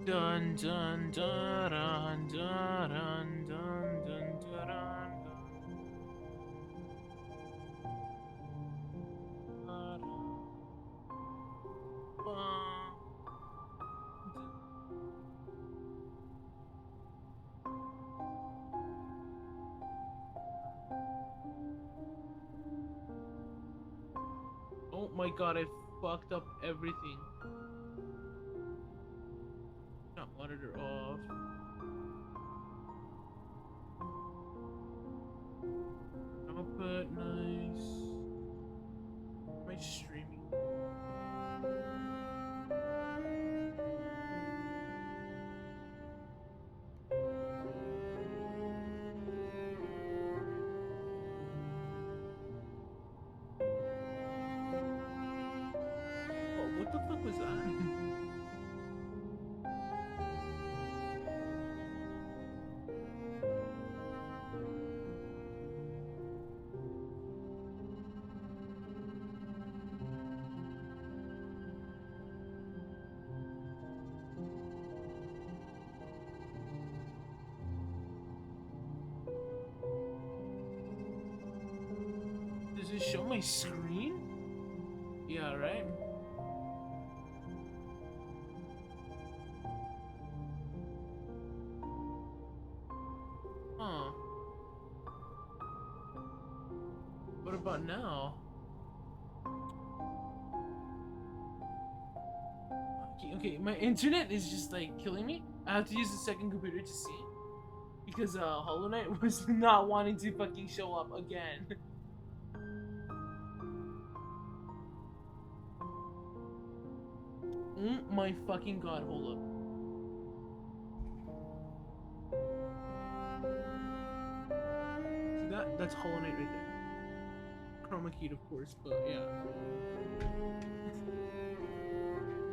Dun dun dun dun dun dun dun dun dun dun dun. Oh my god, I fucked up everything. Not monitor off. Output, nice. Am I streaming? Oh, what the fuck was that? Does it show my screen? Yeah, right? Huh. What about now? Okay, my internet is just like killing me. I have to use the second computer to see. Because Hollow Knight was not wanting to fucking show up again. Oh my fucking god, hold up. See that? That's Hollow Knight right there. Chroma keyed, of course, but yeah.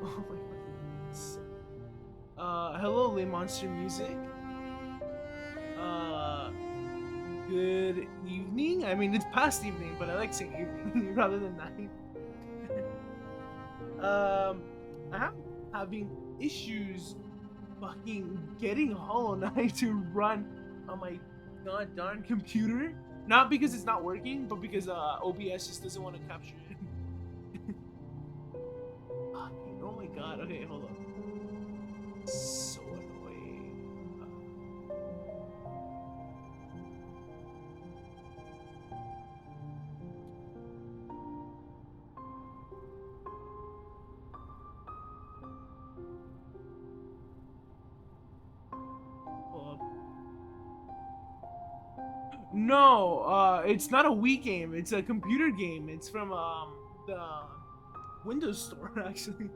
Oh my fucking goodness. Hello, Le Monster Music. Uh, Good evening. I mean, it's past evening, but I like saying evening rather than night. I'm having issues fucking getting Hollow Knight to run on my god darn computer. Not because it's not working, but because OBS just doesn't want to capture it. Oh my god. Okay, hold on. So annoying. Hold up. No, it's not a Wii game. It's a computer game. It's from the Windows Store actually,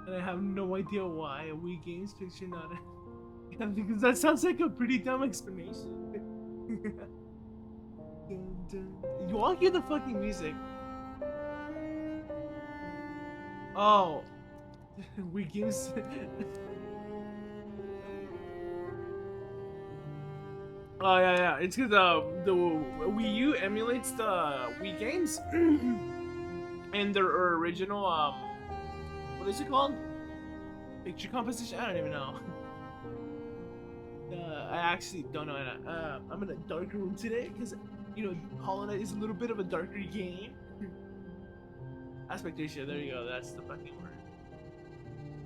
and I have no idea why a Wii game's picture not. Yeah, because that sounds like a pretty dumb explanation. Dun, dun. You all hear the fucking music. Oh, Wii games. Oh yeah, yeah. It's because the Wii U emulates the Wii games, and their original what is it called? Picture composition? I don't even know. I actually don't know. I'm in a dark room today because Hollow Knight is a little bit of a darker game. Aspect ratio. There you go. That's the fucking word.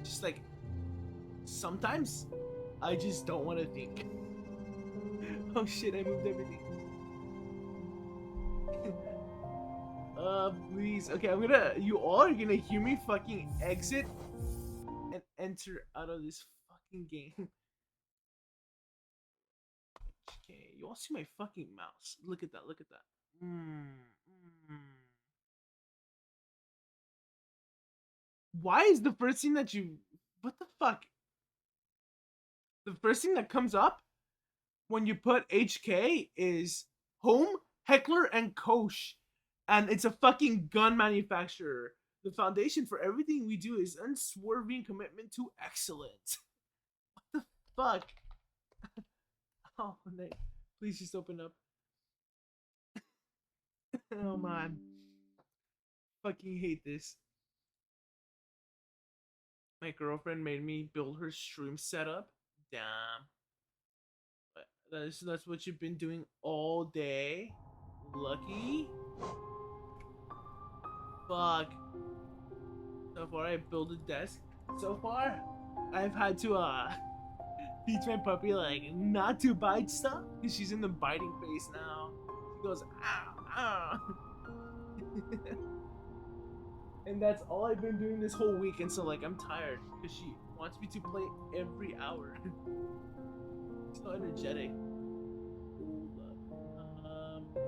Just like sometimes I just don't want to think. Oh shit! I moved everything. Please. Okay, I'm gonna. You all are gonna hear me fucking exit and enter out of this fucking game. Okay, you all see my fucking mouse. Look at that. Look at that. Why is the first thing that you. What the fuck? The first thing that comes up when you put HK is Home, Heckler, and Koch. And it's a fucking gun manufacturer. The foundation for everything we do is unswerving commitment to excellence. What the fuck? Oh, Nick. Please just open up. Oh, man. Fucking hate this. My girlfriend made me build her stream setup. Damn. That's what you've been doing all day. Lucky. Fuck. So far, I built a desk. So far, I've had to teach my puppy like not to bite stuff because she's in the biting phase now. She goes ow ow, and that's all I've been doing this whole week. And so like I'm tired because she wants me to play every hour. So energetic. Hold up. We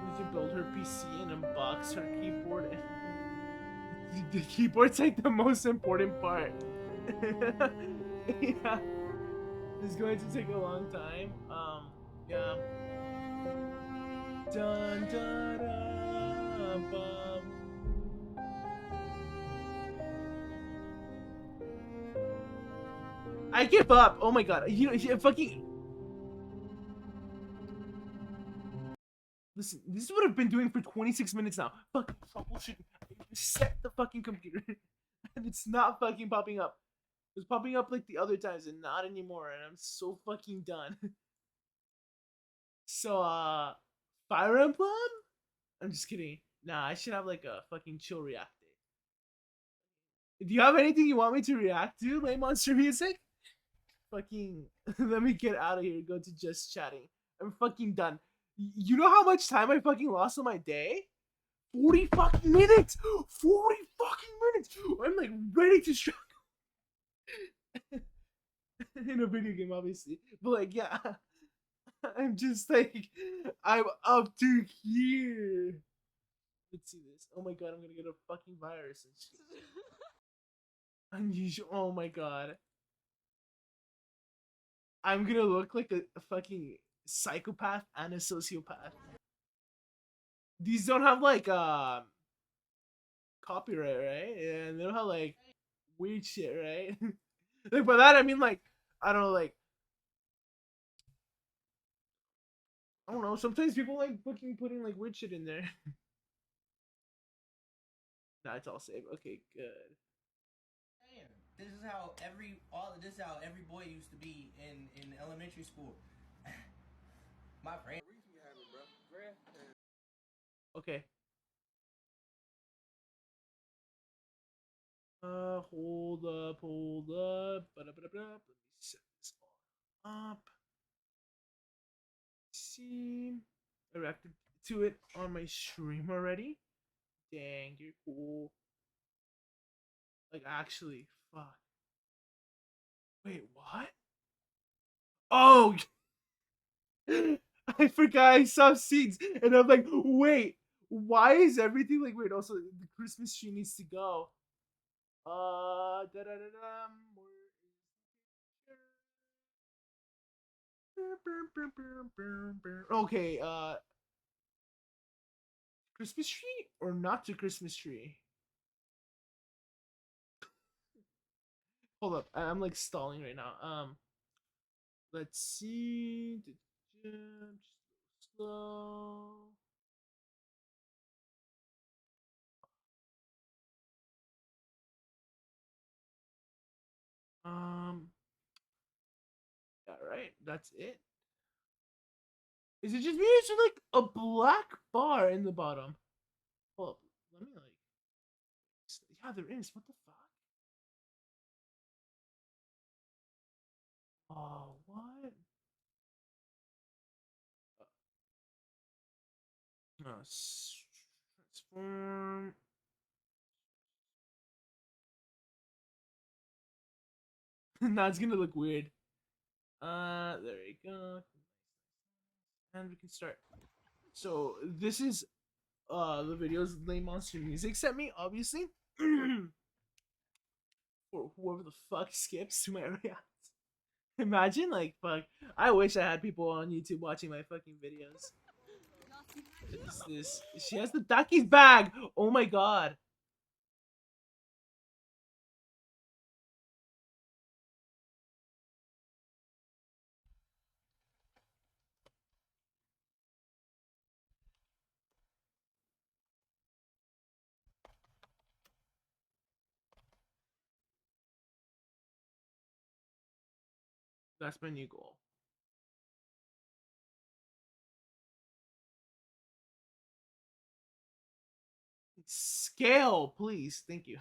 need to build her PC and unbox her keyboard. And the keyboard's like the most important part. Yeah, it's going to take a long time. Yeah. Dun dun dun bum. I give up. Oh my god. You fucking listen. This is what I've been doing for 26 minutes now. Fucking troubleshooting. Set the fucking computer, and it's not fucking popping up. It was popping up like the other times, and not anymore. And I'm so fucking done. So Fire Emblem. I'm just kidding. Nah, I should have like a fucking chill react day. Do you have anything you want me to react to? Lame monster music? Fucking let me get out of here. Go to just chatting. I'm fucking done. You know how much time I fucking lost on my day? 40 fucking minutes. 40 fucking minutes. I'm like ready to struggle in a video game, obviously. But like, yeah, I'm just like, I'm up to here. Let's see this. Oh my god, I'm gonna get a fucking virus and shit. Unusual. Oh my god. I'm gonna look like a fucking psychopath and a sociopath. These don't have like copyright, right? And they don't have like weird shit, right? Like by that I mean like I don't know, like I don't know. Sometimes people like fucking putting like weird shit in there. Nah, it's all safe. Okay, good. This is how this is how every boy used to be in elementary school. My friend. Okay. Hold up, hold up. Ba-da-ba-da-ba. Let me set this all up. See, I reacted to it on my stream already. Dang, you're cool. Like, actually, fuck. Wait, what? Oh, I forgot I saw seeds, and I'm like, wait, why is everything like weird? Also, the Christmas tree needs to go. Da da da da. Okay, Christmas tree or not to Christmas tree? Hold up, I'm like stalling right now. Let's see. Just slow. Um. Yeah, right. That's it. Is it just me? Is there like a black bar in the bottom? Hold up. Let me like. Yeah, there is. What the fuck? Oh, what? Transform. Now it's gonna look weird. There you go. And we can start. So this is the videos Lame Monster Music sent me, obviously. For whoever the fuck skips to my reacts. Imagine like fuck. I wish I had people on YouTube watching my fucking videos. What is this? She has the Daki's bag. Oh my god. That's my new goal. Scale, please. Thank you.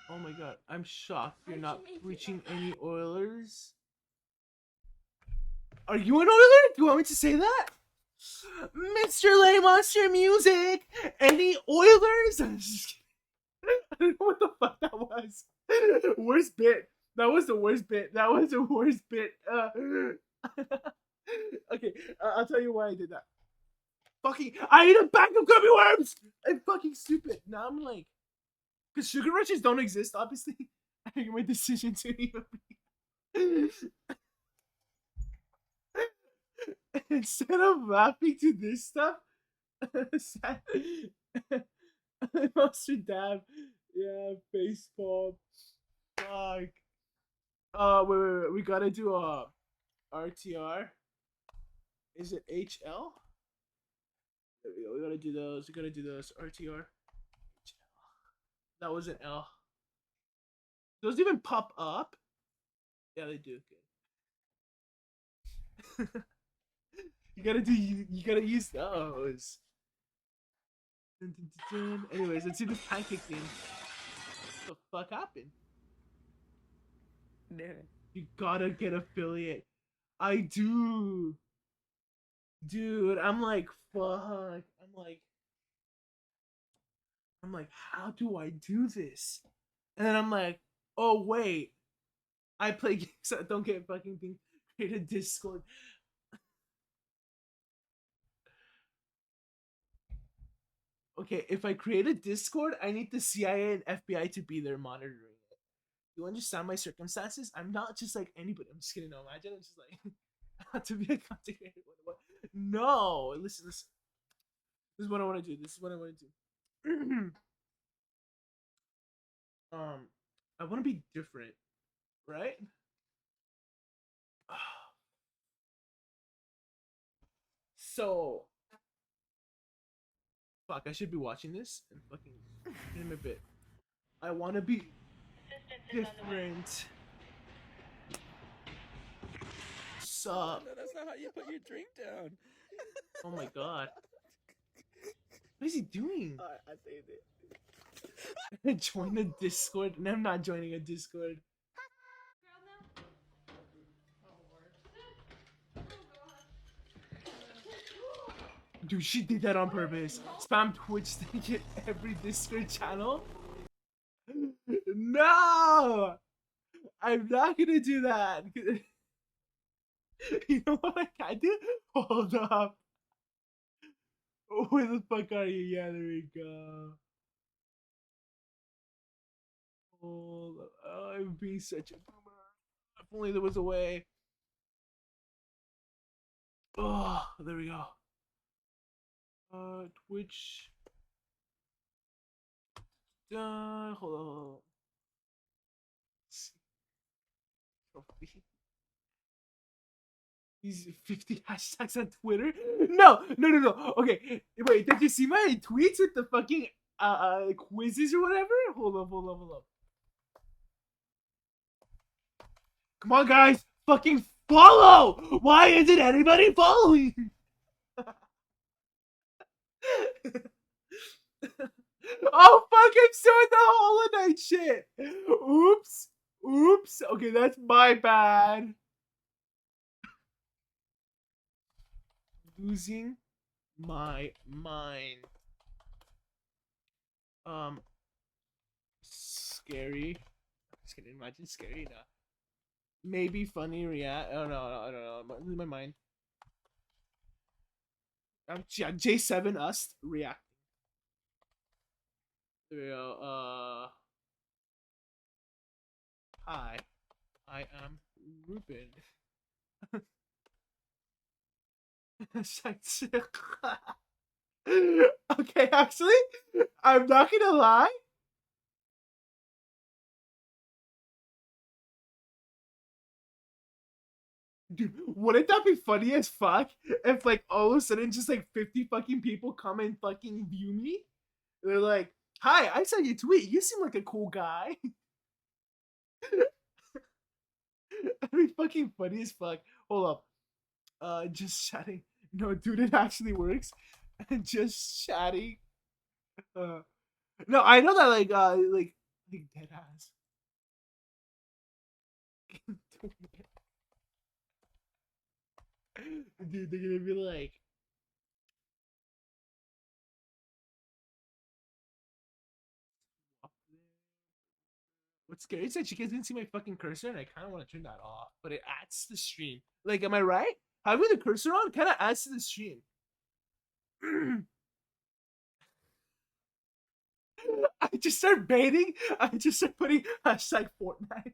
Oh my god, I'm shocked you're not reaching any Oilers. Are you an Oiler? Do you want me to say that? Mr. Lay Monster Music! Any Oilers? I'm just kidding. I don't know what the fuck that was. Worst bit. That was the worst bit. That was the worst bit. Okay, I'll tell you why I did that. Fucking, I ate a bag of gummy worms! I'm fucking stupid. Now I'm like, because sugar rushes don't exist, obviously. I make my decision to even be. Instead of laughing to this stuff, Mustard Dab, yeah, baseball. Fuck. Wait. We gotta do a RTR. Is it HL? There we go. We gotta do those. We gotta do those. RTR. That was an L. Those even pop up? Yeah, they do. Okay. You gotta use those. Dun, dun, dun, dun. Anyways, let's see this pancake thing. What the fuck happened? You gotta get affiliate. I do. Dude, I'm like, fuck. I'm like, how do I do this? And then I'm like, oh wait. I play games that don't get fucking things. Create a Discord. Okay, if I create a Discord, I need the CIA and FBI to be there monitoring it. You understand my circumstances? I'm not just like anybody. I'm just kidding. No, imagine I'm just like to be a content creator. No, listen. This is what I want to do. I want to be different, right? So, fuck. I should be watching this and fucking get him a bit. I want to be different. Sup? No, that's not how you put your drink down. Oh my god. What is he doing? I saved it. Join the Discord? And I'm not joining a Discord. Dude, she did that on purpose. Spam Twitch to get every Discord channel. No! I'm not gonna do that. You know what I can do? Hold up. Where the fuck are you? Yeah, there we go. Hold up. Oh, I'm being such a boomer. If only there was a way. Oh, there we go. Twitch. Hold on. Trophy. These 50 hashtags on Twitter? No. Okay, wait. Did you see my tweets with the fucking quizzes or whatever? Hold up. Come on, guys. Fucking follow. Why isn't anybody following? Oh fuck! I'm still in the Hollow Knight shit. Oops. Okay, that's my bad. Losing my mind. Scary. Just kidding. Imagine scary. No. Maybe funny react. Oh no, I don't know. I'm losing my mind. J7 us react. There we go. Hi, I am Ruben. Okay, actually, I'm not gonna lie. Dude, wouldn't that be funny as fuck if like all of a sudden just like 50 fucking people come and fucking view me? They're like, Hi, I saw your tweet. You seem like a cool guy. That'd be fucking funny as fuck. Hold up. Just chatting. No, dude, it actually works. Just chatting. No, I know that like dead ass. Dude, they're gonna be like, what's scary is that you guys didn't see my fucking cursor, and I kind of want to turn that off, but it adds to the stream. Like, am I right? Having the cursor on kind of adds to the stream. I just start baiting. I just start putting hashtag Fortnite,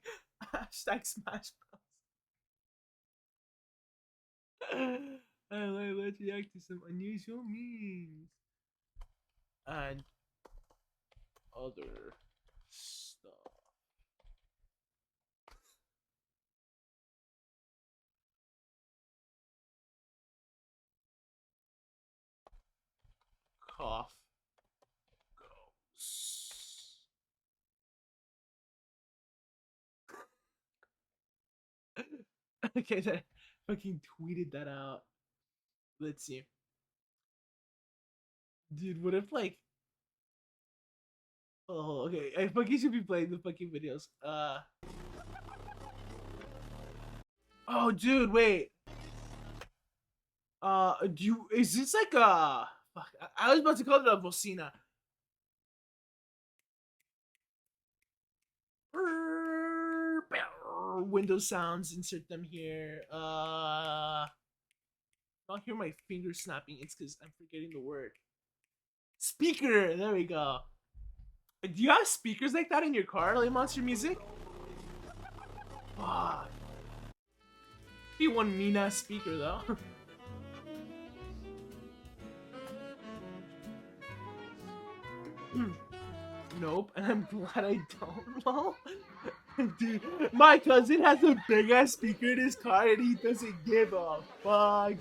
hashtag Smash Bros. Let's react to some unusual memes and other stuff. Cough goes. Okay, that fucking tweeted that out. Let's see. Dude, what if like oh okay, I fucking should be playing the fucking videos. Oh dude, wait. Do you is this like a fuck I was about to call it a bocina. Windows sounds, insert them here. Don't hear my fingers snapping, it's because I'm forgetting the word. Speaker, there we go. Do you have speakers like that in your car, like Monster Music? Fuck. Be one mean ass speaker though. Nope, and I'm glad I don't. Well, dude, my cousin has a big ass speaker in his car and he doesn't give a fuck.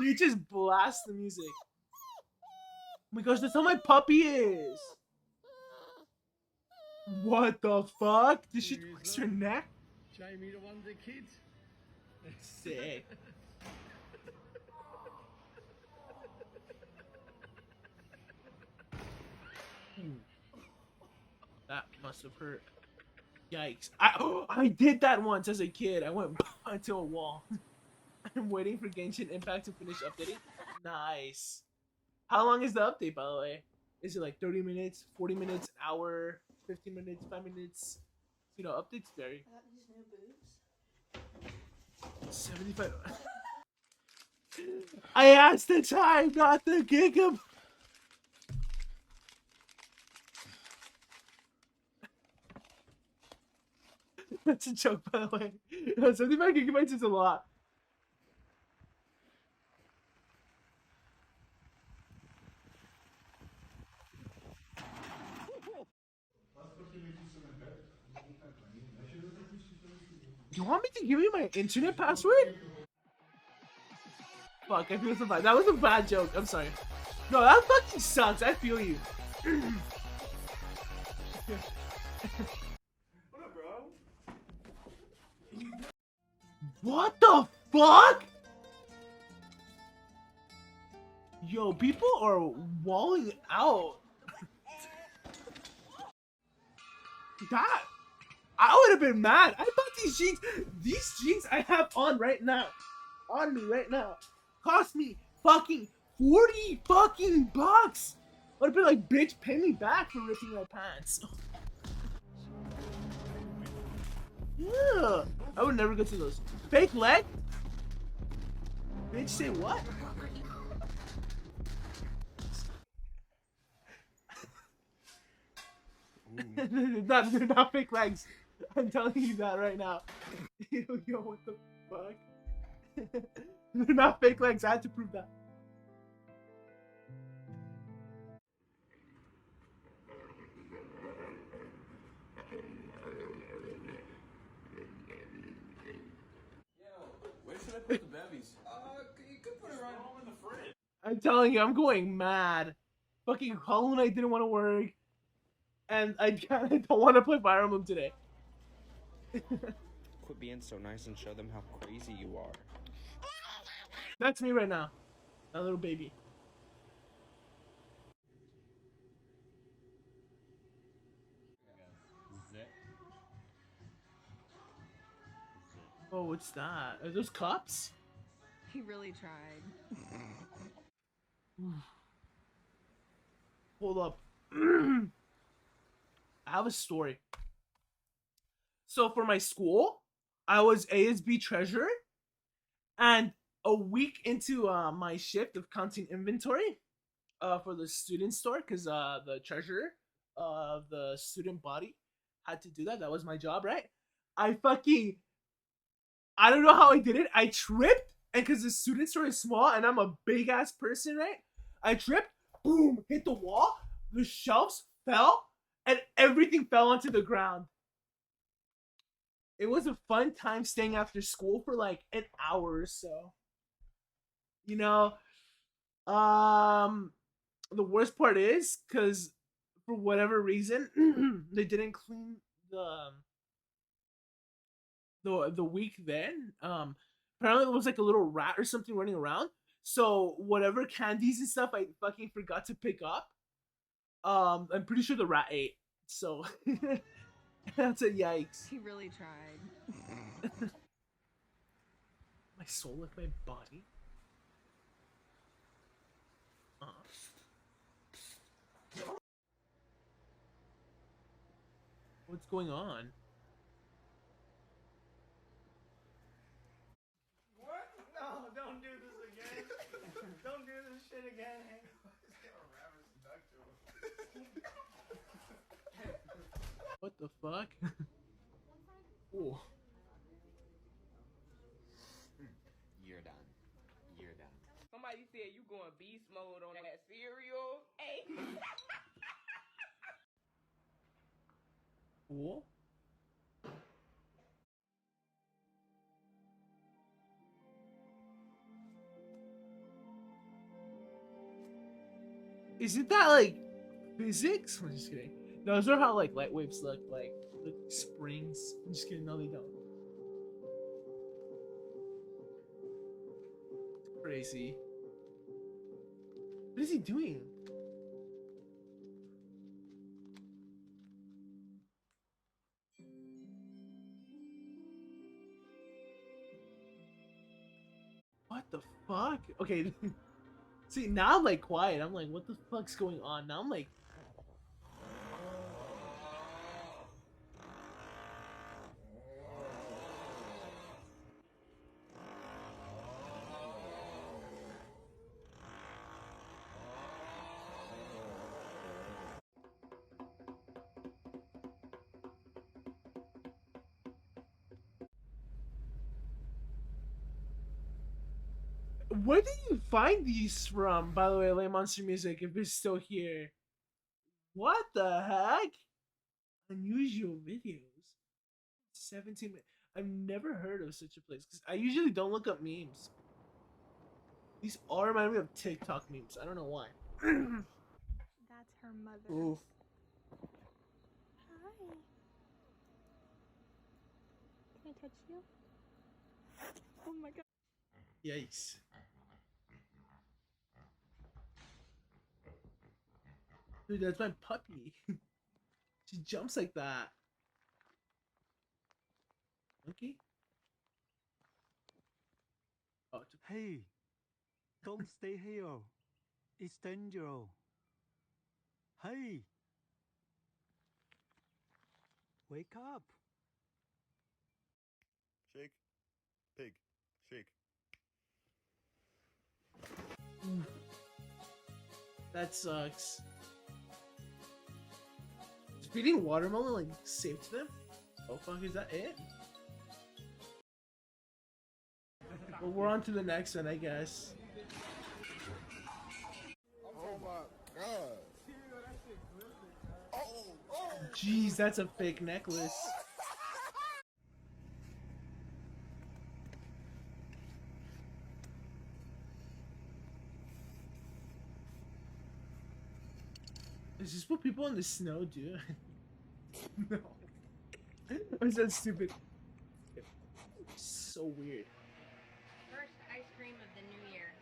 He just blasts the music. Oh my gosh, that's how my puppy is. What the fuck? Did she twist her neck? Jamie the Wonder Kid. Sick. That must have hurt. Yikes. I did that once as a kid. I went into a wall. I'm waiting for Genshin Impact to finish updating. Nice. How long is the update, by the way? Is it like 30 minutes, 40 minutes, an hour, 15 minutes, 5 minutes? You know, updates vary. I got these new boobs. 75. I asked the time, not the gigam. That's a joke, by the way. 75 gigabytes is a lot. You want me to give you my internet password? Fuck, I feel so bad. That was a bad joke. I'm sorry. No, that fucking sucks. I feel you. What up, bro? What the fuck? Yo, people are walling out. That I would have been mad. I bought these jeans. These jeans I have on right now. On me right now. Cost me fucking 40 fucking bucks. I would have been like, bitch, pay me back for ripping my pants. Yeah. I would never go to those. Fake leg? Bitch, say what? They're not fake legs. I'm telling you that right now. Yo, what the fuck? They're not fake legs. I had to prove that. Where should I put the bevies? You could put it right home in the fridge. I'm telling you, I'm going mad. Fucking Hollow Knight didn't want to work. and I kind of don't want to play Fire Emblem today. Quit being so nice and show them how crazy you are. That's me right now, that little baby. Oh, what's that? Are those cups? He really tried. Hold up. I have a story. So for my school, I was ASB treasurer, and a week into my shift of counting inventory for the student store, because the treasurer of the student body had to do that. That was my job, right? I don't know how I did it. I tripped, and because the student store is small and I'm a big ass person, right? I tripped, boom, hit the wall, the shelves fell, and everything fell onto the ground. It was a fun time staying after school for like an hour or so. You know, the worst part is because for whatever reason they didn't clean the week then. Apparently it was like a little rat or something running around. So whatever candies and stuff I fucking forgot to pick up, I'm pretty sure the rat ate. So that's a yikes. He really tried. My soul left my body. What's going on? What? No, don't do this again. Don't do this shit again. What the fuck? Ooh. You're done. You're done. Somebody said you going beast mode on that cereal. Hey. Cool. Isn't that like physics? I'm just kidding. Those are how like light waves look like springs. I'm just kidding. No, they don't. It's crazy. What is he doing? What the fuck? Okay. See, now I'm like quiet. I'm like, what the fuck's going on? Now I'm like, where did you find these from, by the way, Lay Monster Music, if it's still here? What the heck? Unusual videos. 17 minutes. I've never heard of such a place, because I usually don't look up memes. These all remind me of TikTok memes. I don't know why. That's her mother. Ooh. Hi. Can I touch you? Oh my god. Yikes. Dude, that's my puppy. She jumps like that. Monkey? Oh, it's a- Hey, don't stay here. It's dangerous. Hey, wake up. Shake. Pig. Shake. That sucks. Is feeding watermelon like safe to them? Oh fuck, is that it? Well, we're on to the next one, I guess. Oh my god. Jeez, that's a fake necklace. Is this what people in the snow do? No. Or is that stupid? So weird. First ice cream of the new year.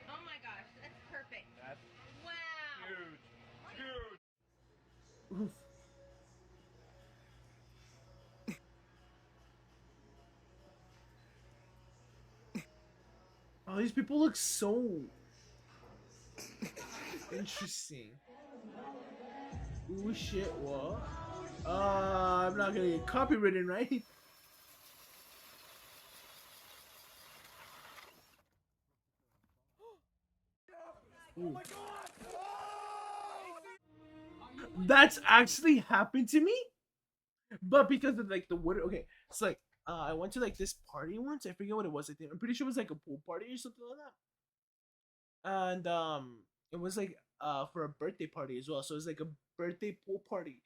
Oh my gosh, that's perfect. Wow. Oof. Oh, these people look so interesting. Ooh, shit, what? I'm not gonna get copywritten, right? Ooh. That's actually happened to me, but because of like the wood. Okay, it's like I went to like this party once. I forget what it was. I think I'm pretty sure it was like a pool party or something like that. And it was like for a birthday party as well. So it was like a birthday pool party,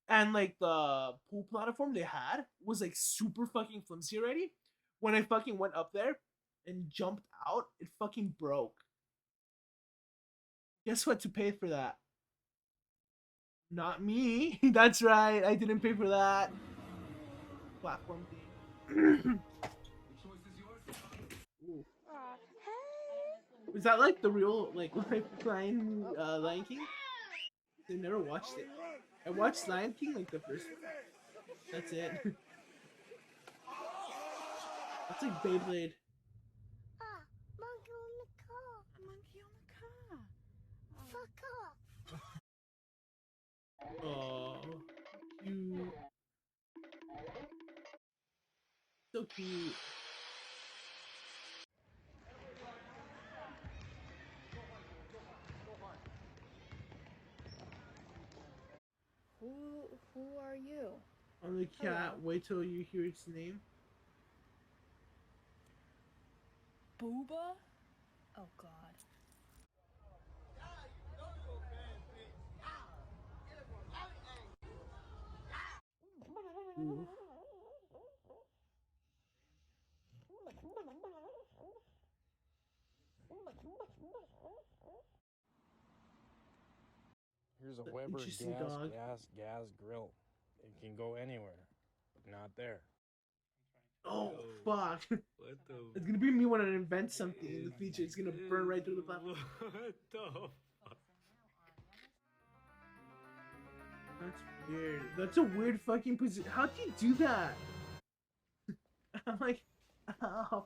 and like the pool platform they had was like super fucking flimsy already. When I fucking went up there and jumped out, it fucking broke. Guess what to pay for that? Not me. That's right. I didn't pay for that platform thing. Ooh. Was that like the real like Lion King? I never watched it. I watched Lion King like the first one. That's it. That's like Beyblade. Monkey on the car. Monkey on the car. Fuck off. Oh, cute. So cute. Who are you? I'm the cat. Wait till you hear its name. Booba? Oh God. Ooh. Here's a The Weber interesting dog. gas grill. It can go anywhere, but not there. Oh fuck! What the? It's gonna be me when I invent something in the future. It's gonna burn right through the platform. What the? That's weird. That's a weird fucking position. How do you do that? I'm like, ow.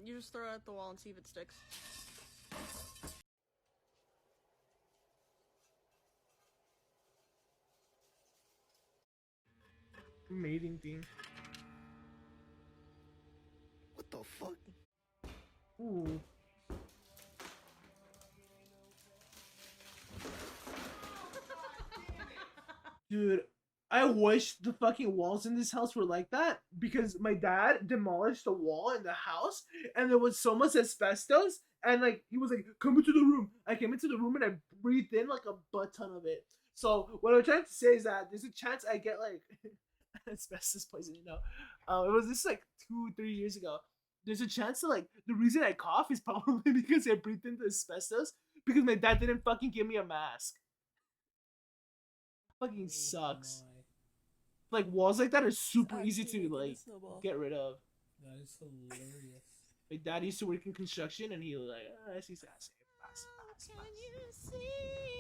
You just throw it at the wall and see if it sticks. Mating thing. What the fuck? Ooh. Dude, I wish the fucking walls in this house were like that because my dad demolished the wall in the house and there was so much asbestos and like he was like, come into the room. I came into the room and I breathed in like a butt ton of it. So what I'm trying to say is that there's a chance I get like asbestos poisoning. No, it was just like 2-3 years ago. There's a chance that like the reason I cough is probably because I breathed into asbestos because my dad didn't fucking give me a mask. Fucking sucks. Like walls like that are super easy to like get rid of. That is hilarious. My dad used to work in construction and he was like, I see that.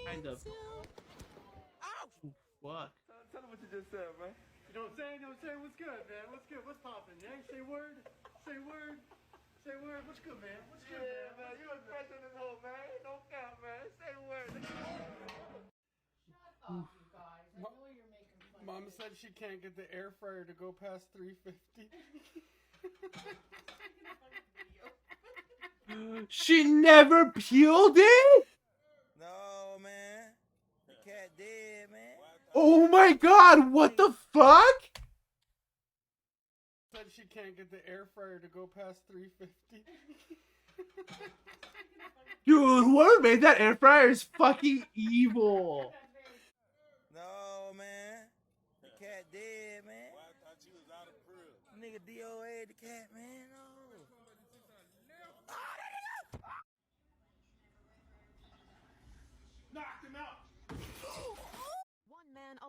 Kind of. Ooh, fuck. Tell him what you just said, man. You know what I'm saying? You know what I'm saying? What's good, man? What's good? What's poppin', yeah? Say word. Say word. Say word. What's good, man? What's good, man? You was fresh in this hole, man. Don't count, man. Say word. Shut up, you guys. I know you're making fun. Mom said she can't get the air fryer to go past 350. She never peeled it? No, man. The cat dead, man. Oh my god, what the fuck? Said she can't get the air fryer to go past 350. Dude, whoever made that air fryer is fucking evil. No, man. The cat dead, man. Well, I thought you was out of prison. Nigga DOA the cat, man. No.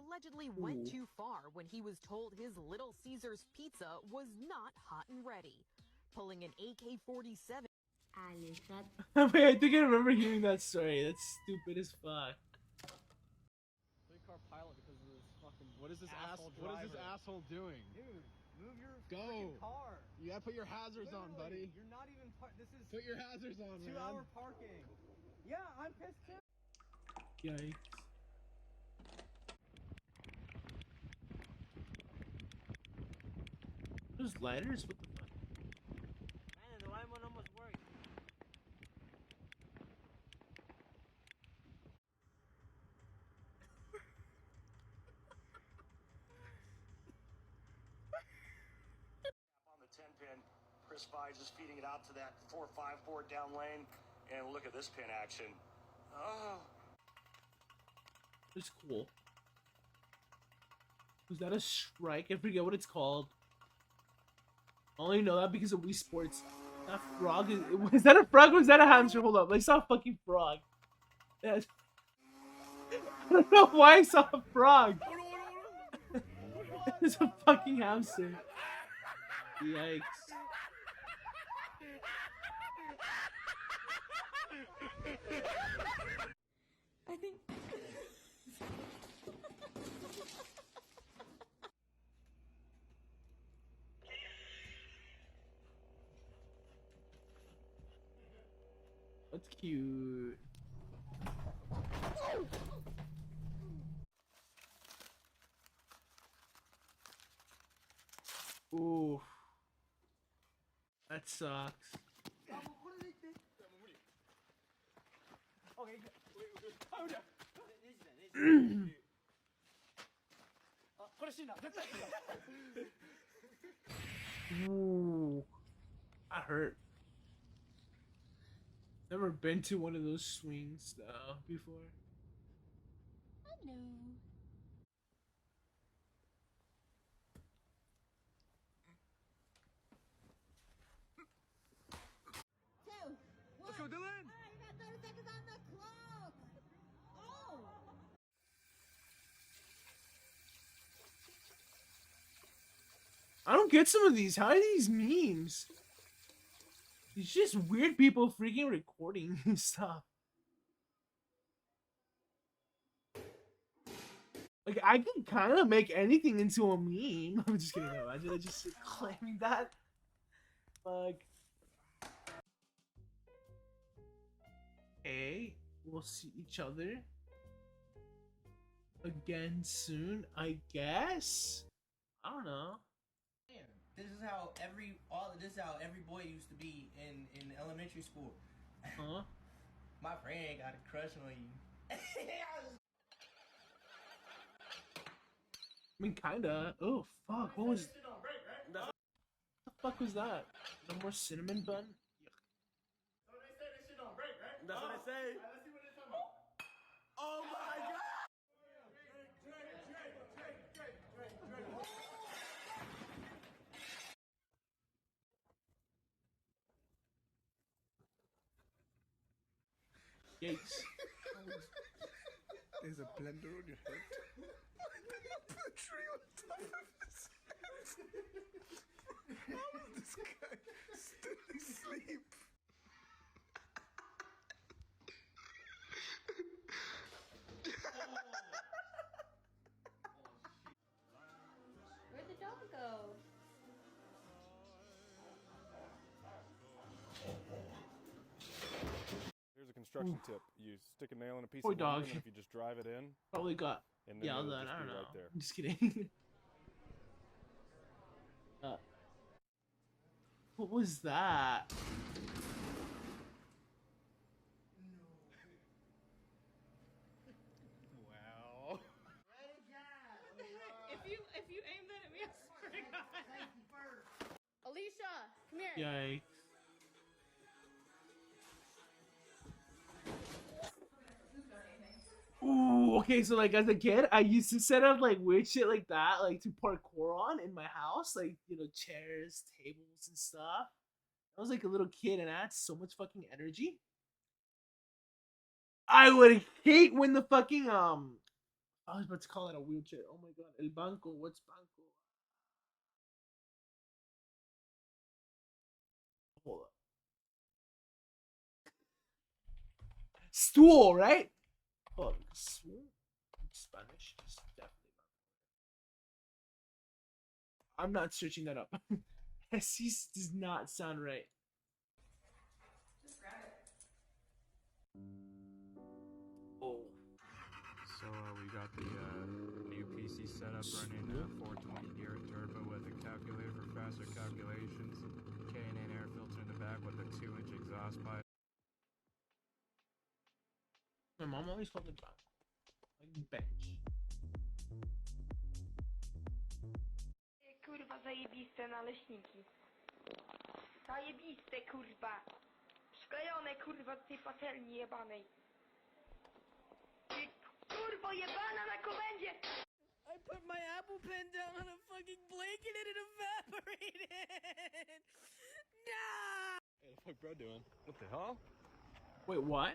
allegedly went Ooh. too far when he was told his Little Caesars pizza was not hot and ready, pulling an AK-47. Wait, I think I remember hearing that story. That's stupid as fuck. Three-car pilot because of this fucking. What is this Asshole What is this driver. asshole doing? Dude, move your Go. freaking car. You gotta put your hazards on, buddy. You're not even this is Put your hazards on, man. 2-hour parking. Yeah, I'm pissed too. Yikes. Those lighters? What the fuck? Man, the right one almost worked. On the 10-pin, Chris Vise is feeding it out to that 4-5 board down lane, and look at this pin action. Oh. It's cool. Was that a strike? I forget what it's called. I only know that because of Wii Sports. That frog is that a frog or is that a hamster? Hold up, I saw a fucking frog. Yeah. I don't know why I saw a frog. It's a fucking hamster. Yikes. I think. That's cute. Ooh. That sucks. Ooh. That hurt. Never been to one of those swings though before. Hello. Let's go, Dylan! You got 30 seconds on the clock! Oh! I don't get some of these. How are these memes? It's just weird people freaking recording stuff. Like, I can kind of make anything into a meme. I'm just kidding. Imagine I just claiming that. Fuck. Hey, we'll see each other again soon, I guess. I don't know. This is how every boy used to be in elementary school. Huh? My friend got a crush on you. I mean, kinda. Oh, fuck. What was... What the fuck was that? No more cinnamon bun? That's what they say. Let's see what they're talking about. Oh my god! Yikes. There's a blender on your head. Put a tree on top of his head. How is this guy still asleep? Where'd the dog go? Here's a construction tip. You stick a nail in a piece Poor of lumber, dog. and if you just drive it in, Probably got and then yelled it'll at. just I be don't know. right there. I'm just kidding. What was that? Wow. If you aim that at me, I swear to God. Alicia, come here. Yikes. Ooh, okay, so like as a kid, I used to set up like weird shit like that, like to parkour on in my house, like, you know, chairs, tables, and stuff. I was like a little kid and I had so much fucking energy. I would hate when the fucking I was about to call it a wheelchair. Oh my god. El banco. What's banco? Hold up. Stool, right? Oh, stool? Spanish is definitely not. I'm not searching that up. Jesus does not sound right. Oh. So we got the new PC setup running 420 Gear Turbo with a calculator for faster calculations, K&N air filter in the back with a 2-inch exhaust pipe. My mom always called it back. Like bench. Kurwa zajebiste naleśniki. Zajebiste kurwa. Sklejone kurwa z tej patelni jebanej. Ty kurwo jebana na komendzie! I put my Apple Pen down on a fucking blanket and it evaporated! Nah! Hey, the fuck bro doing? What the hell? Wait, what?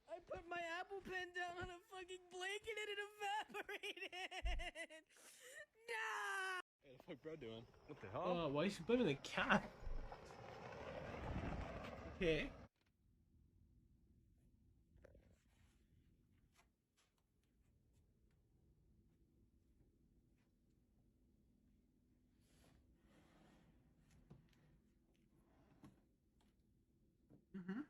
I put my Apple Pen down on a fucking blanket and it evaporated! Nah! Hey, the fuck bro doing? What the hell? Why is he blaming the cat? Okay. Mm-hmm.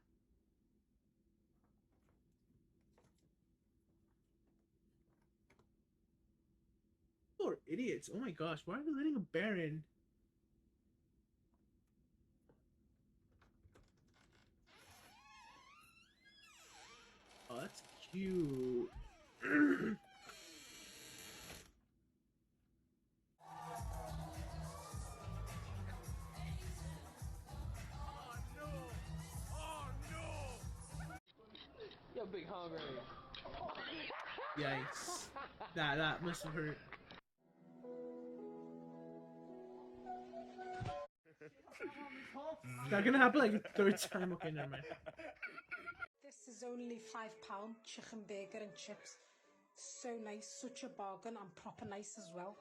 People are idiots. Oh my gosh, why are they letting a bear in? Oh, that's cute. Yo, big hungry. Yikes. That must have hurt. Is that gonna happen like a third time? Okay, never mind. This is only £5 chicken burger and chips. So nice, such a bargain and proper nice as well.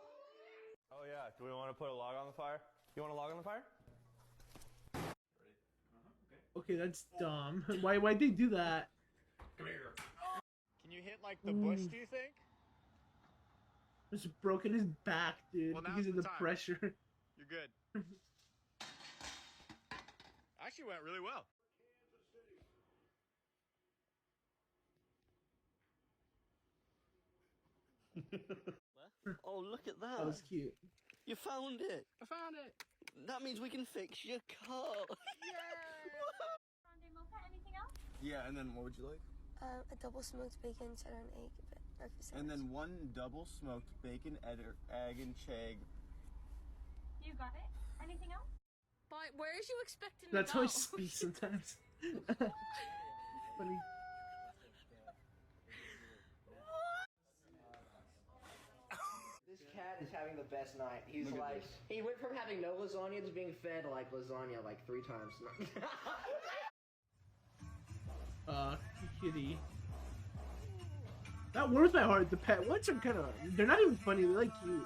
Oh yeah, do we want to put a log on the fire? You want a log on the fire? Okay, that's dumb. Why'd they do that? Come here. Can you hit like the bush, do you think? It's broken his back, dude, Well, now's because of the the time. pressure. You're good. Actually went really well. Oh, look at that. That was cute. You found it. I found it. That means we can fix your car. Anything else? Yeah, and then what would you like? A double smoked bacon, cheddar, and egg breakfast And sandwich. then one double smoked bacon, egg, and cheg. You got it. Anything else? But where is you expecting That's to how go? he speaks sometimes. Funny. This cat is having the best night. He's like, he went from having no lasagna to being fed like lasagna like 3 times. Kitty. That warms my heart. The pet ones are kind of, they're not even funny, they're like cute.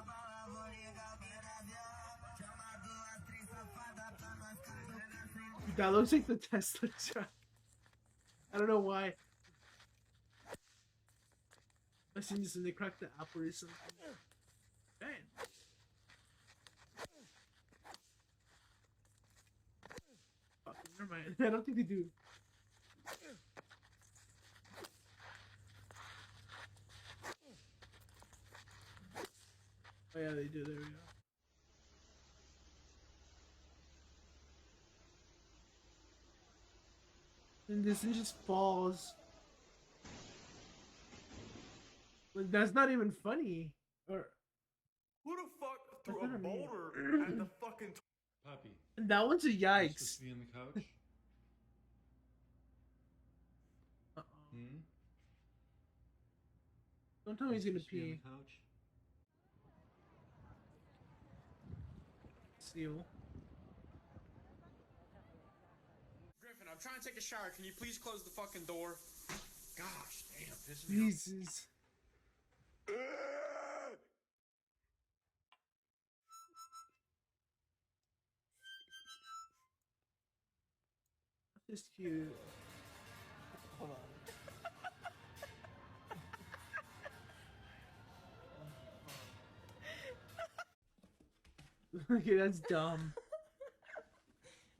That looks like the Tesla truck. I don't know why. I've seen this and they cracked the apple or something. Damn. Fuck, never mind. I don't think they do. Oh yeah, they do. There we go. And this thing just falls. Like, that's not even funny. Or Who the fuck threw That's a what I mean. boulder at the fucking Puppy. and that one's a You yikes. supposed to be on the couch? Uh-oh. Hmm? Don't tell me he's gonna Supposed to be on pee. the couch? Seal. Griffin, I'm trying to take a shower. Can you please close the fucking door? Gosh, damn, this is Jesus. Just cute. Hold on. Okay, that's dumb.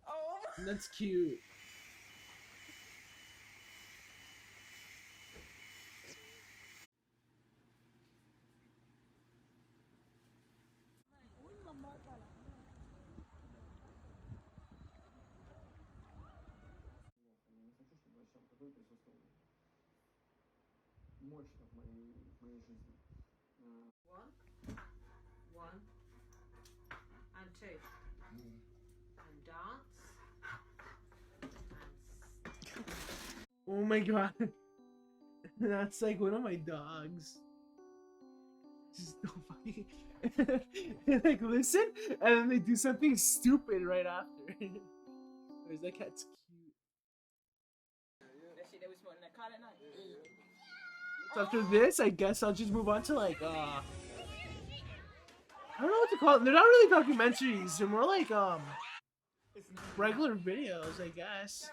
Oh. That's cute. Мощно в моей жизни. One, and two, and dance, Oh my god. That's like one of my dogs. Just don't fucking they like listen and then they do something stupid right after. Whereas that cat's cute. That shit that we smoked in that car that night. So after this, I guess I'll just move on to like I don't know what to call it. They're not really documentaries. They're more like regular videos, I guess.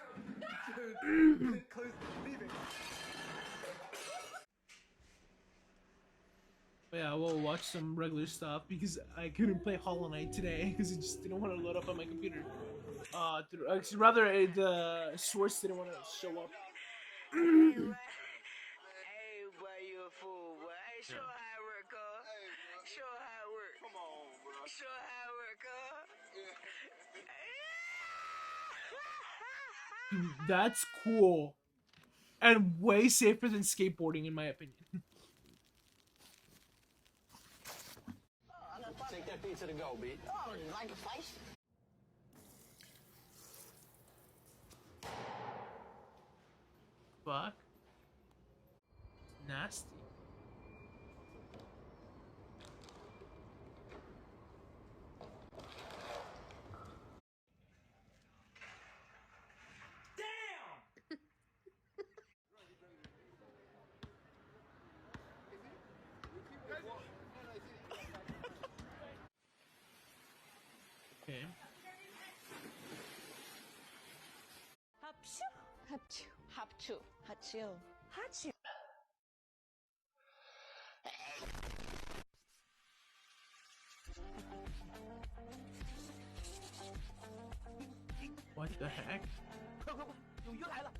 But yeah, we'll watch some regular stuff because I couldn't play Hollow Knight today because it just didn't want to load up on my computer. Actually, rather the source didn't want to show up. Hey, boy, you a fool, boy. Hey, show how it work, cuz. Show how it work. Come on, bro. Show how it work, cuz. Dude, that's cool. And way safer than skateboarding, in my opinion. Take that pizza to go, B. Oh, like a slice? Fuck. Nasty. Okay. Hapshu. Hapchu. Hapchu. Hachu. Hachu. What the heck? 快快快，有鱼来了！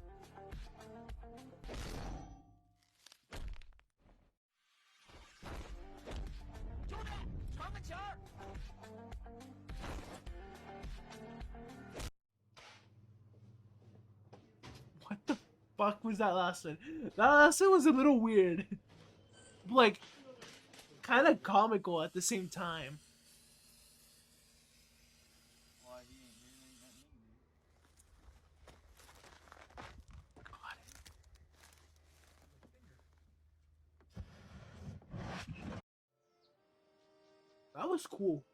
兄弟，传个球儿！ What the fuck was that last one? That last one was a little weird. Like, kind of comical at the same time. That was cool.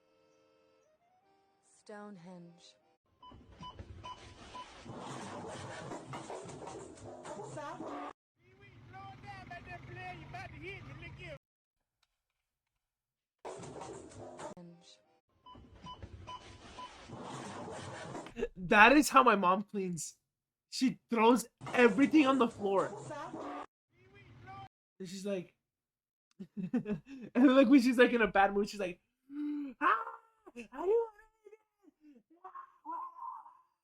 Stonehenge. That is how my mom cleans. She throws everything on the floor. And she's like, and then like when she's like in a bad mood, she's like, ah, how do you?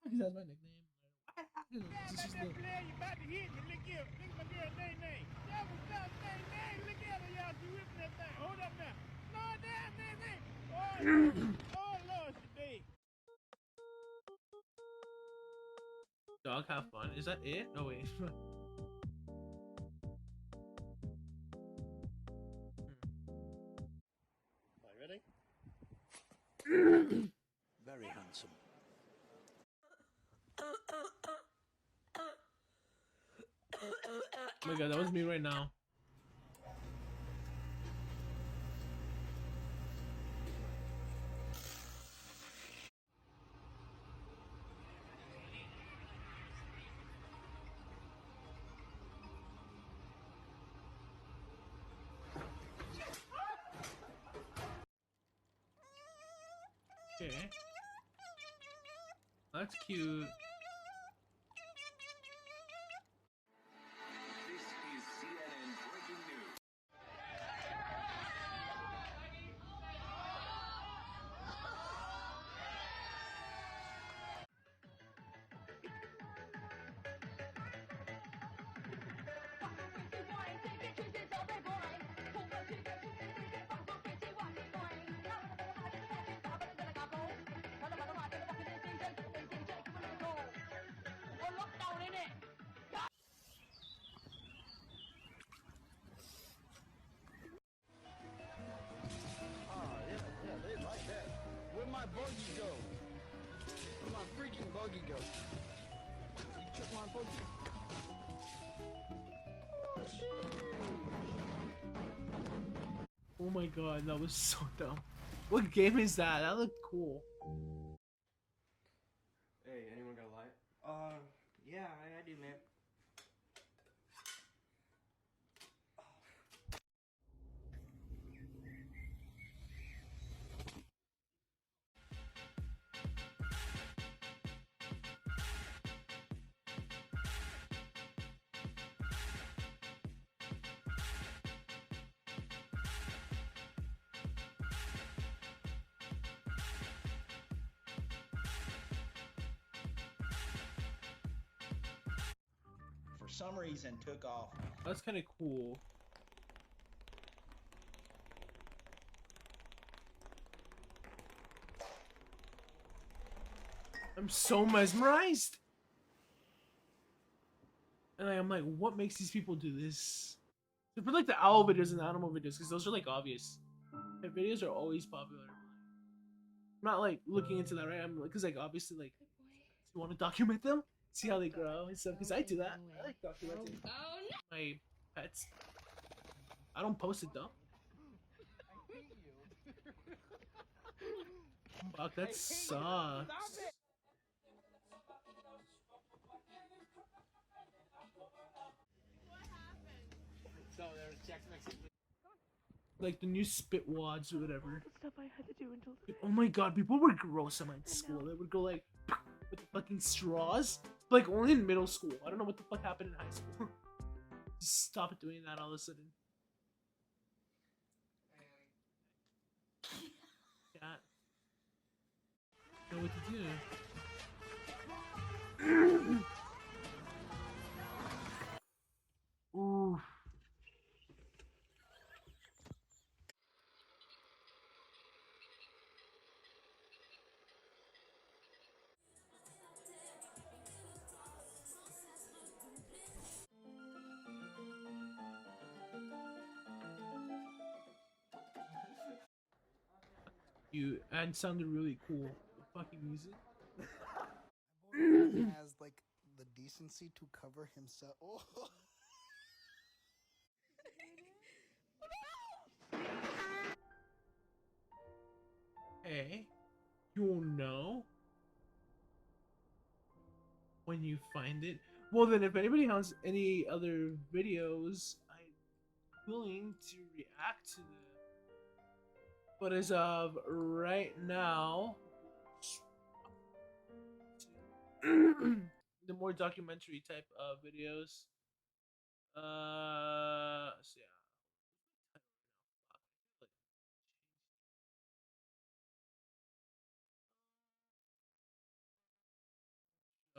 Because that's my nickname. She's just like, dog, have fun. Is that it? Oh wait. Very handsome. Oh my god, that was me right now. Okay. That's cute. This is CNN breaking news. Yeah, they like that. Where'd my buggy go? Where'd my freaking buggy go? You took my buggy. Oh my god, that was so dumb. What game is that? That looked cool. Hey, anyone got a light? Yeah, I do, man. For some reason took off. That's kind of cool. I'm so mesmerized. And I'm like, what makes these people do this? They put like the owl videos and the animal videos because those are like obvious. Their videos are always popular. I'm not like looking into that, right? I'm like, cause like obviously like, you want to document them, see how they grow and stuff. Cause I do that. I like documenting my pets. I don't post it though. Fuck, that sucks. Like the new spit wads or whatever. Stuff I had to do until Oh my god, people were gross in my school. They would go like with the fucking straws. Like only in middle school. I don't know what the fuck happened in high school. Just stop doing that all of a sudden. Cat. Know what to do. Ooh. You and sounded really cool. The fucking music. Has like the decency to cover himself. Oh. Hey, you'll know when you find it. Well, then, if anybody has any other videos, I'm willing to react to them. But as of right now, the more documentary type of videos. So yeah.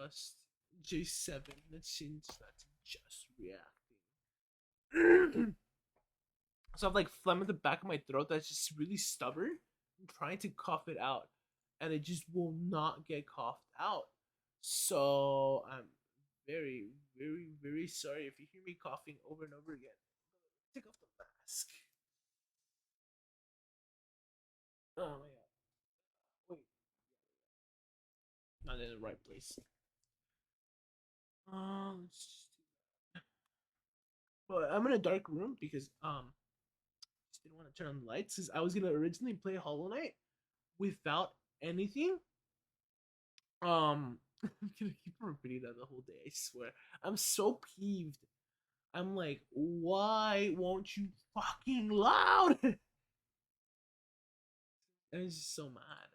Just J7. Let's change that to just reacting. So I have like phlegm at the back of my throat that's just really stubborn. I'm trying to cough it out, and it just will not get coughed out. So I'm very, very, very sorry if you hear me coughing over and over again. Take off the mask. Oh my god. Wait. Not in the right place. Let's just do that. But I'm in a dark room because just didn't want to turn on the lights because I was gonna originally play Hollow Knight without anything. I'm gonna keep repeating that the whole day, I swear. I'm so peeved. I'm like, why won't you fucking loud? And it's just so mad.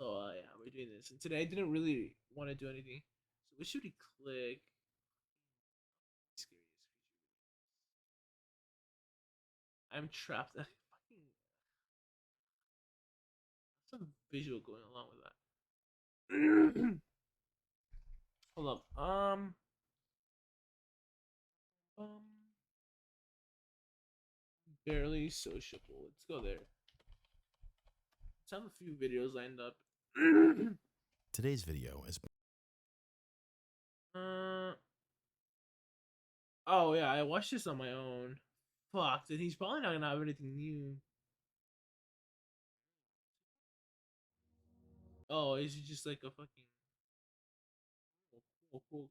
So yeah, we're doing this. And today I didn't really want to do anything. So what should we click? Scariest creature. I'm trapped. Fucking some visual going along with that. Hold up. Barely sociable. Let's go there. Let's have a few videos lined up. Today's video is. Oh yeah, I watched this on my own. Fuck, then he's probably not gonna have anything new. Oh, is it just like a fucking cool.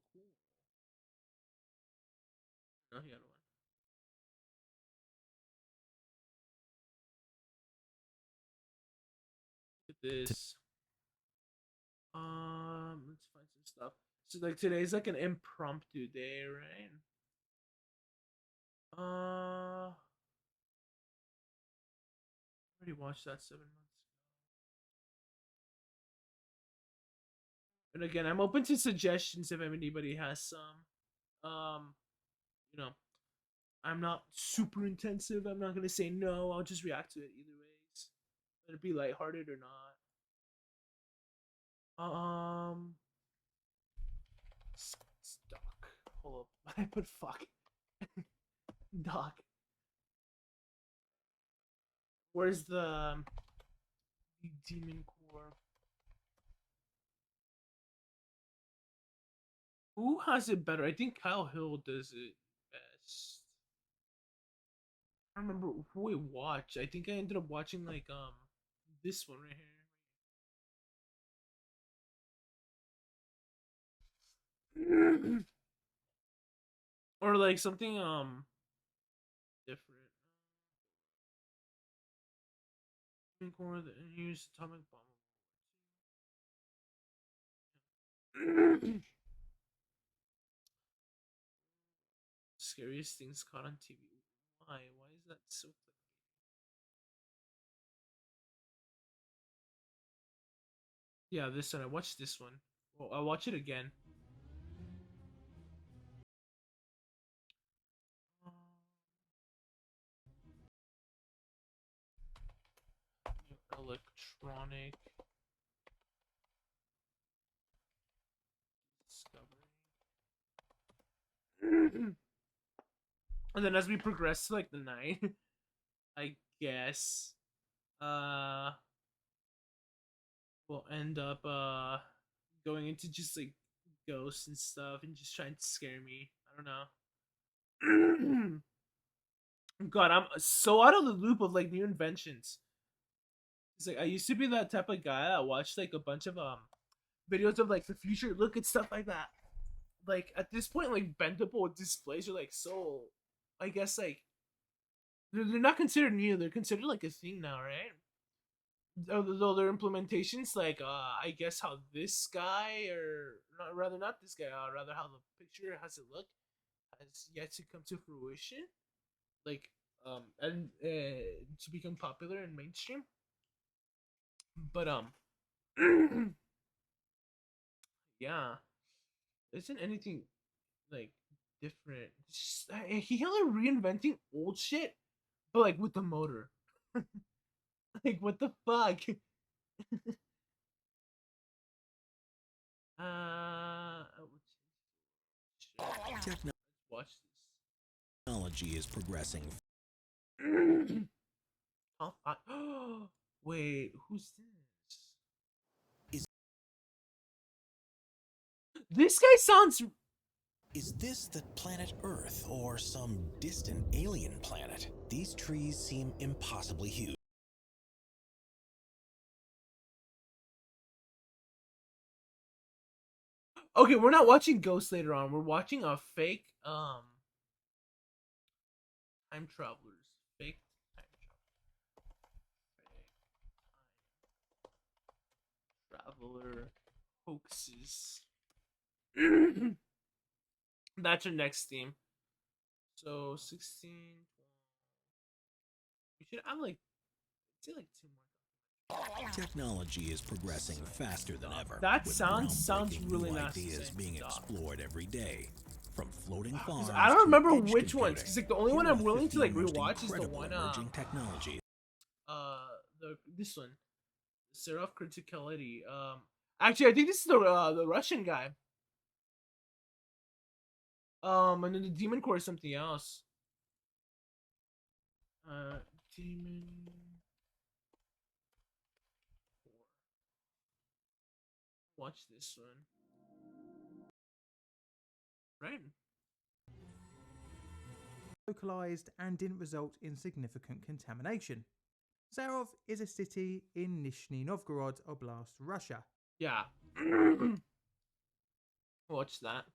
No, he got one. Look at this. Let's find some stuff. So like today's like an impromptu day, right? I already watched that 7 months ago. And again, I'm open to suggestions if anybody has some. You know, I'm not super intensive. I'm not gonna say no. I'll just react to it either ways. Let it be lighthearted or not. Doc. Hold up. I put fuck. Doc. Where's the demon core? Who has it better? I think Kyle Hill does it best. I don't remember who I watched. I think I ended up watching like this one right here. Or like something different. Core that used atomic bomb. Scariest things caught on TV. Why? Why is that so clickbait? Yeah, this one. I watched this one. Well, I'll watch it again. Electronic discovery. And then as we progress to like the night, I guess we'll end up going into just like ghosts and stuff and just trying to scare me. I don't know. God, I'm so out of the loop of like new inventions. It's like I used to be that type of guy that watched like a bunch of videos of like the future look and stuff like that. Like at this point, like bendable displays are like so, I guess like they're not considered new. They're considered like a thing now, right? Though their implementations, like I guess how this guy or not this guy, rather how the picture has it look has yet to come to fruition. Like and to become popular and mainstream. But yeah, isn't anything like different? He hella reinventing old shit, but like with the motor. Like what the fuck? Watch this. Technology is progressing. Wait, who's this? This guy sounds. Is this the planet Earth or some distant alien planet? These trees seem impossibly huge. Okay, we're not watching Ghost later on. We're watching a fake time travelers. Fake time traveler hoaxes. That's our next theme. So 16. We should have like say like 2 more. Technology is progressing faster than ever. That with sounds groundbreaking really new nasty. ideas being explored every day. From floating farms. I don't remember to edge which ones. computing. Cause like the only one Here are I'm willing to 50 like most rewatch is the incredible one. emerging technologies. This one, Seraph Criticality. Actually, I think this is the Russian guy. And then the Demon Core is something else. Demon. Watch this one. Right. Localized and didn't result in significant contamination. Zarov is a city in Nizhny Novgorod Oblast, Russia. Yeah. Watch that.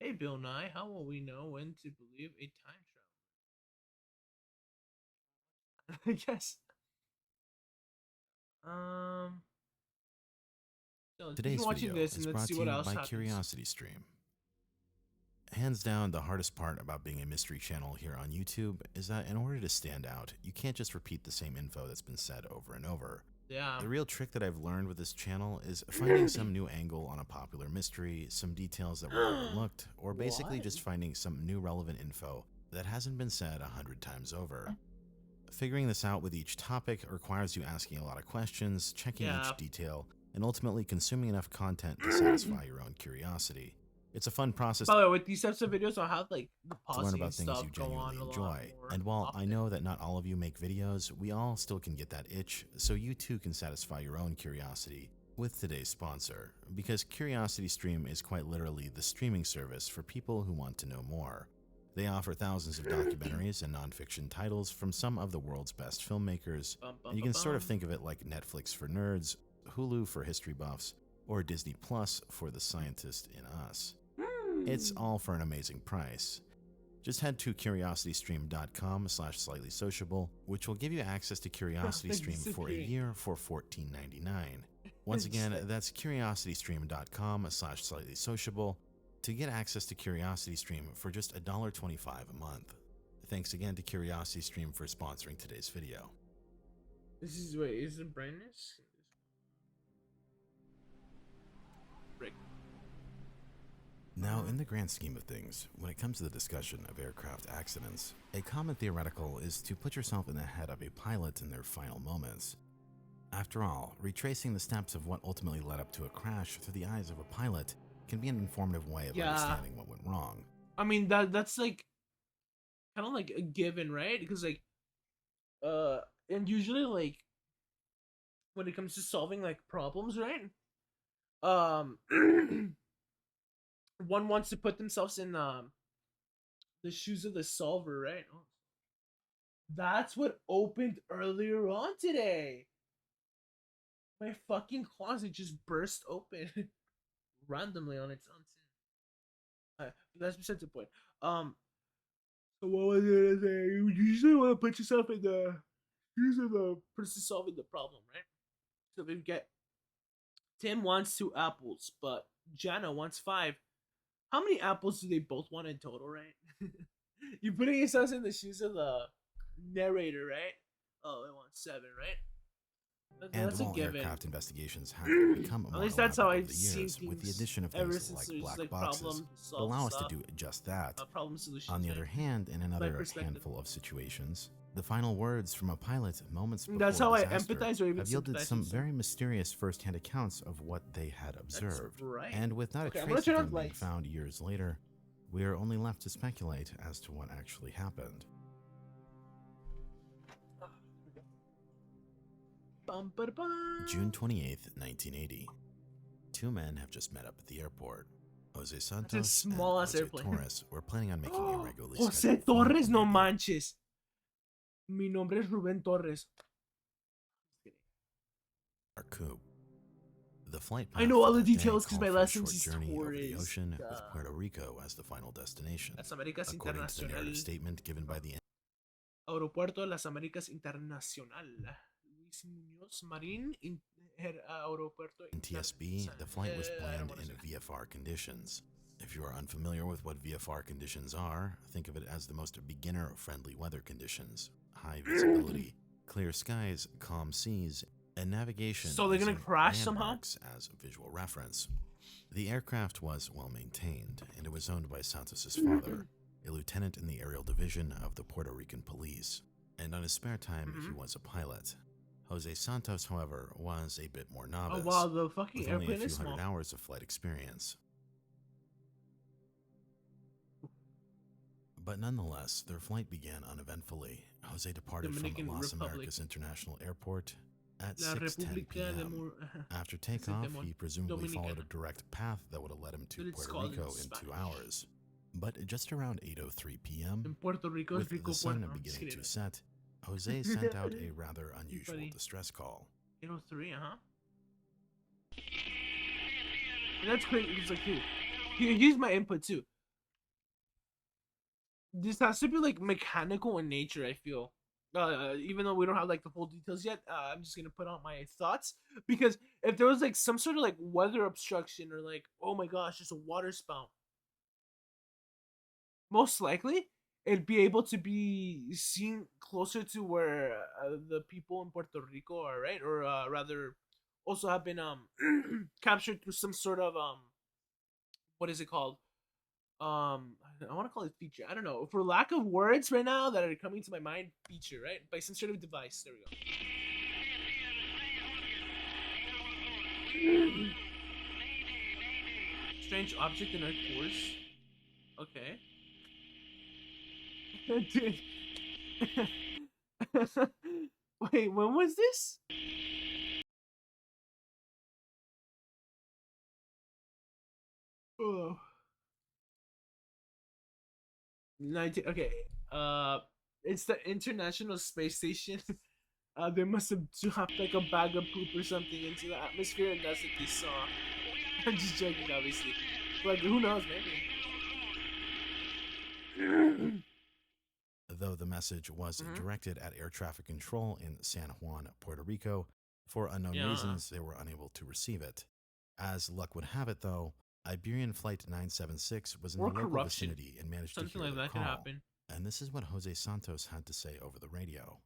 Hey Bill Nye, how will we know when to believe a time travel? I guess. So Today's watching video this is and brought let's to see you what else by happens. Curiosity Stream. Hands down, the hardest part about being a mystery channel here on YouTube is that in order to stand out, you can't just repeat the same info that's been said over and over. Yeah. The real trick that I've learned with this channel is finding some new angle on a popular mystery, some details that were overlooked, or basically just finding some new relevant info that hasn't been said 100 times over. Figuring this out with each topic requires you asking a lot of questions, checking each detail, and ultimately consuming enough content to satisfy your own curiosity. It's a fun process. By the way, with these types of videos, I'll have like the to learn pausing about and things stuff you go on genuinely a lot enjoy. more And while I often. know that not all of you make videos, we all still can get that itch, so you too can satisfy your own curiosity with today's sponsor, because Curiosity Stream is quite literally the streaming service for people who want to know more. They offer thousands of documentaries and nonfiction titles from some of the world's best filmmakers, and you can sort of think of it like Netflix for nerds, Hulu for history buffs, or Disney Plus for the scientist in us. It's all for an amazing price. Just head to curiositystream.com/slightly-sociable, which will give you access to Curiosity Stream for a year for $14.99. Once again, that's curiositystream.com/slightly-sociable to get access to Curiosity Stream for just $1.25 a month. Thanks again to Curiosity Stream for sponsoring today's video. This is wait, is it brightness? Now, in the grand scheme of things, when it comes to the discussion of aircraft accidents, a common theoretical is to put yourself in the head of a pilot in their final moments. After all, retracing the steps of what ultimately led up to a crash through the eyes of a pilot can be an informative way of understanding what went wrong. I mean that's like kind of like a given, right? Because like and usually like when it comes to solving like problems, right? One wants to put themselves in the shoes of the solver, right? Oh. That's what opened earlier on today. My fucking closet just burst open randomly on its own. That's beside the point. So what was it? You usually want to put yourself in the shoes of the person solving the problem, right? So we get Tim wants 2 apples, but Jana wants 5. How many apples do they both want in total, right? You're putting yourselves in the shoes of the narrator, right? Oh, they want 7, right? That's And while a given. aircraft investigations have become At more least that's how elaborate I've over the seen years, with the things addition of ever things since like there's, black like, boxes problem that solve allow us stuff. to do just that. Problem solutions. On the right? other hand, in My another perspective. handful of situations, the final words from a pilot moments before That's how I disaster empathize or even have yielded sympathize some with some. very mysterious first-hand accounts of what they had observed. right. And with not Okay, a I'm gonna trace turn of on them being lights. found years later, we are only left to speculate as to what actually happened. June 28th, 1980. 2 men have just met up at the airport. Jose Santos and small-ass Jose airplane. Torres were planning on making a regularly Jose scheduled Torres, no manches. Mi nombre es Rubén Torres. coup. The flight I know all the path for that day details 'cause called my for a lessons short is journey over the Torres. ocean with Puerto Rico as the final destination. Las Américas According to the narrative Internacional. statement given by the Aeropuerto de las Américas Internacional. Luis Muñoz Marín. Aeropuerto NTSB, the flight was I don't planned wanna in say. VFR conditions. If you are unfamiliar with what VFR conditions are, think of it as the most beginner-friendly weather conditions. High visibility, clear skies, calm seas, and navigation So they're gonna using crash somehow? landmarks as visual reference. The aircraft was well maintained, and it was owned by Santos's father, a lieutenant in the aerial division of the Puerto Rican police. And on his spare time, he was a pilot. Jose Santos, however, was a bit more novice, Oh wow, the fucking with only a airplane few is hundred small. hours of flight experience. But nonetheless, their flight began uneventfully. Jose departed Dominican from Los Republic. Americas International Airport at La 6:10 República de p.m. Mor- After takeoff, he presumably followed a Dominicana. direct path that would have led him to But it's Puerto called in Rico in 2 Spanish. hours. But just around 8:03 p.m., In Puerto Rico, with Rico, the sun Puerto. I'm just beginning kidding. to set, Jose sent out a rather unusual funny. distress call. 803, And that's crazy. It's like, dude, here's my input too. This has to be like mechanical in nature, I feel. Even though we don't have like the full details yet, I'm just gonna put out my thoughts, because if there was like some sort of like weather obstruction or like, oh my gosh, just a water spout, most likely it'd be able to be seen closer to where the people in Puerto Rico are, right? Or rather, also have been captured through some sort of what is it called? I want to call it feature. I don't know. For lack of words right now that are coming to my mind, feature, right? By some sort of device. There we go. Strange object in our course. Okay. Dude. Wait, when was this? Oh. 19. Okay. It's the International Space Station. They must have dropped like a bag of poop or something into the atmosphere, and that's what they saw. I'm just joking, obviously. Like, who knows, maybe. Though the message was directed at air traffic control in San Juan, Puerto Rico, for unknown reasons, they were unable to receive it. As luck would have it, though, Iberian Flight 976 was in Or the local corruption. vicinity and managed Something to hear like the that could call. happen. And this is what Jose Santos had to say over the radio.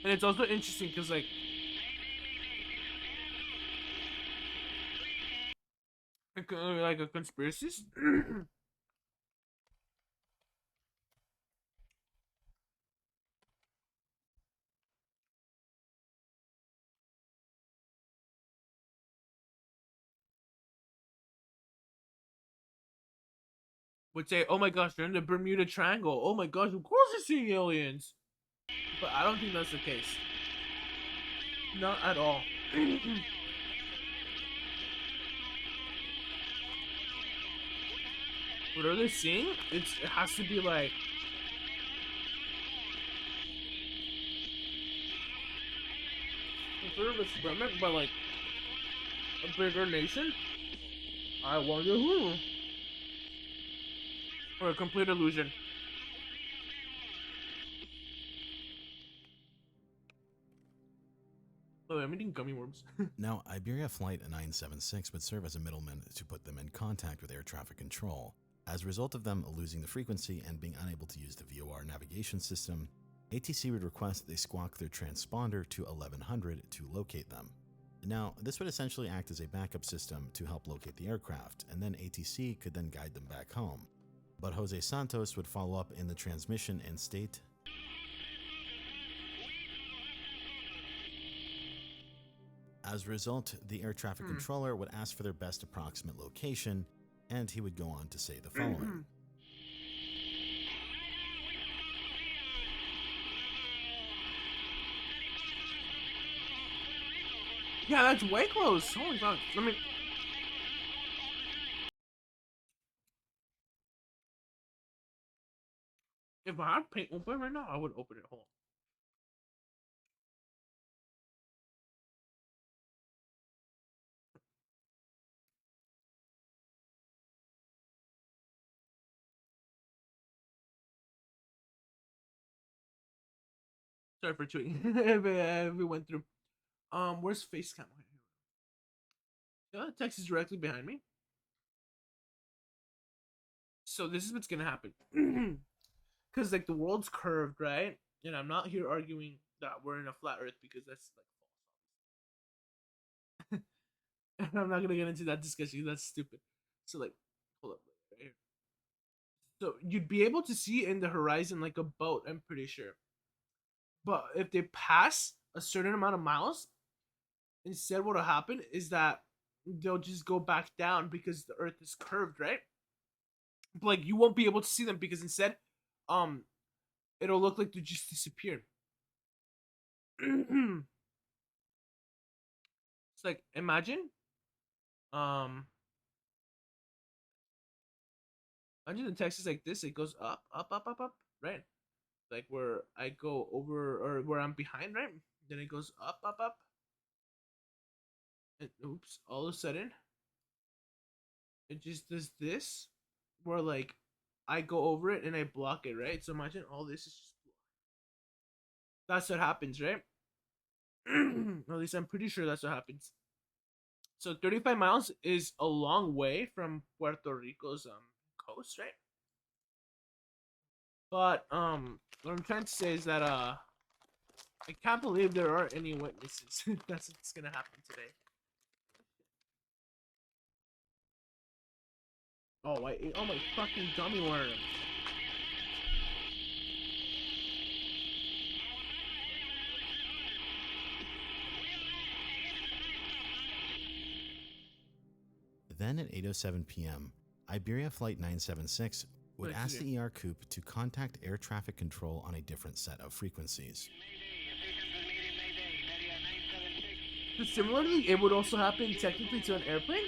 And it's also interesting because, like a conspiracy. Would say, oh my gosh, they're in the Bermuda Triangle. Oh my gosh, of course they're seeing aliens. But I don't think that's the case. Not at all. What are they seeing? It has to be like a sort of experiment by like a bigger nation. I wonder who. Or a complete illusion. Oh, I'm eating gummy worms. Now, Iberia Flight 976 would serve as a middleman to put them in contact with air traffic control. As a result of them losing the frequency and being unable to use the VOR navigation system, ATC would request they squawk their transponder to 1100 to locate them. Now, this would essentially act as a backup system to help locate the aircraft, and then ATC could then guide them back home. But Jose Santos would follow up in the transmission and state, as a result, the air traffic controller would ask for their best approximate location, and he would go on to say the following. Yeah, that's way close. Holy fuck. I mean, If I had paint open right now, I would open it. Hold on. Sorry for tweeting. if we went through. Where's face cam? Text is directly behind me. So this is what's gonna happen. Because like the world's curved, right? And I'm not here arguing that we're in a flat Earth because that's like false. I'm not gonna get into that discussion. That's stupid. So like, hold up, right here. So you'd be able to see in the horizon like a boat. I'm pretty sure. But if they pass a certain amount of miles, instead what'll happen is that they'll just go back down because the Earth is curved, right? But like you won't be able to see them because instead, it'll look like they just disappeared. It's like imagine the text is like this. It goes up, up, up, up, up, right? Like where I go over or where I'm behind, right? Then it goes up, up, up. And oops, all of a sudden it just does this where like I go over it and I block it, right? So imagine all this is just that's what happens, right? At least I'm pretty sure that's what happens. So 35 miles is a long way from Puerto Rico's coast, right? But what I'm trying to say is that I can't believe there aren't any witnesses. That's what's gonna happen today. Oh, I ate all my fucking gummy worms. Then at 8:07 p.m., Iberia Flight 976 would ask the ER Coupe to contact air traffic control on a different set of frequencies. But similarly, it would also happen technically to an airplane?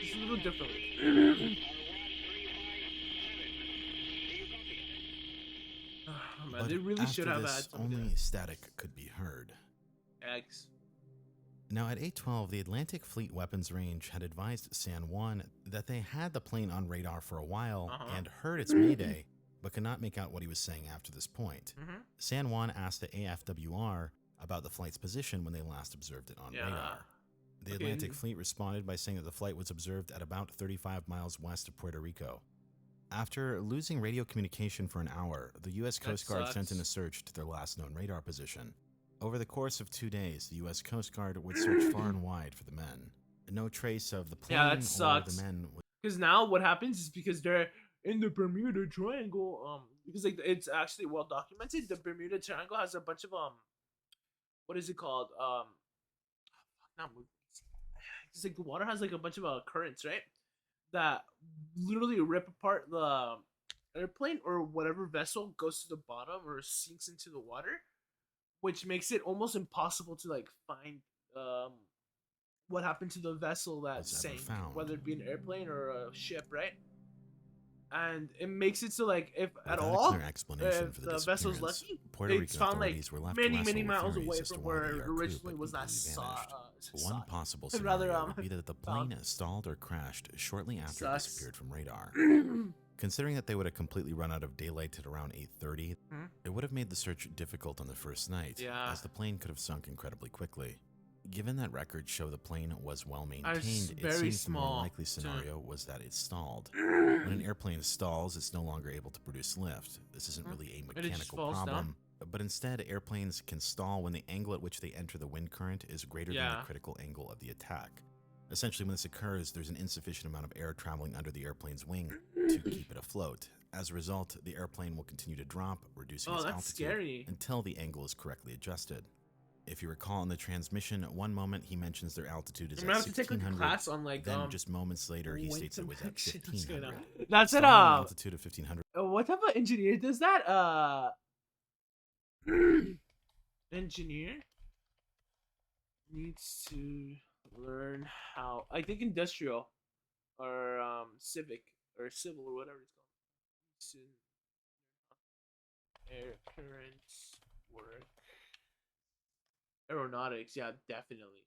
Just a little differently. Oh, man, But they really should after have this, had something. only static could be heard. Eggs. Now at 8:12, the Atlantic Fleet Weapons Range had advised San Juan that they had the plane on radar for a while and heard its mayday, but could not make out what he was saying after this point. San Juan asked the AFWR about the flight's position when they last observed it on radar. The Atlantic Fleet responded by saying that the flight was observed at about 35 miles west of Puerto Rico. After losing radio communication for an hour, the U.S. Coast Guard sent in a search to their last known radar position. Over the course of 2 days, the U.S. Coast Guard would search far and wide for the men. No trace of the plane or the men. Because now what happens is because they're in the Bermuda Triangle, because like it's actually well documented. The Bermuda Triangle has a bunch of what is it called? It's like the water has like a bunch of currents, right? That literally rip apart the airplane or whatever vessel goes to the bottom or sinks into the water, which makes it almost impossible to like find what happened to the vessel that sank, whether it be an airplane or a ship, right? And it makes it so like if at all, if the vessel's lucky, it's found like many miles away from where it originally was not saw. One possible scenario would be that the plane stalled or crashed shortly after it disappeared from radar. Considering that they would have completely run out of daylight at around 8:30, it would have made the search difficult on the first night, as the plane could have sunk incredibly quickly. Given that records show the plane was well maintained, it seems the more likely scenario was that it stalled. When an airplane stalls, it's no longer able to produce lift. This isn't really a mechanical problem, but instead airplanes can stall when the angle at which they enter the wind current is greater than the critical angle of the attack. Essentially, when this occurs, there's an insufficient amount of air traveling under the airplane's wing to keep it afloat. As a result, the airplane will continue to drop, reducing its altitude until the angle is correctly adjusted. If you recall in the transmission, at one moment he mentions their altitude is at 1600, class on like, then just moments later he states it was at 1500. That's at altitude of 1500. What type of engineer does that? Engineer needs to learn how. I think industrial. or civic or civil or whatever it's called. Air currents work. Aeronautics, yeah, definitely.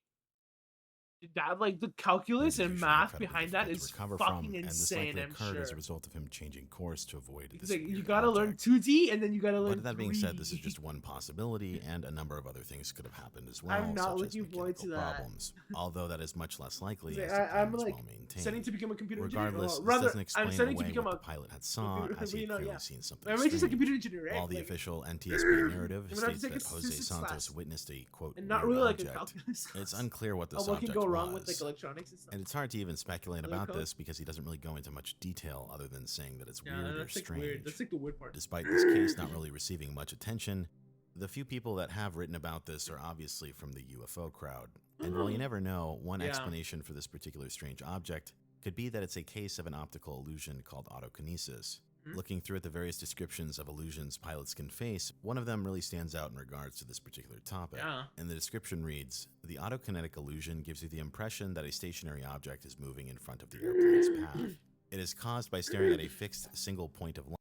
That like the calculus and math behind that is fucking insane. I'm sure. As a result of him changing course to avoid this. Like, you gotta learn 2D and then you gotta learn. But that being 3D. said, this is just one possibility, and a number of other things could have happened as well. I'm not such looking as forward to that. problems, although that is much less likely. Like, As the plane I'm is like well maintained. studying to become a computer Regardless, engineer. this Rather, doesn't explain I'm studying away to become what a the pilot had saw, as he had clearly seen something I'm just a strange. computer engineer, right? While the Like, official NTSB narrative I'm gonna have to states take that a Jose statistics Santos class. witnessed a quote And not weird really like a object. calculus class. It's unclear what this What can object go wrong was, with like electronics and stuff. and it's hard to even speculate Other about code? this because he doesn't really go into much detail other than saying that it's Yeah, weird or that's like strange. weird. That's like the weird part. Despite this case not really receiving much attention, the few people that have written about this are obviously from the UFO crowd. And while you never know, one Yeah. explanation for this particular strange object could be that it's a case of an optical illusion called autokinesis. Looking through at the various descriptions of illusions pilots can face, one of them really stands out in regards to this particular topic. Yeah. And the description reads, "The autokinetic illusion gives you the impression that a stationary object is moving in front of the airplane's path. It is caused by staring at a fixed single point of light."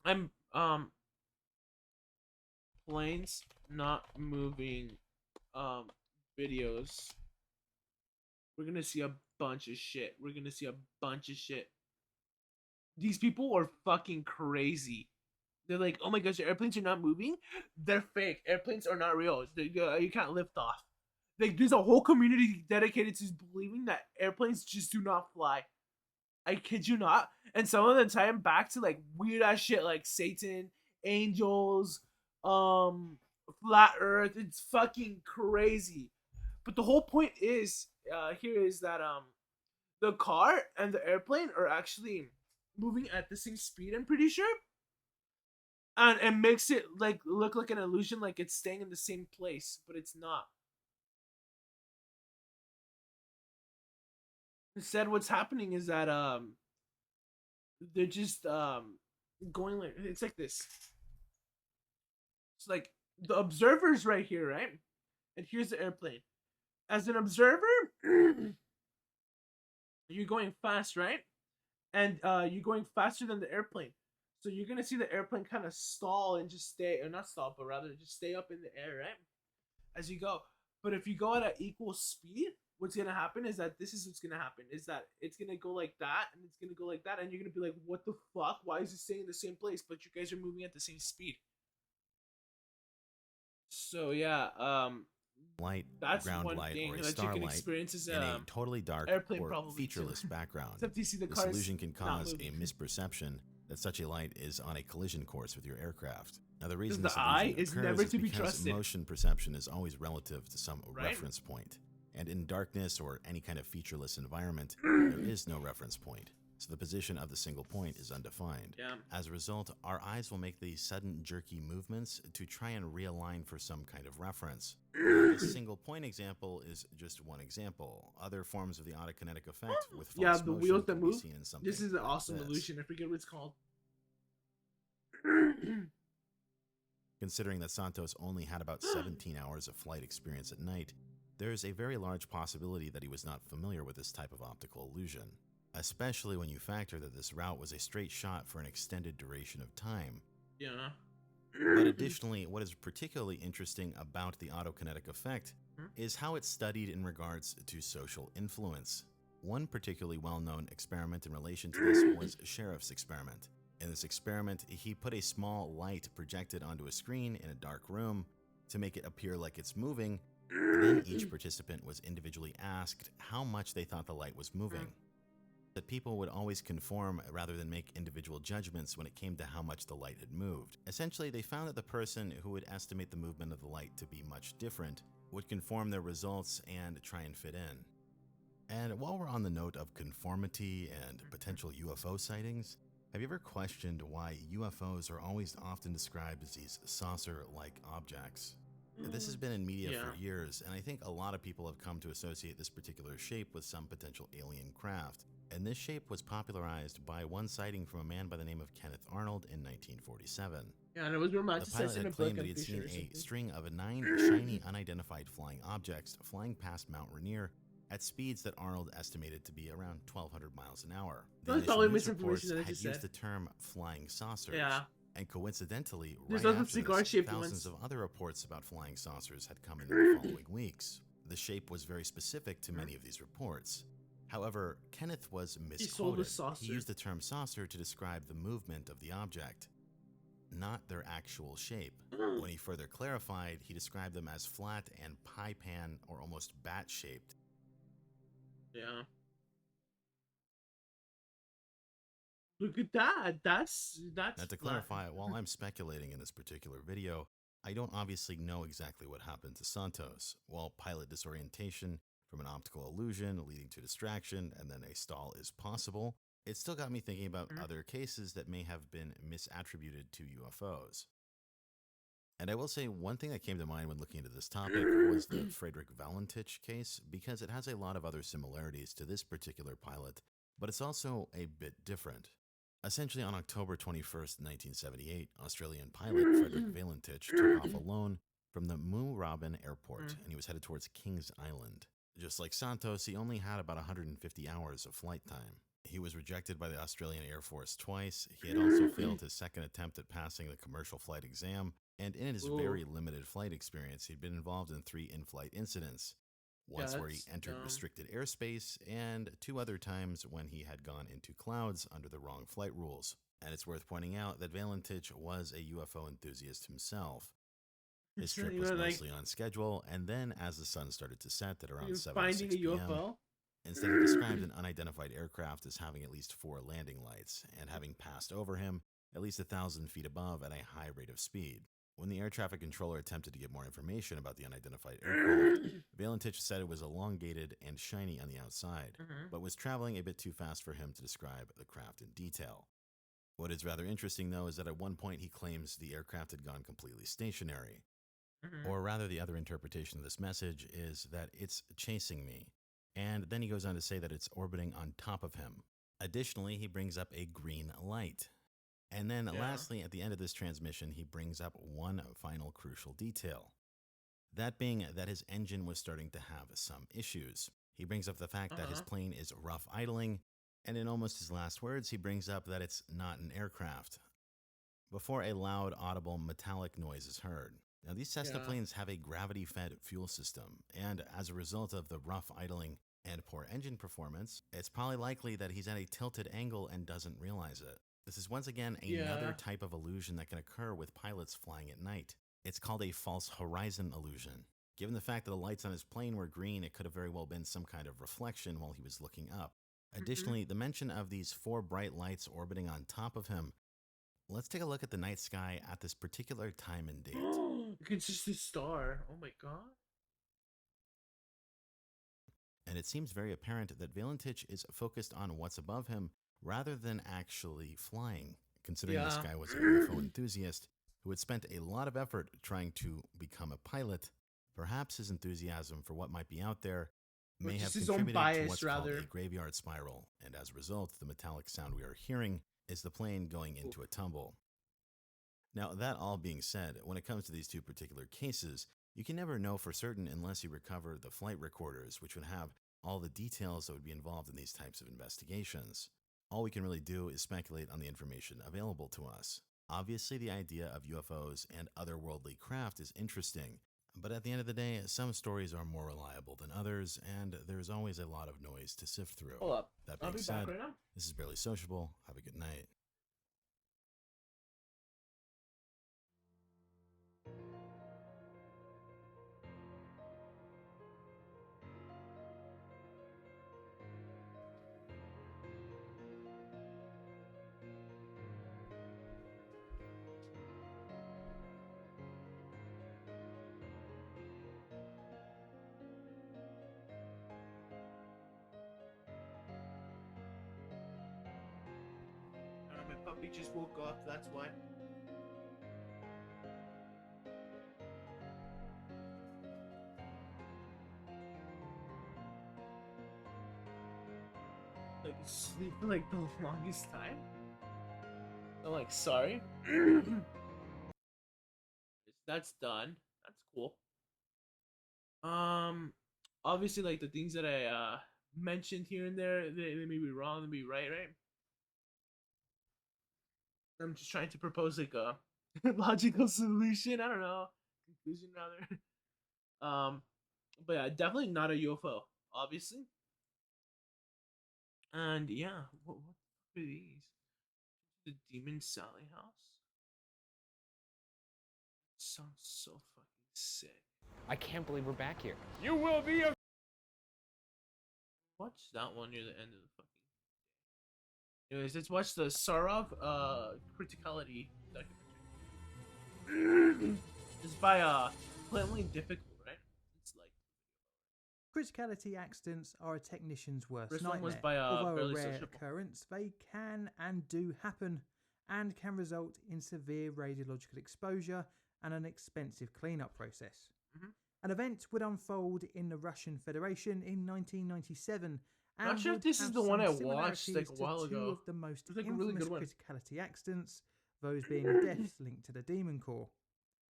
I'm planes not moving videos. We're gonna see a bunch of shit. We're gonna see a bunch of shit. These people are fucking crazy. They're like, oh my gosh, your airplanes are not moving? They're fake. Airplanes are not real. You can't lift off. Like, there's a whole community dedicated to believing that airplanes just do not fly. I kid you not. And some of them tie them back to like weird ass shit like Satan, angels, flat earth. It's fucking crazy. But the whole point is here is that the car and the airplane are actually moving at the same speed, I'm pretty sure. And it makes it like look like an illusion, like it's staying in the same place, but it's not. Instead, what's happening is that they're just going like it's like this. It's like the observer's right here, right? And here's the airplane. As an observer, you're going fast, right? And you're going faster than the airplane. So you're gonna see the airplane kind of stall and just stay, or not stall, but rather just stay up in the air, right? As you go. But if you go at an equal speed, what's gonna happen is that this is what's gonna happen. Is that it's gonna go like that, and it's gonna go like that, and you're gonna be like, what the fuck? Why is it staying in the same place? But you guys are moving at the same speed. So yeah, light, that's ground one light, thing or a that you can starlight experience is in a totally dark airplane or probably featureless too. background. Except you see the This cars illusion can not cause a moving. misperception that such a light is on a collision course with your aircraft. Now, the reason the this eye illusion is occurs never is to be because trusted. motion perception is always relative to some Right? reference point. And in darkness or any kind of featureless environment, there is no reference point. So the position of the single point is undefined. Yeah. As a result, our eyes will make these sudden jerky movements to try and realign for some kind of reference. This single point example is just one example. Other forms of the autokinetic effect with false Yeah, the motion wheels that can be move. seen in something This is an like awesome this. illusion. I forget what it's called. Considering that Santos only had about 17 hours of flight experience at night, there is a very large possibility that he was not familiar with this type of optical illusion, especially when you factor that this route was a straight shot for an extended duration of time. Yeah. But additionally, what is particularly interesting about the autokinetic effect is how it's studied in regards to social influence. One particularly well-known experiment in relation to this was Sheriff's experiment. In this experiment, he put a small light projected onto a screen in a dark room to make it appear like it's moving. Then each participant was individually asked how much they thought the light was moving. That people would always conform rather than make individual judgments when it came to how much the light had moved. Essentially, they found that the person who would estimate the movement of the light to be much different would conform their results and try and fit in. And while we're on the note of conformity and potential UFO sightings, have you ever questioned why UFOs are always often described as these saucer-like objects? This has been in media for years, and I think a lot of people have come to associate this particular shape with some potential alien craft. And this shape was popularized by one sighting from a man by the name of Kenneth Arnold in 1947. Yeah, and it was The romanticized pilot in a had book, claimed that I'm he had pretty seen sure. a string of 9 shiny, unidentified flying objects flying past Mount Rainier at speeds that Arnold estimated to be around 1,200 miles an hour. The That was initial probably news misinformation reports that I had just used said. the term flying saucers. Yeah. And coincidentally, There's right other after this, cigar-shaped thousands ones. of other reports about flying saucers had come in the following weeks. The shape was very specific to many of these reports. However, Kenneth was He sold a misquoted. saucer. He used the term saucer to describe the movement of the object, not their actual shape. When he further clarified, he described them as flat and pie pan or almost bat-shaped. Yeah. Look at that. That's Now, to flat. clarify, while I'm speculating in this particular video, I don't obviously know exactly what happened to Santos. While pilot disorientation from an optical illusion leading to distraction and then a stall is possible, it still got me thinking about other cases that may have been misattributed to UFOs. And I will say one thing that came to mind when looking into this topic was the Frederick Valentich case, because it has a lot of other similarities to this particular pilot, but it's also a bit different. Essentially, on October 21st, 1978, Australian pilot Frederick Valentich took off alone from the Moorabbin Airport, and he was headed towards Kings Island. Just like Santos, he only had about 150 hours of flight time. He was rejected by the Australian Air Force twice. He had also failed his second attempt at passing the commercial flight exam, and in his very limited flight experience, he'd been involved in 3 in-flight incidents. Once where he entered restricted airspace, and 2 other times when he had gone into clouds under the wrong flight rules. And it's worth pointing out that Valentich was a UFO enthusiast himself. His trip was mostly on schedule, and then as the sun started to set at around 7 or 6 p.m., instead he described an unidentified aircraft as having at least 4 landing lights, and having passed over him at least 1,000 feet above at a high rate of speed. When the air traffic controller attempted to get more information about the unidentified aircraft, Valentich said it was elongated and shiny on the outside, but was traveling a bit too fast for him to describe the craft in detail. What is rather interesting, though, is that at one point he claims the aircraft had gone completely stationary. Or rather, the other interpretation of this message is that it's chasing me. And then he goes on to say that it's orbiting on top of him. Additionally, he brings up a green light. And then lastly, at the end of this transmission, he brings up one final crucial detail. That being that his engine was starting to have some issues. He brings up the fact that his plane is rough idling, and in almost his last words, he brings up that it's not an aircraft, before a loud, audible, metallic noise is heard. Now, these Cessna planes have a gravity-fed fuel system, and as a result of the rough idling and poor engine performance, it's probably likely that he's at a tilted angle and doesn't realize it. This is once again another type of illusion that can occur with pilots flying at night. It's called a false horizon illusion. Given the fact that the lights on his plane were green, it could have very well been some kind of reflection while he was looking up. Additionally, the mention of these 4 bright lights orbiting on top of him. Let's take a look at the night sky at this particular time and date. It's just a star. Oh my god. And it seems very apparent that Valentich is focused on what's above him rather than actually flying, considering this guy was a UFO enthusiast who had spent a lot of effort trying to become a pilot. Perhaps his enthusiasm for what might be out there may have contributed to what's called a graveyard spiral, and as a result, the metallic sound we are hearing is the plane going into a tumble. Now, that all being said, when it comes to these 2 particular cases, you can never know for certain unless you recover the flight recorders, which would have all the details that would be involved in these types of investigations. All we can really do is speculate on the information available to us. Obviously, the idea of UFOs and otherworldly craft is interesting, but at the end of the day, some stories are more reliable than others, and there's always a lot of noise to sift through. Hold up. That I'll being be said, back right now. this is Barely Sociable. Have a good night. My puppy just woke up, that's why. Like sleeping like the longest time. I'm like, sorry. That's done. That's cool. obviously, like the things that I mentioned here and there, they may be wrong, they may be right. I'm just trying to propose like a logical solution. I don't know, conclusion rather. But yeah, definitely not a UFO, obviously. And yeah, what are these? The Demon Sally house? Sounds so fucking sick. I can't believe we're back here. You will be a. Watch that one near the end of the fucking. Anyways, let's watch the Sarov criticality documentary. It's by Blatantly Difficult, right? It's like Criticality accidents are a technician's worst First one nightmare. was by, Although a Barely rare Sociable. occurrence, they can and do happen, and can result in severe radiological exposure and an expensive cleanup process. Mhm. An event would unfold in the Russian Federation in 1997. And Not sure if would this is have the one some I watched, like, a similarities to while two ago. of the most It was, like, a infamous really good one. criticality accidents, those being deaths linked to the Demon Core.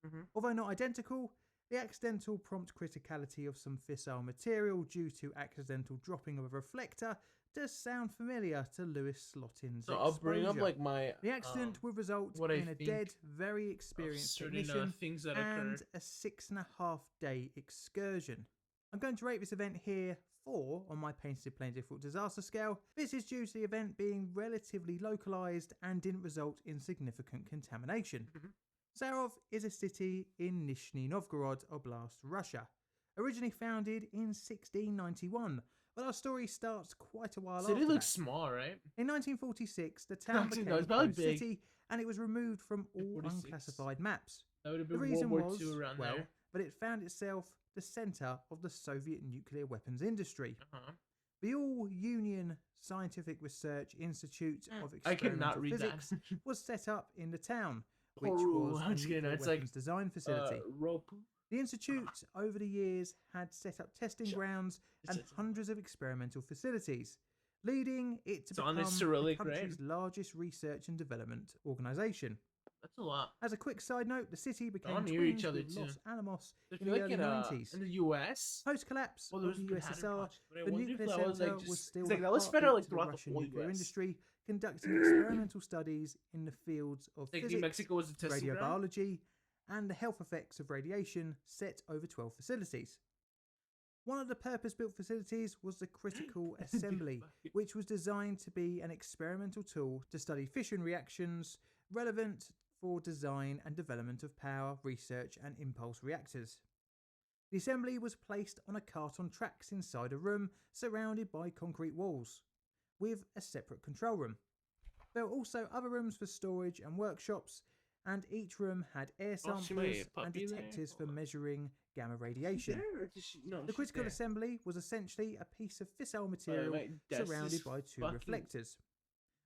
Mhm. Although not identical, the accidental prompt criticality of some fissile material due to accidental dropping of a reflector does sound familiar to Lewis Slotin's So I'll bring up exposure. like my The accident would result what I in a think dead, very experienced certain, technician things that and occurred. a 6.5 day excursion. I'm going to rate this event here 4 on my Painted Plain Difficult disaster scale. This is due to the event being relatively localised and didn't result in significant contamination. Sarov is a city in Nizhny Novgorod Oblast, Russia. Originally founded in 1691, but our story starts quite a while City after looks that. small, right? In 1946, the town Actually, became no, a it's probably closed big. city, and it was removed from all 46. unclassified maps. That would have The been reason World War was, II around well, there. that it found itself the centre of the Soviet nuclear weapons industry. Uh-huh. The All-Union Scientific Research Institute of I could not Experimental read that. Physics was set up in the town, which Oh, was I'm a just kidding, nuclear it's like, weapons design facility. Rope. The institute, over the years, had set up testing grounds and It's- hundreds of experimental facilities, leading it to It's on become this the Cyrillic, country's right? largest research and development organisation. That's a lot. As a quick side note, the city became all near twinned each other, with too. Los Alamos I in feel the like early in 90s. the US. Post-collapse Well, there of the was Manhattan USSR, Project, but I the wonder if nuclear that was, centre like, just- was still it's the like that was spread heartbeat out, like, to the throughout the Russian whole nuclear US. industry, conducting experimental studies in the fields of Like, New physics, Mexico was a testing ground? radiobiology, and the health effects of radiation set over 12 facilities. One of the purpose-built facilities was the Critical Assembly, which was designed to be an experimental tool to study fission reactions relevant for design and development of power, research and impulse reactors. The assembly was placed on a cart on tracks inside a room surrounded by concrete walls, with a separate control room. There were also other rooms for storage and workshops, and each room had air Oh, she samplers might have and puppy there. detectors for measuring gamma radiation. There, or does she- no, The she's critical there. assembly was essentially a piece of fissile material mate, that's surrounded just by two fucking reflectors.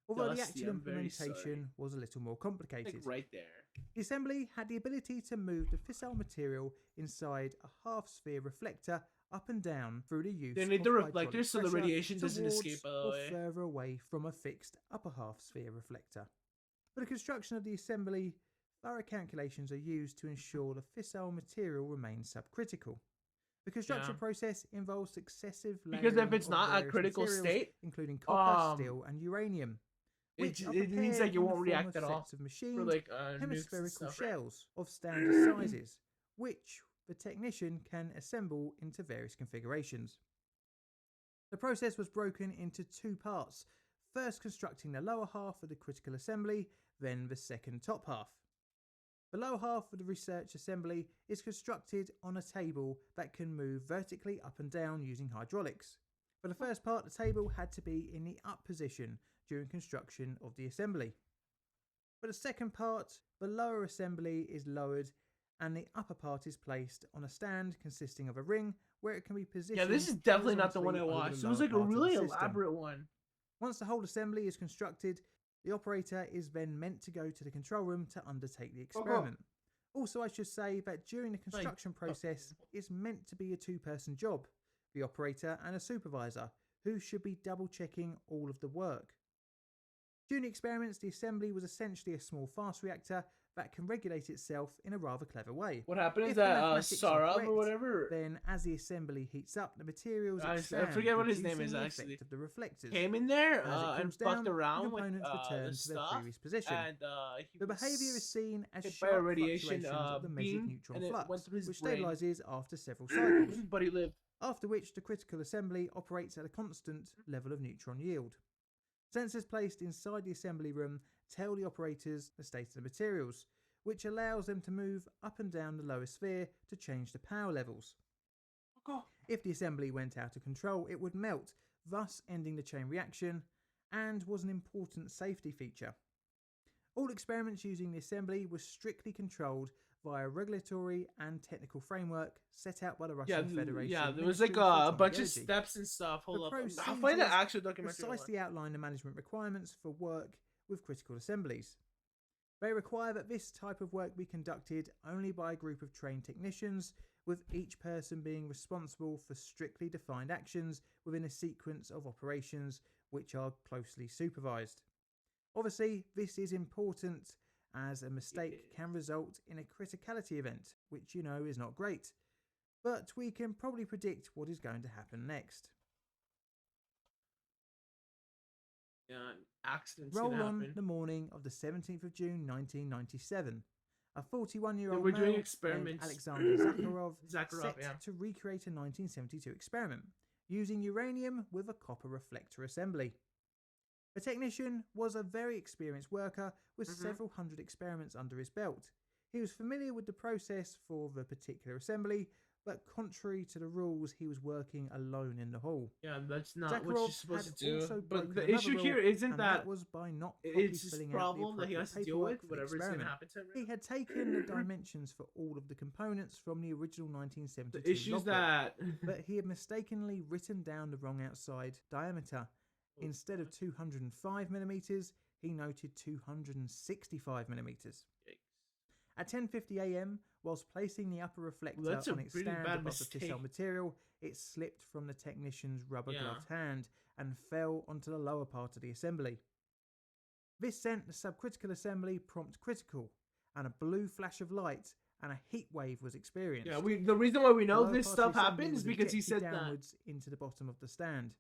Although the dusty, actual I'm very sorry. implementation was a little more complicated. Like right there. The assembly had the ability to move the fissile material inside a half-sphere reflector up and down through the use They need of the hydraulic reflectors so the pressure radiation doesn't towards escape, by the or way. further away from a fixed upper half-sphere reflector. For the construction of the assembly, thorough calculations are used to ensure the fissile material remains subcritical. The construction Yeah. process involves successive Because if layering it's of not at various critical materials, state, including copper, um, steel, and uranium, which it are means prepared like it in the won't form react of at all sets of for machined like nukes and hemispherical stuff, right? shells of standard sizes, which the technician can assemble into various configurations. The process was broken into two parts, first constructing the lower half of the critical assembly, then the second top half. The lower half of the research assembly is constructed on a table that can move vertically up and down using hydraulics. For the first part, the table had to be in the up position during construction of the assembly. For the second part, the lower assembly is lowered and the upper part is placed on a stand consisting of a ring where it can be positioned. Yeah, this is definitely not the one I horizontally over watched. the It was lower like a part of the really system. elaborate one. Once the whole assembly is constructed, the operator is then meant to go to the control room to undertake the experiment. Also, I should say that during the construction process, it's meant to be a two-person job, the operator and a supervisor, who should be double-checking all of the work. During the experiments, the assembly was essentially a small fast reactor that can regulate itself in a rather clever way. What happened is If the that mathematics are Sarab correct, or whatever, then as the assembly heats up, the materials I expand, forget what his name reducing is the actually, effect of the reflectors. came in there As it and cools fucked down, around the with components return the to their stuff, previous position. and he The was behavior is seen as hit by a sharp radiation fluctuations of the measured beam, neutron and it flux, went through his which brain. stabilizes after several cycles. But he lived. After which, the critical assembly operates at a constant level of neutron yield. Sensors placed inside the assembly room tell the operators the state of the materials, which allows them to move up and down the lower sphere to change the power levels. If the assembly went out of control, it would melt, thus ending the chain reaction, and was an important safety feature. All experiments using the assembly were strictly controlled via a regulatory and technical framework set out by the Russian Federation. Yeah, there was like Ministry for a bunch of Atomic Energy. steps and stuff. Hold The up, I'll find the procedures actual documentary. precisely outline the management requirements for work with critical assemblies. They require that this type of work be conducted only by a group of trained technicians, with each person being responsible for strictly defined actions within a sequence of operations which are closely supervised. Obviously, this is important as a mistake can result in a criticality event, which you know is not great, but we can probably predict what is going to happen next. Yeah, accidents Roll can on happen. the morning of the 17th of June 1997. A 41-year-old They were doing male experiments. named Alexander Zakharov, Zakharov, set yeah. to recreate a 1972 experiment using uranium with a copper reflector assembly. The technician was a very experienced worker with several hundred experiments under his belt. He was familiar with the process for the particular assembly, but contrary to the rules, he was working alone in the hall. Yeah, that's not Zakharov what you're supposed had to do. also But broken the another issue rule, here isn't and that was by not properly it's his filling out the problem that he has to appropriate deal with, paperwork for the whatever's going to experiment. happen to him. He had taken the dimensions for all of the components from the original 1972 The issues logbook, that but he had mistakenly written down the wrong outside diameter. Instead of 205 millimeters, he noted 265 millimeters. At 10:50 a.m., whilst placing the upper reflector that's a on its pretty stand bad above the fissile mistake. material, it slipped from the technician's rubber Yeah. gloved hand and fell onto the lower part of the assembly. This sent the subcritical assembly prompt critical, and a blue flash of light and a heat wave was experienced. Yeah, the reason why we The know lower this part of stuff the assembly happened is was because he ejected said that. downwards into the bottom of the stand.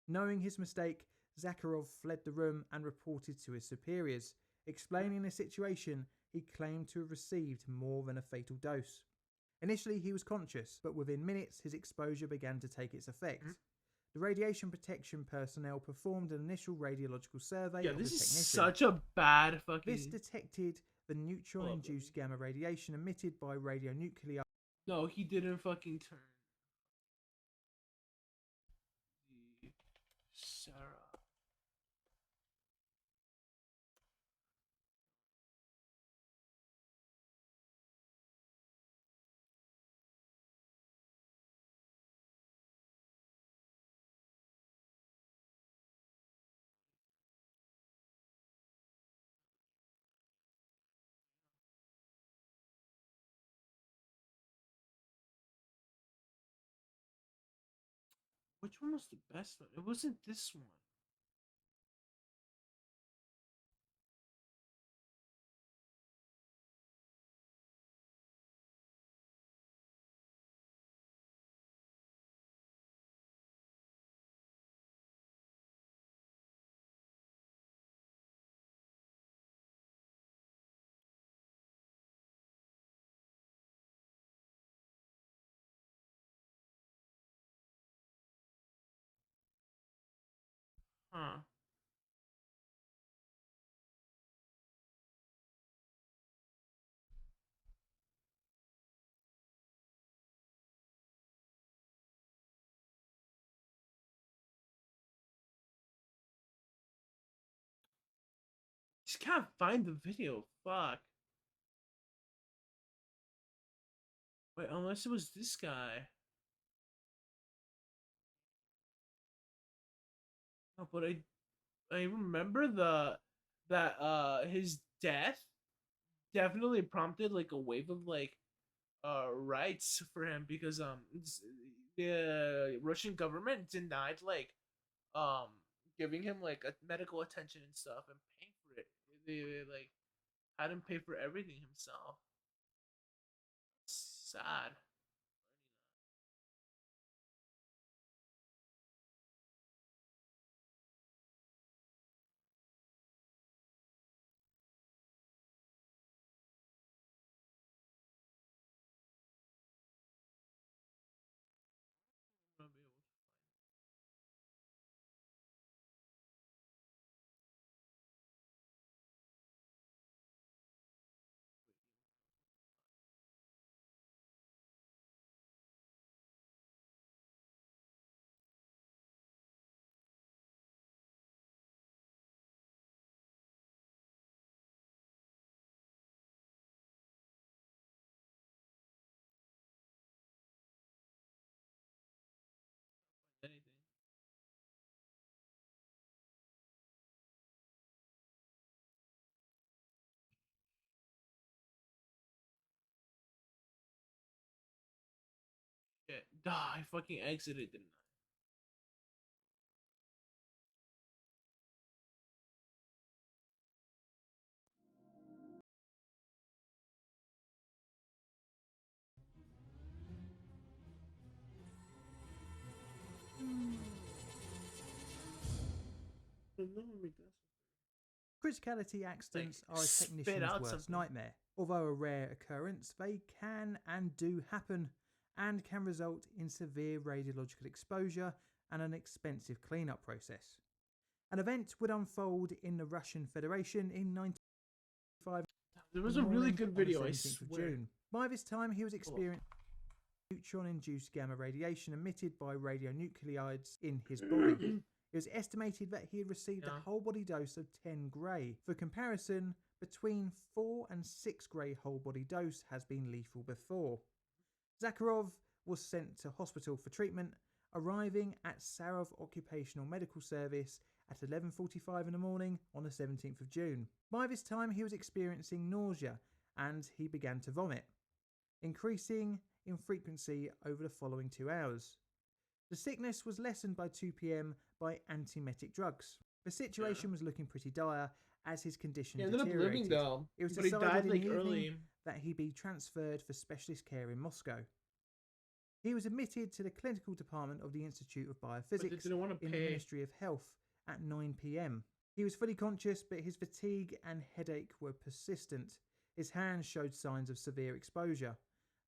Knowing his mistake, Zakharov fled the room and reported to his superiors. Explaining the situation, he claimed to have received more than a fatal dose. Initially, he was conscious, but within minutes, his exposure began to take its effect. The radiation protection personnel performed an initial radiological survey Yeah, of this the is technician. such a bad fucking. This detected the neutron-induced gamma radiation emitted by radionuclei. No, he didn't fucking turn. Sarah. Which one was the best one? It wasn't this one. Huh. Just can't find the video. Fuck. Wait, unless it was this guy. No, but I remember that his death definitely prompted like a wave of like rights for him because the Russian government denied like giving him like a medical attention and stuff and paying for it. They like had him pay for everything himself. Sad. Anything. Shit. I fucking exited, didn't I? Criticality accidents are a spit technician's out worst something. nightmare. Although a rare occurrence, they can and do happen, and can result in severe radiological exposure and an expensive cleanup process. An event would unfold in the Russian Federation in 1955. There was a really good video, I 17th of swear. June. By this time, he was experiencing neutron-induced gamma radiation emitted by radionuclides in his body. It was estimated that he had received a whole body dose of 10 Gray. For comparison, between 4 and 6 Gray whole body dose has been lethal before. Zakharov was sent to hospital for treatment, arriving at Sarov Occupational Medical Service at 11:45 in the morning on the 17th of June. By this time, he was experiencing nausea and he began to vomit, increasing in frequency over the following 2 hours. The sickness was lessened by 2 p.m. by antiemetic drugs. The situation was looking pretty dire as his condition He ended up deteriorated. living though, It was but he decided died in like the evening early. that he be transferred for specialist care in Moscow. He was admitted to the clinical department of the Institute of Biophysics didn't want to in the pay. Ministry of Health at 9 p.m. He was fully conscious, but his fatigue and headache were persistent. His hands showed signs of severe exposure.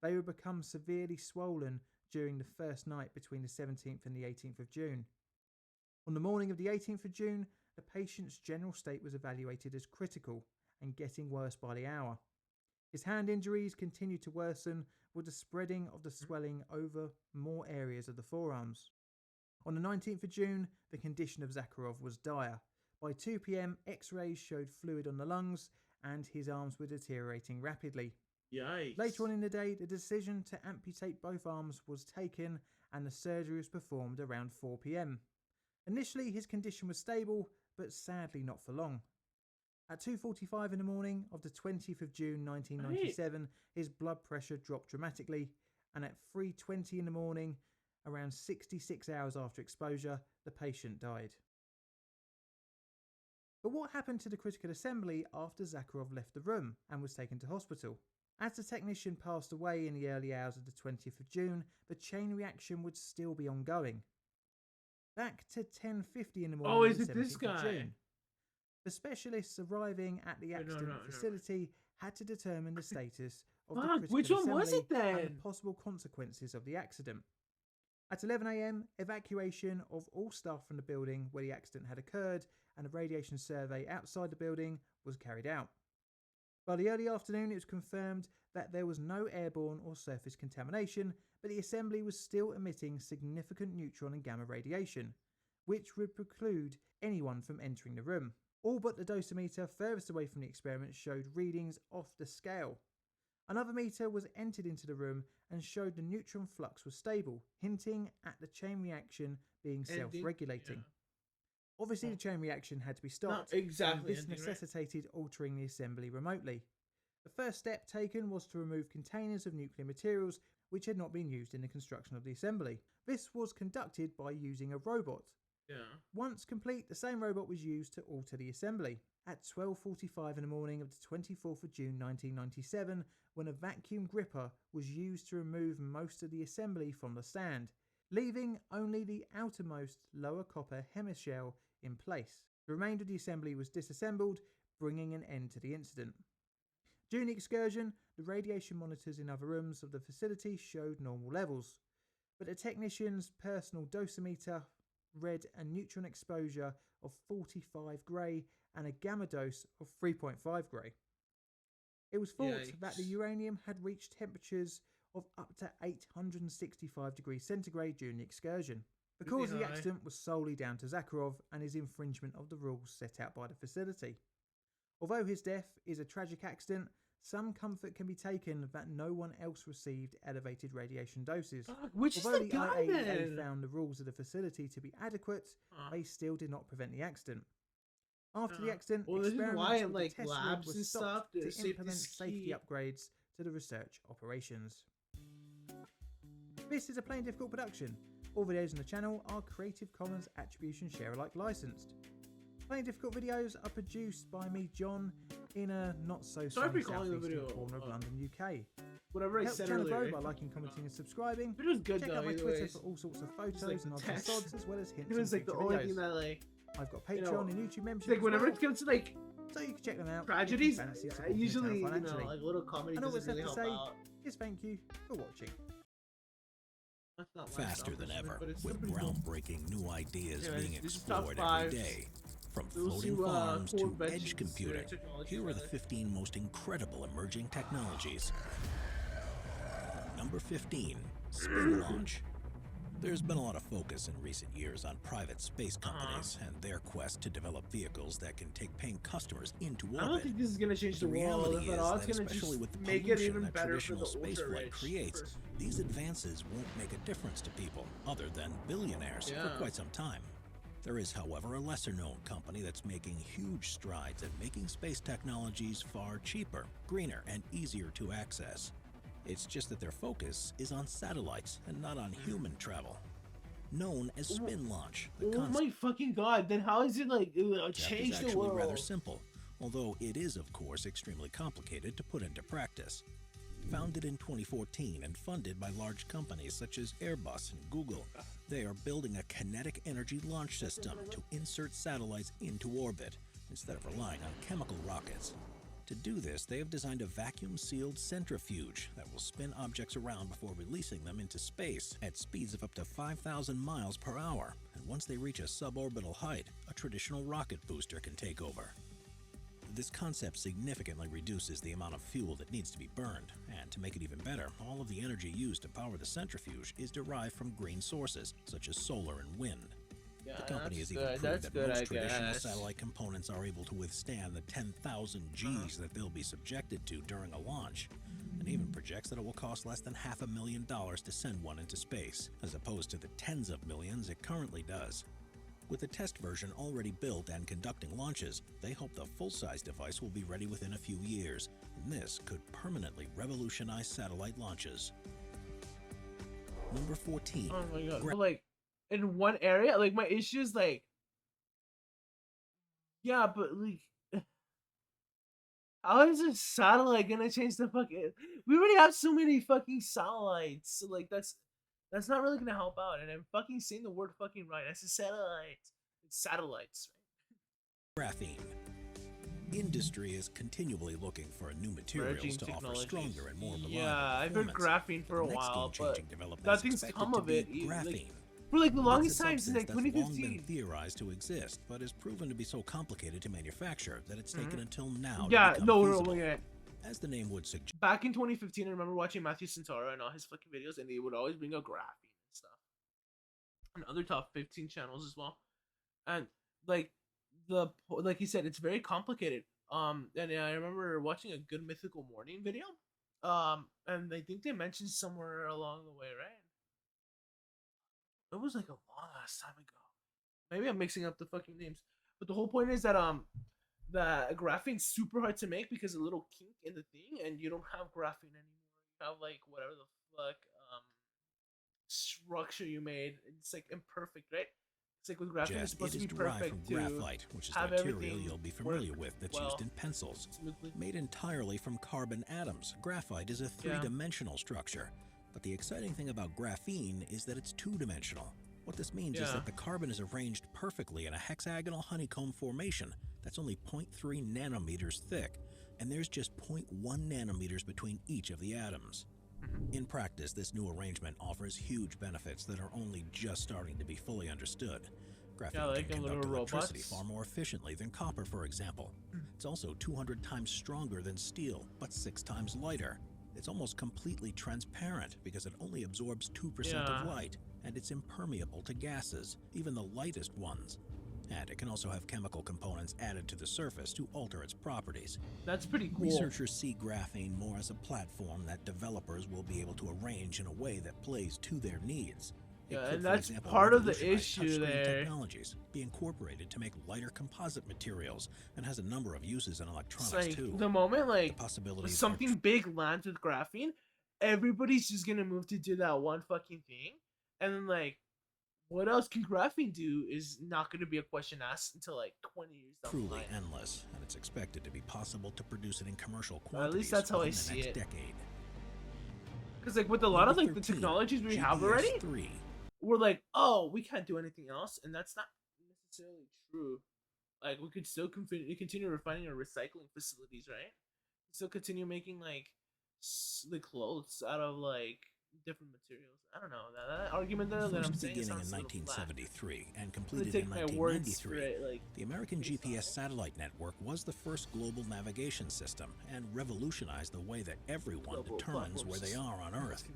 They would become severely swollen during the first night between the 17th and the 18th of June. On the morning of the 18th of June, the patient's general state was evaluated as critical and getting worse by the hour. His hand injuries continued to worsen with the spreading of the swelling over more areas of the forearms. On the 19th of June, the condition of Zakharov was dire. By 2 p.m, X-rays showed fluid on the lungs and his arms were deteriorating rapidly. Yikes. Later on in the day, the decision to amputate both arms was taken and the surgery was performed around 4 p.m. Initially, his condition was stable, but sadly not for long. At 2:45 in the morning of the 20th of June 1997, his blood pressure dropped dramatically, and at 3:20 in the morning, around 66 hours after exposure, the patient died. But what happened to the critical assembly after Zakharov left the room and was taken to hospital? As the technician passed away in the early hours of the 20th of June, the chain reaction would still be ongoing. Back to 10:50 in the morning. Oh, of is the it this 17th of guy? June, the specialists arriving at the accident facility had to determine the status of the Fuck, critical which one was assembly it and then? the possible consequences of the accident. At 11 a.m, evacuation of all staff from the building where the accident had occurred and a radiation survey outside the building was carried out. By the early afternoon, it was confirmed that there was no airborne or surface contamination, but the assembly was still emitting significant neutron and gamma radiation, which would preclude anyone from entering the room. All but the dosimeter furthest away from the experiment showed readings off the scale. Another meter was entered into the room and showed the neutron flux was stable, hinting at the chain reaction being self-regulating. Obviously, the chain reaction had to be stopped, exactly and this ending, right? necessitated altering the assembly remotely. The first step taken was to remove containers of nuclear materials which had not been used in the construction of the assembly. This was conducted by using a robot. Yeah. Once complete, the same robot was used to alter the assembly. At 12:45 in the morning of the 24th of June 1997, when a vacuum gripper was used to remove most of the assembly from the stand, leaving only the outermost lower copper hemisphere in place. The remainder of the assembly was disassembled, bringing an end to the incident. During the excursion, the radiation monitors in other rooms of the facility showed normal levels, but the technician's personal dosimeter read a neutron exposure of 45 Gray and a gamma dose of 3.5 Gray. It was thought that the uranium had reached temperatures of up to 865 degrees centigrade during the excursion. The cause of the accident was solely down to Zakharov and his infringement of the rules set out by the facility. Although his death is a tragic accident, some comfort can be taken that no one else received elevated radiation doses. Which Although is the guy IAEA then? found the rules of the facility to be adequate, they still did not prevent the accident. After the accident, Well, this is experiments why in with like the test rig labs were and stuff, stopped the to safety implement is safety key. upgrades to the research operations. This is a Plain Difficult production. All videos on the channel are Creative Commons Attribution Share Alike licensed. Plain Difficult videos are produced by me, John, in a not so Sorry sunny for calling the southeastern video, corner of London, UK. Whatever I Help the said channel earlier. grow by liking, commenting, and subscribing. It was good Check though. out my Either Twitter ways. for all sorts of photos like and odds and text. sods, as well as hints It was and like the future only videos. thing that like. I've got you Patreon know, and YouTube membership. Like as whenever well, it comes to like so you can check them out. tragedies, if you fancy I supporting the usually channel you know financially. like little comedy And all doesn't that's left really to help say out. is thank you for watching. That's not my Faster style, than ever, but it's with still pretty cool. groundbreaking new ideas Anyways, being this is top explored every 5. day. From We'll floating see, farms cool to inventions, edge computing, technologies here are the rather. 15 most incredible emerging technologies. Number 15, spin launch. There's been a lot of focus in recent years on private space companies and their quest to develop vehicles that can take paying customers into orbit. I don't think this is gonna change the world reality at is all. It's that gonna especially just with the make it pollution even that better for traditional the spaceflight ultra-rich. creates, these advances won't make a difference to people other than billionaires for Yeah. quite some time. There is, however, a lesser-known company that's making huge strides at making space technologies far cheaper, greener, and easier to access. It's just that their focus is on satellites and not on human travel. Known as spin launch, the Oh concept my fucking god! Then how is it like is change the actually world? rather simple, although it is of course extremely complicated to put into practice. Founded in 2014 and funded by large companies such as Airbus and Google, they are building a kinetic energy launch system to insert satellites into orbit instead of relying on chemical rockets. To do this, they have designed a vacuum-sealed centrifuge that will spin objects around before releasing them into space at speeds of up to 5,000 miles per hour, and once they reach a suborbital height, a traditional rocket booster can take over. This concept significantly reduces the amount of fuel that needs to be burned, and to make it even better, all of the energy used to power the centrifuge is derived from green sources, such as solar and wind. Yeah, The company that's has even good, proved that's that good, most I traditional guess. satellite components are able to withstand the 10,000 Gs that they'll be subjected to during a launch, and even projects that it will cost less than $500,000 to send one into space, as opposed to the tens of millions it currently does. With the test version already built and conducting launches, they hope the full-size device will be ready within a few years, and this could permanently revolutionize satellite launches. Number 14. Oh my god! But like in one area, like my issue is like, yeah, but like, how is a satellite gonna change the fucking? We already have so many fucking satellites. So like that's not really gonna help out. And I'm fucking saying the word fucking right. I said satellites. It's satellites. Graphene. Industry is continually looking for new materials Emerging to offer technologies. stronger and more reliable Yeah, I've heard performance. graphene for a The next while, but game-changing development is nothing's expected come to of be it. Like, graphene. for like the It's longest a time since like substance that's long 2015. been theorized to exist, but has proven to be so complicated to manufacture that it's taken until now Yeah, to become no, feasible. yeah. As the name would suggest. Back in 2015, I remember watching Matthew Santoro and all his fucking videos, and they would always bring up graphene and stuff, and other top 15 channels as well. And like like you said, it's very complicated. And I remember watching a Good Mythical Morning video. And I think they mentioned somewhere along the way, right? It was like a long ass time ago. Maybe I'm mixing up the fucking names. But the whole point is that the graphene's super hard to make because a little kink in the thing, and you don't have graphene anymore. You have like whatever the fuck structure you made. It's like imperfect, right? It's like with graphene, it's Jest, supposed it to is be derived perfect from to graphite, which is the have material everything you'll be familiar work with that's well, used in pencils. smoothly. Made entirely from carbon atoms, graphite is a three-dimensional structure. But the exciting thing about graphene is that it's two-dimensional. What this means is that the carbon is arranged perfectly in a hexagonal honeycomb formation that's only 0.3 nanometers thick, and there's just 0.1 nanometers between each of the atoms. In practice, this new arrangement offers huge benefits that are only just starting to be fully understood. Graphene can conduct electricity far more efficiently than copper, for example. It's also 200 times stronger than steel, but 6 times lighter. It's almost completely transparent because it only absorbs 2% of light, and it's impermeable to gases, even the lightest ones. And it can also have chemical components added to the surface to alter its properties. That's pretty cool. Researchers see graphene more as a platform that developers will be able to arrange in a way that plays to their needs. Yeah, could, and for that's example, part of the revolutionize issue touchscreen there. Technologies, be incorporated to make lighter composite materials, and has a number of uses in It's electronics like too. the moment like The possibilities are something big lands with graphene, everybody's just gonna move to do that one fucking thing, and then like, what else can graphene do is not gonna be a question asked until like 20 years down the truly line. endless, and it's expected to be possible to produce it in commercial At quantities least that's how I within the see next it. decade. Because like with a lot of Number like the 13, technologies we have already, GPS-3. we're like, oh, we can't do anything else, and that's not necessarily true. Like we could still continue refining our recycling facilities, right? Still continue making like the clothes out of like different materials. I don't know that argument there that I'm First saying beginning in sounds a little flat. 1973 and I'm gonna completed take in my words 1993, straight, like, the American GPS satellite network was the first global navigation system and revolutionized the way that everyone Global determines platform where they system. are on Earth.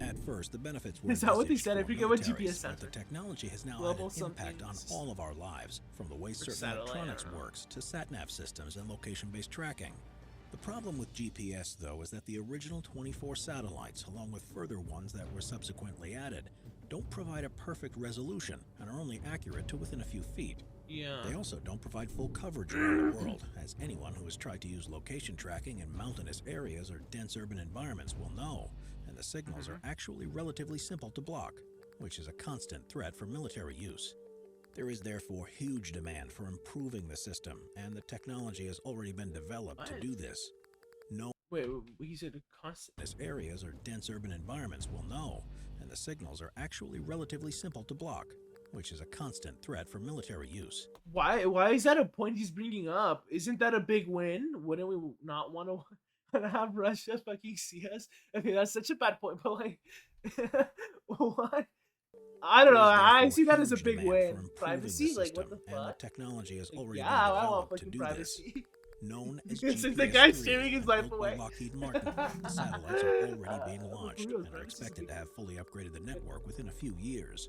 At first, the benefits were Is that what they envisaged said? I for forget what militaries, GPS but stands the for. technology has now Global had an impact on something all of our lives, from the way certain satellite, I electronics don't know. works to sat-nav systems and location-based tracking. The problem with GPS, though, is that the original 24 satellites, along with further ones that were subsequently added, don't provide a perfect resolution and are only accurate to within a few feet. Yeah. They also don't provide full coverage around the world, as anyone who has tried to use location tracking in mountainous areas or dense urban environments will know, and the signals are actually relatively simple to block, which is a constant threat for military use. There is therefore huge demand for improving the system, and the technology has already been developed to do this. No Wait, he said constant areas or dense urban environments will know, and the signals are actually relatively simple to block, which is a constant threat for military use. Why is that a point he's bringing up? Isn't that a big win? Wouldn't we not want to have Russia fucking see us? Okay, that's such a bad point, but like, what? I don't know. I see that as a big win. Privacy, like what the And the fuck? technology has Like, already yeah, been I want developed to fucking do privacy. this. Known as Since the GPS-3 guy's shaving his and life built by away. Lockheed Martin, the satellites are already being launched real, and are privacy is expected big. to have fully upgraded the network within a few years.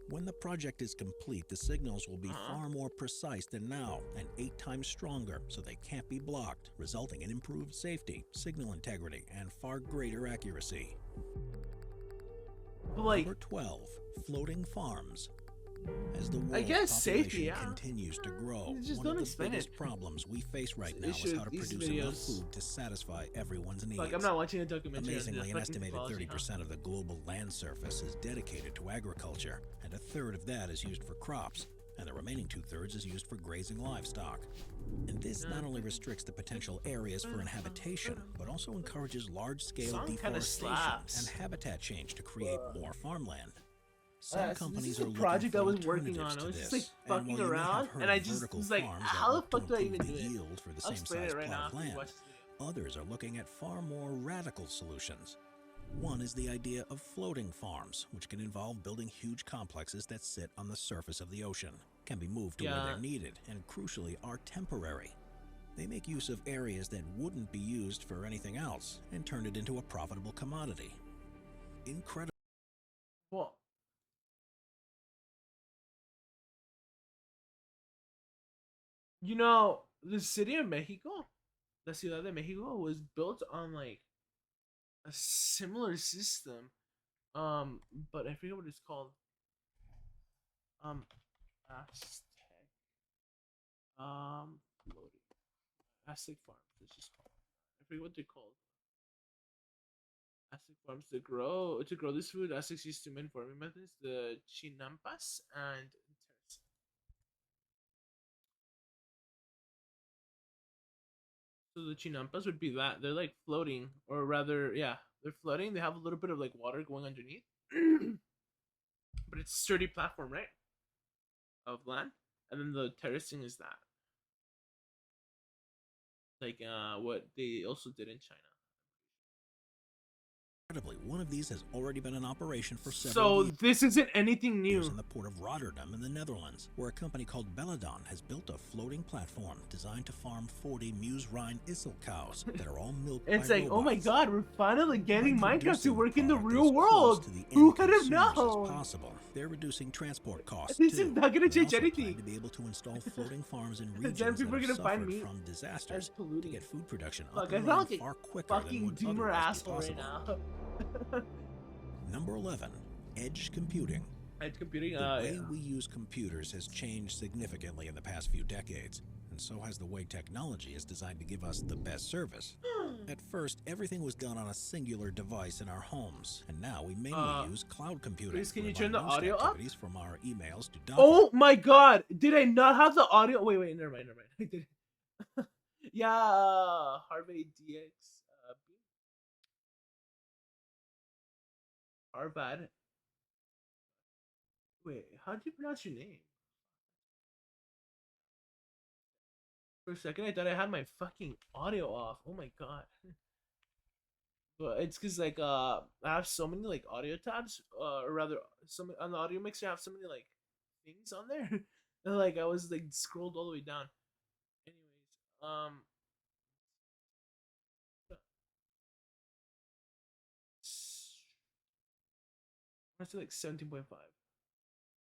When the project is complete, the signals will be far more precise than now and 8 times stronger, so they can't be blocked, resulting in improved safety, signal integrity, and far greater accuracy. But like, Number 12, floating farms. As the world's I guess population safety, yeah. continues to grow, Just one don't of the explain biggest it. problems we face right now These is how to these produce enough videos- food to satisfy everyone's needs. like I'm not watching a documentary. Amazingly, on an fucking estimated ecology, 30% of the global land surface is dedicated to agriculture, and a third of that is used for crops, and the remaining 2/3 is used for grazing livestock. And this not only restricts the potential areas for inhabitation, but also encourages large-scale Song kinda deforestation slaps. and habitat change to create more farmland. Some So this companies is are a looking project for I was working alternatives on. I to was just this. like And while fucking you may have around, heard and I of just vertical was like, farms how that the look fuck to do I even improve do the it? yield for the I'll same explain size it right now plot after of you land. watch this video. Others are looking at far more radical solutions. One is the idea of floating farms, which can involve building huge complexes that sit on the surface of the ocean, can be moved to where Yeah. they're needed, and crucially are temporary. They make use of areas that wouldn't be used for anything else and turn it into a profitable commodity. Incredible. Well, you know, the city of Mexico, la Ciudad de Mexico, was built on like a similar system. But I forget what it's called. Aztec. Floating. Aztec Farms. It's just called. I forget what they're called. Aztec Farms to grow this food. Aztecs used to main farming methods, the chinampas and So the chinampas would be that. They're like floating, or rather, yeah, they're floating. They have a little bit of like water going underneath, but it's a sturdy platform, right? Of land, and then the terracing is that. Like what they also did in China. Incredibly, one of these has already been in operation for several So years. this isn't anything new. In the port of Rotterdam in the Netherlands, where a company called Belladon has built a floating platform designed to farm 40 Meuse Rhine Issel cows that are all milked It's by like, oh my robots. god, we're finally getting By Minecraft to work in the producing real the product world. as close to the Who end could have consumers as known? possible. They're reducing transport costs This too. is not gonna They change also anything. plan to be able to install floating farms in Then regions people that are have gonna find suffered me from disasters to get food production Fuck, up I and sound running like far a quicker than fucking would doomer otherwise be asshole right possible. now. Number 11, edge computing. Edge computing. The way Yeah. we use computers has changed significantly in the past few decades, and so has the way technology is designed to give us the best service. At first, everything was done on a singular device in our homes, and now we mainly use cloud computing. Please, can you whereby turn the most audio up? activities from our emails to Oh my god, did I not have the audio? Wait, never mind. I did. Yeah, Harvey DX. Harvard. Wait, how do you pronounce your name? For a second, I thought I had my fucking audio off. Oh my god. But it's because like I have so many like audio tabs, or rather, some on the audio mixer I have so many like things on there, and like I was like scrolled all the way down. Anyways, let's do like 17.5.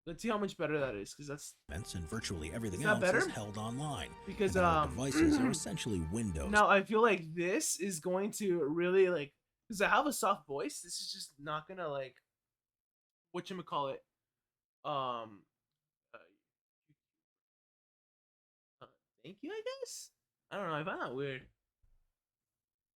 Let's see how much better that is, because that's and virtually everything Is that else better? is held online. Because and our devices are essentially Windows. Now I feel like this is going to really like, because I have a soft voice. This is just not gonna like, whatchamacallit, thank you, I guess. I don't know. I find that weird.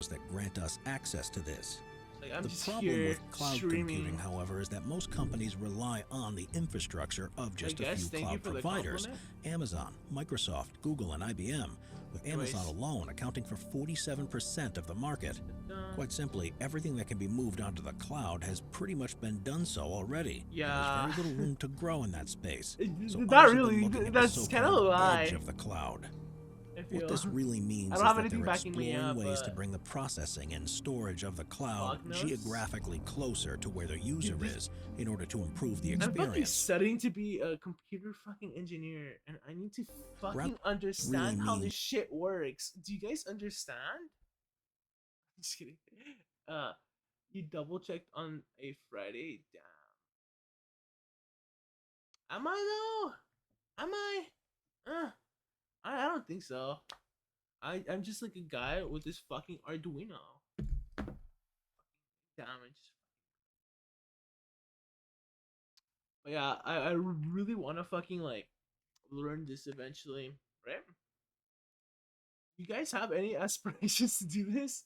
That grant us access to this. Like, I'm The just problem here with cloud streaming. computing, however, is that most companies rely on the infrastructure of just a guess, few thank you cloud for the providers: compliment. Amazon, Microsoft, Google, and IBM, with Amazon Anyways. alone accounting for 47% of the market. Quite simply, everything that can be moved onto the cloud has pretty much been done so already. and Yeah. There's very little room to grow in that space. So Not others have been really. looking at the That's kind of a so-called lie. edge of the cloud. I What this feel. really means I is don't have that anything they're backing me exploring up, ways to but- bring the processing and storage of the cloud Fuck knows. geographically closer to where the user this- is in order to improve the I'm fucking experience. studying to be a computer fucking engineer, and I need to fucking Rather understand really how mean- this shit works. Do you guys understand? Just kidding. You double checked on a Friday? Damn. Am I though? Am I? I don't think so. I'm just like a guy with this fucking Arduino. Damage. But yeah, I really want to fucking like learn this eventually, right? You guys have any aspirations to do this?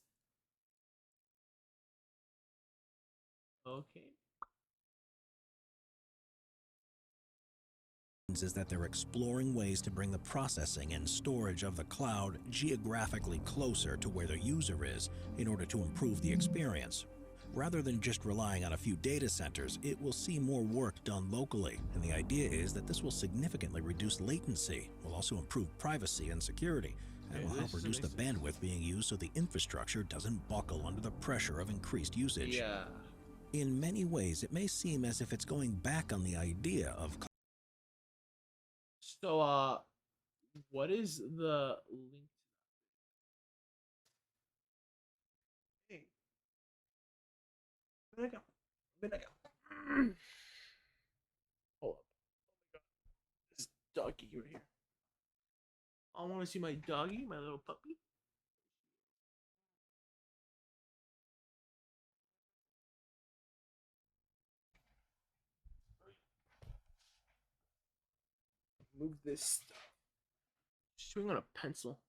Okay. Is that they're exploring ways to bring the processing and storage of the cloud geographically closer to where the user is in order to improve the experience. Rather than just relying on a few data centers, it will see more work done locally, and the idea is that this will significantly reduce latency, will also improve privacy and security, and will help reduce the bandwidth being used so the infrastructure doesn't buckle under the pressure of increased usage. Yeah. In many ways, it may seem as if it's going back on the idea of So, what is the link? Hey. Vinegar. Hold up. Oh my god. This doggy right here. I want to see my doggy, my little puppy. Move this stuff. Chewing on a pencil.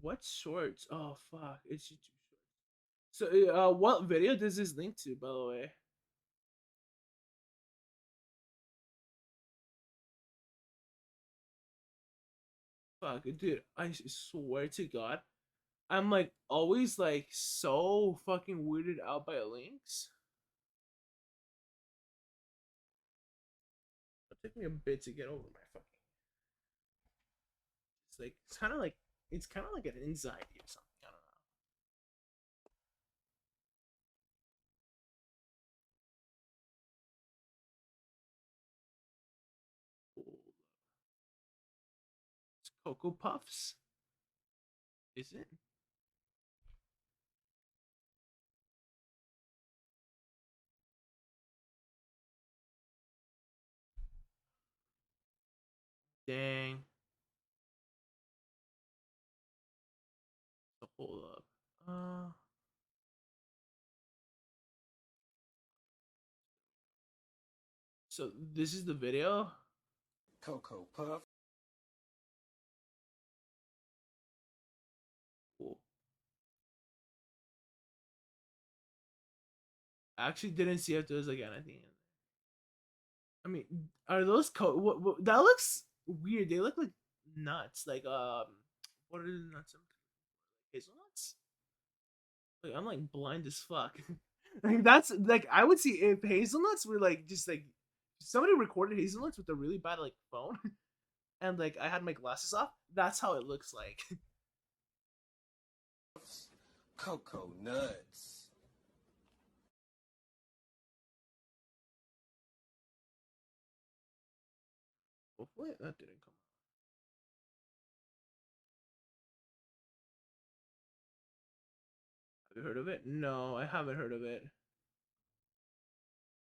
What shorts? Oh fuck! It's YouTube shorts. So, what video does this link to, by the way? Fuck, dude, I swear to God, I'm like always like so fucking weirded out by links. It'll take me a bit to get over my fucking. It's like it's kind of like an anxiety or something. I don't know. It's Cocoa Puffs. Is it? Dang. So hold up. So this is the video. Cocoa Puff. Cool. I actually didn't see if there was like anything in there. I mean, are those what that looks weird. They look like nuts. Like what are the nuts? Hazelnuts? Like I'm like blind as fuck. Like that's like I would see if hazelnuts were like just like somebody recorded hazelnuts with a really bad like phone and like I had my glasses off. That's how it looks like. Cocoa nuts. Hopefully that didn't come out. Have you heard of it? No, I haven't heard of it.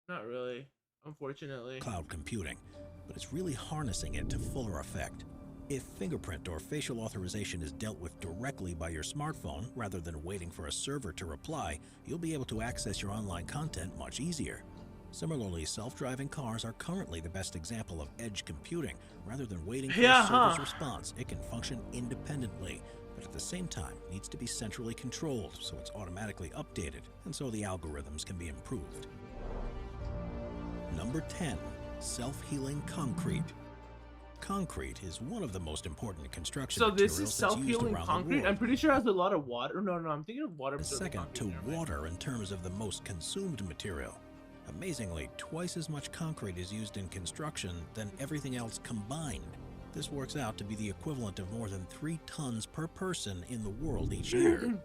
Not really, unfortunately. Cloud computing, but it's really harnessing it to fuller effect. If fingerprint or facial authorization is dealt with directly by your smartphone rather than waiting for a server to reply, you'll be able to access your online content much easier. Similarly, self-driving cars are currently the best example of edge computing. Rather than waiting for a server's response, it can function independently, but at the same time needs to be centrally controlled so it's automatically updated, and so the algorithms can be improved. Number 10. Self-healing concrete. Concrete is one of the most important construction So materials this is that's used self-healing around the concrete. world. I'm pretty sure it has a lot of water. No, I'm thinking of water. Second to water in terms of the most consumed material. Amazingly, twice as much concrete is used in construction than everything else combined. This works out to be the equivalent of more than 3 tons per person in the world each year.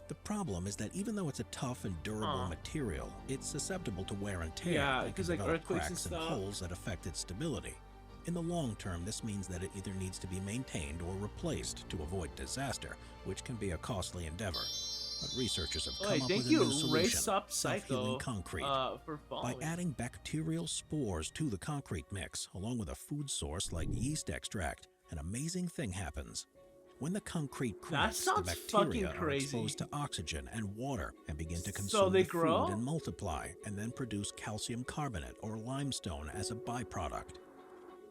The problem is that even though it's a tough and durable material, it's susceptible to wear and tear. Yeah, and can because like develop earthquakes and cracks and stuff. holes that affect its stability. In the long term, this means that it either needs to be maintained or replaced to avoid disaster, which can be a costly endeavor. But researchers have come up thank with a you, new solution, Race Up self-healing Psycho, concrete. for By following. adding bacterial spores to the concrete mix, along with a food source like yeast extract, an amazing thing happens. When the concrete cracks, the sounds bacteria fucking are crazy. exposed to oxygen and water and begin to So consume they the grow? food and multiply, and then produce calcium carbonate or limestone as a byproduct.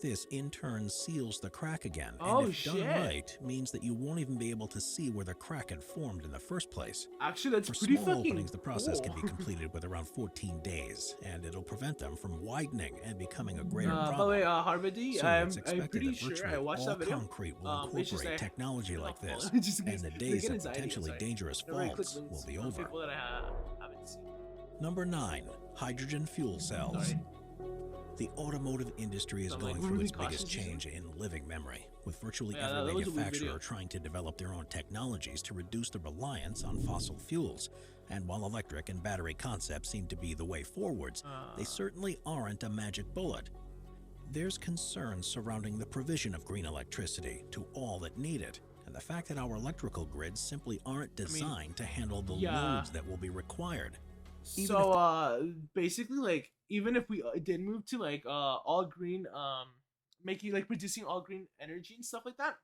This in turn seals the crack again, Oh, and if done shit. right, means that you won't even be able to see where the crack had formed in the first place. Actually, that's For pretty small fucking openings, the process can be cool. completed with around 14 days, and it'll prevent them from widening and becoming a greater By the problem. way, Harvard D, Soon I'm it's expected pretty that sure virtually I watched all that video. concrete will It's incorporate just technology like this, It just and makes the me days get of anxiety, potentially sorry. dangerous Whenever I click faults links will be from over. people that I haven't seen. Number 9. Hydrogen fuel cells. Sorry. The automotive industry is I'm, going like, through really its biggest cautious change in living memory, with virtually Yeah, every that was a weird manufacturer video. trying to develop their own technologies to reduce the reliance on fossil fuels. And while electric and battery concepts seem to be the way forwards, they certainly aren't a magic bullet. There's concerns surrounding the provision of green electricity to all that need it, and the fact that our electrical grids simply aren't designed to handle the yeah. loads that will be required. Even So basically like even if we did move to like all green making like producing all green energy and stuff like that,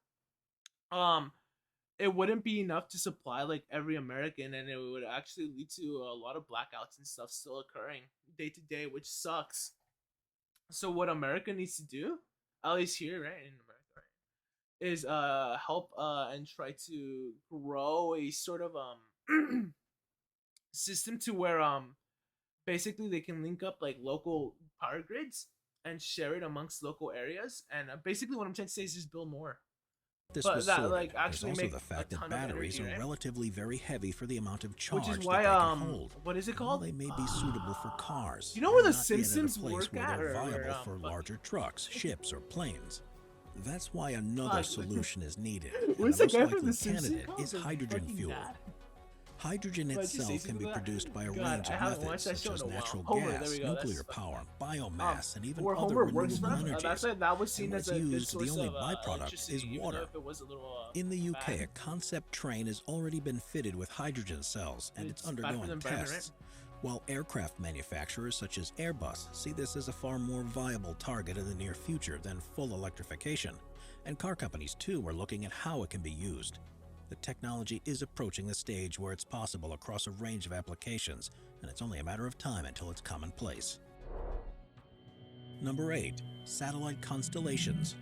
it wouldn't be enough to supply like every American, and it would actually lead to a lot of blackouts and stuff still occurring day to day, which sucks. So what America needs to do, at least here, right, in America, right, is help and try to grow a sort of system to where basically they can link up like local power grids and share it amongst local areas, and basically what I'm trying to say is just build more This But was that, sorted. like, There's actually also make the fact a that ton of batteries energy, are right? relatively very heavy for the amount of charge Which is that why they can hold. what is it While called? they may be suitable for cars, You know where they're the not yet at a Simpsons place work where at, they're or viable for larger trucks, ships, or planes. That's why another Fuck. solution is needed. And Where's the the most guy from likely the Simpsons candidate called? is The hydrogen fucking fuel. dad? Hydrogen Why'd you say itself can something be like that? produced by a God, range I of haven't methods watched that such show as in a while. natural Homer, there gas, we go, that's nuclear fucking- power, biomass, and even Where other Homer works renewable from? energies. That was seen And as when a it's good used, the source only of byproduct electricity, is even though water. if it was a little, In the UK, bad. a concept train has already been fitted with hydrogen cells, and it's It's better undergoing than burning, tests. While aircraft manufacturers such as Airbus see this as a far more viable target in the near future than full electrification, and car companies too are looking at how it can be used. The technology is approaching the stage where it's possible across a range of applications, and it's only a matter of time until it's commonplace. Number 8. Satellite constellations.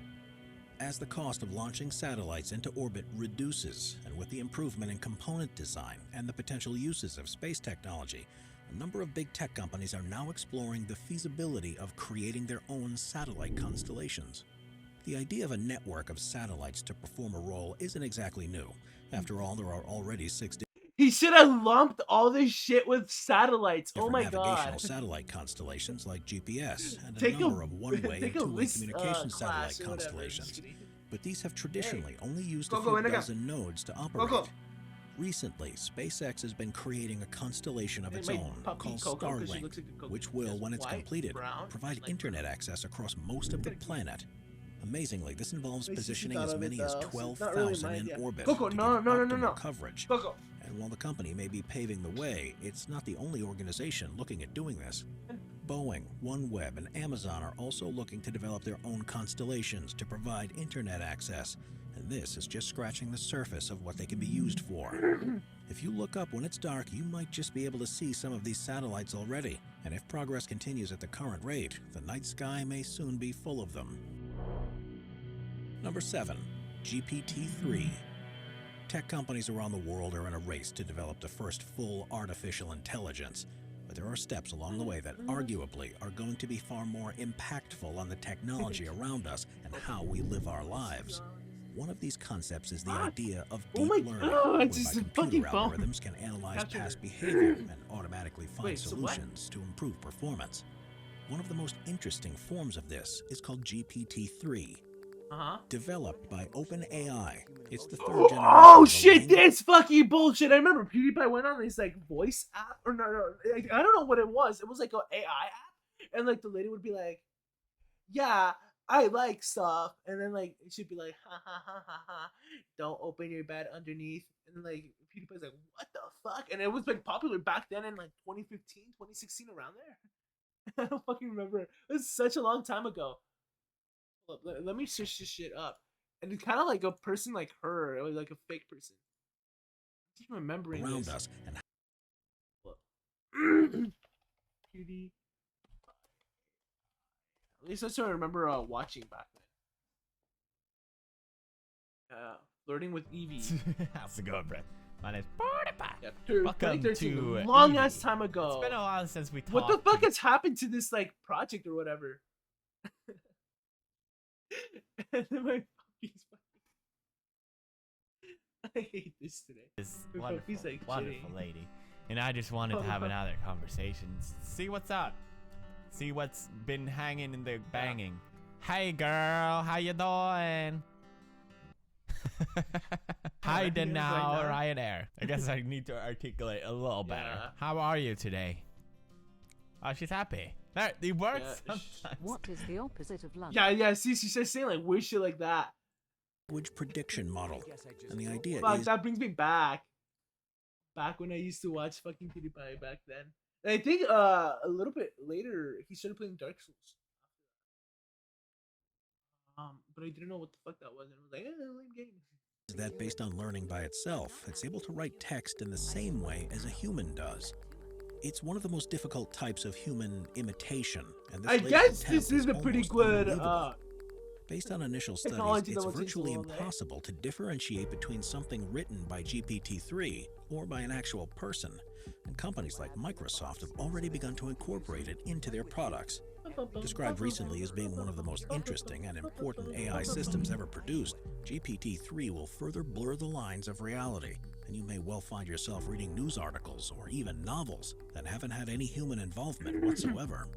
As the cost of launching satellites into orbit reduces, and with the improvement in component design and the potential uses of space technology, a number of big tech companies are now exploring the feasibility of creating their own satellite constellations. The idea of a network of satellites to perform a role isn't exactly new. After all, there are already 6 He should have lumped all this shit with satellites. Oh different my navigational god. satellite constellations like GPS and a Take a- number of one-way take and a two-way list, communication class satellite or whatever. constellations. Just kidding. But these have traditionally only used a Coco, few ven acá. dozen nodes to operate. Coco. Recently, SpaceX has been creating a constellation of Hey, its my own puppy called Coco, 'cause she Starlink, looks like a Coco. which will, when it's White, completed, brown, provide like internet access across most of the planet. Amazingly, this involves Wait, so she positioning thought as of it, many as though, so it's 12,000 not really my in idea. orbit Coco, to no, give no, no, no, optimal no. coverage. Coco. And while the company may be paving the way, it's not the only organization looking at doing this. Boeing, OneWeb, and Amazon are also looking to develop their own constellations to provide internet access, and this is just scratching the surface of what they can be used for. If you look up when it's dark, you might just be able to see some of these satellites already, and if progress continues at the current rate, the night sky may soon be full of them. Number 7. GPT-3. Tech companies around the world are in a race to develop the first full artificial intelligence, but there are steps along the way that arguably are going to be far more impactful on the technology around us and how we live our lives. One of these concepts is the idea of deep learning, whereby it's just a fucking computer phone. algorithms can analyze Capture past it. behavior and automatically find Wait, so what? solutions to improve performance. One of the most interesting forms of this is called GPT-3. Developed by OpenAI, it's the third generation. Oh of a shit, language- that's fucking bullshit. I remember PewDiePie went on this like voice app or no, I don't know what it was. It was like an AI app, and like the lady would be like, "Yeah, I like stuff," and then like she'd be like, "Ha ha ha ha ha, don't open your bed underneath," and then like PewDiePie's like, "What the fuck?" And it was like popular back then in like 2015, 2016, around there. I don't fucking remember. It was such a long time ago. Hold up, let me search this shit up. And it's kind of like a person like her, or like a fake person. I'm just remembering around this. us and Cutie. At least that's what I remember watching back then. Flirting with Evie. How's it going, Brett? My name's PewDiePie. Yeah, Welcome 2013, to long Evie. ass time ago. It's been a while since we talked. What the fuck has happened to this like project or whatever? And then my puppy's I hate this today. This My wonderful, puppy's, like, wonderful shitty. lady. And I just wanted to have another conversation. See what's up. See what's been hanging in the banging. Hey girl, how you doing? Hi Right now, now. right there. I guess I need to articulate a little better. Yeah. How are you today? Oh, she's happy. There, it works Yeah, sometimes. What is the opposite of lunch? Yeah. See, she's just saying like weird shit like that. language prediction model. And the idea Fuck, is that brings me back. Back when I used to watch fucking PewDiePie back then. And I think a little bit later he started playing Dark Souls. But I didn't know what the fuck that was, and I was like, lame game. that based on learning by itself, it's able to write text in the same way as a human does. It's one of the most difficult types of human imitation, and this I latest guess attempt this is a pretty almost good unbelievable. Based on initial studies, technology it's that will take virtually so long, eh? impossible to differentiate between something written by GPT-3 or by an actual person, and companies like Microsoft have already begun to incorporate it into their products. Described recently as being one of the most interesting and important AI systems ever produced, GPT-3 will further blur the lines of reality, and you may well find yourself reading news articles or even novels that haven't had any human involvement whatsoever.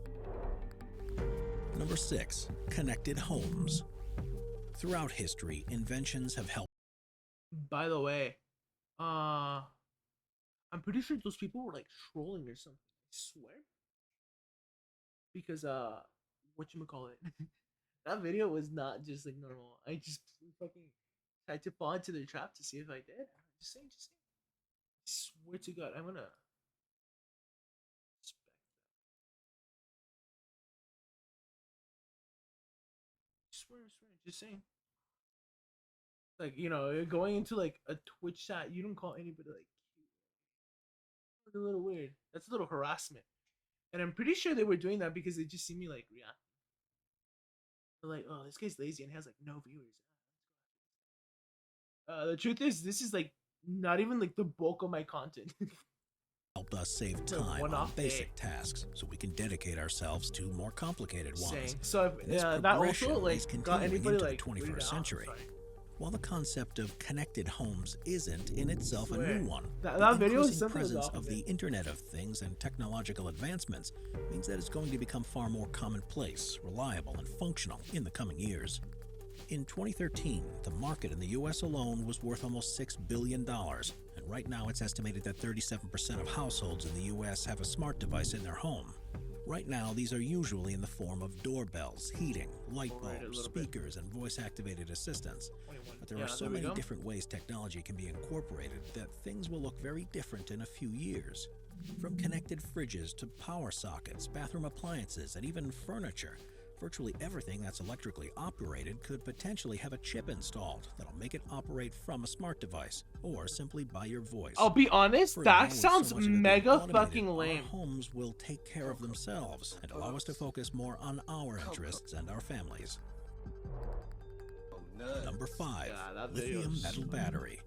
Number 6. Connected homes. Throughout history, inventions have helped. By the way, I'm pretty sure those people were like trolling or something. I swear. Because whatchamacallit, that video was not just like normal. I just fucking tried to fall into their trap to see if I did. Just saying. I swear to God, I'm gonna swear, just saying. Like, you know, going into like a Twitch chat, you don't call anybody like cute. It's a little weird. That's a little harassment. And I'm pretty sure they were doing that because they just see me like react. They're like, oh, this guy's lazy and has like no viewers. The truth is, this is like not even like the bulk of my content. Helped us save time on basic tasks so we can dedicate ourselves to more complicated ones. So if, that also like got anybody into like the 21st century. While the concept of connected homes isn't in itself a new one, that the video is increasing something presence off of the Internet of Things and technological advancements means that it's going to become far more commonplace, reliable, and functional in the coming years. In 2013, the market in the US alone was worth almost $6 billion, and right now it's estimated that 37% of households in the US have a smart device in their home. Right now, these are usually in the form of doorbells, heating, light bulbs, speakers, and voice-activated assistants. But there are so many different ways technology can be incorporated that things will look very different in a few years. From connected fridges to power sockets, bathroom appliances, and even furniture, virtually everything that's electrically operated could potentially have a chip installed that'll make it operate from a smart device or simply by your voice. I'll be honest, Furthermore, that sounds so much of it mega automated, fucking lame. Our homes will take care of themselves and allow us to focus more on our interests and our families. Number 5. Lithium metal battery.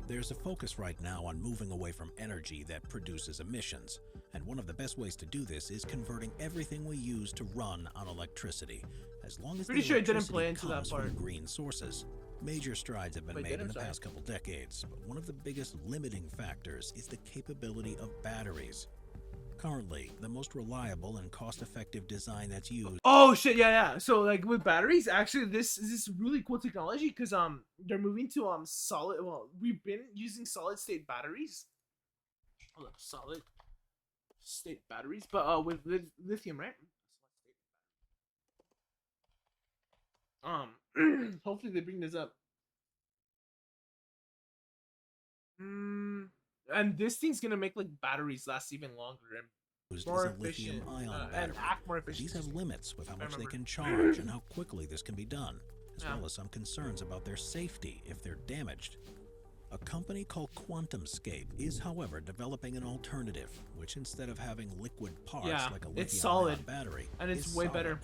There's a focus right now on moving away from energy that produces emissions, and one of the best ways to do this is converting everything we use to run on electricity, as long as Pretty the sure it didn't electricity play into that comes from part. green sources. Major strides have been Wait, made did in it? the Sorry. past couple decades, but one of the biggest limiting factors is the capability of batteries. Currently, the most reliable and cost-effective design that's used. Oh shit, yeah. So like with batteries, actually this is really cool technology because they're moving to solid. Well, we've been using solid state batteries. Hold up, solid state batteries, but with lithium, right? Hopefully they bring this up. And this thing's gonna make like batteries last even longer and more is a efficient lithium-ion and battery. act more efficient. These have limits with how much they remember. can charge and how quickly this can be done, as Yeah. well as some concerns about their safety if they're damaged. A company called QuantumScape is, however, developing an alternative, which instead of having liquid parts Yeah, like a it's lithium-ion solid, battery, and it's is way solid. better.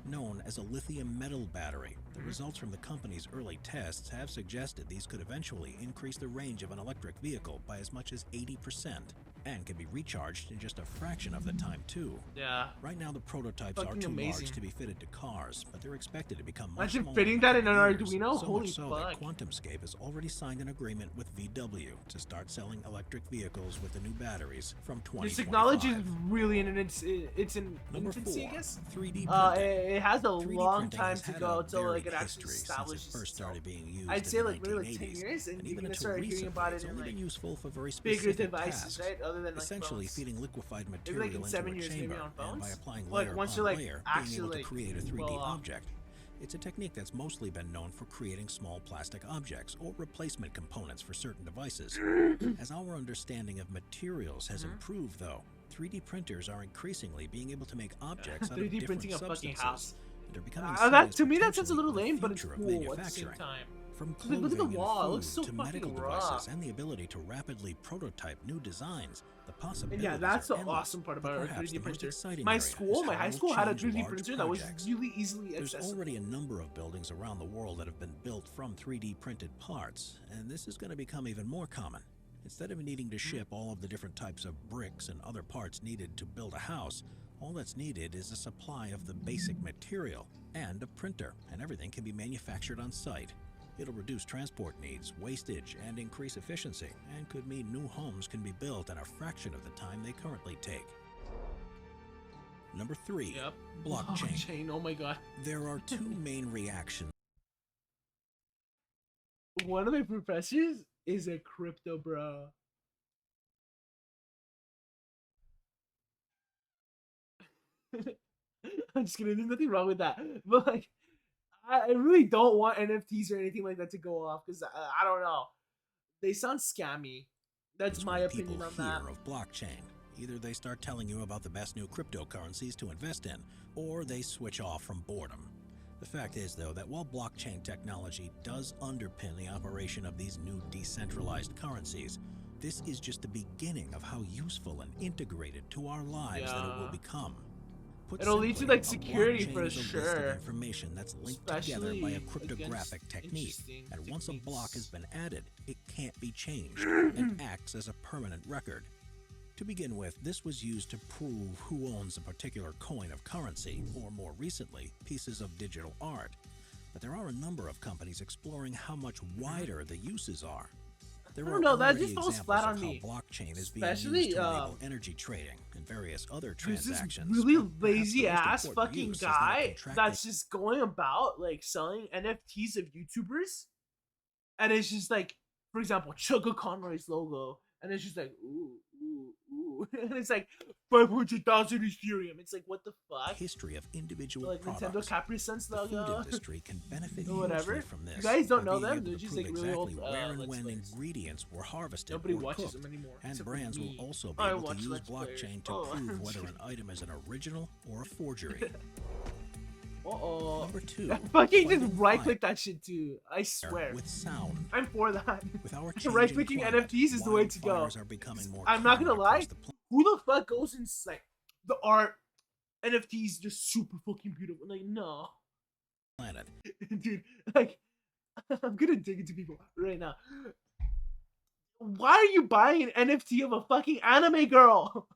Known as a lithium metal battery, the results from the company's early tests have suggested these could eventually increase the range of an electric vehicle by as much as 80%, and can be recharged in just a fraction of the time too. Yeah. Right now the prototypes are Fucking too amazing. large to be fitted to cars, but they're expected to become much Imagine smaller fitting in that in an coming years, Arduino? so Holy much so that fuck. QuantumScape has already signed an agreement with VW to start selling electric vehicles with the new batteries from 2025. This technology is really in its Number infancy, 4, I guess. 3D printing. It has a 3D long printing time has to had go a till like varied it actually history since establishes it first started being used I'd in say the like maybe like 10 1980s, years, and you're even gonna until start hearing recently, about it's it in only been like useful for very bigger specific devices, tasks, right? Other than like essentially phones. feeding liquefied Maybe material like in into 7 a years, maybe chamber, on and by phones. applying Like layer once upon you're like layer, actually being able to like create a 3D well off. object. It's a technique that's mostly been known for creating small plastic objects or replacement components for certain devices. As our understanding of materials has improved, though, 3D printers are increasingly being able to make objects out of 3D different printing a fucking substances. house. And are becoming That serious to me that sounds a potentially little for the lame, but it's future of cool at the same manufacturing. time. From Like, clothing look at the and wall, it food looks so to fucking medical raw. devices and the ability to rapidly prototype new designs, the And possibilities yeah, that's are the endless. awesome part But about our perhaps 3D the most printer. exciting My area is school, my how high it will school had a change 3D large printer that was projects. really easily There's accessible. already a number of buildings around the world that have been built from 3D printed parts, and this is going to become even more common. Instead of needing to ship all of the different types of bricks and other parts needed to build a house, all that's needed is a supply of the basic material and a printer, and everything can be manufactured on site. It'll reduce transport needs, wastage, and increase efficiency, and could mean new homes can be built in a fraction of the time they currently take. Number 3. Yep. Blockchain. Oh my god. There are two main reactions. One of my professors is a crypto bro. I'm just kidding. There's nothing wrong with that. But like, I really don't want NFTs or anything like that to go off because I don't know. They sound scammy. That's my opinion on that. Of blockchain. Either they start telling you about the best new cryptocurrencies to invest in, or they switch off from boredom. The fact is, though, that while blockchain technology does underpin the operation of these new decentralized currencies, this is just the beginning of how useful and integrated to our lives that it will become. Put It'll lead to simply, like security blockchain for is a list sure. of information that's linked together by a cryptographic technique, and once a block has been added, it can't be changed and acts as a permanent record. To begin with, this was used to prove who owns a particular coin of currency, or more recently, pieces of digital art. But there are a number of companies exploring how much wider the uses are. There I don't know, that already just falls examples flat of on how me. blockchain is being Especially, used to enable energy trading and various other There's transactions. this really but perhaps lazy the most ass important fucking use is that it guy contracted- that's just going about like selling NFTs of YouTubers, and it's just like, for example, Chugga Conroy's logo, and it's just like ooh, and it's like 500,000 Ethereum. It's like, what the fuck? history of individual Like products. Nintendo Capri Suns The food logo. industry can benefit Or whatever. hugely from this. You guys don't by know being them? able They're to just prove like really exactly old, where and Let's when Plays. ingredients were harvested Nobody or watches cooked. them anymore, And except for brands will me. also be I able to watch use Let's Players. blockchain to Oh. prove whether an item is an original or a forgery. Uh-oh. Number 2. I fucking just Fighting right fire click that shit too. I swear. with sound. I'm for that. With our Right changing clicking climate, NFTs is the way to go. wildfires are becoming more I'm not gonna common lie. across the planet. Who the fuck goes and like the art NFTs just super fucking beautiful? Like no, dude. Like I'm gonna dig into people right now. Why are you buying an NFT of a fucking anime girl?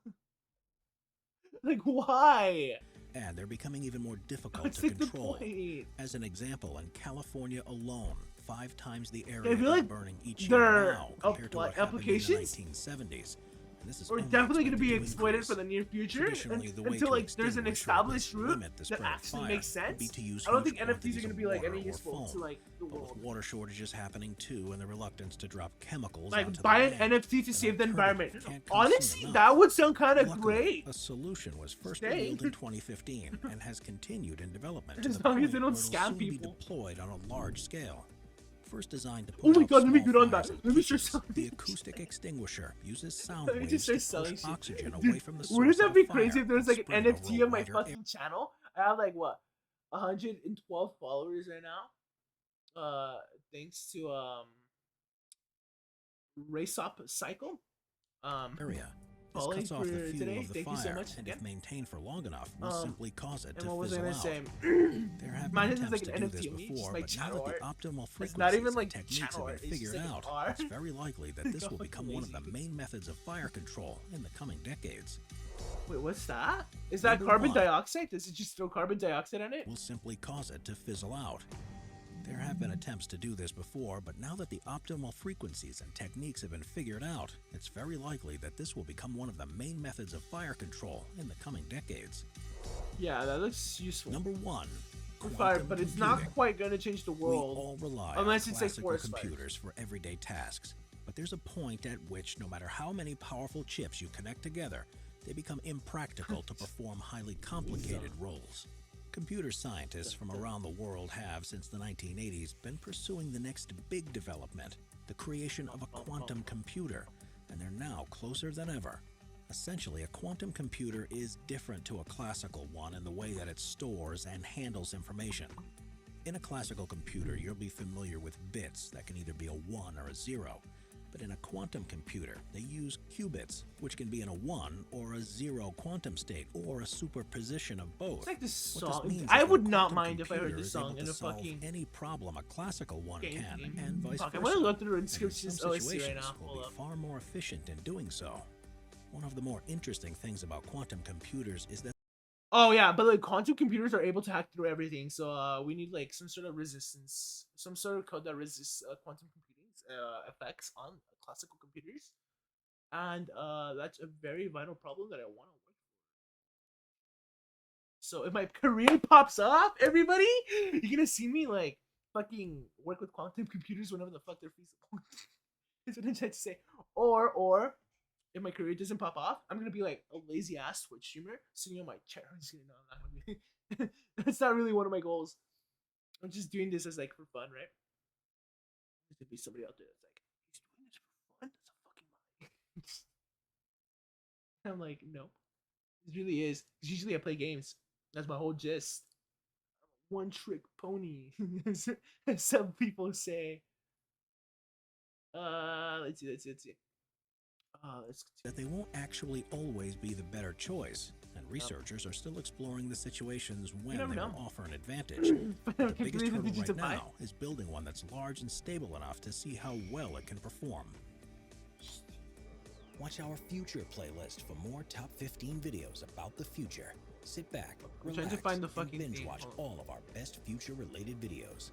Like why? And they're becoming even more difficult What's to like the control. point? As an example, in California alone, 5 times the I area feel is like burning each there year are now compared to what happened in the applications 1970s. And this is We're only definitely going to be expected exploited increase. for the near future Traditionally, the way until to like there's an extinguish or established at least route limit the that spread of actually fire makes would sense. be to use I don't huge think NFTs are quantities going to of be like water any or useful foam. to like the But world. with water shortages happening too, and the reluctance to drop chemicals Like onto buy the an land, NFT to save the environment. can't come soon Honestly, enough. that would sound kind of Luckily, great. A solution was first Dang. revealed in 2015 and has continued in development to As the long as point they don't where it'll scam soon be people. deployed on a large scale. First designed to Oh put my out god, let me small get on that. fires in Let me start kitchens, selling the acoustic extinguisher uses sound Let me waves just to start selling push shit. oxygen Dude, away from the source wouldn't of that the be crazy fire if there was and like spread an it over NFT a on my wider fucking channel? I have like what, 112 followers right now. Thanks to Race Up Cycle. area. This Following cuts off the for fuel today. of the Thank you so fire, much and again. if maintained for long enough, will simply cause it And to what was I fizzle gonna say? out. There have Mine been is attempts like to an do this NFT of me, just before, my but now channel that the art. optimal It's frequencies not even and like techniques channel have art, been it's just figured like out, art. it's very likely that this will become one of the main methods of fire control in the coming decades. Wait, what's that? Is that Number carbon 1. dioxide? Does it just throw carbon dioxide on it? Will simply cause it to fizzle out. There have been attempts to do this before, but now that the optimal frequencies and techniques have been figured out, it's very likely that this will become one of the main methods of fire control in the coming decades. Yeah, that looks useful. Number 1. For fire, quantum but it's computing. not quite gonna change the world. We all rely unless on it's like classical forest fires. computers for everyday tasks, but there's a point at which no matter how many powerful chips you connect together, they become impractical to perform highly complicated roles. Computer scientists from around the world have, since the 1980s, been pursuing the next big development, the creation of a quantum computer, and they're now closer than ever. Essentially, a quantum computer is different to a classical one in the way that it stores and handles information. In a classical computer, you'll be familiar with bits that can either be a 1 or a 0. But in a quantum computer, they use qubits, which can be in a 1 or a 0 quantum state, or a superposition of both. It's like this What this song. means is I that would a not quantum mind if I heard computer this is able song in to a solve fucking any problem a classical one game. can, and vice Fuck, I versa. want to look through the And in descriptions. some Oh, I see right situations, now. will Hold be up. far more efficient in doing so. One of the more interesting things about quantum computers is that Oh yeah, but like quantum computers are able to hack through everything. So we need like some sort of resistance, some sort of code that resists quantum computing effects on classical computers, and that's a very vital problem that I want to work for. So if my career pops up, everybody, you're gonna see me like fucking work with quantum computers whenever the fuck they're feasible. That's what I'm trying to say. Or if my career doesn't pop off, I'm gonna be like a lazy ass Twitch streamer sitting on my chair. I'm just kidding. No, I'm not gonna be. That's not really one of my goals. I'm just doing this as like for fun, right? There's gonna be somebody out there that's like, he's doing this for fun. That's a fucking lie. I'm like, no, it really is. 'Cause usually I play games. That's my whole gist. One trick pony, as some people say. Let's see. that they won't actually always be the better choice, and researchers are still exploring the situations when never they will know. offer an advantage. The biggest Really, hurdle did you right survive? now is building one that's large and stable enough to see how well it can perform. Watch our future playlist for more top 15 videos about the future. Sit back, I'm relax, trying to find the and fucking binge thing. watch Hold all of our best future-related videos.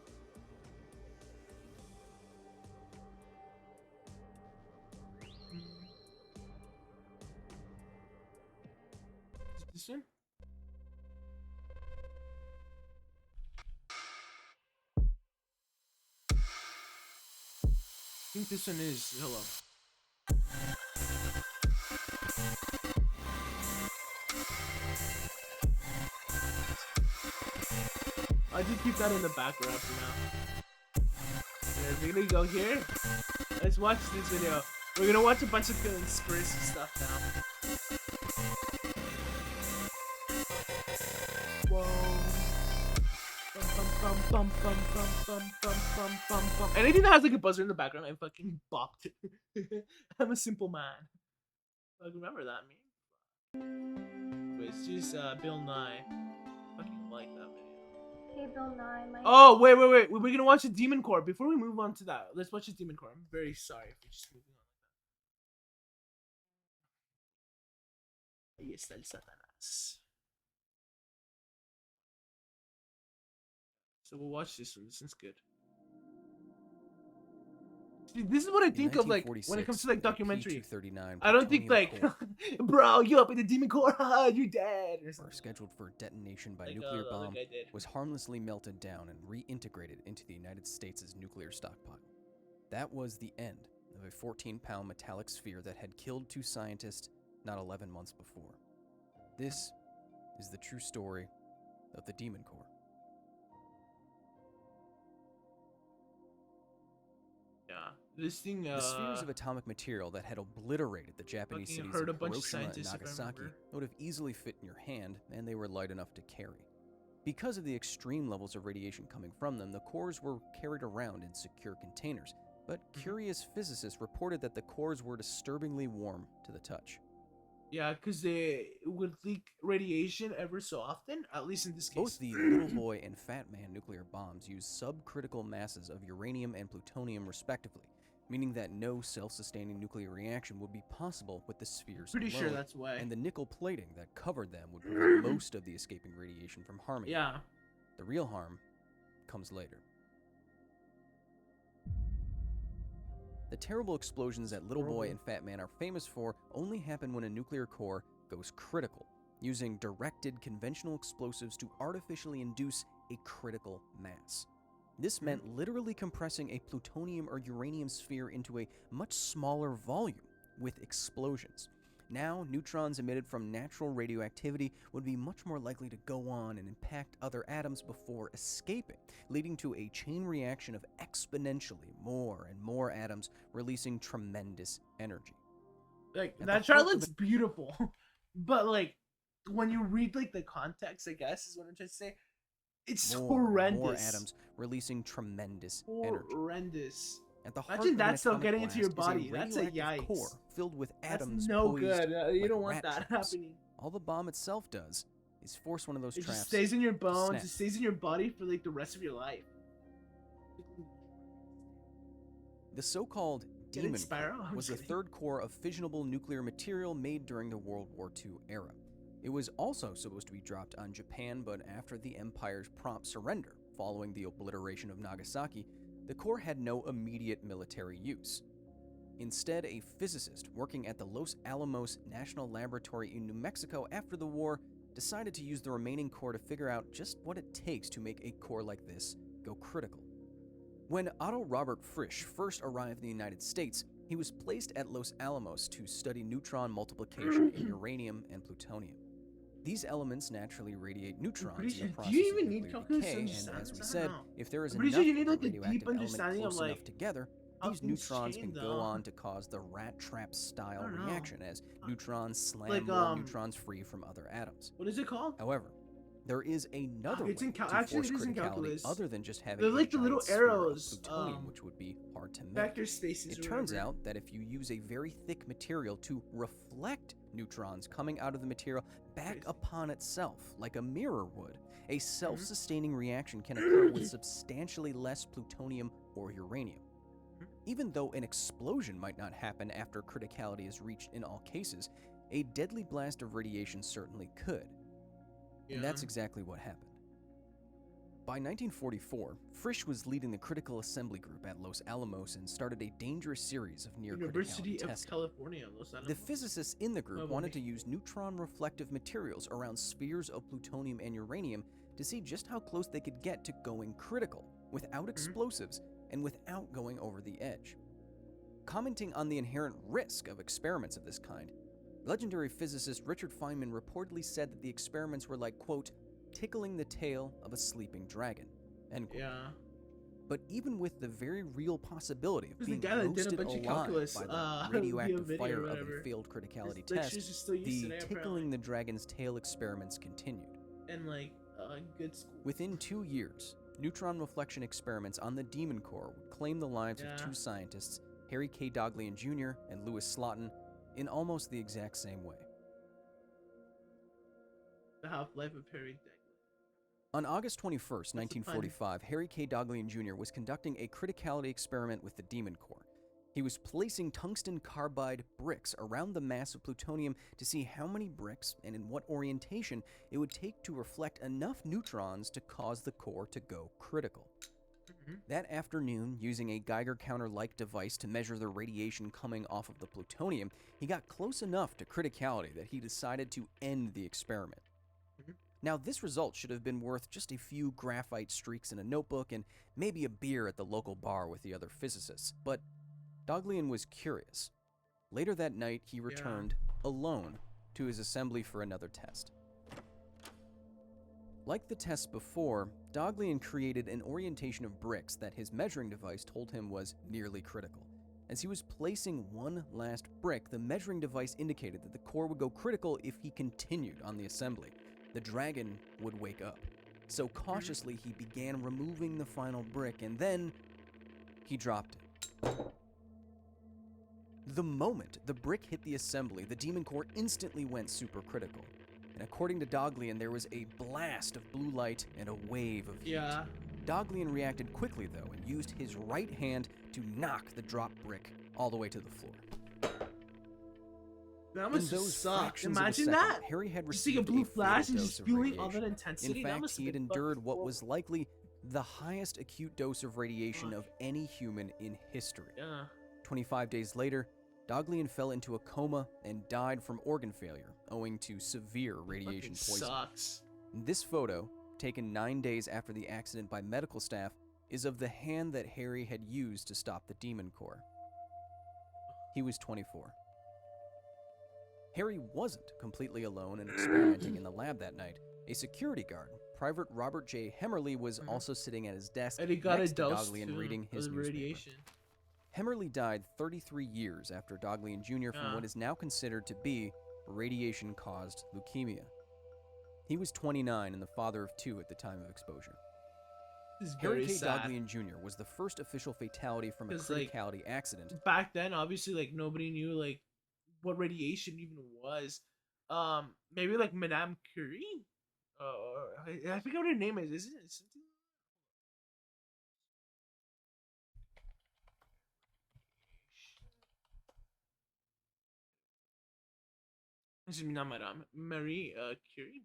Is it this one? I think this one is. Hello. I just keep that in the background for now. Yeah, we're gonna go here. Let's watch this video. We're gonna watch a bunch of conspiracy stuff now. Whoa. Bum, bum, bum, bum, bum, bum, bum, bum, bum. Anything that has like a buzzer in the background, I fucking bopped it. I'm a simple man. Like, remember that meme? But it's just Bill Nye. Fucking like that video. Hey, Bill Nye, my. Oh, wait. We're gonna watch a Demon Core. Before we move on to that, let's watch a Demon Core. I'm very sorry for just moving on like that. Ahí está el Satanás. So we'll watch this one. This one's good. See, this is what I think of like when it comes to like documentary. I don't think like, bro, you up in the Demon Core? You dead. Or Or something. scheduled for detonation by Like, nuclear the other bomb, guy did. was harmlessly melted down and reintegrated into the United States' nuclear stockpile. That was the end of a 14-pound metallic sphere that had killed 2 scientists not 11 months before. This is the true story of the Demon Core. Yeah, this thing. The spheres of atomic material that had obliterated the Japanese fucking cities hurt of a bunch of Hiroshima and scientists, if I Nagasaki remember. would have easily fit in your hand, and they were light enough to carry. Because of the extreme levels of radiation coming from them, the cores were carried around in secure containers, but curious physicists reported that the cores were disturbingly warm to the touch. Yeah, because they would leak radiation ever so often. At least in this case. Both the Little Boy and Fat Man nuclear bombs use subcritical masses of uranium and plutonium respectively, meaning that no self-sustaining nuclear reaction would be possible with the spheres Pretty sure alone, that's why. and the nickel plating that covered them would prevent most of the escaping radiation from harming them. Yeah. The real harm comes later. The terrible explosions that Little Boy and Fat Man are famous for only happen when a nuclear core goes critical, using directed conventional explosives to artificially induce a critical mass. This meant literally compressing a plutonium or uranium sphere into a much smaller volume with explosions. Now, neutrons emitted from natural radioactivity would be much more likely to go on and impact other atoms before escaping, leading to a chain reaction of exponentially more and more atoms releasing tremendous energy. Like, At that the chart heart of looks beautiful. But, like, when you read, like, the context, I guess, is what I'm trying to say. It's More and horrendous. more atoms releasing tremendous energy. Horrendous. At the heart Imagine of an that still atomic getting into your blast is body. That's a radioactive core yikes. filled with That's atoms no poised good. You like don't want rat that traps. happening. All the bomb itself does is force one of those It traps just stays in your to bones. snap. It stays in your body for like the rest of your life. The so-called Get it, Demon Spyro? Core I'm was the kidding. third core of fissionable nuclear material made during the World War II era. It was also supposed to be dropped on Japan, but after the Empire's prompt surrender following the obliteration of Nagasaki, the core had no immediate military use. Instead, a physicist working at the Los Alamos National Laboratory in New Mexico after the war decided to use the remaining core to figure out just what it takes to make a core like this go critical. When Otto Robert Frisch first arrived in the United States, he was placed at Los Alamos to study neutron multiplication in uranium and plutonium. These elements naturally radiate neutrons in the process Do you even of need nuclear calculus decay, to and understand as we this? I said, don't know. if there is I'm pretty enough sure you need, of a like, a deep radioactive element understanding close of, like, enough together, how these things neutrons chain, can though. go on to cause the rat trap style I don't know. reaction as neutrons slam Like, more neutrons free from other atoms. What is it called? However, there is another way It's in to actually, force it is in criticality calculus. other than just having They're a like the little giant sphere of arrows, plutonium, which would be hard to make. vector spaces. It or turns whatever. out that if you use a very thick material to reflect neutrons coming out of the material back upon itself, like a mirror would, a self-sustaining reaction can occur with substantially less plutonium or uranium. Even though an explosion might not happen after criticality is reached in all cases, a deadly blast of radiation certainly could. And that's exactly what happened. By 1944, Frisch was leading the critical assembly group at Los Alamos and started a dangerous series of near University criticality of testing. California, Los Alamos. The physicists in the group Oh, wanted to me. use neutron reflective materials around spheres of plutonium and uranium to see just how close they could get to going critical without explosives and without going over the edge. Commenting on the inherent risk of experiments of this kind, legendary physicist Richard Feynman reportedly said that the experiments were like, quote, tickling the tail of a sleeping dragon, end quote. Yeah. But even with the very real possibility of Who's the being guy that did a roasted bunch of alive calculus, by the via radioactive video fire or of whatever. a failed criticality His lectures test, are still used the today, tickling apparently. the dragon's tail experiments continued. And like good school. Within 2 years, neutron reflection experiments on the Demon Core would claim the lives of two scientists, Harry K. Daghlian Jr. and Louis Slotin, in almost the exact same way. The half-life of Harry Daghlian. On August 21st, the pun? 1945, Harry K. Daghlian Jr. was conducting a criticality experiment with the Demon Core. He was placing tungsten carbide bricks around the mass of plutonium to see how many bricks and in what orientation it would take to reflect enough neutrons to cause the core to go critical. That afternoon, using a Geiger counter-like device to measure the radiation coming off of the plutonium, he got close enough to criticality that he decided to end the experiment. Now, this result should have been worth just a few graphite streaks in a notebook and maybe a beer at the local bar with the other physicists, but Daghlian was curious. Later that night, he returned, alone, to his assembly for another test. Like the tests before, Daghlian created an orientation of bricks that his measuring device told him was nearly critical. As he was placing one last brick, the measuring device indicated that the core would go critical if he continued on the assembly. The dragon would wake up. So cautiously, he began removing the final brick, and then he dropped it. The moment the brick hit the assembly, the Demon Core instantly went supercritical. And according to Daghlian, there was a blast of blue light and a wave of heat. Daghlian reacted quickly, though, and used his right hand to knock the dropped brick all the way to the floor. That In must those suck. fractions of a Imagine second, that. Harry had You see received a blue a flash fatal and dose just of spewing all radiation. that intensity. In That fact, must he have had been endured fucking what horrible. was likely the highest acute dose of radiation of any human in history. 25 days later, Daghlian fell into a coma and died from organ failure owing to severe radiation poisoning. Sucks. This photo, taken 9 days after the accident by medical staff, is of the hand that Harry had used to stop the Demon Core. He was 24. Harry wasn't completely alone and experimenting in the lab that night. A security guard, Private Robert J. Hemmerly, was also sitting at his desk And he got a next to dose Daghlian too reading his of the newspaper. radiation. Hemmerly died 33 years after Daghlian Jr. from what is now considered to be radiation-caused leukemia. He was 29 and the father of 2 at the time of exposure. is Harry very K. sad. Dalglian Jr. was the first official fatality from a 'Cause, like, criticality accident. Back then, obviously, like nobody knew like what radiation even was. Maybe like Madame Curie. I forget what her name is. Isn't it something? Excuse me, not Madame Marie Curie.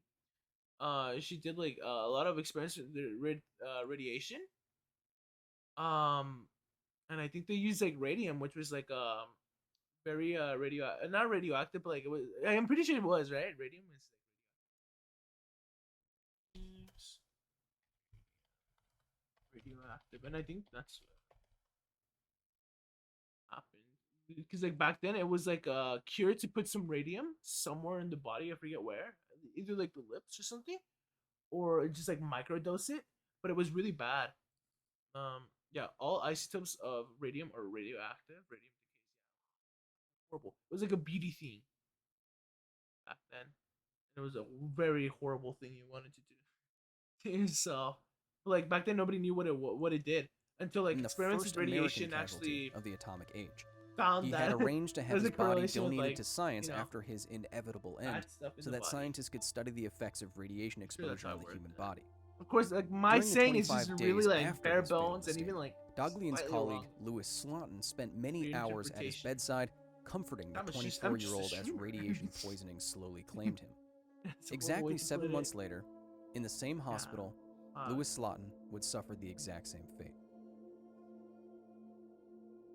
She did like a lot of experiments with the radiation. And I think they used like radium, which was like very not radioactive, but like it was. I'm pretty sure it was, right. Radium is like radioactive, and I think that's what happened. Because like back then, it was like a cure to put some radium somewhere in the body. I forget where, either like the lips or something, or just like microdose it. But it was really bad. Yeah, all isotopes of radium are radioactive. Radium decays. Horrible. It was like a beauty thing back then. It was a very horrible thing you wanted to do. So, like back then, nobody knew what it did until like And the experiments first with radiation American casualty actually of the atomic age. found He that had arranged to have there's his a body correlation with, donated like, to science you know, after his inevitable end, bad stuff in so the that body. scientists could study the effects of radiation that's exposure how on it the worked. human body. Of course, like my During the saying is just 25 really days like after bare his fatal bones and mistake, even like Dalglian's slightly colleague wrong. Lewis Slaughton spent many Weird hours at his interpretation. bedside, comforting the I'm just a 24-year-old as streamer. radiation poisoning slowly claimed him. That's a horrible way Exactly to 7 put it. months later, in the same hospital, Lewis Slaughton would suffer the exact same fate.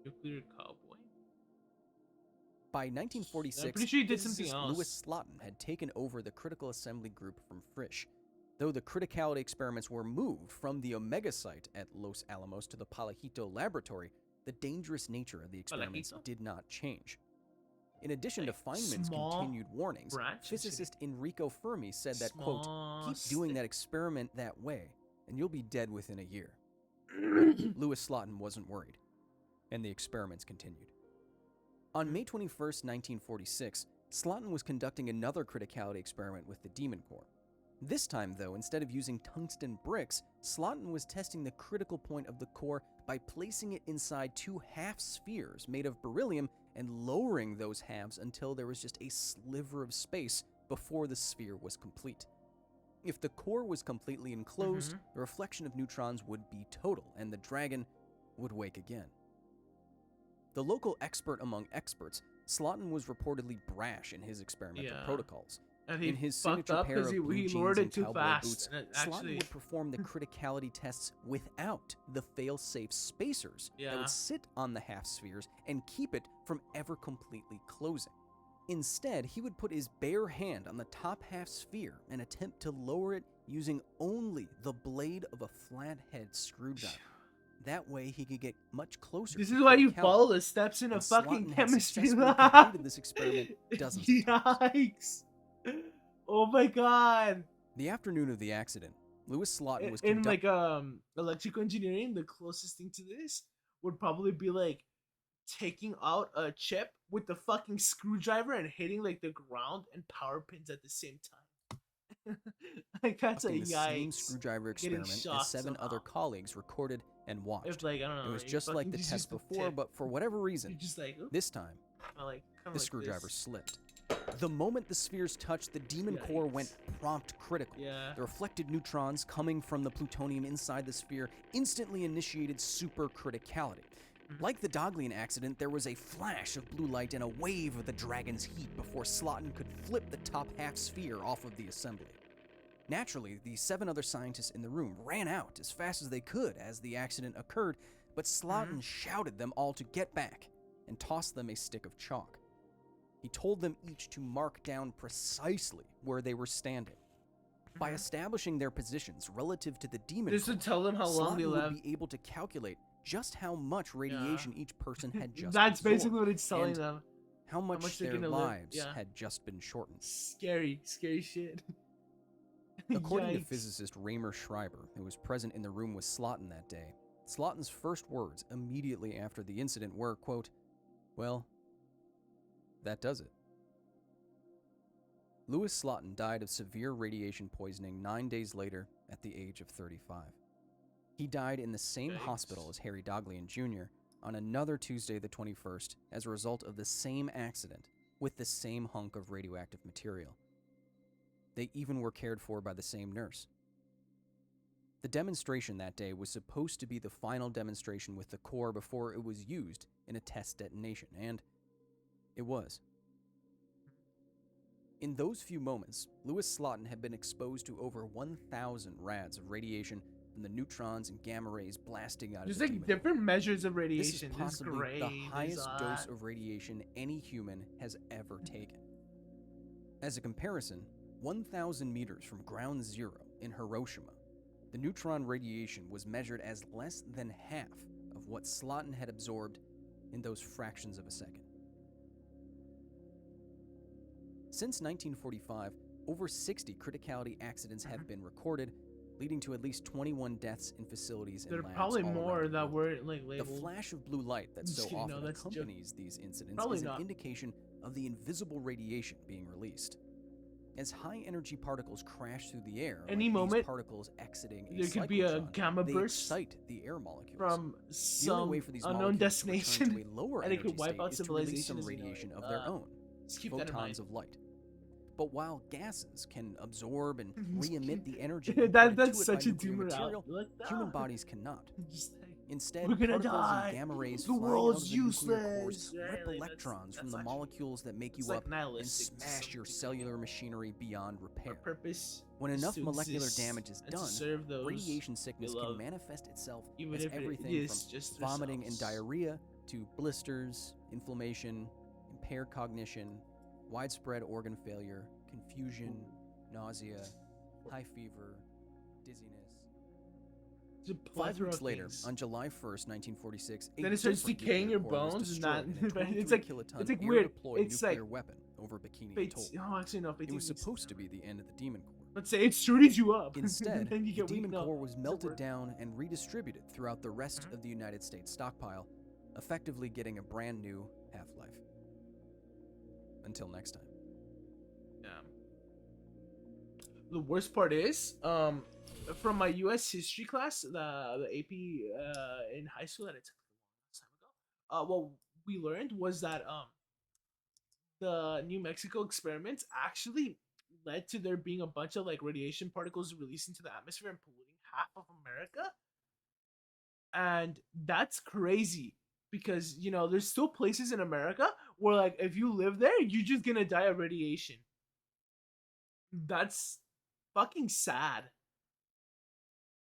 Nuclear cowboy. By 1946, I'm pretty sure he did physicist something else. Lewis Slaughton had taken over the critical assembly group from Frisch, though the criticality experiments were moved from the Omega site at Los Alamos to the Palajito laboratory. The dangerous nature of the experiments Palajito? did not change. In addition to Feynman's small continued warnings, branches? physicist Enrico Fermi said that, quote, Small keep doing that experiment that way, and you'll be dead within a year. Lewis Slaughton wasn't worried, and the experiments continued. On May 21st, 1946, Slaughton was conducting another criticality experiment with the Demon Core. This time, though, instead of using tungsten bricks, Slaughton was testing the critical point of the core by placing it inside 2 half spheres made of beryllium and lowering those halves until there was just a sliver of space before the sphere was complete. If the core was completely enclosed, the reflection of neutrons would be total, and the dragon would wake again. The local expert among experts, Slaughton was reportedly brash in his experimental Yeah. protocols. And he In his fucked signature up pair 'cause of he blue jeans lowered it and too cowboy fast, boots, and it Slaughton actually- would perform the criticality tests without the fail-safe spacers that Yeah. would sit on the half spheres and keep it from ever completely closing. Instead, he would put his bare hand on the top half sphere and attempt to lower it using only the blade of a flathead screwdriver. That way, he could get much closer. This to is why you criticality. follow the steps in a And fucking Slaughton had chemistry successfully lab. completed this experiment dozens of times. Yikes! Oh my god! The afternoon of the accident, Lewis Slaughton was In conducting. like electrical engineering, the closest thing to this would probably be like taking out a chip with the fucking screwdriver and hitting like the ground and power pins at the same time. Like that's a the same yikes. screwdriver Getting experiment as shocked 7 other colleagues recorded and watched. If, like, I don't know, it was you just like fucking the just test use the before, tip. but for whatever reason, You're just like, "Oop." this time, Like, kinda the like screwdriver this. slipped. The moment the spheres touched, the demon core went prompt critical. Yeah. The reflected neutrons coming from the plutonium inside the sphere instantly initiated supercriticality. Like the Dalglian accident, there was a flash of blue light and a wave of the dragon's heat before Slaughton could flip the top half sphere off of the assembly. Naturally, the 7 other scientists in the room ran out as fast as they could as the accident occurred, but Slaughton shouted them all to get back and tossed them a stick of chalk. He told them each to mark down precisely where they were standing. By establishing their positions relative to the demon This would tell them how long they Slaughton left. would be able to calculate just how much radiation each person had just That's absorbed, basically what it's telling and them. how much they're their gonna live. lives Yeah. had just been shortened. Scary shit. According to Yikes. physicist Raymer Schreiber, who was present in the room with Slaughton that day, Slaughton's first words immediately after the incident were, quote, "Well, that does it." Lewis Slaughton died of severe radiation poisoning 9 days later at the age of 35. He died in the same hospital as Harry Daghlian Jr. on another Tuesday the 21st as a result of the same accident with the same hunk of radioactive material. They even were cared for by the same nurse. The demonstration that day was supposed to be the final demonstration with the core before it was used in a test detonation, and it was. In those few moments, Louis Slotin had been exposed to over 1,000 rads of radiation from the neutrons and gamma rays blasting out There's of the like demon different core. measures of This radiation. is There's possibly gray, the there's highest dose of radiation any human has ever taken. As a comparison, 1,000 meters from ground zero in Hiroshima, the neutron radiation was measured as less than half of what Slotin had absorbed in those fractions of a second. Since 1945, over 60 criticality accidents have been recorded, leading to at least 21 deaths in facilities and There are labs probably all around more the that world. weren't like The labeled. flash of blue light that so Just kidding, no, often that's a joke. accompanies these incidents Probably is an not. indication of the invisible radiation being released. As high-energy particles crash through the air, Any like moment, these particles exiting a there could be a cyclotron, gamma they burst excite the air molecules. from The only some way for these unknown molecules to return destination, to a lower and it energy could wipe state out is to release civilization. some radiation of their own, Just keep that in mind. photons of light. But while gases can absorb and Just re-emit keep- the energy That- imparted that's to it such by a nuclear doomer material, out. Like, human no. bodies cannot. Just like, Instead, we're gonna particles die. and gamma rays The flying out world's of the nuclear cores useless. rip Right, like, electrons from that's the actually- molecules that make you it's like up and nihilistic to smash some your people. cellular machinery beyond repair. Purpose When is enough to molecular exist damage is and to done, serve those radiation sickness you can love, manifest itself even as if it everything is from just vomiting and ourselves. diarrhea to blisters, inflammation, impaired cognition, widespread organ failure, confusion, nausea, high fever, dizziness. It's a 5 plethora weeks of later, things. on July 1st, 1946, a Then it starts different decaying nuclear your core was bones, and destroyed that- in a 23 it's like- kiloton it's like weird. air-deployed It's nuclear like weapon over Bikini Fates- Atoll. oh, actually, no, It Fates was means- supposed to be the end of the Demon Core. Let's say it shooted you up. Instead, Then you the get Demon weak. No, Core was it's a melted word. down and redistributed throughout the rest of the United States stockpile, effectively getting a brand new half-life. Until next time. Yeah. The worst part is, from my U.S. history class, the AP in high school that I took a long time ago, what we learned was that the New Mexico experiments actually led to there being a bunch of like radiation particles released into the atmosphere and polluting half of America. And that's crazy because, you know, there's still places in America where like if you live there, you're just gonna die of radiation. That's fucking sad.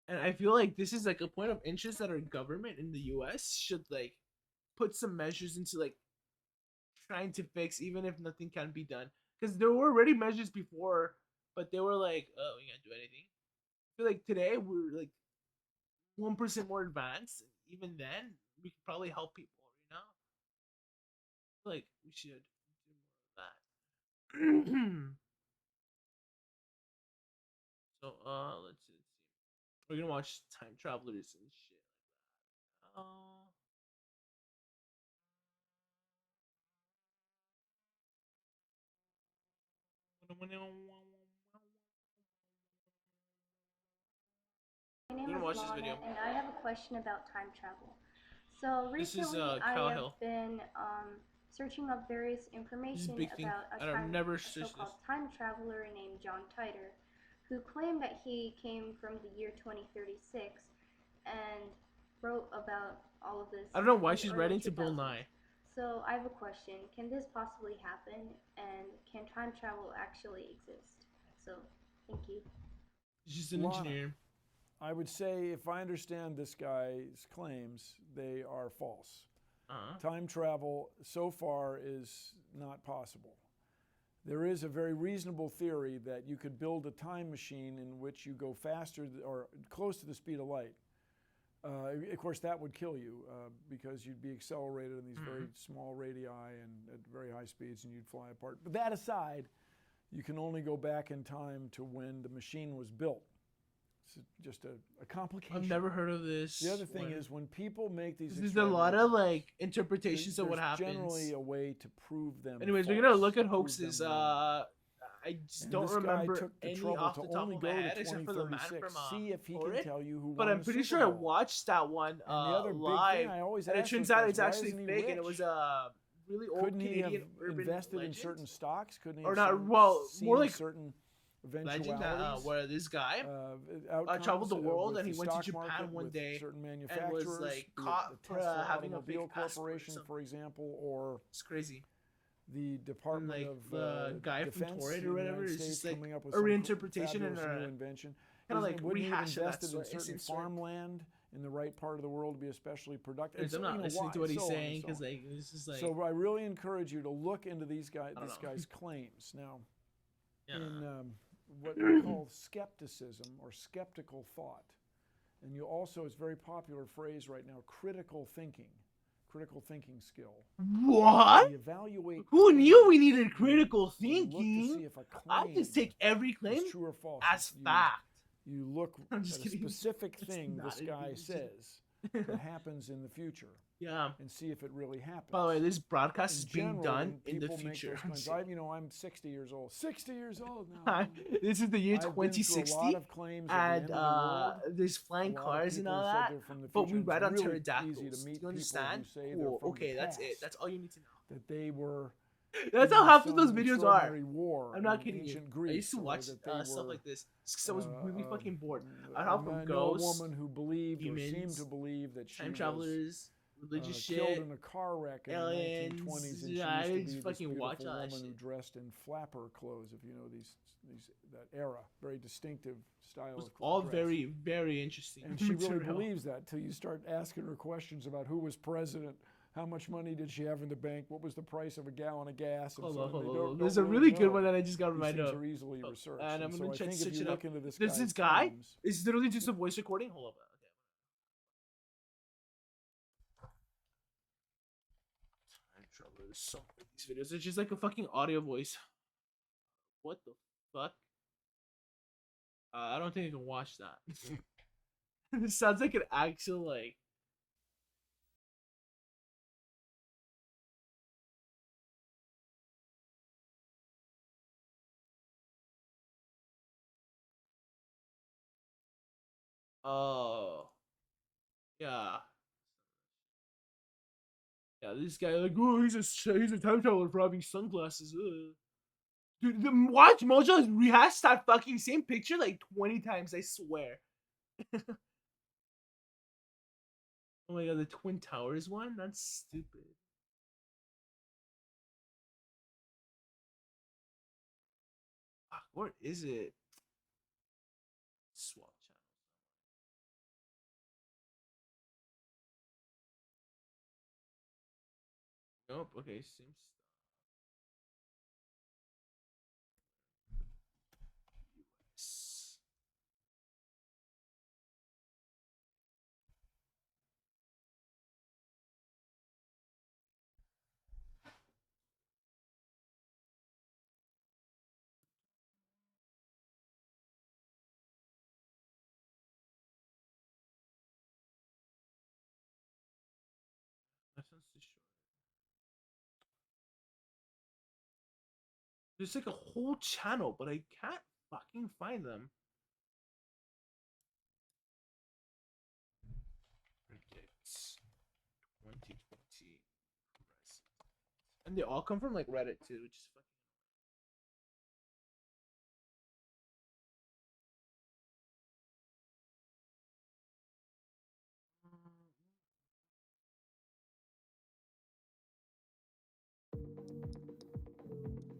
And I feel like this is like a point of interest that our government in the US should like put some measures into like trying to fix, even if nothing can be done. Because there were already measures before, but they were like, oh, we can't do anything. I feel like today we're like 1% more advanced. Even then, we could probably help people, you know? Like, we should do more of that. So, let's see. We're gonna watch Time Travelers and shit like that. My name We're gonna is watch this Lana, video. and I have a question about time travel. So This is, recently, I Kyle have Hill. been searching up various information big thing. about I don't never search so-called this. time traveler named John Titor, who claimed that he came from the year 2036 and wrote about all of this. I don't know why in the she's early writing to Bill 2000s. Nye. So I have a question. Can this possibly happen? And can time travel actually exist? So, thank you. She's an Lana, engineer. I would say, if I understand this guy's claims, they are false. Time travel so far is not possible. There is a very reasonable theory that you could build a time machine in which you go faster or close to the speed of light. Of course, that would kill you because you'd be accelerated in these very small radii and at very high speeds, and you'd fly apart. But that aside, you can only go back in time to when the machine was built. It's just a complication. I've never heard of this. The other thing is when people make these, There's a lot of like interpretations of what there's happens. generally a way to prove them. Anyways, we're false, gonna look at to prove hoaxes. them wrong. I just And don't this guy remember took the any trouble off to the top only of go my to head except for the man 2036. from See if he can Horrid. tell you who But won I'm the pretty Super sure I Bowl. watched that one And the other big live, thing I always and it ask turns those out guys, it's why actually isn't he fake, and it rich? was a really old Couldn't he Canadian have urban invested legend. in certain stocks? Couldn't he Or have not? seen- Well, more seen like certain legend eventualities? where this guy outcomes, traveled the world with and he the went to stock Japan market, one with day certain and was manufacturers, like be it caught the for Tesla having a Automobile fake passport or Corporation, something. for example, or It's crazy. the Department like of the guy from Defense Torrid in or the whatever United is States just like coming up with a some reinterpretation and fabulous new a invention. kind of like Wouldn't he have rehash of that invested in story. certain It's sort of- farmland in the right part of the world to be especially productive? I'm not listening to what he's saying because like it's just like. So I really encourage you to look into these guys, I don't this know. guy's claims. Now, Yeah. in what we call skepticism or skeptical thought, and you also, it's a very popular phrase right now, critical thinking skill. What? You evaluate Who knew we needed critical look to see thinking? if a I claim just take every claim is true or false. as fact. You look I'm at just a kidding. specific It's thing not this guy even- says that happens in the future. Yeah. And see if it really happens. By the way, this broadcast is being general, done when in the people make future. those claims, I'm 60 years old. 60 years old now. This is the year I've been through a 2060, lot of claims at the and end of the world. there's flying A lot of cars and people all have said that. they're from the But future, we and ride it's on really pterodactyls. easy to Do meet you people who understand? say they're Cool. from Okay, the that's it. past. That's all you need to know. That they were. That's in how half of some those videos are. extraordinary War I'm not in kidding you. ancient I Greece, used to or watch that they stuff were, like this because I was really fucking bored. I I hop from know a ghosts, woman who believed or seemed demons, to believe that she time was, travelers, religious killed shit, in a car wreck in aliens. the 1920s, and Yeah, I she used just to be fucking this watch beautiful all that woman who shit. dressed in flapper clothes, if you know these that era, very distinctive style was of all dress. very, very interesting. And she really material. believes that till you start asking her questions about who was president, how much money did she have in the bank, what was the price of a gallon of gas, and Hold so on, on. hold They on, don't- hold on. There's don't a really really good know. one that I just got These reminded things of. are easily researched. And I'm so gonna I try to think if switch you it look up. into this There's guy's this guy. claims, It's literally just a voice recording. Hold up. Time travelers. So many of these videos. It's just like a fucking audio voice. What the fuck? I don't think I can watch that. It sounds like an actual like. Oh. Yeah. Yeah, this guy like, oh, he's a time traveler for having sunglasses. Ugh. Dude, watch Mojo has rehashed that fucking same picture like 20 times, I swear. Oh my god, the Twin Towers one? That's stupid. Fuck, where is it? Swap channel. Nope, okay, same stuff. US. That sounds too short. There's like a whole channel, but I can't fucking find them. Predicts 2020 president. And they all come from like Reddit too, which is fucking.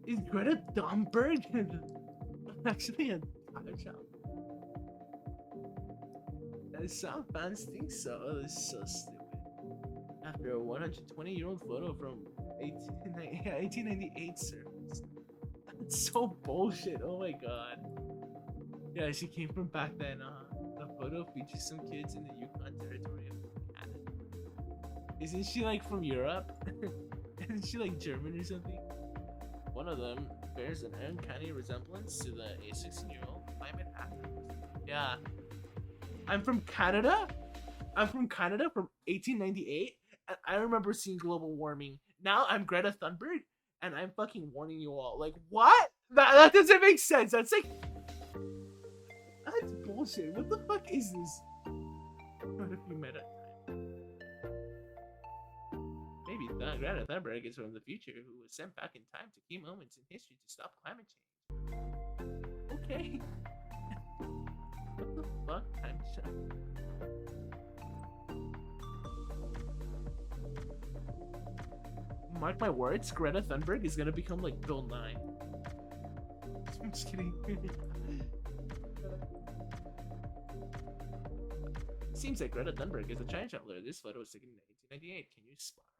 Is Greta Thunberg actually a time traveler? Some fans think so. Oh, this is so stupid. After a 120-year-old photo from 1898 surface. That's so bullshit. Oh my god. Yeah, she came from back then. The photo features some kids in the Yukon territory of Canada. Isn't she like from Europe? Isn't she like German or something? One of them bears an uncanny resemblance to the 16-year-old climate activist. Yeah. I'm from Canada. I'm from Canada from 1898, and I remember seeing global warming. Now I'm Greta Thunberg, and I'm fucking warning you all. Like, what? That doesn't make sense. That's like... That's bullshit. What the fuck is this? What if you met at time? Maybe Greta Thunberg is from the future who was sent back in time to key moments in history to stop climate change. Okay. What the fuck? Time travel. Mark my words, Greta Thunberg is gonna become like Bill Nye. I'm just kidding. Seems like Greta Thunberg is a time traveler. This photo was taken in 1998. Can you spot her?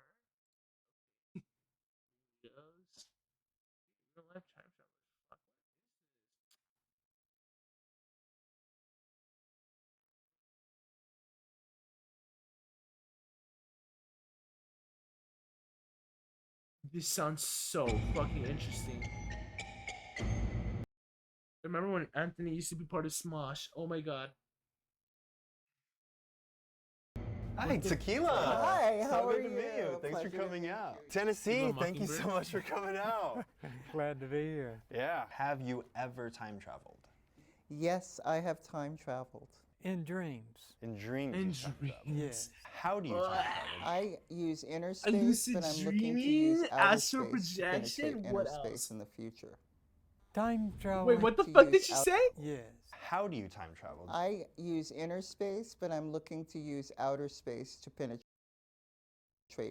Yes. Real life time traveler. Fuck, what is this? This sounds so fucking interesting. Remember when Anthony used to be part of Smosh? Oh my god. Hi, Tequila. Hi, how are good to you? meet you. Thanks for Pleasure to coming meet out. you. Tennessee, thank you so much for coming out. Glad to be here. Yeah. Have you ever time traveled? Yes, I have time traveled. In dreams. In dreams. In you time travel. Yes. How do you time travel? I use inner A lucid space, but I'm looking to dreaming, use outer astral space to projection, penetrate what inner else? space in the future. Time travel. Wait, what the To fuck did use she out- say? Yes. How do you time travel? I use inner space, but I'm looking to use outer space to penetrate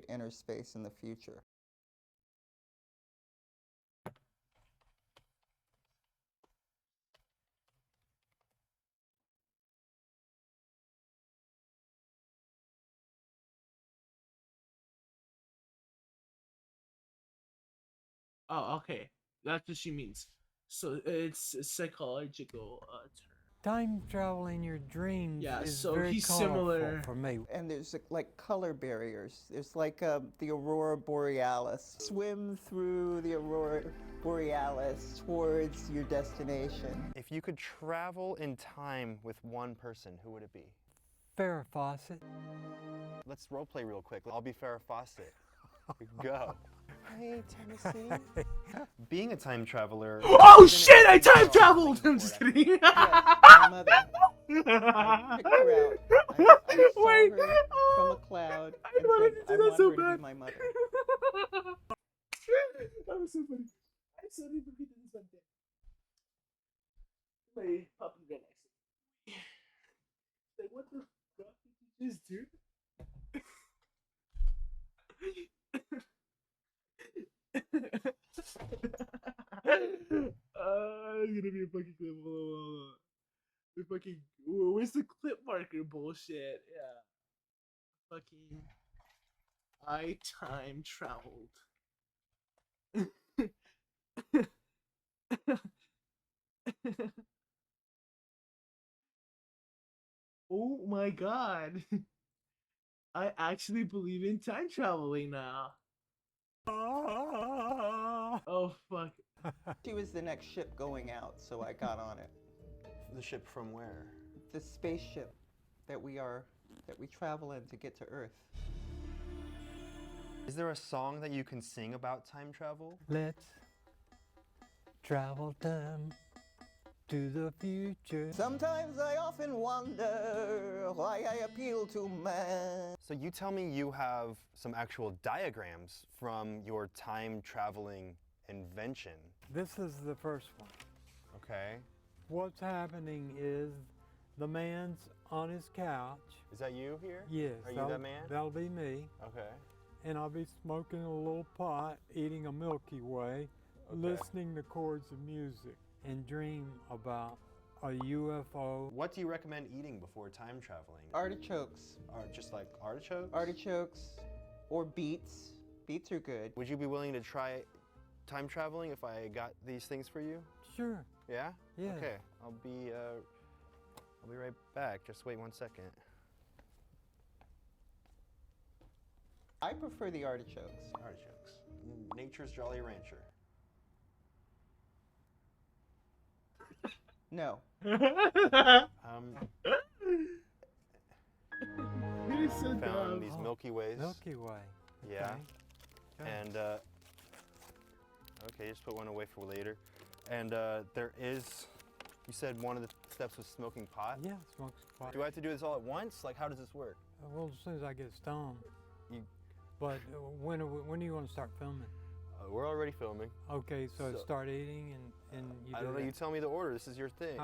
inner space in the future. Oh, okay. That's what she means. So it's a psychological term. Time travel in your dreams Yeah, is so very he's colorful similar. for me. And there's like color barriers. There's like the aurora borealis. Swim through the aurora borealis towards your destination. If you could travel in time with one person, who would it be? Farrah Fawcett. Let's roleplay real quick. I'll be Farrah Fawcett. Go. Hey, Tennessee. Being a time traveler. Oh shit! I time traveled. I'm just kidding. My mother. I picked her out. I saw Wait. her from a cloud and wanted said, to I do that want so her to bad. be my mother. That was so funny. I suddenly forget this one day. My puppy ran next to me. Like, what the fuck did you just do? It's gonna be a fucking clip. Hold on. The fucking where's the clip marker bullshit? Yeah. Fucking I time traveled. Oh my god. I actually believe in time traveling now. Oh fuck. She was the next ship going out, so I got on it. The ship from where? The spaceship that we travel in to get to Earth. Is there a song that you can sing about time travel? Let's travel time to the future. Sometimes I often wonder why I appeal to man. So you tell me you have some actual diagrams from your time traveling invention. This is the first one. Okay. What's happening is the man's on his couch. Is that you here? Yes. Are you that man? That'll be me. Okay. And I'll be smoking a little pot, eating a Milky Way, listening to chords of music, and dream about a UFO. What do you recommend eating before time traveling? Artichokes. Just like artichokes? Artichokes or beets. Beets are good. Would you be willing to try time traveling if I got these things for you? Sure. Yeah? Yeah. Okay. I'll be right back. Just wait 1 second. I prefer the artichokes. Artichokes. Nature's Jolly Rancher. No. It is so Found dumb. these Milky Ways. Milky Way. Yeah. Okay. And okay, just put one away for later. And there is, you said one of the steps was smoking pot? Yeah, smoking pot. Do I have to do this all at once? Like, how does this work? Well, as soon as I get stoned. You... But when do you want to start filming? We're already filming. Okay, so start eating and you I do don't know, that. you tell me the order. This is your thing.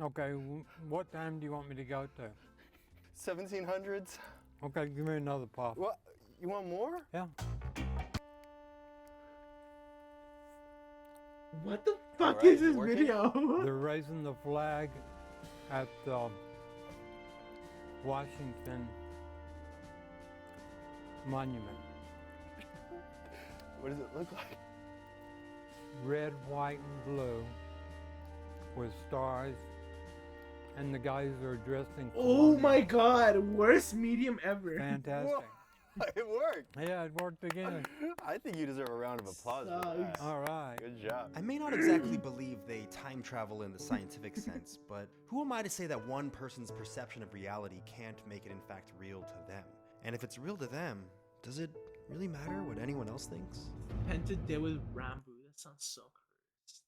Okay, what time do you want me to go to? 1700s. Okay, give me another puff. What? You want more? Yeah. What the fuck is this video? They're raising the flag at Washington Monument. What does it look like? Red, white, and blue with stars, and the guys are dressed in Oh my god, worst medium ever. Fantastic. It worked. Yeah, it worked again. I think you deserve a round of applause for that. All right. Good job. I may not exactly believe they time travel in the scientific sense, but who am I to say that one person's perception of reality can't make it in fact real to them? And if it's real to them, does it really matter what anyone else thinks? Penta did with Rambo. That sounds so cursed.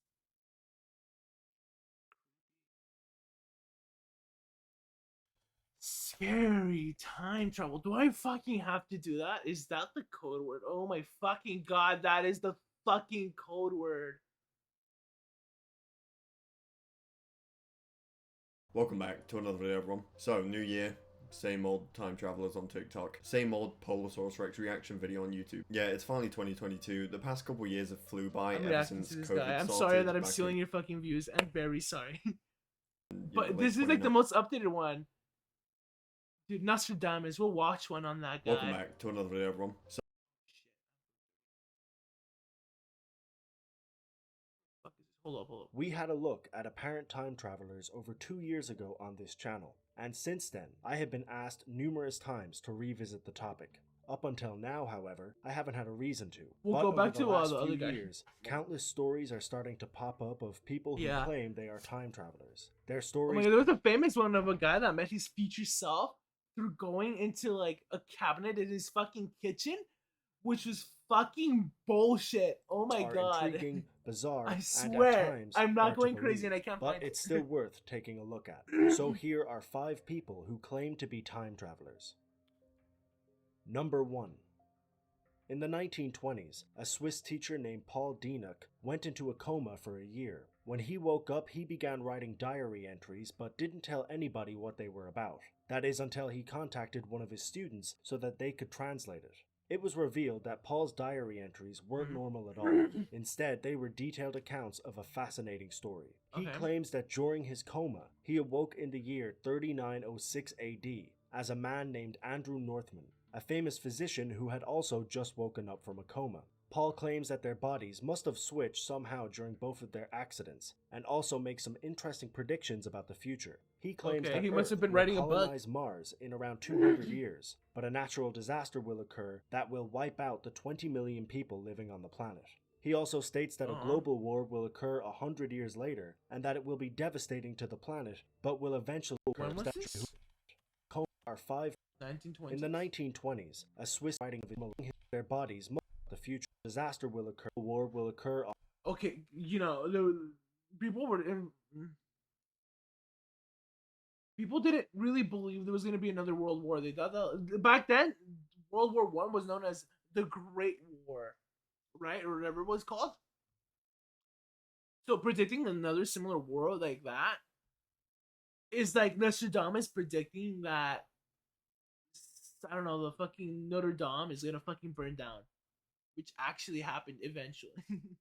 Scary time travel. Do I fucking have to do that? Is that the code word? Oh my fucking god, that is the fucking code word. Welcome back to another video, everyone. So, new year, same old time travelers on TikTok, same old Polosaurus Rex reaction video on YouTube. Yeah, it's finally 2022. The past couple years have flew by I'm ever reacting since to this COVID guy. I'm started sorry that I'm back stealing in, your fucking views. I'm very sorry. But late this is like the 2019. most updated one. Dude, Nostradamus, we'll watch one on that guy. Welcome back to another video, everyone. So, Hold up. We had a look at apparent time travelers over 2 years ago on this channel, and since then, I have been asked numerous times to revisit the topic. Up until now, however, I haven't had a reason to. We'll But go back over the to last the other few guy. years, countless stories are starting to pop up of people who Yeah. claim they are time travelers. Their Oh stories my god, there was a famous one of a guy that met his future self through going into like a cabinet in his fucking kitchen, which was fucking bullshit. Oh my are god. intriguing, bizarre, I and swear, at times I'm not hard to going crazy believe, and I can't but find it's it. still worth taking a look at. So here are 5 people who claim to be time travelers. Number 1. In the 1920s, a Swiss teacher named Paul Dienach went into a coma for a year. When he woke up, he began writing diary entries but didn't tell anybody what they were about. That is until he contacted one of his students so that they could translate it. It was revealed that Paul's diary entries weren't normal at all. Instead, they were detailed accounts of a fascinating story. He Okay. claims that during his coma, he awoke in the year 3906 AD as a man named Andrew Northman, a famous physician who had also just woken up from a coma. Paul claims that their bodies must have switched somehow during both of their accidents, and also makes some interesting predictions about the future. He claims Okay, that he must have Earth been will writing a book. colonize Mars in around 200 years, but a natural disaster will occur that will wipe out the 20 million people living on the planet. He also states that a global war will occur 100 years later, and that it will be devastating to the planet, but will eventually occur. When was this? Coma are 5 1920s. in the 1920s, a Swiss writing of their bodies must the future disaster will occur. War will occur. Okay, you know, the people were people didn't really believe there was going to be another world war. They thought that back then World War I was known as the Great War, right, or whatever it was called. So predicting another similar war like that is like Nostradamus predicting that, I don't know, the fucking Notre Dame is gonna fucking burn down, which actually happened eventually.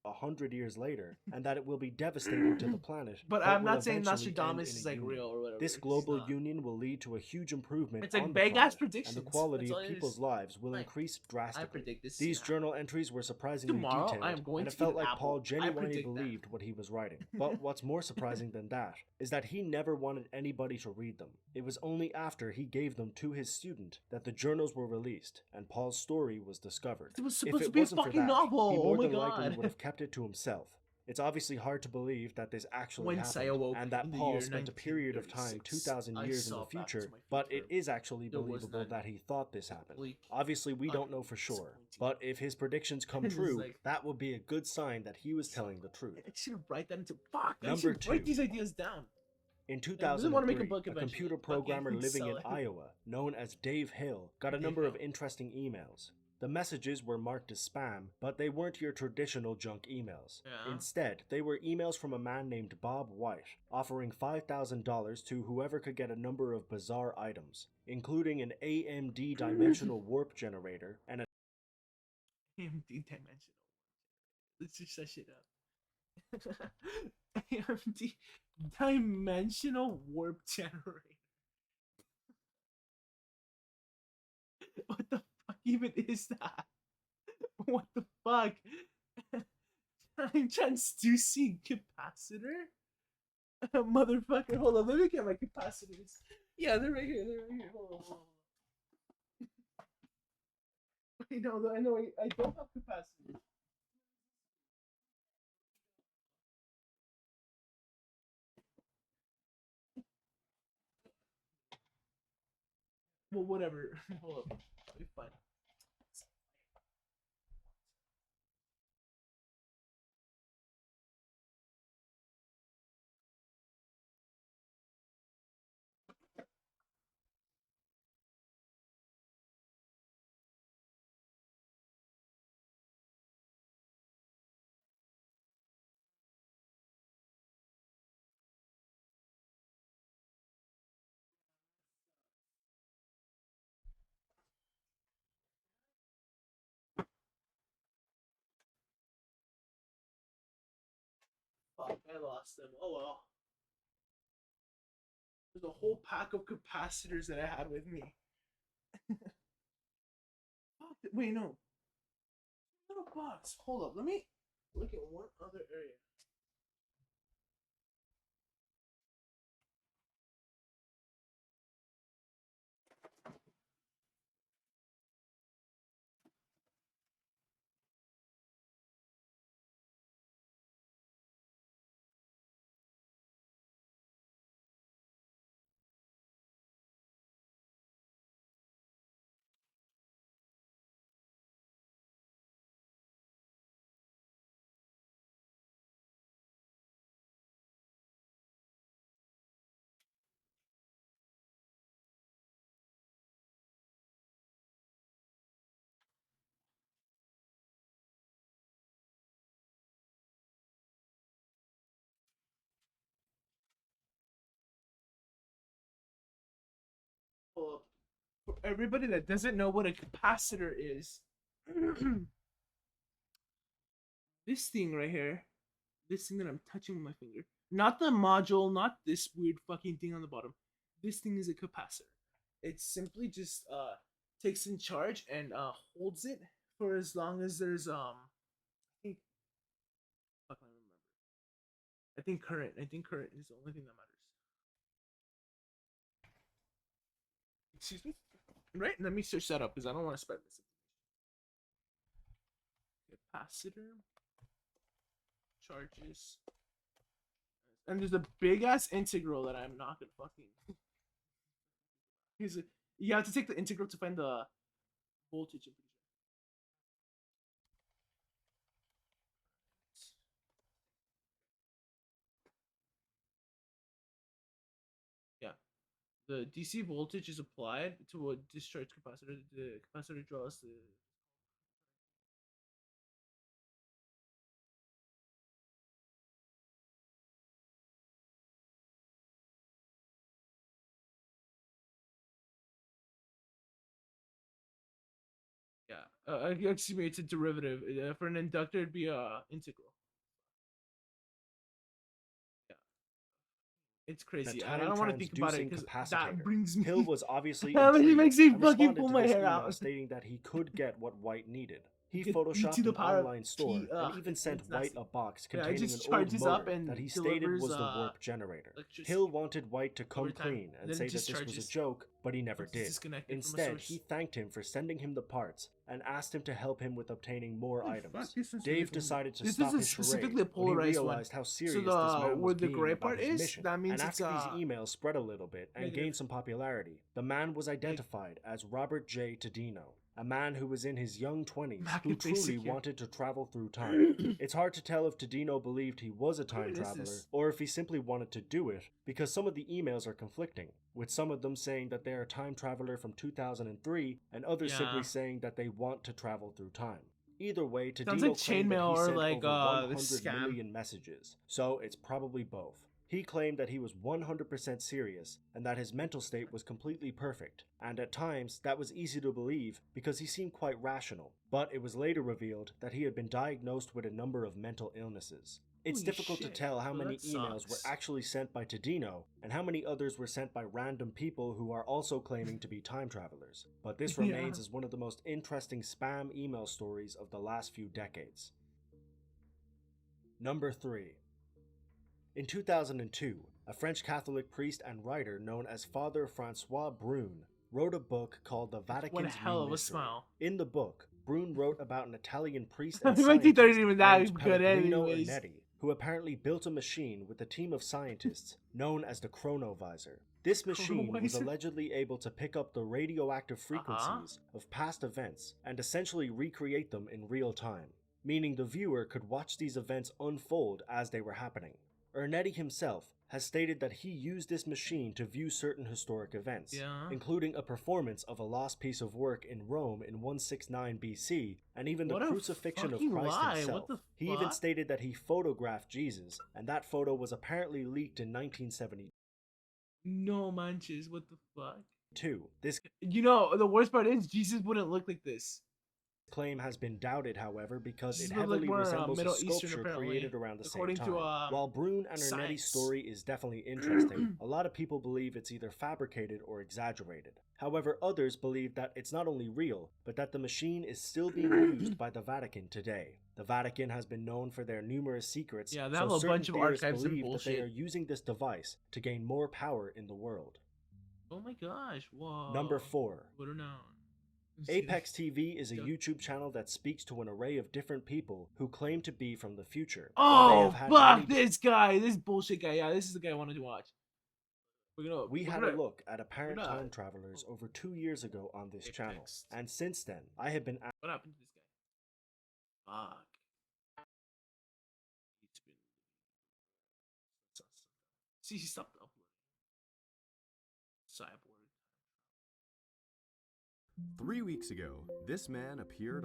100 years later, and that it will be devastating to the planet. But I'm will not saying eventually Nostradamus end in is a like union. real or whatever. This It's global not. union will lead to a huge improvement. It's like on the big-ass planet, predictions. and the quality That's all of it people's is. lives will Like, increase drastically. predict this These now. journal entries were surprisingly Tomorrow, detailed, I am going and to it felt eat an like apple. Paul I genuinely predict that. believed what he was writing. But what's more surprising than that is that he never wanted anybody to read them. It was only after he gave them to his student that the journals were released and Paul's story was discovered. It was If supposed it to be a wasn't for fucking that, novel. he Oh more my than likely god. would have kept it to himself. It's obviously hard to believe that this actually Once I happened, awoke and that in the Paul year spent a period of time 1936, 2,000 I years in saw the back to future, my but future. it is actually There was believable none. that he thought this happened. Bleak, Obviously, we don't know for sure, but if his predictions come It's true, like- that would be a good sign that he was telling the truth. I should write that into fuck. I Number should write 2. these ideas down. In I really wanna make a 2003, book a eventually, computer but I programmer can't living in sell it. Iowa, known as Dave Hill, got a Dave number of Hill. interesting emails. The messages were marked as spam, but they weren't your traditional junk emails. Yeah. Instead, they were emails from a man named Bob White, offering $5,000 to whoever could get a number of bizarre items, including an AMD dimensional warp generator and a AMD dimensional. Let's just set shit up. AMD dimensional warp generator. What the fuck even is that? What the fuck? Time transducing capacitor? Motherfucker, hold on, let me get my capacitors. Yeah, they're right here, Hold on. I know, I don't have capacitors. Well, whatever. Hold up. It'll be fine. Fuck, I lost them. Oh well. There's a whole pack of capacitors that I had with me. Fuck, wait, no. Little box. Hold up, let me look at one other area. Hold up. For everybody that doesn't know what a capacitor is, this thing right here, this thing that I'm touching with my finger, not the module, not this weird fucking thing on the bottom. This thing is a capacitor. It simply just takes in charge and holds it for as long as there's I think fuck, I don't remember. I think current is the only thing that matters. Excuse me? Right? Let me search that up because I don't want to spread this information. Capacitor charges. And there's a big ass integral that I'm not gonna fucking. You have to take the integral to find the voltage. Yeah. The DC voltage is applied to a discharge capacitor. The capacitor draws the excuse me, it's a derivative. For an inductor, it'd be a integral. Yeah, it's crazy. I don't want to think about it because that brings me. Hill was obviously That intrigued makes me and fucking responded pull to my this hair email out. stating that he could get what White needed. He Get photoshopped to the an power of online store T, and even sent it's White nasty. a box Yeah, it containing just an old charges motor up and that he stated delivers, was the warp generator. electricity Hill wanted White to come over time. clean and Then say it that this was discharges. a joke, but he never Once it's did. disconnected from a Instead, source. he thanked him for sending him the parts and asked him to help him with obtaining more items. fuck, this is Dave really cool. decided to This stop is a his charade specifically a when he polarized one. realized how So serious the- this man where was the being gray about part his is, mission. that means and it's, after these emails spread a little bit and negative. gained some popularity, the man was identified as Robert J. Tadino, a man who was in his young 20s who Market truly basic here. wanted to travel through time. It's hard to tell if Tadino believed he was a time is traveler this? or if he simply wanted to do it, because some of the emails are conflicting, with some of them saying that they are a time traveler from 2003 and others Yeah. simply saying that they want to travel through time. Either way, Tadino Sounds like claimed that chainmail he or sent like, over this 100 scam. million messages, so it's probably both. He claimed that he was 100% serious and that his mental state was completely perfect, and at times that was easy to believe because he seemed quite rational, but it was later revealed that he had been diagnosed with a number of mental illnesses. It's Holy difficult shit. to tell how Well, many that emails were sucks. actually sent by Tadino and how many others were sent by random people who are also claiming to be time travelers, but this Yeah. remains as one of the most interesting spam email stories of the last few decades. Number 3. In 2002, a French Catholic priest and writer known as Father Francois Brune wrote a book called The Vatican's What a hell New of a Mystery. smile. In the book, Brune wrote about an Italian priest My and teeth scientist aren't even that named good Pellegrino anyways. Ernetti, who apparently built a machine with a team of scientists known as the Chronovisor. This machine was Chronovisor? allegedly able to pick up the radioactive frequencies of past events and essentially recreate them in real time, meaning the viewer could watch these events unfold as they were happening. Ernetti himself has stated that he used this machine to view certain historic events, Yeah. including a performance of a lost piece of work in Rome in 169 BC, and even What the a crucifixion of fucking Christ lie. himself. What the He even fuck? stated that he photographed Jesus, and that photo was apparently leaked in 1972. No manches, what the fuck? This You know, the worst part is Jesus wouldn't look like this. claim has been doubted, however, because This it would look heavily more, resembles Middle a Eastern, sculpture apparently, created around the same according time. to, While Brune and Ernetti's science. story is definitely interesting, a lot of people believe it's either fabricated or exaggerated. However, others believe that it's not only real, but that the machine is still being used by the Vatican today. The Vatican has been known for their numerous secrets, Yeah, they so have a certain bunch of theorists archives and believe that they bullshit. are using this device to gain more power in the world. Oh my gosh, whoa. Number 4. What are known? Apex TV is a YouTube channel that speaks to an array of different people who claim to be from the future. While they Oh, have had fuck many this guy. This bullshit guy. Yeah, this is the guy I wanted to watch. We we're had gonna- a look at apparent we're not- time travelers over 2 years ago on this channel, and since then, I have been What happened to this guy? Fuck. It's been. See, he stopped uploading. Cyborg. 3 weeks ago, this man appeared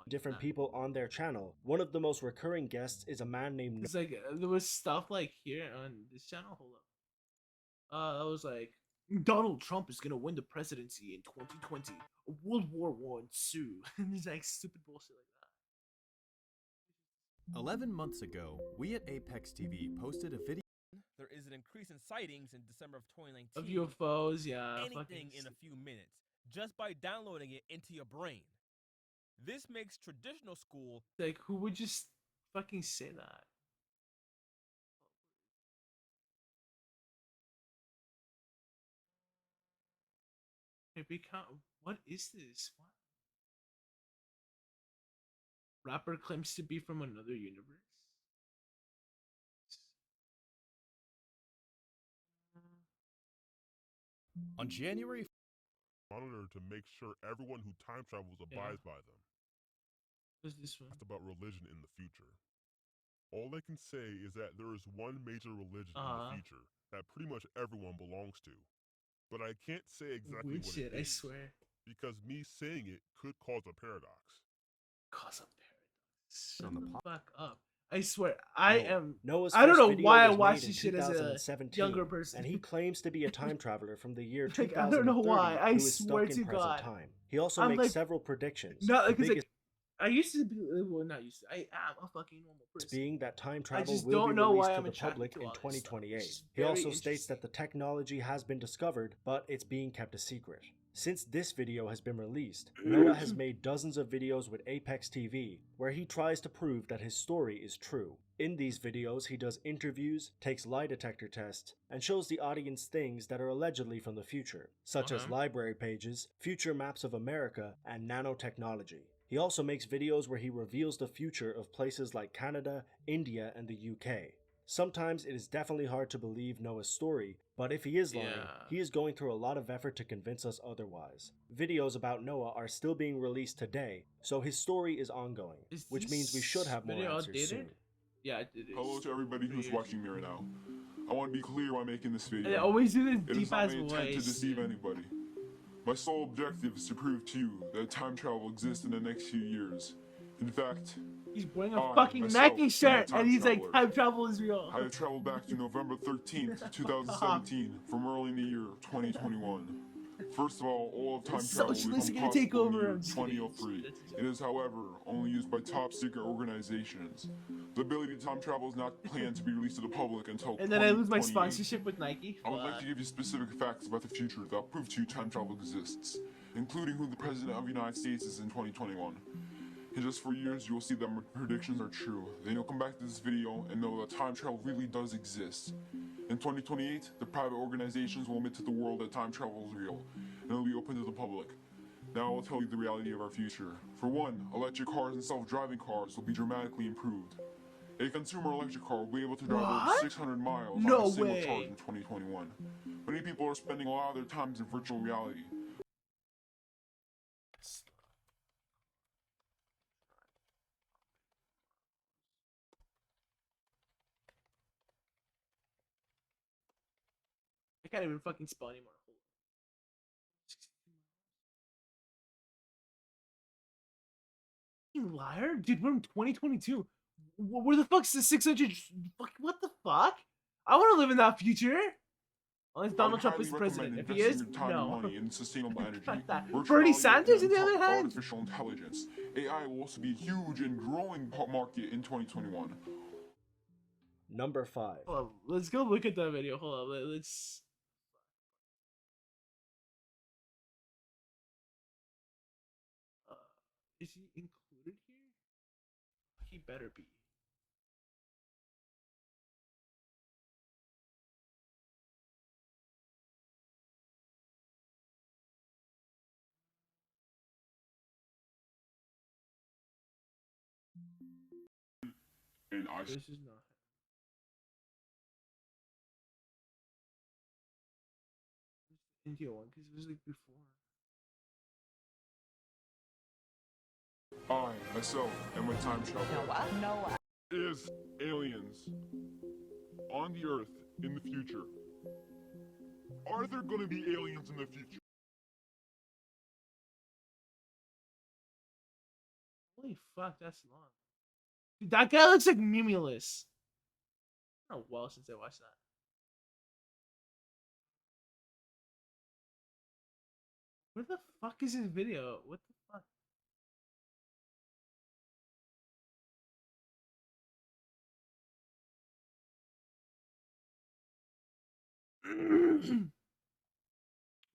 different people on their channel. One of the most recurring guests is a man named It's like there was stuff like here on this channel. Hold up. That was like Donald Trump is gonna win the presidency in 2020. World War I ensue. And there's like stupid bullshit like that. 11 months ago, we at Apex TV posted a video. There is an increase in sightings in December of 2019 Of UFOs, yeah. anything fucking in a few minutes just by downloading it into your brain. This makes traditional school Like, who would just fucking say that? Maybe what is this? What? Rapper claims to be from another universe. On January, monitor to make sure everyone who time travels abides by them. What's this one? That's about religion in the future. All I can say is that there is one major religion in the future that pretty much everyone belongs to. But I can't say exactly Weird what shit, it I is. swear. Because me saying it could cause a paradox. Cause a paradox. On the Shut the fuck up. I swear, I am. Noah's I don't first know video why I was watched made this in shit as a 2017, younger person. and he claims to be a time traveler from the year Like, 2030 I don't know why. I who is swear stuck in to present God. time. He also I'm makes like- several predictions. No, the because biggest like, I used to be, well, not used to. I am a fucking normal person. being that time I travel just will don't be know released why to I'm the attracted public to in all this stuff. 2028. It's He very also states that the technology has been discovered, but it's being kept a secret. Since this video has been released, Noah has made dozens of videos with Apex TV where he tries to prove that his story is true. In these videos, he does interviews, takes lie detector tests, and shows the audience things that are allegedly from the future, such as library pages, future maps of America, and nanotechnology. He also makes videos where he reveals the future of places like Canada, India, and the UK. Sometimes it is definitely hard to believe Noah's story, but if he is lying, he is going through a lot of effort to convince us otherwise. Videos about Noah are still being released today, so his story is ongoing, which means we should have more answers soon. Yeah, it is. Hello to everybody who's watching me right now. I want to be clear while making this video. They always do this It is deep not ass my intent to voice. deceive anybody. My sole objective is to prove to you that time travel exists in the next few years. In fact, He's wearing a I, fucking myself, Nike am a shirt, time and he's like, traveler. time travel is real. I have traveled back to November 13th, 2017, from early in the year 2021. First of all of time travel will become Socialists are gonna possible take in the over. year I'm just kidding. 2003. It is, however, only used by top secret organizations. The ability to time travel is not planned to be released to the public until And then I lose my 2028. sponsorship with Nike. I would like to give you specific facts about the future that prove to you time travel exists, including who the President of the United States is in 2021. In just 4 years, you will see that my predictions are true. Then you'll come back to this video and know that time travel really does exist. In 2028, the private organizations will admit to the world that time travel is real, and it will be open to the public. Now I will tell you the reality of our future. For one, electric cars and self-driving cars will be dramatically improved. A consumer electric car will be able to drive over What? 600 miles No on a single way. charge in 2021. Many people are spending a lot of their time in virtual reality. I can't even fucking spell anymore. You liar, dude. We're in 2022. Where the fuck's the 600? Fuck, what the fuck? I want to live in that future. Unless Donald Trump is president. If he is, investing your time no. and money in sustainable energy. Fuck that. Virtual Bernie reality Sanders, on and the other hand. artificial intelligence. AI will also be a huge and growing market in 2021. Number 5. Hold on, let's go look at that video. Hold on, let's. Is he included here? He better be. And I This is not. India one, because it was like before. I, myself, am a time traveler. Noah. Is aliens on the Earth in the future? Are there going to be aliens in the future? Holy fuck, that's long. Dude, that guy looks like Mimulus. It's been a while since I watched that. Where the fuck is his video? What the fuck?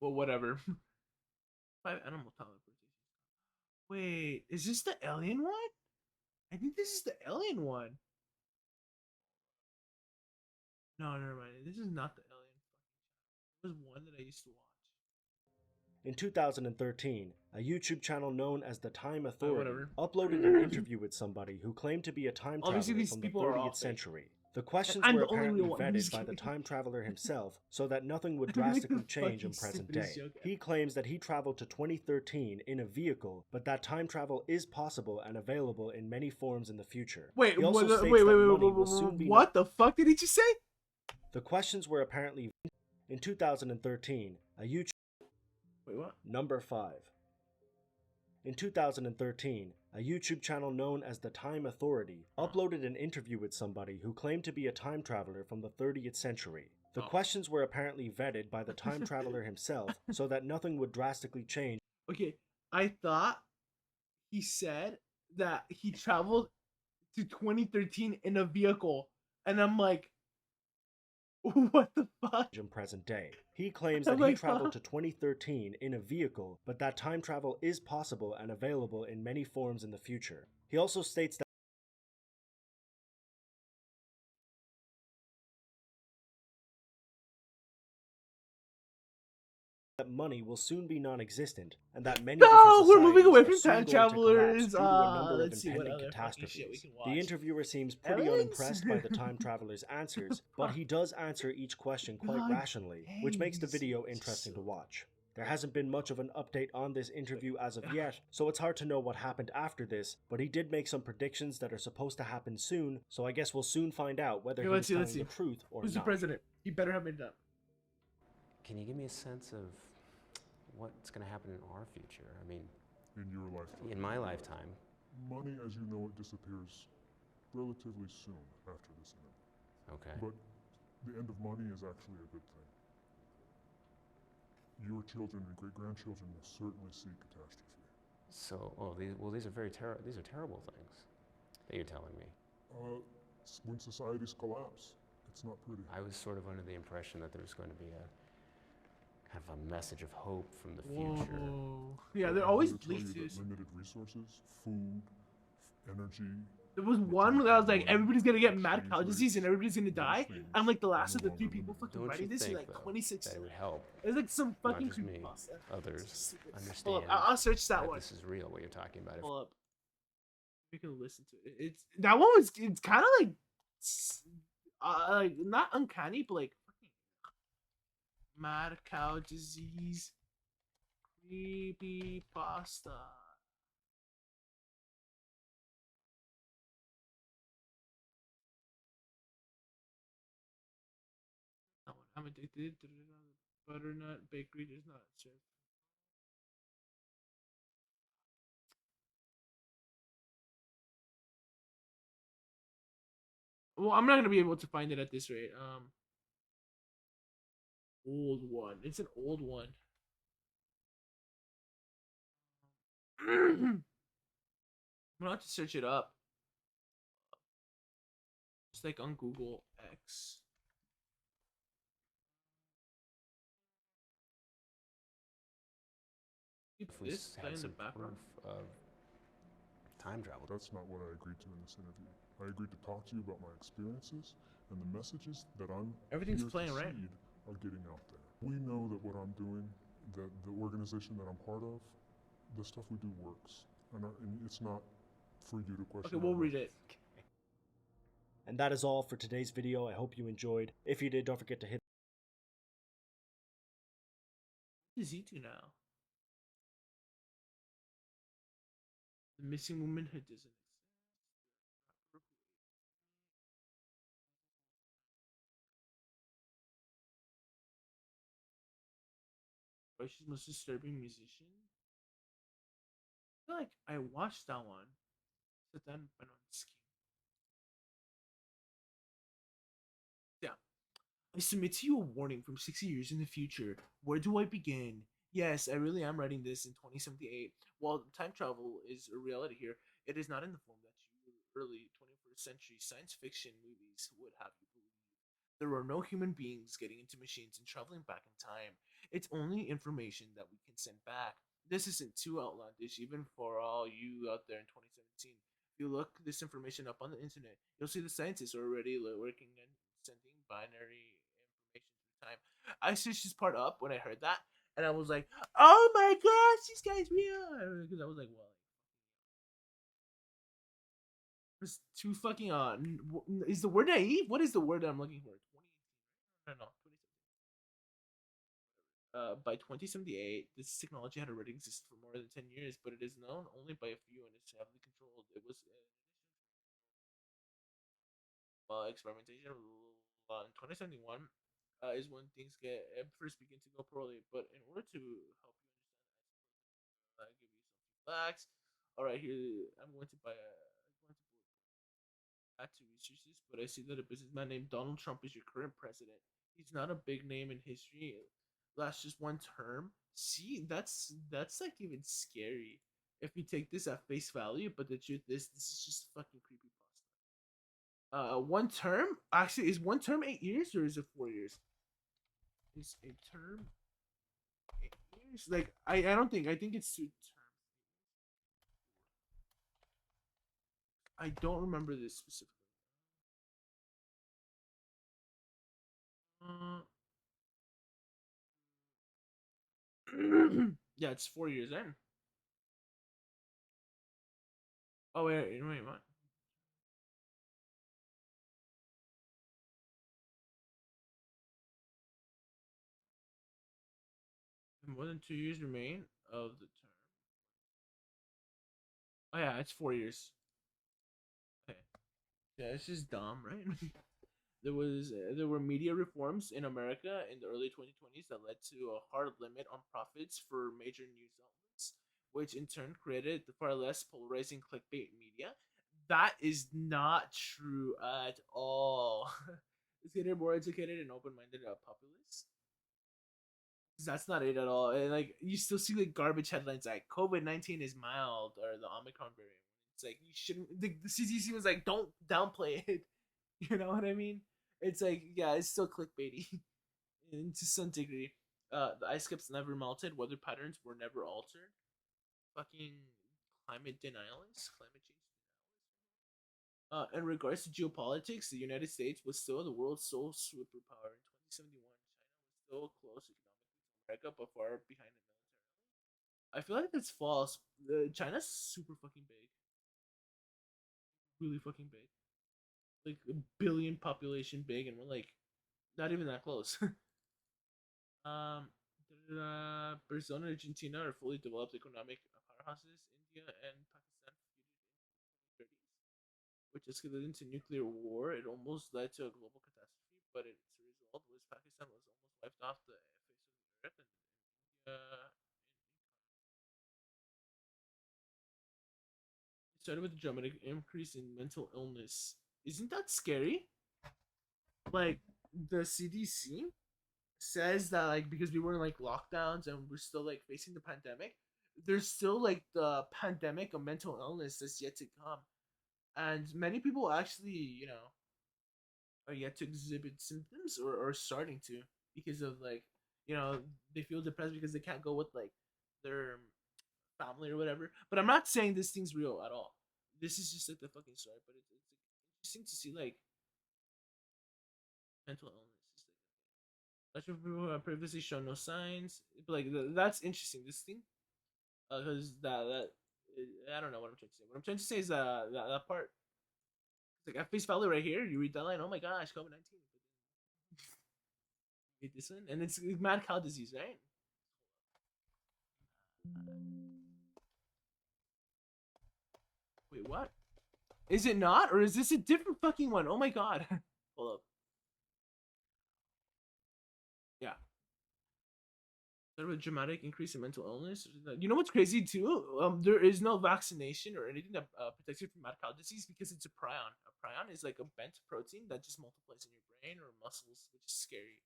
Well, whatever. 5 animal teleportation. Wait, is this the alien one? I think this is the alien one. No, never mind. This is not the alien. It was one that I used to watch. In 2013, a YouTube channel known as The Time Authority whatever. uploaded an interview with somebody who claimed to be a time Obviously, traveler these from the people are all 30th fake. century. The questions I'm were the only apparently real one. I'm vetted just by the kidding. time traveler himself so that nothing would I make drastically the change in fucking present day. stupidest joke He claims that he traveled to 2013 in a vehicle, but that time travel is possible and available in many forms in the future. Wait, He also wait, states wait, that wait, money wait, will soon be what the fuck did he just say? The questions were apparently in 2013, a YouTube Wait, what? Number 5. In 2013, a YouTube channel known as The Time Authority uploaded an interview with somebody who claimed to be a time traveler from the 30th century. The questions were apparently vetted by the time traveler himself so that nothing would drastically change. Okay, I thought he said that he traveled to 2013 in a vehicle, and I'm like, what the fuck? In present day. He claims Oh that my he traveled God. to 2013 in a vehicle, but that time travel is possible and available in many forms in the future. He also states that money will soon be non-existent, and that many different No, we're moving societies away are from soon time going to collapse travelers. due to a number of Let's see what impending other fucking shit we catastrophes. can watch. The interviewer seems pretty Aliens? unimpressed by the time traveler's answers, but he does answer each question quite God, rationally, which makes the eggs. video interesting to watch. There hasn't been much of an update on this interview as of yet, so it's hard to know what happened after this, but he did make some predictions that are supposed to happen soon, so I guess we'll soon find out whether Okay, he let's was see, telling the truth or Who's not. the president? He better have made it up. Can you give me a sense of what's going to happen in our future? I mean, In your lifetime. in my lifetime. Money, as you know it, disappears relatively soon after this event. Okay. But the end of money is actually a good thing. Your children and great-grandchildren will certainly see catastrophe. So, these are these are terrible things that you're telling me. When societies collapse, it's not pretty. I was sort of under the impression that there was going to be a kind of a message of hope from the future. Whoa. Yeah, they're always I'll tell you bleak that limited resources, food, energy. There was one where I was like, everybody's gonna get mad cow disease and everybody's gonna die. I'm like the last of the three people fucking Don't writing you this in think, like though, 26. that it would help? It's like some Not fucking just me, creepypasta. others Hold understand. up, I'll search that one. This is real. What you're talking about. Hold up. We can listen to it. It's that one was. It's kind of like not uncanny, but like mad cow disease, creepy pasta. I'm addicted. Butternut bakery does not serve. Well, I'm not gonna be able to find it at this rate. Old one. It's an old one. I'm gonna have to search it up. It's like on Google X. If we This had in the some background. proof of time travel. That's not what I agreed to in this interview. I agreed to talk to you about my experiences, and the messages that I'm Everything's here to playing right. seed are getting out there. We know that what I'm doing, that the organization that I'm part of, the stuff we do works, and it's not for you to question. Okay, we'll our read it. And that is all for today's video. I hope you enjoyed. If you did, don't forget to hit What does he do now? The missing womanhood doesn't exist. Why she's the most disturbing musician? I feel like I watched that one, but then went on scheme. Yeah. I submit to you a warning from 60 years in the future. Where do I begin? Yes, I really am writing this in 2078. While time travel is a reality here, it is not in the form that you early 21st century science fiction movies would have you believe. There are no human beings getting into machines and traveling back in time. It's only information that we can send back. This isn't too outlandish, even for all you out there in 2017. If you look this information up on the internet, you'll see the scientists are already working and sending binary information through time. I searched this part up when I heard that, and I was like, "Oh my gosh, this guy's real!" Because I was like, "Well, it's too fucking is the word naive? What is the word that I'm looking for? 2018, no, 2017. By 2078, this technology had already existed for more than 10 years, but it is known only by a few and it's heavily controlled. It was experimentation in 2071 is when things first begin to go poorly. But in order to help you understand, I give you some facts. All right, here I'm going to I had to research this, but I see that a businessman named Donald Trump is your current president. He's not a big name in history. Lasts just one term. See, that's like even scary if you take this at face value. But the truth is, this is just fucking creepy pasta. One term actually is one term 8 years or is it 4 years? is a term. It's like I don't think. I think it's two terms. I don't remember this specifically. Yeah, it's 4 years in. Oh wait, what? More than 2 years remain of the term. Oh yeah, it's 4 years. Okay. Yeah, it's just dumb, right? There were media reforms in America in the early 2020s that led to a hard limit on profits for major news outlets, which in turn created the far less polarizing clickbait media. That is not true at all. It's getting more educated and open-minded populace. That's not it at all. And like you still see like garbage headlines like COVID-19 is mild or the Omicron variant. It's like you shouldn't. The CDC was like, don't downplay it. You know what I mean? It's like yeah, it's still clickbaity, to some degree. The ice caps never melted. Weather patterns were never altered. Fucking climate denialists. Climate change. In regards to geopolitics, the United States was still the world's sole superpower in 2071. China was still close economically to America, but far behind it militarily. I feel like that's false. China's super fucking big. Really fucking big. Like a billion population big, and we're like not even that close. Brazil and Argentina are fully developed economic powerhouses. India and Pakistan feuded in the 1930s, which escalated into nuclear war. It almost led to a global catastrophe, but its result was Pakistan was almost wiped off the face of the earth, and India. It started with a dramatic increase in mental illness. Isn't that scary? Like the CDC says that like because we were in like lockdowns and we're still like facing the pandemic, there's still like the pandemic of mental illness that's yet to come, and many people actually are yet to exhibit symptoms or are starting to because of like they feel depressed because they can't go with like their family or whatever. But I'm not saying this thing's real at all. This is just like the fucking story, but it's interesting to see like mental illness. Lots of people who have previously shown no signs. But like that's interesting. This thing, because that I don't know what I'm trying to say. What I'm trying to say is that part. It's like at face value right here. You read that line. Oh my gosh, COVID-19. Read this one, and it's mad cow disease, right? Wait, what? Is it not, or is this a different fucking one? Oh my god. Hold up. Yeah. There was a dramatic increase in mental illness. You know what's crazy too? There is no vaccination or anything that protects you from mad cow disease because it's a prion. A prion is like a bent protein that just multiplies in your brain or muscles, which is scary.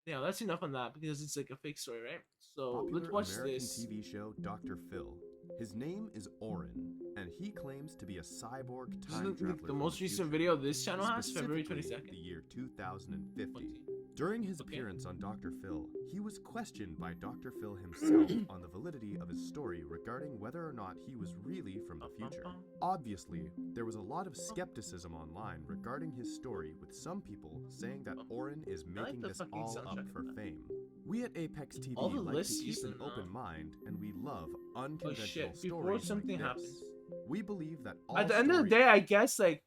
Yeah, that's enough on that because it's like a fake story, right? So Popular let's watch American this. TV show Dr. Phil. His name is Oren, and he claims to be a cyborg time traveler. The most recent video this channel has, February Specifically 22nd. the year 2050. During his appearance on Dr. Phil, he was questioned by Dr. Phil himself on the validity of his story regarding whether or not he was really from the future. Obviously, there was a lot of skepticism online regarding his story, with some people saying that Oren is making this all up for fame. We at Apex TV All the like to lists keep used an in, open mind, and we love unconventional shit, before stories something like this. happens. We believe that all At the end of the stories day, I guess like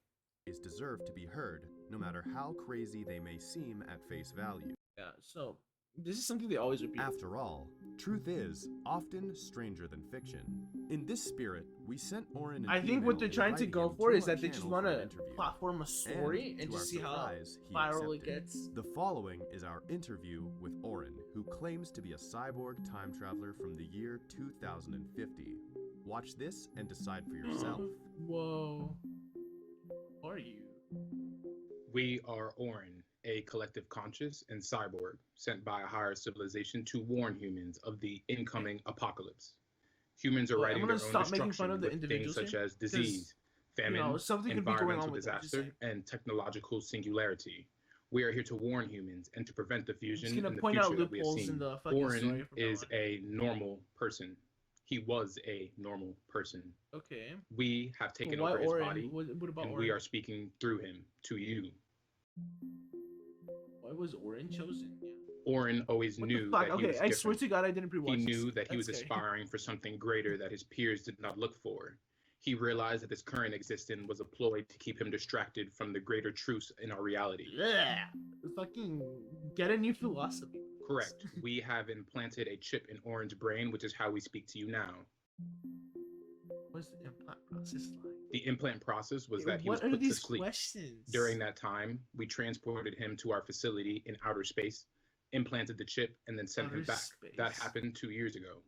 deserve to be heard, no matter how crazy they may seem at face value. Yeah, so this is something they always repeat. After all, truth is often stranger than fiction. In this spirit, we sent Oren. I think what they're trying to go for is that they just want to platform a story and to our just see how surprise, he viral it accepted. gets. The following is our interview with Oren, who claims to be a cyborg time traveler from the year 2050. Watch this and decide for yourself. Whoa. Who are you? We are Oren, a collective conscious and cyborg sent by a higher civilization to warn humans of the incoming apocalypse. Humans are Well, I'm writing gonna their own stop making destruction fun of the with things individuals such here, as disease, 'cause, famine, something could be going on environmental with them, just disaster, and technological singularity. We are here to warn humans and to prevent the fusion gonna in the point out future that we have loopholes in seen. the fucking story Oren from now is a normal person. He was a normal person. Okay. We have taken Why over his Oren? body, What about and Oren? we are speaking through him to you. Why was Oren chosen? Yeah. Oren always What the knew fuck? that he Okay, was I different. swear to God, I didn't pre-watch He this. knew that he That's was scary. aspiring for something greater that his peers did not look for. He realized that his current existence was a ploy to keep him distracted from the greater truths in our reality. Yeah. Fucking get a new philosophy. Correct. We have implanted a chip in Oren's brain, which is how we speak to you now. What's the implant process like? The implant process was that he What was are put to these sleep. questions? During that time, we transported him to our facility in outer space, implanted the chip, and then sent him Outer back. space. That happened 2 years ago.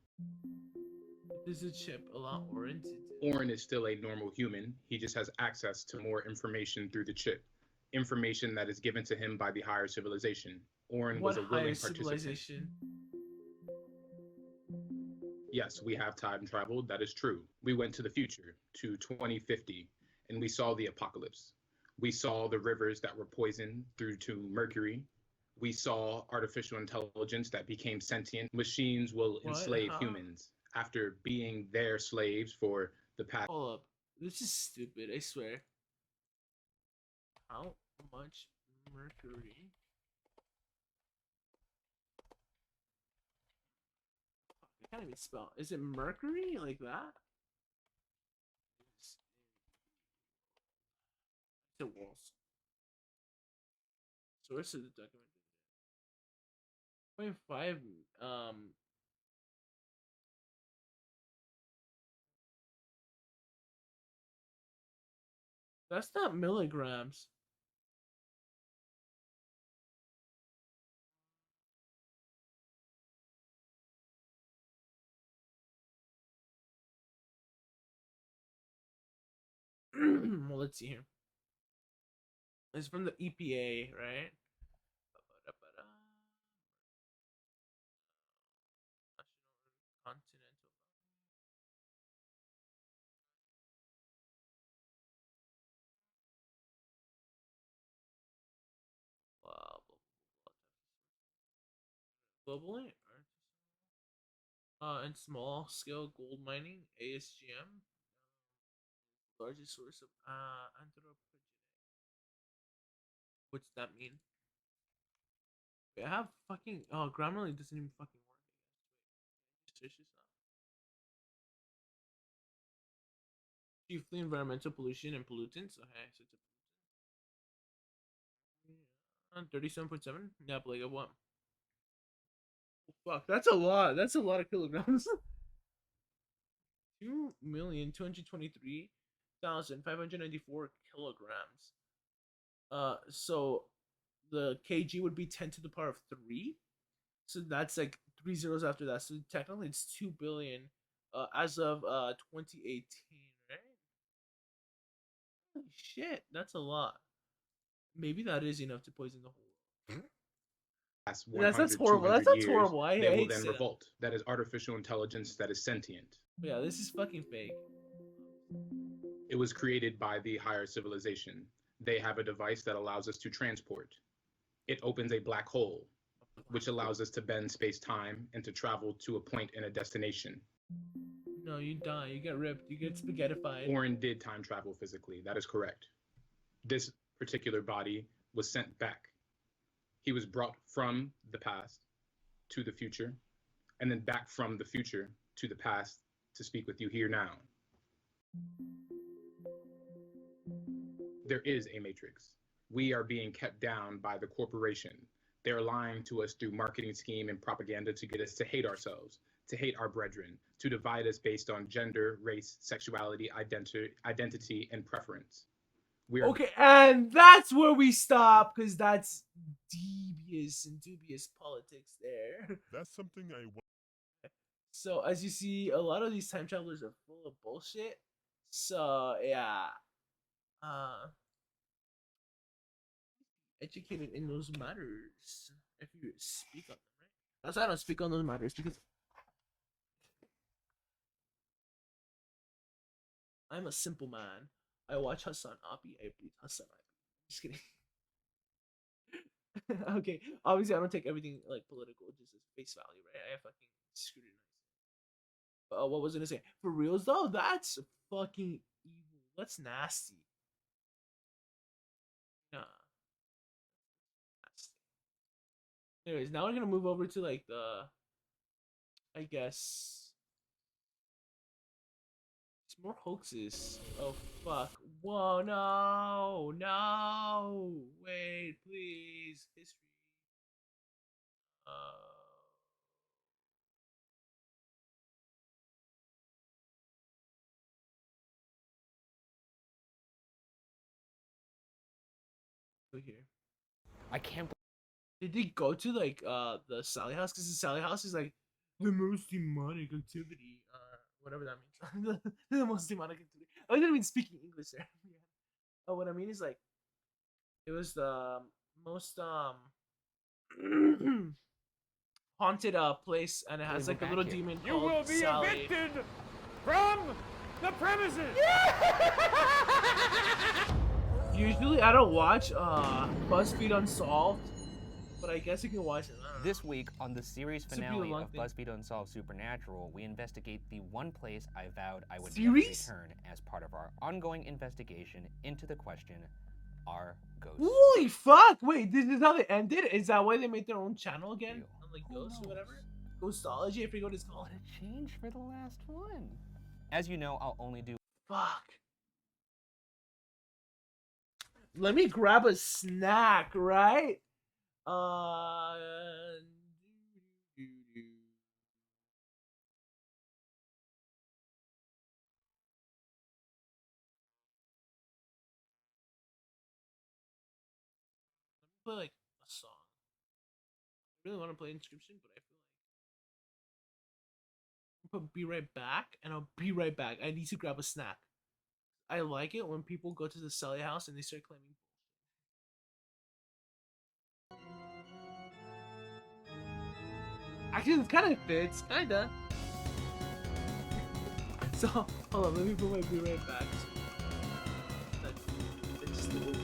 Does a chip allow Oren to do? Oren is still a normal human. He just has access to more information through the chip. Information that is given to him by the higher civilization. Oren What was a higher willing participant. civilization? Yes, we have time traveled. That is true. We went to the future, to 2050, and we saw the apocalypse. We saw the rivers that were poisoned through to Mercury. We saw artificial intelligence that became sentient. Machines will What? enslave How? humans after being their slaves for the past. Hold up. This is stupid, I swear. How much mercury? I can't even spell. Is it mercury like that? It was. Source of the document. 0.5 that's not milligrams. Well, let's see here. It's from the EPA, right? Continental. Blah, blah, blah, blah. Globally, and small scale gold mining, ASGM, largest source of anthropogenic. What's that mean? Wait, I have fucking Grammarly doesn't even fucking work. Just search this up. Chiefly environmental pollution and pollutants. Okay, so it's a 37.7. Yeah, but like a what? Oh, fuck, that's a lot. That's a lot of kilograms. 2,223,594 kilograms. So the kg would be 10 to the power of 3. So that's like 3 zeros after that. So technically it's 2 billion as of 2018, right? Holy shit, that's a lot. Maybe that is enough to poison the whole world. Past That's 100, horrible. 200 That's years, horrible. I they will hate then saying that. revolt. That is artificial intelligence that is sentient. Yeah, this is fucking fake. It was created by the higher civilization. They have a device that allows us to transport. It opens a black hole, which allows us to bend space-time and to travel to a point and a destination. No, you die. You get ripped. You get spaghettified. Oren did time travel physically. That is correct. This particular body was sent back. He was brought from the past to the future, and then back from the future to the past to speak with you here now. There is a matrix. We are being kept down by the corporation. They're lying to us through marketing scheme and propaganda to get us to hate ourselves, to hate our brethren, to divide us based on gender, race, sexuality, identity, and preference. Okay, and that's where we stop because that's devious and dubious politics there. That's something I want. So as you see, a lot of these time travelers are full of bullshit. So yeah, educated in those matters if you speak on them, right? That's why I don't speak on those matters because I'm a simple man. I watch Hassan Abi. I breathe Hassan Abi. Just kidding. Okay, obviously I don't take everything like political just as face value, right? I fucking scrutinize. What was I gonna say? For reals though, that's fucking evil. That's nasty. Nah. Nasty. Anyways, now we're gonna move over to like the, I guess, it's more hoaxes. Oh fuck! Whoa, no, wait, please, history. Here. I can't. Did they go to like the Sally house? Because the Sally house is like the most demonic activity. Whatever that means. the most demonic activity. I didn't even speaking English there. Oh, what I mean is like it was the most haunted place, and it has like a little demon You called will be Sally. evicted from the premises. Usually I don't watch BuzzFeed Unsolved, but I guess you can watch it. This week on the series This would be a finale long of thing. BuzzFeed Unsolved Supernatural, we investigate the one place I vowed I would Series? never return as part of our ongoing investigation into the question, are ghosts Holy fuck! Wait, this is how they ended? Is that why they made their own channel again? On like Ghosts or whatever? Ghostology, I forget what it's called. What a change for the last one. As you know, I'll only do Fuck. Let me grab a snack, right? Play like a song. I really want to play Inscription, but I feel like I'll be right back, and I'll be right back. I need to grab a snack. I like it when people go to the Sally house and they start claiming bullshit. Actually, it kind of fits, kinda. So, hold on, let me put my be right back. That's just the old.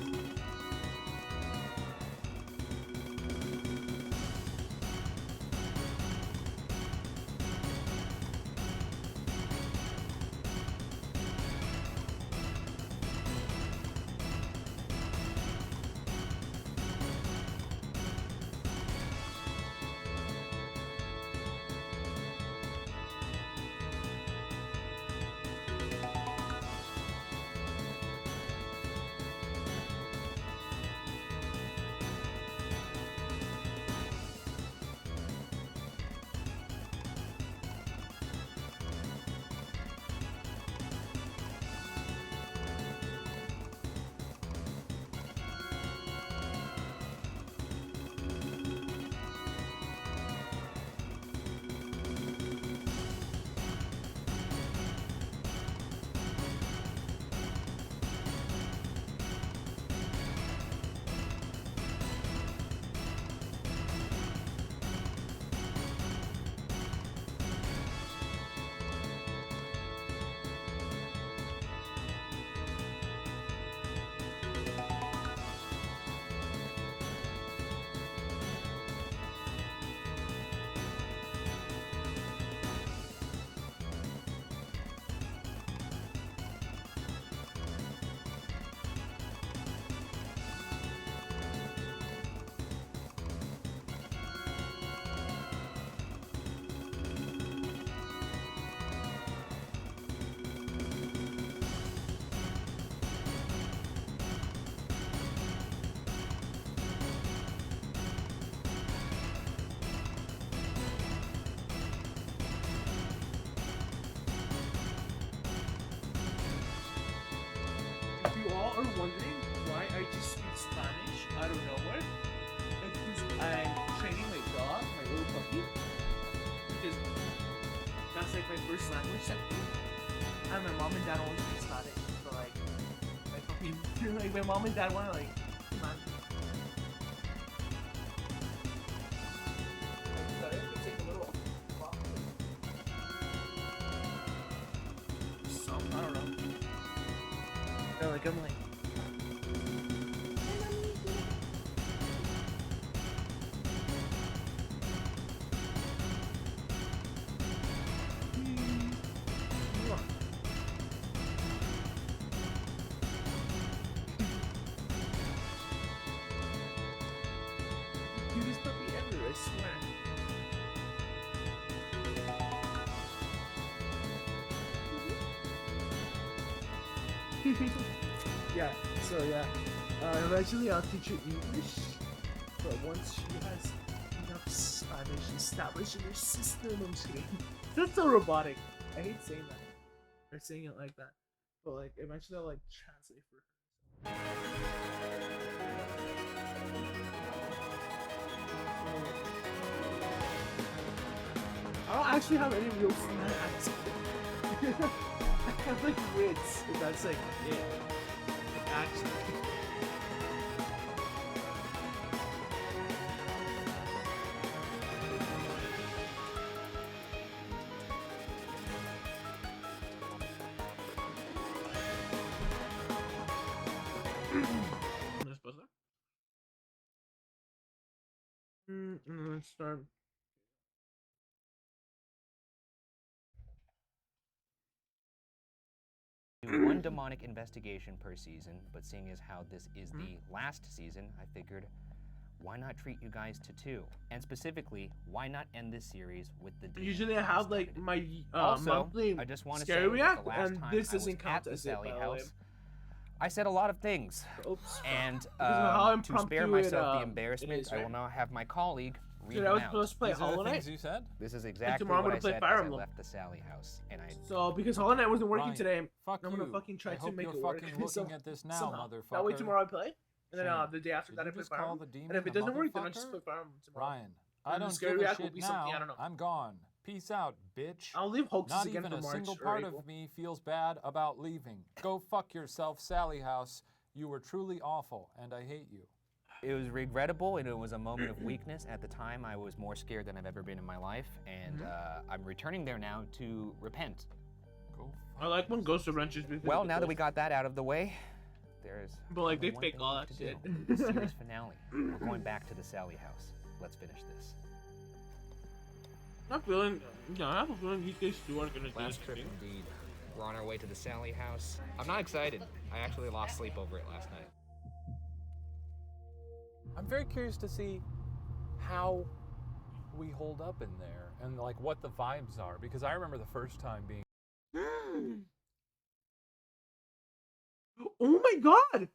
If you all are wondering why I just speak Spanish out of nowhere, it's because I'm training my dog, my little puppy, because that's like my first language technically. And my mom and dad only speak Spanish, so like, my puppy, like my mom and dad want to like, come on. Sorry, I'm gonna take a little walk. Some, I don't know. No, like I'm like. Yeah. So yeah. Eventually I'll teach you English, but once she has enough Spanish established in her system, I'm just kidding. That's so robotic. I hate saying that. Or saying it like that. But like eventually I'll like translate for her. I don't actually have any real snacks. I have like wits, but that's like it. Actually. Let's start. Do one demonic investigation per season, but seeing as how this is the last season, I figured, why not treat you guys to 2? And specifically, why not end this series with the demon? Usually I have like my Also, monthly I just want to scary say that react, the last and time this I was doesn't count at the as it, Sally by the way. house, I said a lot of things. Oops. And how to spare impromptu myself the it embarrassment, is, I will right? now have my colleague read Dude, them I was out. supposed to play Hollow Knight. you said? This is exactly tomorrow I'm what gonna I play said Fire as I Emblem. left the Sally house, and I. So because Hollow Knight wasn't working Ryan, today, fuck I'm gonna you. fucking try I to hope make you're it work. fucking So- looking at this now, somehow. That way motherfucker. tomorrow I play, and then Shane, the day after did that I you play just Fire call Emblem. the And if demon it a doesn't work, then I just motherfucker? play Fire Emblem tomorrow. Ryan, And I the don't scary give a react will shit be something I now. don't know. I'm gone. Peace out, bitch. I'll leave Hoaxes Not again even for a March single or part April. of me feels bad about leaving. Go fuck yourself, Sally House. You were truly awful, and I hate you. It was regrettable, and it was a moment of weakness. At the time, I was more scared than I've ever been in my life, and I'm returning there now to repent. I like when Ghost of Wrenches. Well, now that we got that out of the way, there's But like they only one fake thing all left that to shit. do. The series finale. We're going back to the Sally house. Let's finish this. I'm feeling, I have a feeling these guys two are gonna do Last this trip, thing. indeed. We're on our way to the Sally house. I'm not excited. I actually lost sleep over it last night. I'm very curious to see how we hold up in there and like what the vibes are, because I remember the first time being. Oh my god!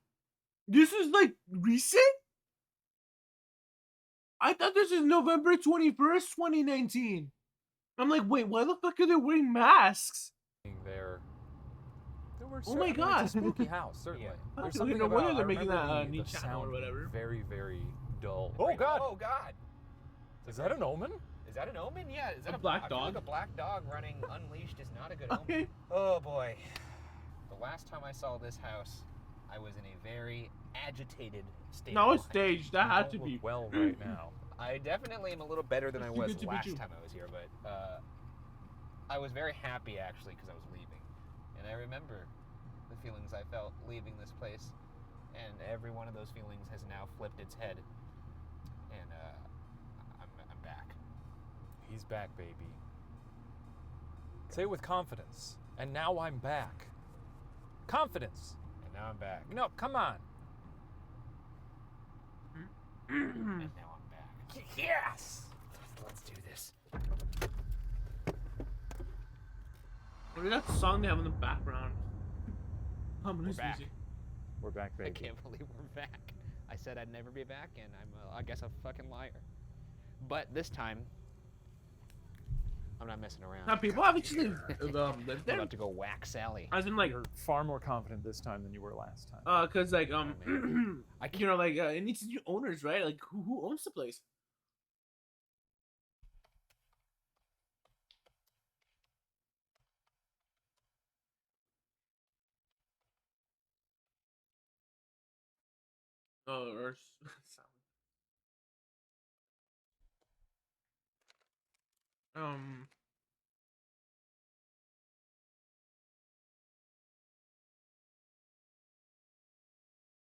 This is like recent? I thought this is November 21st, 2019. I'm like, wait, why the fuck are they wearing masks? There were Oh my certain- god! It's a spooky house, certainly. There's Okay, something no wonder about. they're I making remember that the new channel sound or whatever. Very, very dull. Oh god! Oh god! Is that an omen? Is that an omen? Yeah. Is that A black I feel dog? like a black dog running unleashed is not a good Okay. omen. Oh boy. The last time I saw this house, I was in a very agitated state. No, of it's mind. staged. That had to Don't be. look well right now. I definitely am a little better than I It's too was good to be last true. time I was here, but I was very happy actually because I was leaving, and I remember the feelings I felt leaving this place, and every one of those feelings has now flipped its head, and I'm back. He's back, baby. Say it with confidence. And now I'm back. Confidence. And now I'm back. No, come on. And now I'm back. Yes! Let's do this. What is that song they have in the background? Ominous back. music. We're back, I baby. can't believe we're back. I said I'd never be back, and I guess a fucking liar. But this time, I'm not messing around. Now people have actually lived I'm there. about to go whack Sally. As in like, You're far more confident this time than you were last time. cause like I you know, like it needs new owners, right? Like who owns the place? Oh, or um.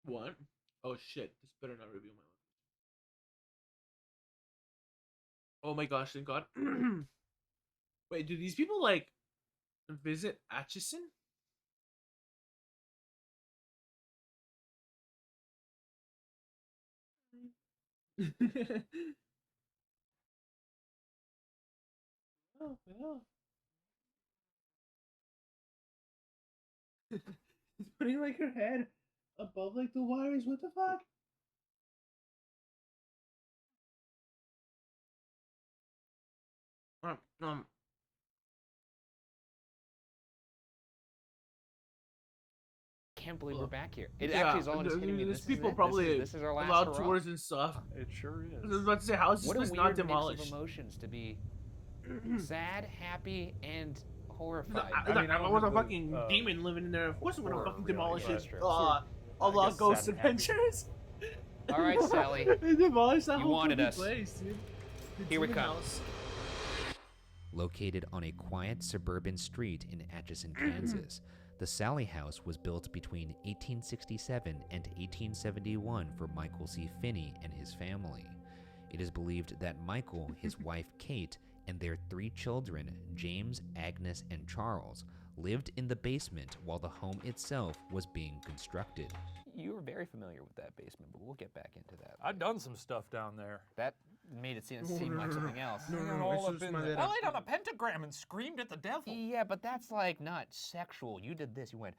What? Oh shit! This better not reveal my. Oh my gosh! Thank God. Wait, do these people like visit Atchison? Oh, yeah. She's putting like her head above like the wires. What the fuck? Um. Can't believe we're back here. It Yeah, actually is all just hitting me. there's This is people it. probably this is our last allowed hurrah. tours and stuff. It sure is. I was about to say, how is What a this weird not mix of demolished? emotions to be sad, happy, and horrified. I was a fucking demon living in there. Of course, we're gonna fucking demolish it. true. Allah Ghost Adventures. All right, Sally. They demolished that You whole wanted fucking us. place, dude. The Here we demon come. house. Located on a quiet suburban street in Atchison, Kansas, the Sally House was built between 1867 and 1871 for Michael C. Finney and his family. It is believed that Michael, his wife Kate, and their 3 children, James, Agnes, and Charles, lived in the basement while the home itself was being constructed. You were very familiar with that basement, but we'll get back into that. I've done some stuff down there. That made it seem like something else. All up in there. I laid on a pentagram and screamed at the devil. Yeah, but that's like not sexual. You did this. You went,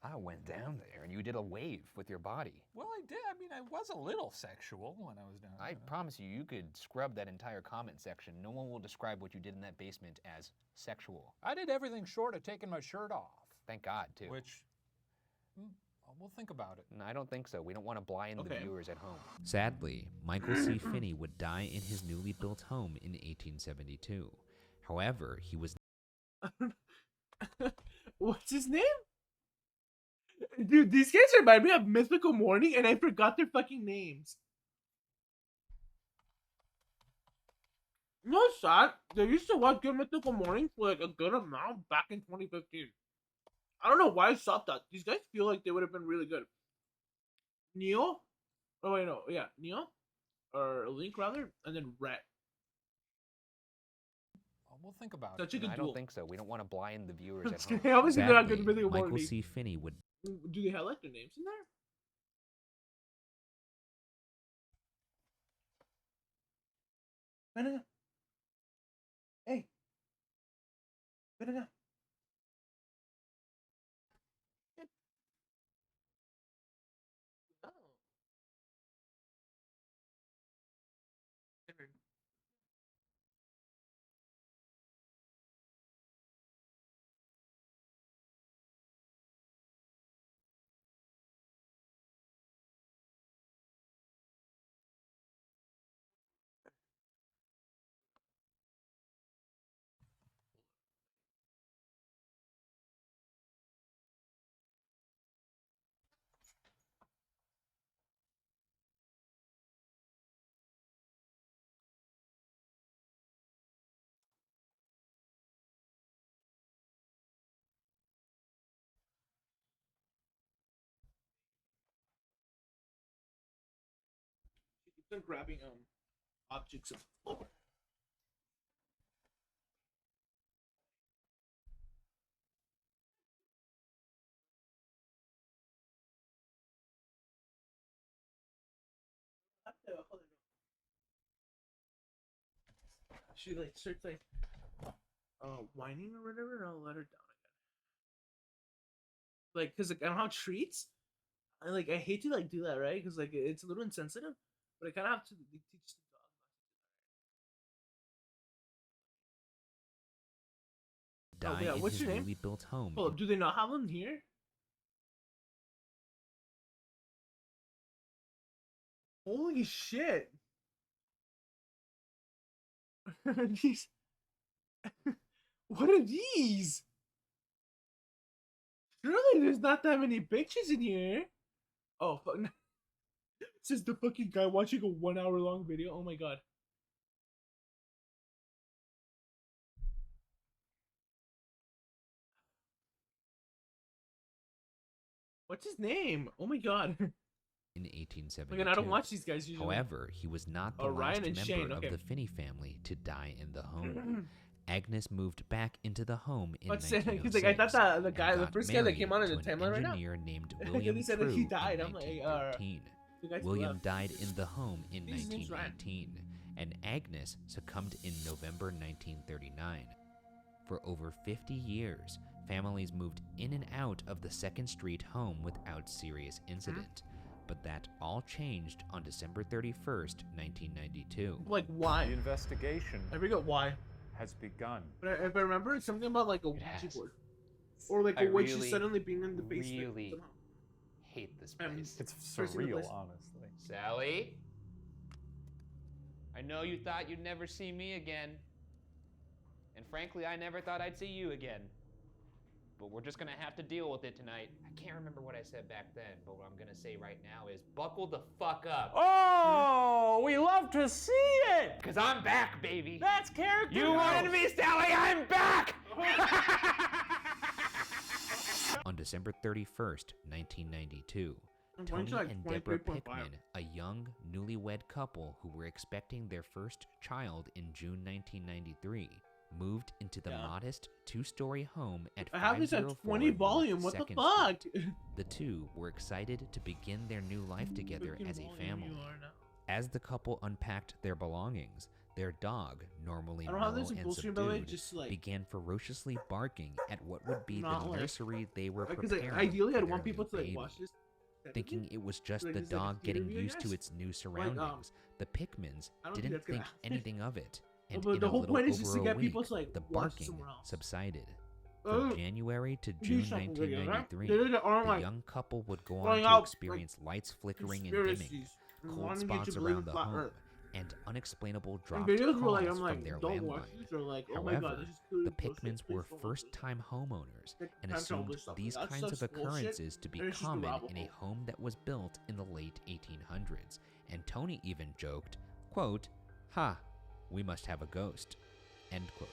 I went down there, and you did a wave with your body. Well, I did. I mean, I was a little sexual when I was down there. I promise you, you could scrub that entire comment section. No one will describe what you did in that basement as sexual. I did everything short of taking my shirt off. Thank God, too. Which, we'll think about it. No, I don't think so. We don't want to blind the viewers at home. Sadly, Michael C. Finney would die in his newly built home in 1872. However, he was... What's his name? Dude, these guys remind me of Mythical Morning, and I forgot their fucking names. No shot. They used to watch Good Mythical Morning for like a good amount back in 2015. I don't know why I stopped that. These guys feel like they would have been really good. Neil? Oh wait, no, yeah, Neil or Link rather, and then Rhett. We'll think about Such it. a good I duel. don't think so. We don't want to blind the viewers at home. Obviously, they're not good Sadly, Mythical Michael Morning. C. Finney would... Do they have like their names in there? Banana. Hey. Banana. She keeps on grabbing objects of the floor. She like starts like whining or whatever, and I'll let her down again. Like, cause like I don't have treats. I hate to like do that, right? Cause like it's a little insensitive, but I kind of have to teach the dog. die yeah, in what's his your name? newly built home. Hold up, do they not have them here? Holy shit! These. What are these? Surely there's not that many pictures in here. Oh fuck! This is the fucking guy watching a 1 hour long video. Oh my god. What's his name? Oh my god. In 1872. Again, I don't watch these guys usually. However, he was not the Oh, Ryan last and member Shane, of okay. the Finney family to die in the home. Agnes moved back into the home in What's 1906. because like I thought that the guy, and the got first guy that came on in married the to an timeline right now. engineer named And William he said True that he died. in I'm like, 1913. the guy's William left. died in the home in His name's Ryan. 1919, and Agnes succumbed in November 1939. For over 50 years, Families moved in and out of the 2nd Street home without serious incident. But that all changed on December 31st, 1992. Like, why? The investigation I forget why. has begun. But if I remember, it's something about like a Ouija board. Or like I a witch really, suddenly being in the basement. really somehow. hate this place. It's First in the surreal, place. honestly. Sally? I know you thought you'd never see me again. And frankly, I never thought I'd see you again. But we're just gonna have to deal with it tonight. I can't remember what I said back then, but what I'm gonna say right now is buckle the fuck up. Oh, we love to see it! Cause I'm back, baby. That's character. You wanted me, Sally, I'm back! On December 31st, 1992, I'm Tony going to, like, and Deborah 23.5. Pickman, a young, newlywed couple who were expecting their first child in June 1993, moved into the modest 2-story home at I have this at 504 20 North volume. What the 2nd fuck? Street. The two were excited to begin their new life together as a family. As the couple unpacked their belongings, their dog, normally I don't have mellow this in and full stream, by the way, subdued, just, like, began ferociously barking at what would be not, the like- nursery they were Because preparing ideally, for I'd their want people new to like baby. watch this. Thinking it was just Like, the it's like a dog theater getting view, I used to guess? its new surroundings, the Pickmans I don't think didn't that's gonna think happen. anything of it, and But in the a whole little point is just over to a get week, people to, like, the watch barking somewhere else. subsided. Oh, From January to do June something with it, right? 1993, They aren't, the like, young couple would go on throwing to out, like, experience lights flickering and dimming, conspiracies and cold wanting you to spots believe around the flat home, Earth. and unexplainable And dropped videos calls were like, I'm from like, their don't watch landline. this, or like, oh my However, god, this is clearly the bullshit, Pickmans please were don't watch first-time homeowners Like, and time travel assumed stuff. these That's kinds of such bullshit, occurrences to be and it's just a common rabbit in a hole. home that was built in the late 1800s. And Tony even joked, quote, "Ha, we must have a ghost," end quote.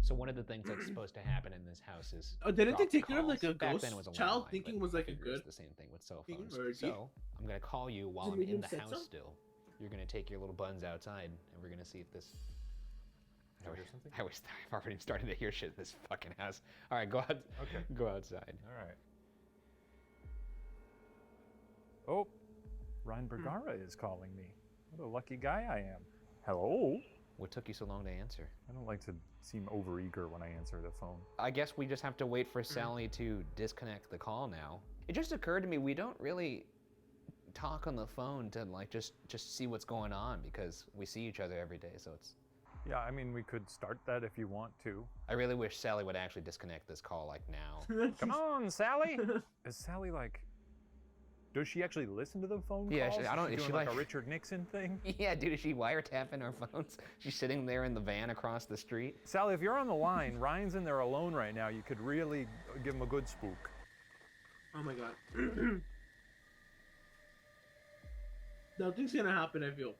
So one of the things that's supposed to happen in this house is Oh, didn't they dropped take care of, like, calls. a Back ghost then it was a child landline, thinking but was, like, I a figure it's good the same thing with cell thing, phones. or a So I'm gonna call you while Does it I'm make in him the say house so? still. You're gonna take your little buns outside, and we're gonna see if this. I was I've already started to hear shit in this fucking house. All right, go out. Okay. Go outside. All right. Oh, Ryan Bergara is calling me. What a lucky guy I am. Hello? What took you so long to answer? I don't like to seem overeager when I answer the phone. I guess we just have to wait for Sally to disconnect the call now. It just occurred to me we don't really talk on the phone to like just see what's going on because we see each other every day, so it's. Yeah, I mean, we could start that if you want to. I really wish Sally would actually disconnect this call like now. Come on, Sally! Is Sally like... Does she actually listen to the phone calls? Yeah, I don't- Is is she she doing like like- a Richard Nixon thing? Yeah, dude, is she wiretapping our phones? She's sitting there in the van across the street. Sally, if you're on the line, Ryan's in there alone right now. You could really give him a good spook. Oh my god. Nothing's gonna happen, I feel.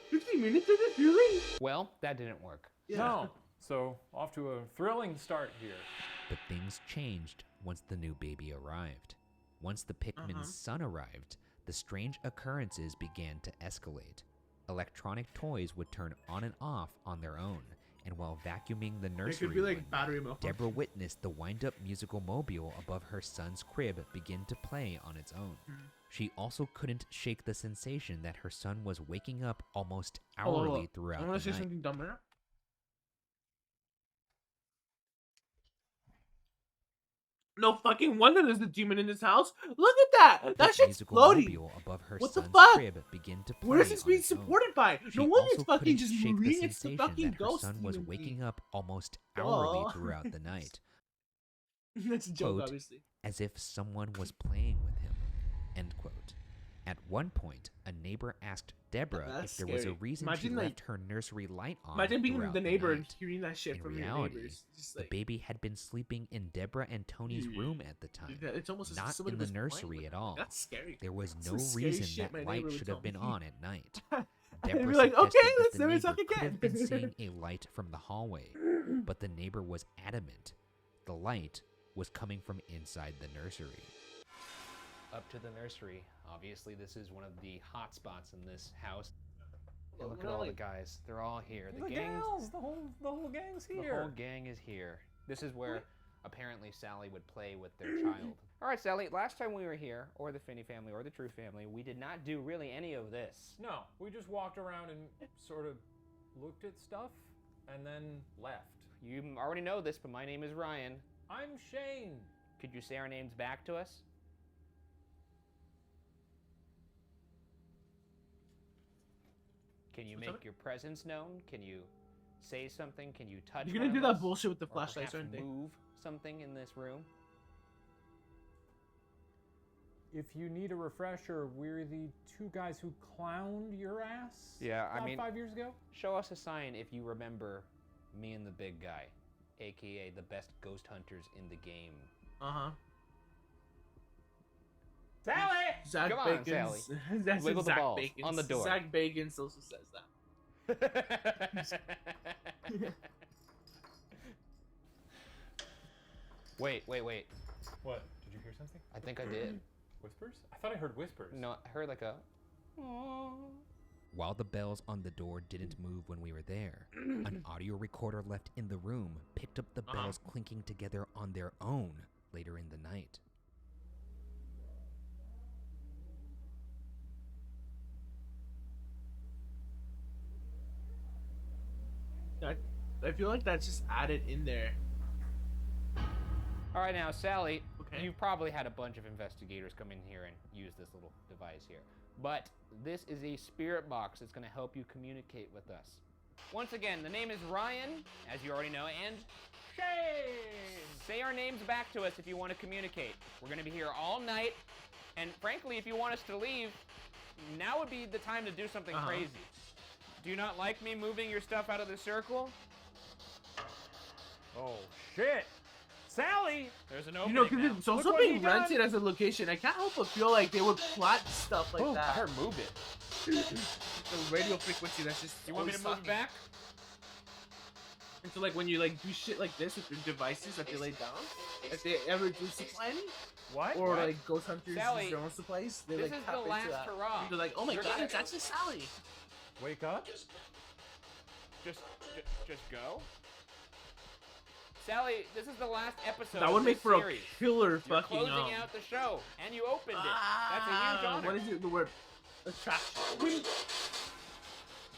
15 minutes of this, really? Well, that didn't work. Yeah. No. So, off to a thrilling start here. But things changed once the new baby arrived. Once the Pickman's son arrived, the strange occurrences began to escalate. Electronic toys would turn on and off on their own, and while vacuuming the It nursery could be like one battery night, mode. Deborah witnessed the wind-up musical mobile above her son's crib begin to play on its own. She also couldn't shake the sensation that her son was waking up almost hourly throughout I want the to say night. something dumb right now. No fucking wonder there's a demon in this house. Look at that. That This shit's musical floating. mobile above her What the son's fuck? crib began to play Where is this on being its own. supported by? She No wonder also it's fucking couldn't just shake marine. the It's the sensation fucking that her ghost son was demon waking thing. up almost hourly Duh. throughout the night. That's a joke, Quote, obviously. as if someone was playing with him, end quote. At one point, a neighbor asked Deborah That's if there was a scary. reason Imagine, she like- left her nursery light on Imagine being throughout the neighbor and night. hearing that shit In from reality, your neighbors. Just the like, baby had been sleeping in Deborah and Tony's room at the time, it's almost as if not somebody in the was playing nursery with at them. all. That's scary. There was That's no some scary reason shit my that neighbor light would should tell have been me. on at night. I'd Deborah be like, okay, suggested that let's the never neighbor talk could have again. been seeing a light from the hallway, but the neighbor was adamant. The light was coming from inside the nursery. Up to the nursery. Obviously, this is one of the hot spots in this house. And look at all the guys. They're all here. The gals, the whole gang's The here. whole gang is here. This is where apparently Sally would play with their child. All right, Sally, last time we were here, or the Finney family, or the True family, we did not do really any of this. No, we just walked around and sort of looked at stuff and then left. you already know this, but my name is Ryan. I'm Shane. Could you say our names back to us? Can you make your presence known? Can you say something? Can you touch? You're gonna one do of that us? bullshit with the Or flashlights, perhaps aren't they? Move something in this room. If you need a refresher, we're the two guys who clowned your ass. Yeah, I about mean, 5 years ago. Show us a sign if you remember me and the big guy, aka the best ghost hunters in the game. Sally! Zach Come on, Bacon's, Sally. That's Wiggle the Zach balls Bacon's. on the door. Zach Bagans also says that. Wait. What? Did you hear something? I think I did. Whispers? I thought I heard whispers. No, I heard like a. While the bells on the door didn't move when we were there, an audio recorder left in the room picked up the bells clinking together on their own later in the night. I feel like that's just added in there. All right, now, Sally, you've probably had a bunch of investigators come in here and use this little device here. But this is a spirit box that's going to help you communicate with us. Once again, the name is Ryan, as you already know, and Shane! Say our names back to us if you want to communicate. We're going to be here all night, and frankly, if you want us to leave, now would be the time to do something crazy. Do you not like me moving your stuff out of the circle? Oh, shit! Sally! There's an You opening know, because now. it's also Look what he being done. rented as a location. I can't help but feel like they would plot stuff like Oh, that. I heard move it. The radio frequency that's just. You want me to move it back? And so, like, when you like do shit like this with your devices that they lay down, if they ever do supply any, What? or What? like ghost hunters Sally, use their own supplies, they this like is tap the into last that. hurrah. They're like, oh my You're god, gonna- it's actually Sally. Wake up? Just go. Sally, this is the last episode. That of would this make for a series. killer You're fucking. closing out the show, and you opened it. That's a huge honor. What is it? The word attraction.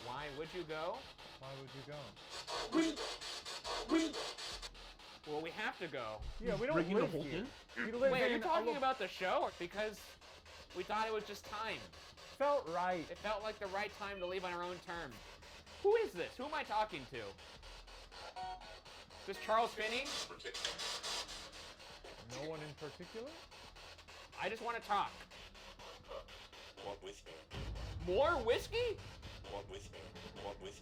Why would you go? Why would you go? Well, we have to go. Yeah, we don't Breaking the live whole here. thing? You live Wait, are you in a talking little- about the show? Because we thought it was just time. Felt right. It felt like the right time to leave on our own terms. Who is this? Who am I talking to? Is this Charles Finney? No one in particular? I just want to talk. Want whiskey? More whiskey? Want whiskey? Want whiskey?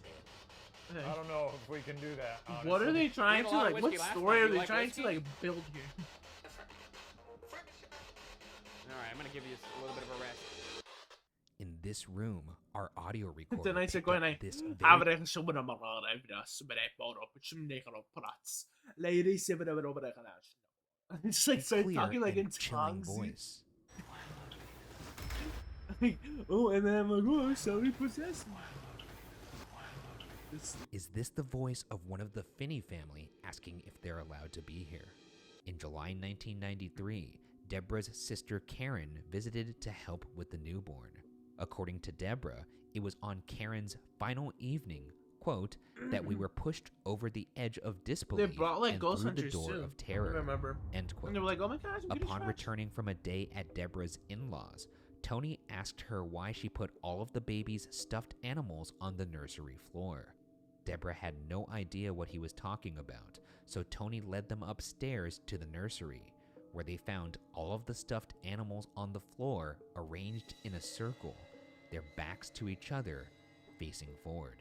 I don't know if we can do that. What are honestly. they trying We to had a lot of like? What whiskey last story time. are You they like trying whiskey? to like build here? All right, I'm gonna give you a little bit of a rest. In this room, our audio recorder Then I said, picked go up and this I very It's like start clear talking like and in chilling tongues. voice. Like, oh, and then I'm like, oh, Sally possessed me. Is this the voice of one of the Finney family asking if they're allowed to be here? In July 1993, Deborah's sister Karen visited to help with the newborn. According to Deborah, it was on Karen's final evening, quote, that we were pushed over the edge of disbelief They brought like and ghost through the hunters door too. of terror, I remember. end quote. And they were like, oh my gosh, I'm Upon returning from a day at Deborah's in-laws, Tony asked her why she put all of the baby's stuffed animals on the nursery floor. Deborah had no idea what he was talking about, so Tony led them upstairs to the nursery, where they found all of the stuffed animals on the floor arranged in a circle, their backs to each other, facing forward.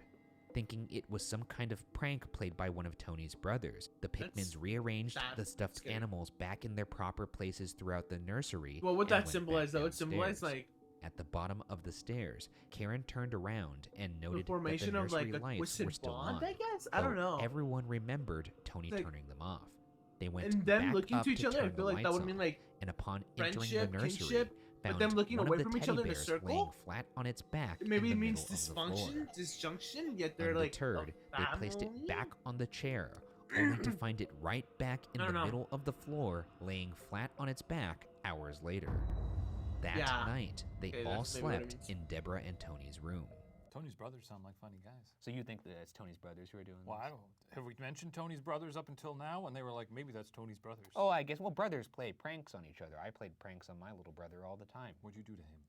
Thinking it was some kind of prank played by one of Tony's brothers, the Pickmans rearranged the stuffed animals back in their proper places throughout the nursery. What would and that went symbolize? back That would symbolize downstairs. like At the bottom of the stairs, Karen turned around and the noted formation that the of like nursery a lights twisted were still bond, on. I guess. I don't though know. Everyone remembered Tony Like- turning them off. They went And them back looking up to each other, I turn feel the like that lights would mean on, like and upon entering friendship, the nursery, kinship, but found them looking one away of the from each teddy other in a bears circle? laying flat on its back. Maybe in it the means middle of the floor. dysfunction, disjunction, yet they're like Undeterred, they placed it family? back on the chair, only to find it right back in I the don't know. middle of the floor, laying flat on its back hours later. That Yeah. night, they Okay, all that's maybe what it slept means. in Deborah and Tony's room. Tony's brothers sound like funny guys. So you think that it's Tony's brothers who are doing Well, this? I don't. Have we mentioned Tony's brothers up until now? And they were like, maybe that's Tony's brothers. Oh, I guess. Well, brothers play pranks on each other. I played pranks on my little brother all the time. What'd you do to him?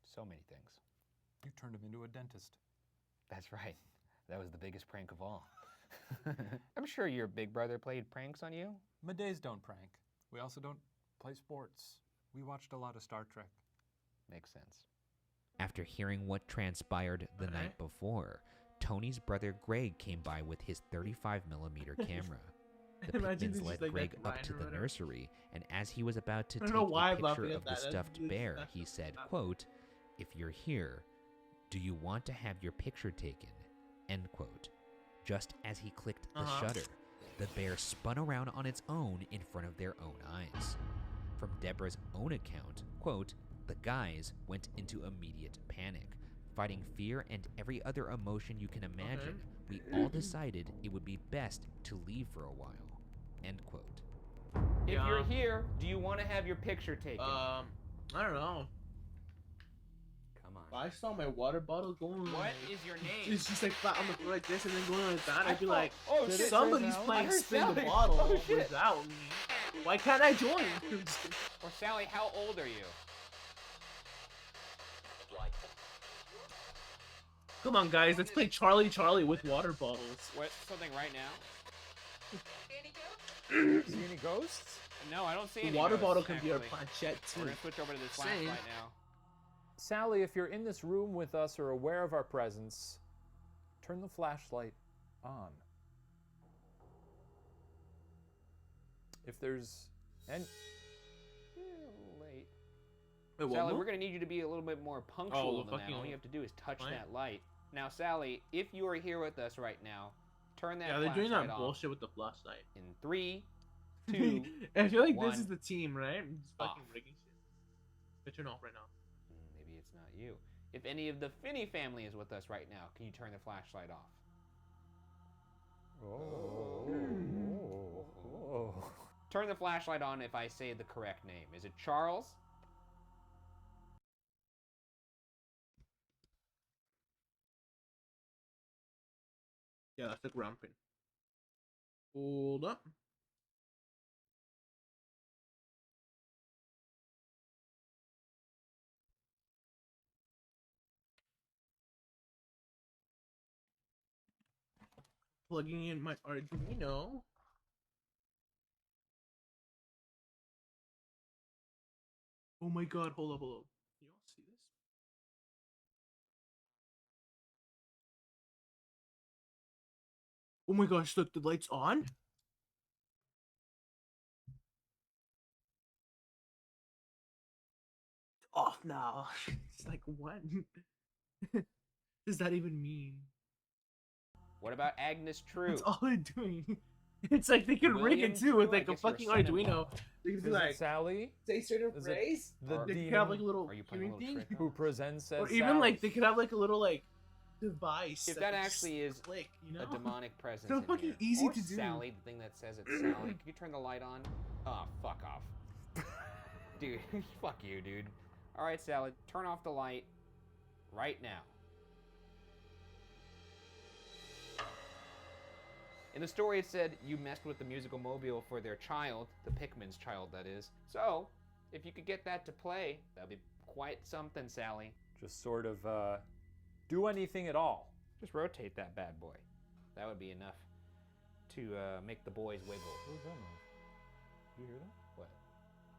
So many things. You turned him into a dentist. That's right. That was the biggest prank of all. I'm sure your big brother played pranks on you. My days don't prank. We also don't play sports. We watched a lot of Star Trek. Makes sense. After hearing what transpired the night before, Tony's brother Greg came by with his 35mm camera. The Imagine Pikmins this is led like Greg that up Ryan to or the whatever. nursery, and as he was about to I take don't know why a I'm laughing picture at of the that. That's stuffed really bear, stuck he up. said, quote, "If you're here, do you want to have your picture taken?" End quote. Just as he clicked the shutter, the bear spun around on its own in front of their own eyes. From Deborah's own account, quote, "The guys went into immediate panic. Fighting fear and every other emotion you can imagine, we all decided it would be best to leave for a while." End quote. If you're here, do you want to have your picture taken? I don't know. Come on. If I saw my water bottle going. What like, is your name? It's just like flat on the floor like this and then going like that. I'd be thought- like, oh, shit, somebody's Sally. I playing heard spin the Sally. bottle Oh, shit. without me. Why can't I join? Or Sally, how old are you? Come on, guys, let's play Charlie Charlie with water bottles. What? Something right now? See any ghosts? No, I don't see The any water ghosts, bottle can be our actually. planchette too. We're gonna switch over to this Same. flashlight now. Sally, if you're in this room with us or aware of our presence, turn the flashlight on. If there's any... Late. Wait, what Sally, more? we're gonna need you to be a little bit more punctual than that. All you have to do is touch light? that light. Now, Sally, if you are here with us right now, turn that Yeah, they're doing flashlight that off. bullshit with the flashlight. In 3, 2, I feel like 1. this is the team, right? I'm just fucking Off. rigging shit. But turn off right now. Maybe it's not you. If any of the Finney family is with us right now, can you turn the flashlight off? Turn the flashlight on if I say the correct name. Is it Charles? Yeah, that's the ground pin. Hold up. Plugging in my Arduino. Oh my god, hold up, hold up. Can you all see this? Oh my gosh, look, the light's on. Off now. It's like, what does that even mean? What about Agnes True? That's all they're doing. It's like they could rig William it too with True? I like a guess you're a fucking son-in-law. Arduino. They could be Is like, it Sally? say certain Is it phrase. the They could demon have like a little Are you playing a hearing little thing. who presents as Or even like they Sally's? could have like a little like device. If that that could actually is click, you know? a demonic presence. So in fucking here. easy Or to do. Sally, the thing that says it's Sally. Can you turn the light on? Oh, fuck off. Dude, fuck you, dude. Alright, Sally, turn off the light right now. In the story, it said you messed with the musical mobile for their child, the Pikmin's child, that is. So, if you could get that to play, that'd be quite something, Sally. Just sort of do anything at all. Just rotate that bad boy. That would be enough to make the boys wiggle. What was that noise? You hear that? What?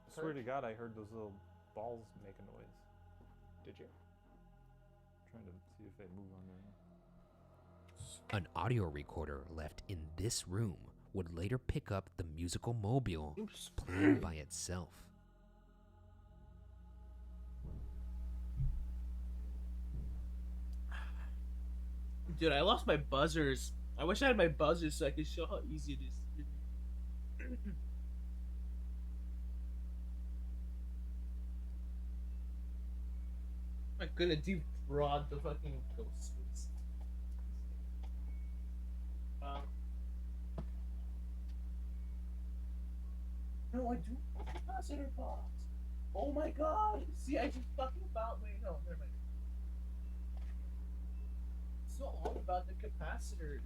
I swear to God, I heard those little balls make a noise. Did you? Trying to see if they move on there. An audio recorder left in this room would later pick up the musical mobile playing by itself. Dude, I lost my buzzers. I wish I had my buzzers so I could show how easy it is. I'm gonna defraud the fucking ghost. No, I do capacitor box. Oh my god! See, I just fucking found. Wait, no, never mind. It's not all about the capacitors.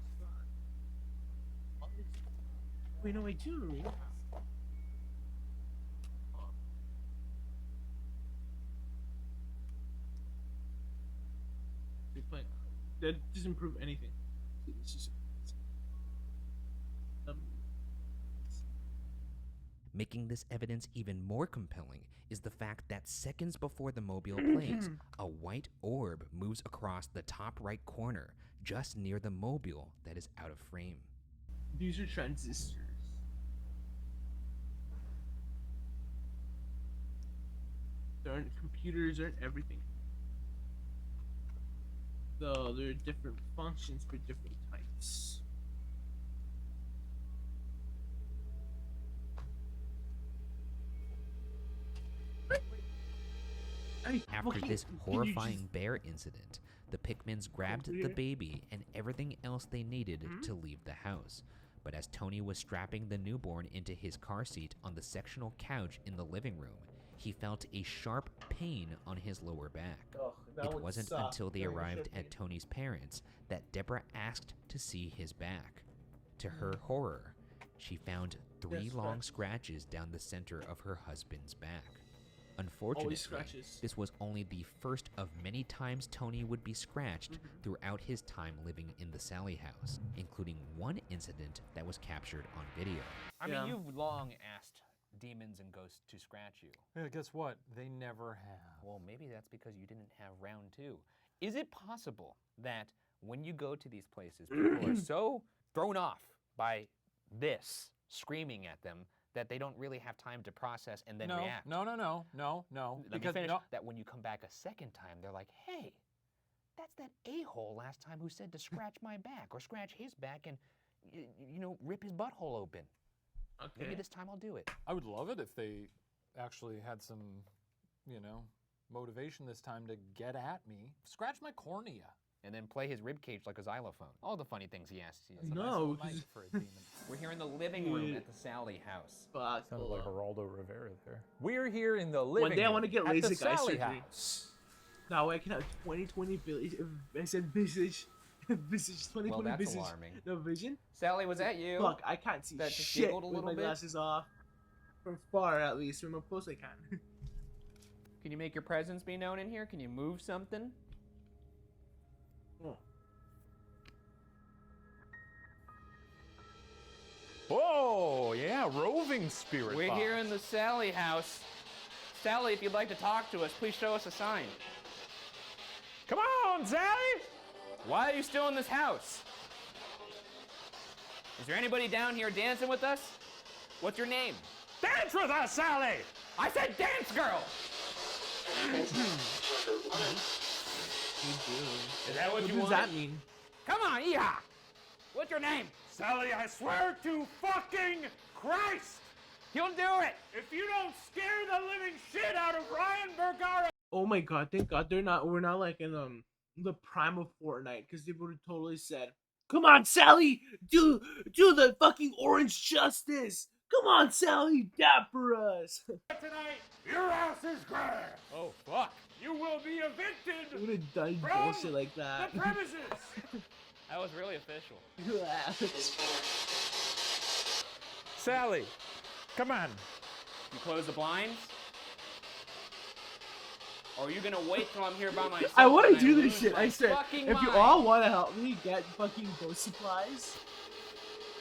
Wait, no, wait, too. That doesn't prove anything. It's just, Making this evidence even more compelling is the fact that seconds before the mobile plays, a white orb moves across the top right corner, just near the mobile that is out of frame. These are transistors. There aren't computers, there aren't everything. So there are different functions for different types. After this horrifying bear incident, the Pikmins grabbed the baby and everything else they needed to leave the house. But as Tony was strapping the newborn into his car seat on the sectional couch in the living room, he felt a sharp pain on his lower back. It wasn't until they arrived at Tony's parents that Deborah asked to see his back. To her horror, she found 3 long scratches down the center of her husband's back. Unfortunately, this was only the first of many times Tony would be scratched throughout his time living in the Sally house, including one incident that was captured on video. I mean, you've long asked demons and ghosts to scratch you. Yeah, guess what? They never have. Well, maybe that's because you didn't have round 2. Is it possible that when you go to these places, people are so thrown off by this screaming at them that they don't really have time to process and then react? No. Let me finish. That when you come back a second time, they're like, hey, that's that a-hole last time who said to scratch my back or scratch his back and, you know, rip his butthole open. Okay. Maybe this time I'll do it. I would love it if they actually had some, you know, motivation this time to get at me. Scratch my cornea. And then play his ribcage like a xylophone. All the funny things he asks you. No, for a demon. We're here in the living room at the Sally house. Sounded like Geraldo Rivera there. We're here in the living room. One day I want to get at the LASIK eye Sally surgery. house. That way I can have 20/20 I said visage. Visage 20/20 Well, that's visage. alarming. No vision. Sally, was that you? Fuck, I can't see That just shit giggled a with little my bit? glasses off. From far, at least. From up close, I can. Can you make your presence be known in here? Can you move something? Oh. Whoa, yeah, roving spirit. We're box. here in the Sally house. Sally, if you'd like to talk to us, please show us a sign. Come on, Sally! Why are you still in this house? Is there anybody down here dancing with us? What's your name? Dance with us, Sally! I said dance, girl! Is that what What you does want? that mean? Come on, yeehaw! What's your name? Sally, I swear to fucking Christ! You'll do it! If you don't scare the living shit out of Ryan Bergara! Oh my god, thank god we're not like in the prime of Fortnite, because they would have totally said, come on, Sally, do the fucking orange justice. Come on, Sally, dapper us. Tonight, your ass is grass! Oh, fuck. You will be evicted Would have done from bullshit like that. the premises! That was really official. Sally, come on. You close the blinds? Or are you gonna wait till I'm here by myself? I want and to do lose this shit. my I said, fucking if you mind? all want to help me get fucking ghost supplies,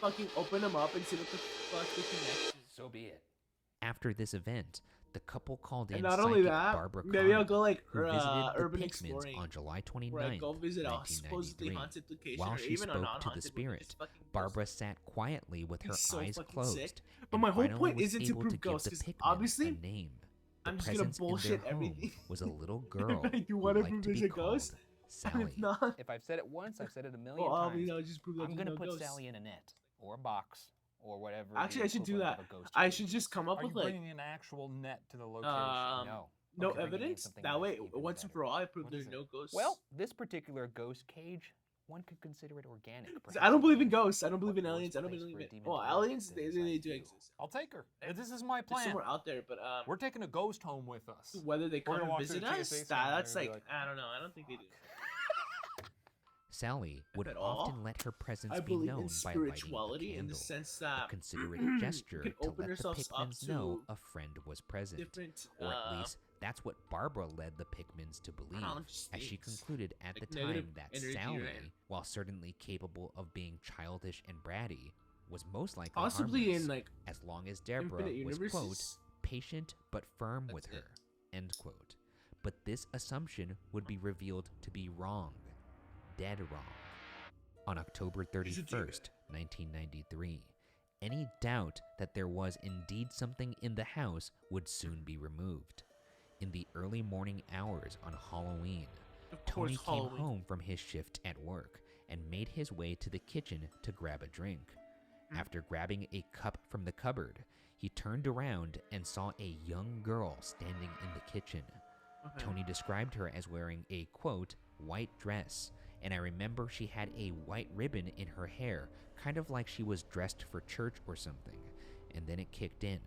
fucking open them up and see what the fuck the connection is. So be it. After this event, the couple called in And not only psychic that, Barbara maybe I'll Connor, go like who visited the urban Pikmins exploring, on July where I 29th, go visit a supposedly 1993. haunted location, While or she even a spoke to non-haunted the one, which is spirit, fucking Barbara sat quietly with her It's so eyes fucking closed. sick. But and my whole finally point was isn't to able prove give ghosts, the 'cause Pikmins obviously, a name. The I'm just gonna presence bullshit in their everything. home was a little girl If you who want to liked prove to be there's a called ghost, and Sally. if not, If I've said it once, I've said it a million well, times. I'll just prove that I'm there's gonna no put ghosts. Sally in a net or a box or whatever. Actually, the I should do equivalent that. of a ghost I is. should just come up Are with you like bringing an actual net to the location? No. no Okay, bringing in evidence. something That that's way, even once and better. for all, I prove What there's is it? no ghosts. Well, this particular ghost cage, one could consider it organic. I don't believe in perhaps. ghosts. I don't believe in What aliens. I don't place believe for a in demon well, to live aliens. than They besides do you? exist. I'll take her. This is my They're plan. somewhere out there, but We're taking a ghost home with us. whether they We're come gonna and walk visit through the us, TSA scanner that's and be like I don't know. I don't think they do. Sally would at all. often let her presence I be believe known in by lighting a spirituality in the candle, sense a that considerate you gesture can to open let the yourselves up Pickmans know to a friend was present. different, Or at least that's what Barbara led the Pickmans to believe, as she concluded at like the negative time that energy, Sally, right? while certainly capable of being childish and bratty, was most likely Possibly harmless, in, like, as long as Deborah Infinite was, quote, Universes. patient but firm with her, end quote. But this assumption would be revealed to be wrong. Dead wrong. On October 31st, 1993, any doubt that there was indeed something in the house would soon be removed. In the early morning hours on Halloween, Tony came home from his shift at work and made his way to the kitchen to grab a drink. After grabbing a cup from the cupboard, he turned around and saw a young girl standing in the kitchen. Tony described her as wearing a, quote, white dress, and I remember she had a white ribbon in her hair, kind of like she was dressed for church or something, and then it kicked in.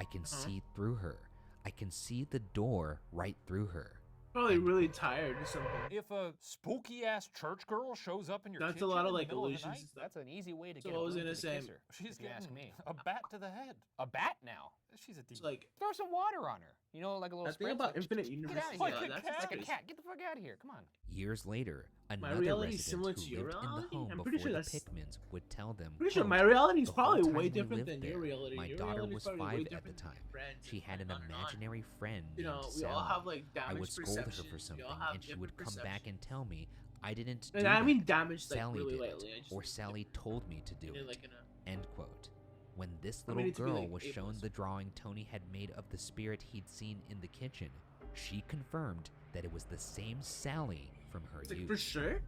I can see through her. I can see the door right through her. Probably really tired or something. If a spooky ass church girl shows up in your That's a kitchen lot of, in the like, middle of the illusions night, and stuff. That's an easy way to So get I a was broom gonna to say- the kisser. She's if you ask getting me. a bat to the head. A bat now. She's a demon. It's like Throw some water on her. You know, like a little that thing spritz, about like, Infinite get Universes. out of Like here. a that's cat. Like a crazy. cat. Get the fuck out of here. Come on. Years later, another reality is resident similar who to your lived in the reality? home I'm before pretty sure the that's- Pickmans would tell them, Pretty sure quote, my reality is "The whole probably time way we different lived than your there, reality. My Your daughter reality is was probably way 5 at different the than time. friends She had an and on. imaginary friend You know, named we Sally. all have, like, I would damaged scold her for perceptions. We something, all have and she would different come back and tell me I didn't do And I mean that. damaged, like, Sally really did lightly. I it, just or mean, Sally told me to do you know, it, like, in a- end quote. When this I little mean, it to be, girl like, was shown ableist. the drawing Tony had made of the spirit he'd seen in the kitchen, she confirmed that it was the same Sally from her It's like, youth. for sure?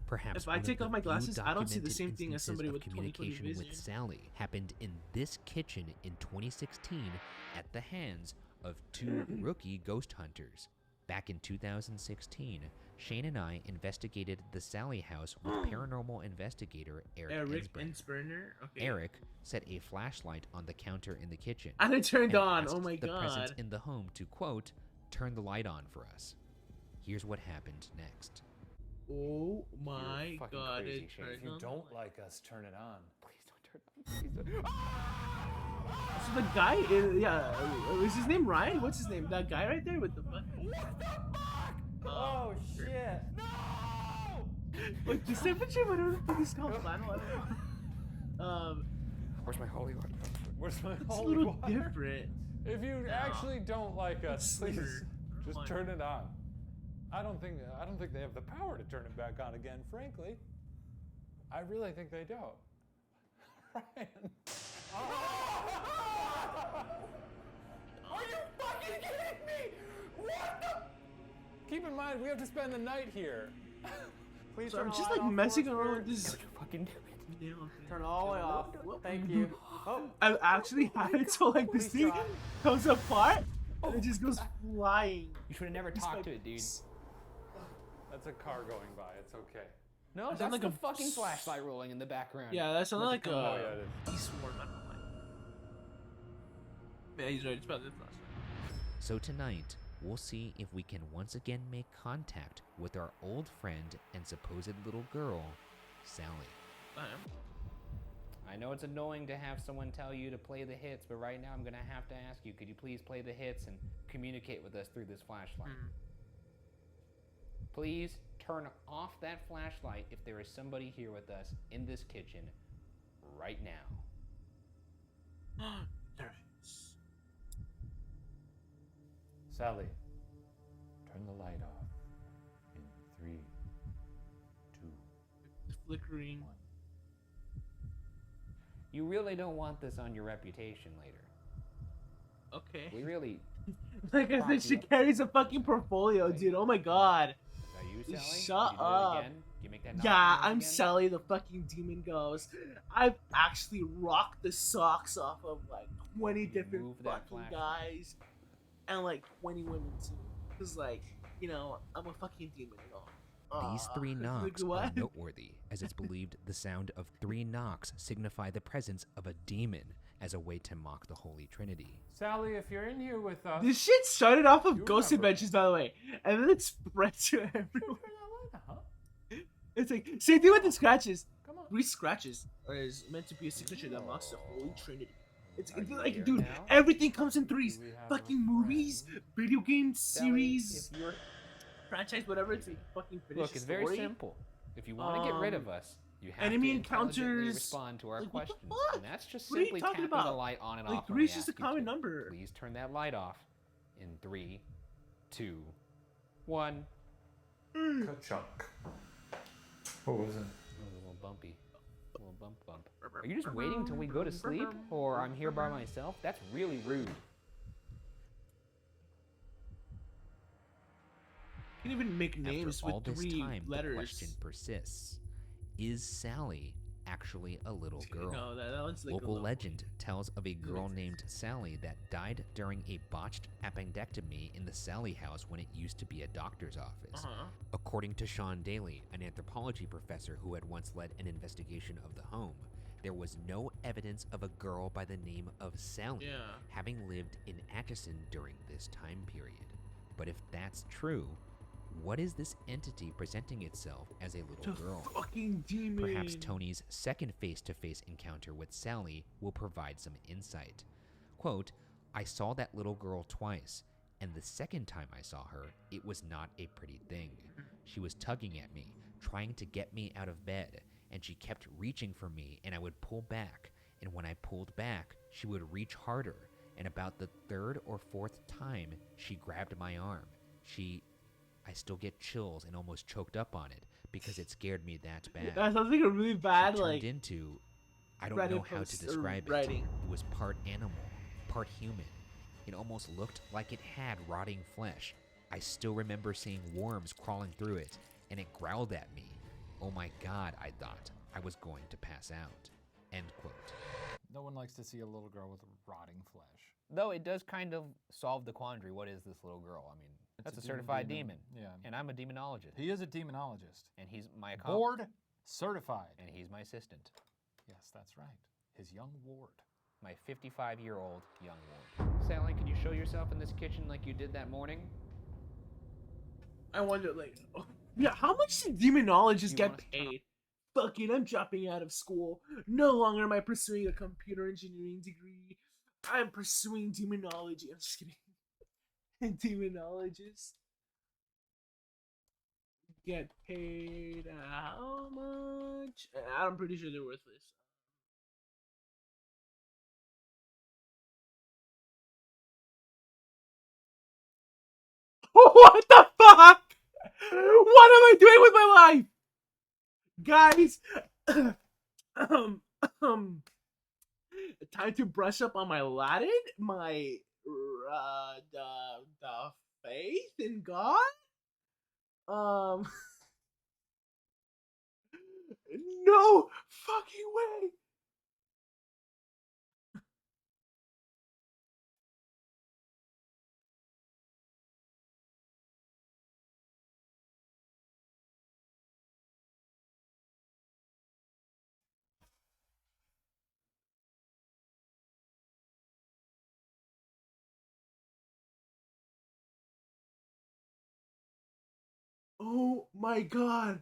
Perhaps If I one of take the off my few glasses, I don't see the documented same thing as instances somebody of with 20/20 communication with vision. Sally happened in this kitchen in 2016 at the hands of two rookie ghost hunters. Back in 2016, Shane and I investigated the Sally house with paranormal investigator Eric Ensbrenner. Ensbrenner? Okay. Eric set a flashlight on the counter in the kitchen. And it turned on. asked Oh my the presence God. in the home to, quote, turn the light on for us. Here's what happened next. Oh my You're fucking God. crazy, It Shane. turned If you on. don't like us, turn it on. Please don't turn it on. Please don't. So the guy, is his name Ryan? What's his name? That guy right there with the fucking. Oh shit! Like this temperature, whatever the fuck is called flannel. I don't know. Where's my holy water? Where's my It's a holy little water? different. If you actually don't like us, It's please slimmer. just Come on. turn it on. I don't think they have the power to turn it back on again, frankly. I really think they don't. Ryan. Are you fucking kidding me? What the? Keep in mind, we have to spend the night here. Please So turn I'm the just light like off messing for us, around Bert. with this. Fucking do it. Turn all the way off. Thank you. Oh, I've actually had it so like this thing comes apart and it just goes flying. You should have never It's talked like- to it, dude. That's a car going by. It's okay. No, It that's sounds the like a- fucking flashlight rolling in the background. Yeah, that sounded like Oh, yeah, a it is. East War. I don't know. Yeah, he's right. It's about this last one. So tonight, we'll see if we can once again make contact with our old friend and supposed little girl, Sally. I know it's annoying to have someone tell you to play the hits, but right now I'm gonna have to ask you, could you please play the hits and communicate with us through this flashlight? Please turn off that flashlight if there is somebody here with us in this kitchen right now. There it is. Sally, turn the light off. In 3, 2, The flickering. 1. You really don't want this on your reputation later. Okay. We really. Like I said, she carries a fucking portfolio, dude. Oh my God. Are you Sally? Shut Did you do up. it again? You make that noise Yeah, again? I'm Sally, the fucking demon ghost. I've actually rocked the socks off of like 20 different move that fucking flash. guys and like 20 women too. Cause like, you know, I'm a fucking demon. You know. These three Like, knocks are what? noteworthy, as it's believed the sound of 3 knocks signify the presence of a demon as a way to mock the Holy Trinity. Sally, if you're in here with us. This shit started off of You Ghost remember. Adventures, by the way, and then it spread to everyone. It's like same thing with the scratches. 3 scratches is meant to be a signature that marks the Holy Trinity. It's like, dude, everything comes in 3s. Fucking movies, video games, series, franchise, whatever. It's like fucking finish. Look, it's very simple. If you want to get rid of us, you have enemy to intelligently encounters. respond to our Like, what the questions, fuck? and that's just What are you simply talking tapping the about? light on and Like, off. 3 is just a common number. Please turn that light off. In 3, 2, 1. Ka-chunk. What was it? It was a little bumpy. A little bump. Are you just waiting till we go to sleep? Or I'm here by myself? That's really rude. Can't even make names After all with this 3 time, letters. the question persists. Is Sally actually a little girl? No, that one's like a Local little- legend tells of a girl named Sally that died during a botched appendectomy in the Sally house when it used to be a doctor's office. According to Sean Daly, an anthropology professor who had once led an investigation of the home, there was no evidence of a girl by the name of Sally having lived in Atchison during this time period. But if that's true, what is this entity presenting itself as a little girl? Fucking demon. Perhaps Tony's second face-to-face encounter with Sally will provide some insight. Quote, I saw that little girl twice, and the second time I saw her, it was not a pretty thing. She was tugging at me, trying to get me out of bed, and she kept reaching for me, and I would pull back, and when I pulled back, she would reach harder, and about the 3rd or 4th time, she grabbed my arm. I still get chills and almost choked up on it because it scared me that bad. That sounds like a really bad, She turned like, into, I don't Reddit know how post to or describe it. writing. It was part animal, part human. It almost looked like it had rotting flesh. I still remember seeing worms crawling through it, and it growled at me. Oh my God, I thought I was going to pass out. End quote. No one likes to see a little girl with rotting flesh. Though it does kind of solve the quandary. What is this little girl? I mean, that's a certified demon. Yeah. And I'm a demonologist. He is a demonologist. And he's my board certified. And he's my assistant. Yes, that's right. His young ward. My 55-year-old young ward. Sally, can you show yourself in this kitchen like you did that morning? I wonder, like, yeah, how much do demonologists get paid? Fucking, I'm dropping out of school. No longer am I pursuing a computer engineering degree. I'm pursuing demonology. I'm just kidding. Demonologists get paid how much? I'm pretty sure they're worthless. What the fuck? What am I doing with my life? Guys, time to brush up on my Latin, my the faith in God. No fucking way. Oh my God.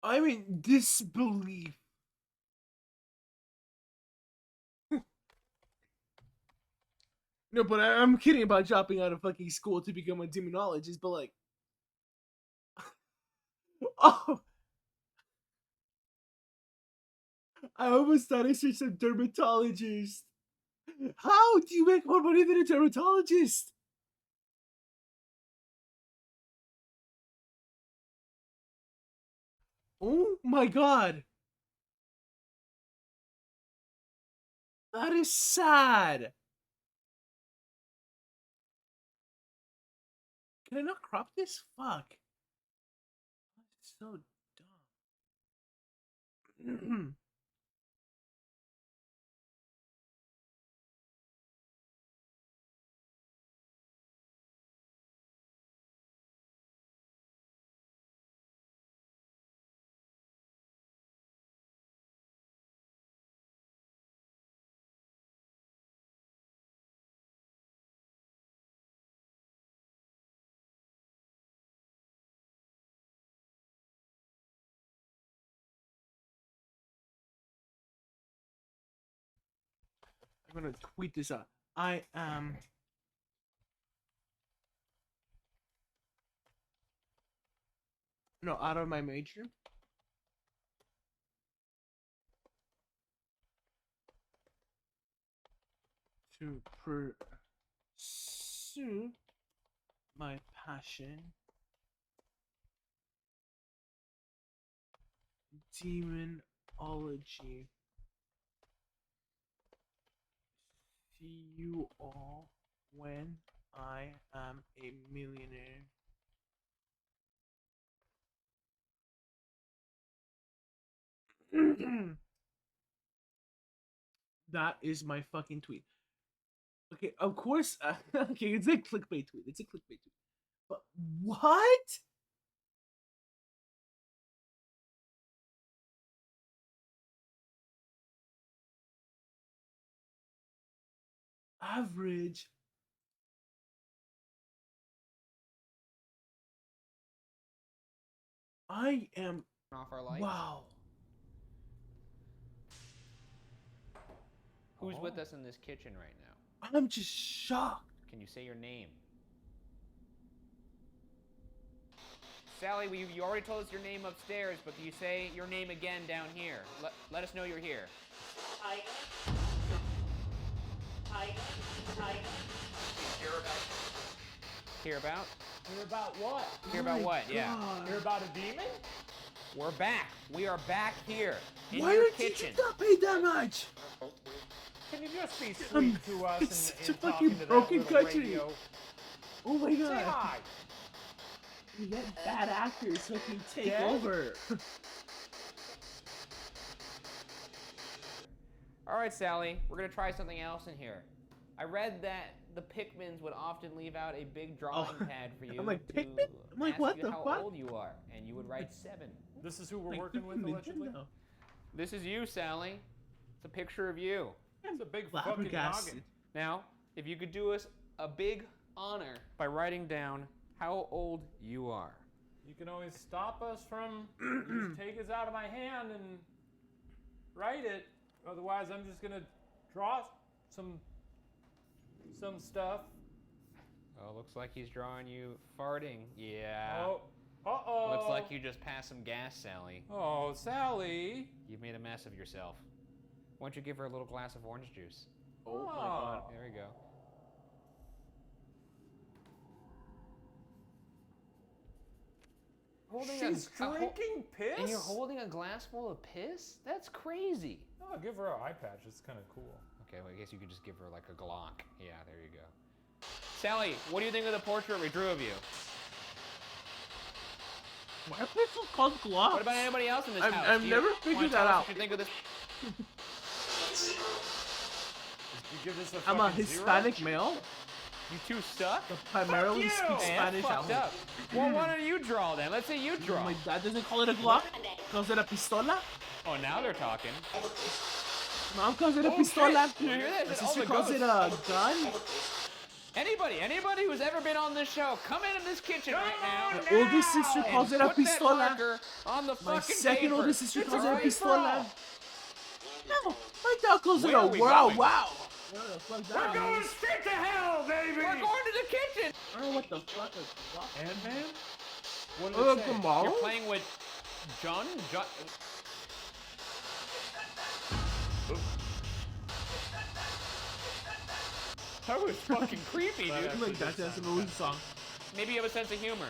I'm in disbelief. No, but I'm kidding about dropping out of fucking school to become a demonologist, but like, oh, I almost thought I said some dermatologist. How do you make more money than a dermatologist? Oh my God. That is sad. Can I not crop this? Fuck. It's so dumb. I'm gonna tweet this out. I am out of my major. To pursue my passion, demonology. See you all when I am a millionaire. That is my fucking tweet. Okay, of course. Okay, it's a clickbait tweet. It's a clickbait tweet. But what? Average. I am. Off our lights. Wow. Who's with us in this kitchen right now? I'm just shocked. Can you say your name? Sally, you already told us your name upstairs, but can you say your name again down here? Let us know you're here. Hear about? Hear about what? Hear about what? Yeah. Hear about a demon? We're back. We are back here in Why your did kitchen. you not pay that much? Can you just be sweet to us It's such a and talking fucking to that broken little country. radio? Oh my god. Say hi. You get bad actors so can take Dead? over. All right, Sally, we're gonna try something else in here. I read that the Pikmins would often leave out a big drawing pad for you. I'm like, to Pikmin? I'm like, ask what you the how fuck? old you are, and you would write 7. This is who we're Like, working with, allegedly? Nintendo. This is you, Sally. It's a picture of you. It's a big fucking Flabbergasted. noggin. Now, if you could do us a big honor by writing down how old you are. You can always stop us from just take us out of my hand and write it. Otherwise, I'm just gonna draw some stuff. Oh, looks like he's drawing you farting. Yeah. Oh, uh-oh. Looks like you just passed some gas, Sally. Oh, Sally. You've made a mess of yourself. Why don't you give her a little glass of orange juice? Oh my god. There we go. She's drinking piss? And you're holding a glass full of piss? That's crazy. Oh, give her an eye patch. It's kind of cool. Okay, well, I guess you could just give her like a Glock. Yeah, there you go. Sally, what do you think of the portrait we drew of you? Why are people called globs? What about anybody else in this I've house? I've Do you never wanna figured tell that us out. What you think of this? You give this a I'm a fucking Hispanic zero? male. You two suck? That primarily you! speaks Man, Spanish. that's fucked up. Well, why don't you draw then? Let's say you draw. My dad doesn't call it a Glock. Calls it a pistola. Oh, now they're talking. Mom calls it a Oh, pistola. shit. You hear that? My Oh, sister the calls it ghost. a gun. Anybody who's ever been on this show, come into this kitchen right now. My oldest sister calls it a put that pistola. marker on the My fucking second paper. oldest sister It's calls it a free for pistola. all. No, my dad calls it Where a are we wow going? wow. Where the fuck that We're going is? straight to hell, baby! We're going to the kitchen. I don't know what the fuck is Glock. Ant-Man? What did it say? tomorrow? You're playing with John. That was fucking creepy, dude. Like that's an old song. Maybe you have a sense of humor.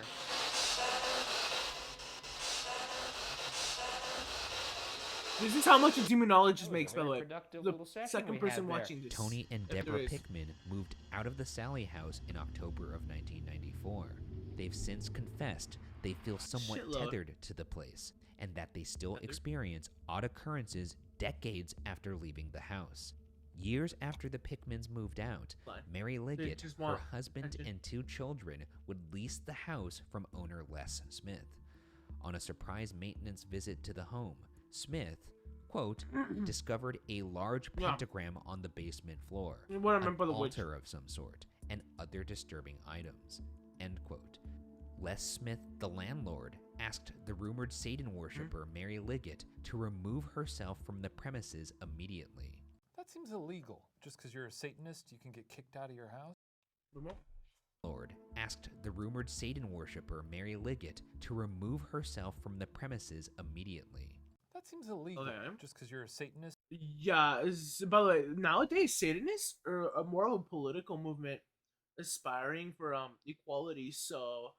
This is how much a demonologist makes, by the way. productive The little session we second had person there. watching this. Tony and if there Deborah is. Pickman moved out of the Sally house in October of 1994. They've since confessed they feel somewhat Shitload. tethered to the place, and that they still experience odd occurrences decades after leaving the house. Years after the Pickmans moved out, Mary Liggett, just her want husband, attention. and 2 children would lease the house from owner Les Smith. On a surprise maintenance visit to the home, Smith, quote, discovered a large Yeah. pentagram on the basement floor, You wanna remember an the witch. altar of some sort, and other disturbing items, end quote. Les Smith, the landlord, asked the rumored Satan worshiper Mary Liggett to remove herself from the premises immediately. That seems illegal. Just because you're a Satanist, you can get kicked out of your house? Lord asked the rumored Satan worshiper Mary Liggett to remove herself from the premises immediately. That seems illegal. Okay. Just because you're a Satanist? Yeah. By the way, nowadays Satanists are a more of a political movement aspiring for equality. So,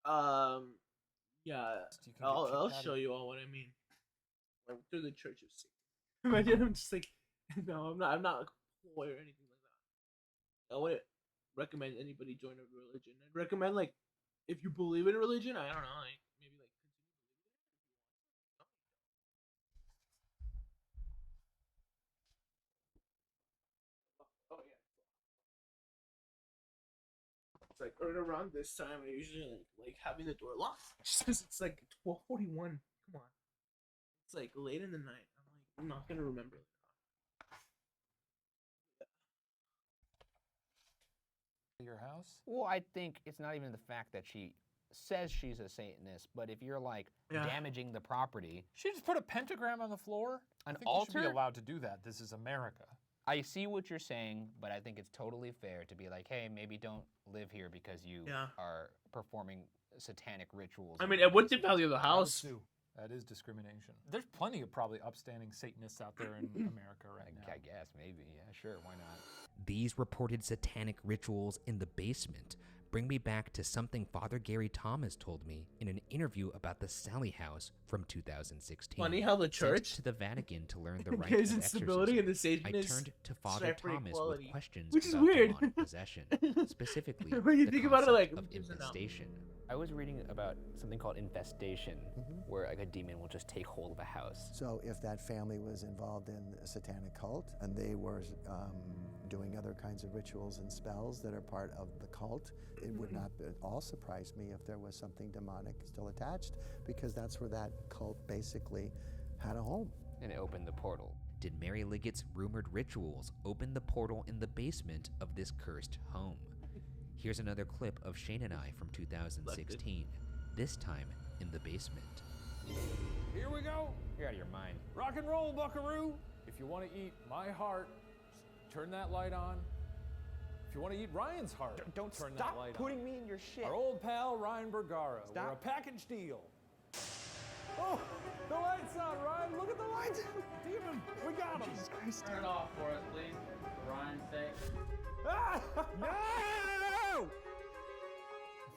yeah, I'll show you all what I mean. Like through the Church of Satan. Imagine I'm just like, no, I'm not a ploy or anything like that. I wouldn't recommend anybody join a religion. I'd recommend like if you believe in religion, I don't know, like maybe like oh yeah. It's like right around this time I usually like having the door locked. Just 'cause it's like 12:41. Come on. It's like late in the night. I'm not gonna remember. Your house? Well, I think it's not even the fact that she says she's a Satanist, but if you're like Yeah. damaging the property, She just put a pentagram on the floor? An I think you should be altar? allowed to do that. This is America. I see what you're saying, but I think it's totally fair to be like, hey, maybe don't live here because you Yeah. are performing satanic rituals. I mean, it would devalue the I would house. sue. That is discrimination. There's plenty of probably upstanding Satanists out there in America right now. I guess, maybe. Yeah, sure, why not? These reported satanic rituals in the basement bring me back to something Father Gary Thomas told me in an interview about the Sally House from 2016. Funny how the Sent church to the Vatican to learn the right There's of instability in the exorcism. I Satanists turned to Father strive for Thomas equality, with questions which is about weird. demonic possession, specifically When you the think about it, like, concept of who's it now? infestation. I was reading about something called infestation, where like a demon will just take hold of a house. So if that family was involved in a satanic cult and they were doing other kinds of rituals and spells that are part of the cult, it would not at all surprise me if there was something demonic still attached, because that's where that cult basically had a home. And it opened the portal. Did Mary Liggett's rumored rituals open the portal in the basement of this cursed home? Here's another clip of Shane and I from 2016, this time in the basement. Here we go. You're out of your mind. Rock and roll, buckaroo. If you want to eat my heart, turn that light on. If you want to eat Ryan's heart, don't turn stop that light putting on. me in your shit. Our old pal Ryan Bergara. We're a Stop. package deal. Oh, the lights on, Ryan. Look at the lights. Demon, we got him. Jesus Christ. Turn it off for us, please. For Ryan's sake. Ah! No!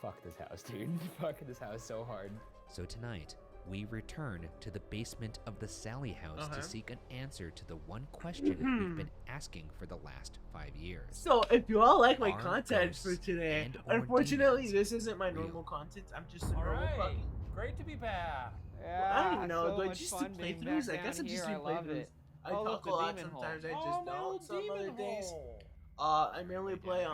Fuck this house, dude. Fuck this house so hard. So tonight, we return to the basement of the Sally House Uh-huh. to seek an answer to the one question we've been asking for the last 5 years. So if you all like my Are content for ghosts today, and/or unfortunately demons this isn't my real? normal content. I'm just a All normal right. fucking. Great to be back. I don't know. so Do I much just do fun being playthroughs? I back guess I'm down just here. doing I love playthroughs. it. I Oh, look, talk a the lot demon hole. sometimes. I Oh, just my don't. old Some other demon days. hole. I mainly play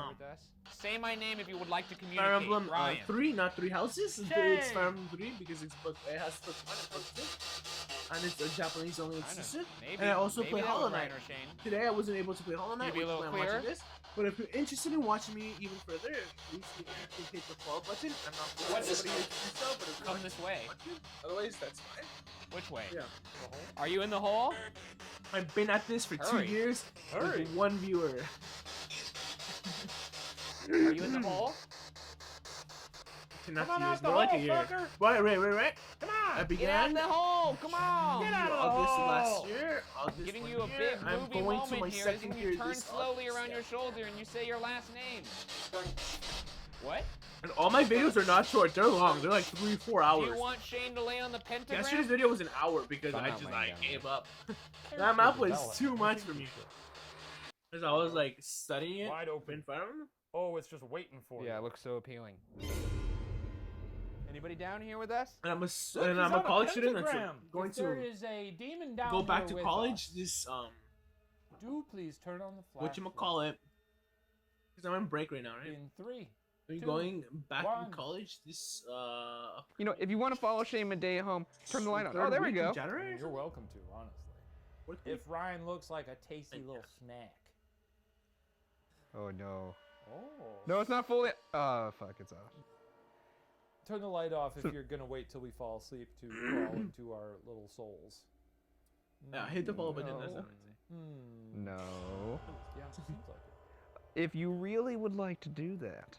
Say my name if you would like to communicate. Fire Emblem Ryan. 3, not 3 houses. It's Shame. Fire Emblem 3 because it's book. It has book 1 and book 2, and it's a Japanese only exclusive. Maybe- And I also maybe play that Hollow was Knight. Ryan or Shane. Today I wasn't able to play Hollow Knight, Maybe a which is little why I'm watching queer? this. But if you're interested in watching me even further, please hit the follow button. I'm not What forcing is anybody to do so, but if you Come want this to way. watch it, otherwise that's fine. Which way? Yeah. Are you in the hole? I've been at this for Hurry. 2 years Hurry. with 1 viewer. Are you in the hole? Not Come on 2 out years, the more like a hole, year. fucker. Right. Come on. I Get out began of the hole. Come on. Get out of August last year. August Giving one you a year. big I'm movie going to my moment here as second you year turn this slowly August. around your shoulder and you say your last name. What? And all my videos are not short. They're long. They're like 3-4 hours. Do you want Shane to lay on the pentagram? Yesterday's video was an hour because I'm I not just laying like down gave here. up. That map was too much for me. Because I was like studying it. Wide open. In front of him. Oh, it's just waiting for you. Yeah, it looks so appealing. Anybody down here with us? And I'm a Look, and he's I'm a on college student that's pentagram. going If there to is a demon down go back here to with college. us, This do please turn on the flash. whatchamacallit, because I'm on break right now, right? In 3, Are you 2, going back 1. to college? This You know, if you want to follow Shane Madej home, turn the light on. Third Oh, there we week in go. January? You're welcome to, honestly. If Ryan looks like a tasty little snack. Oh no. Oh. No, it's not fully. Oh fuck, it's off. Turn the light off if you're gonna wait till we fall asleep to crawl into our little souls. Yeah, hit the follow button. That's not No. Yeah, it seems like it. If you really would like to do that,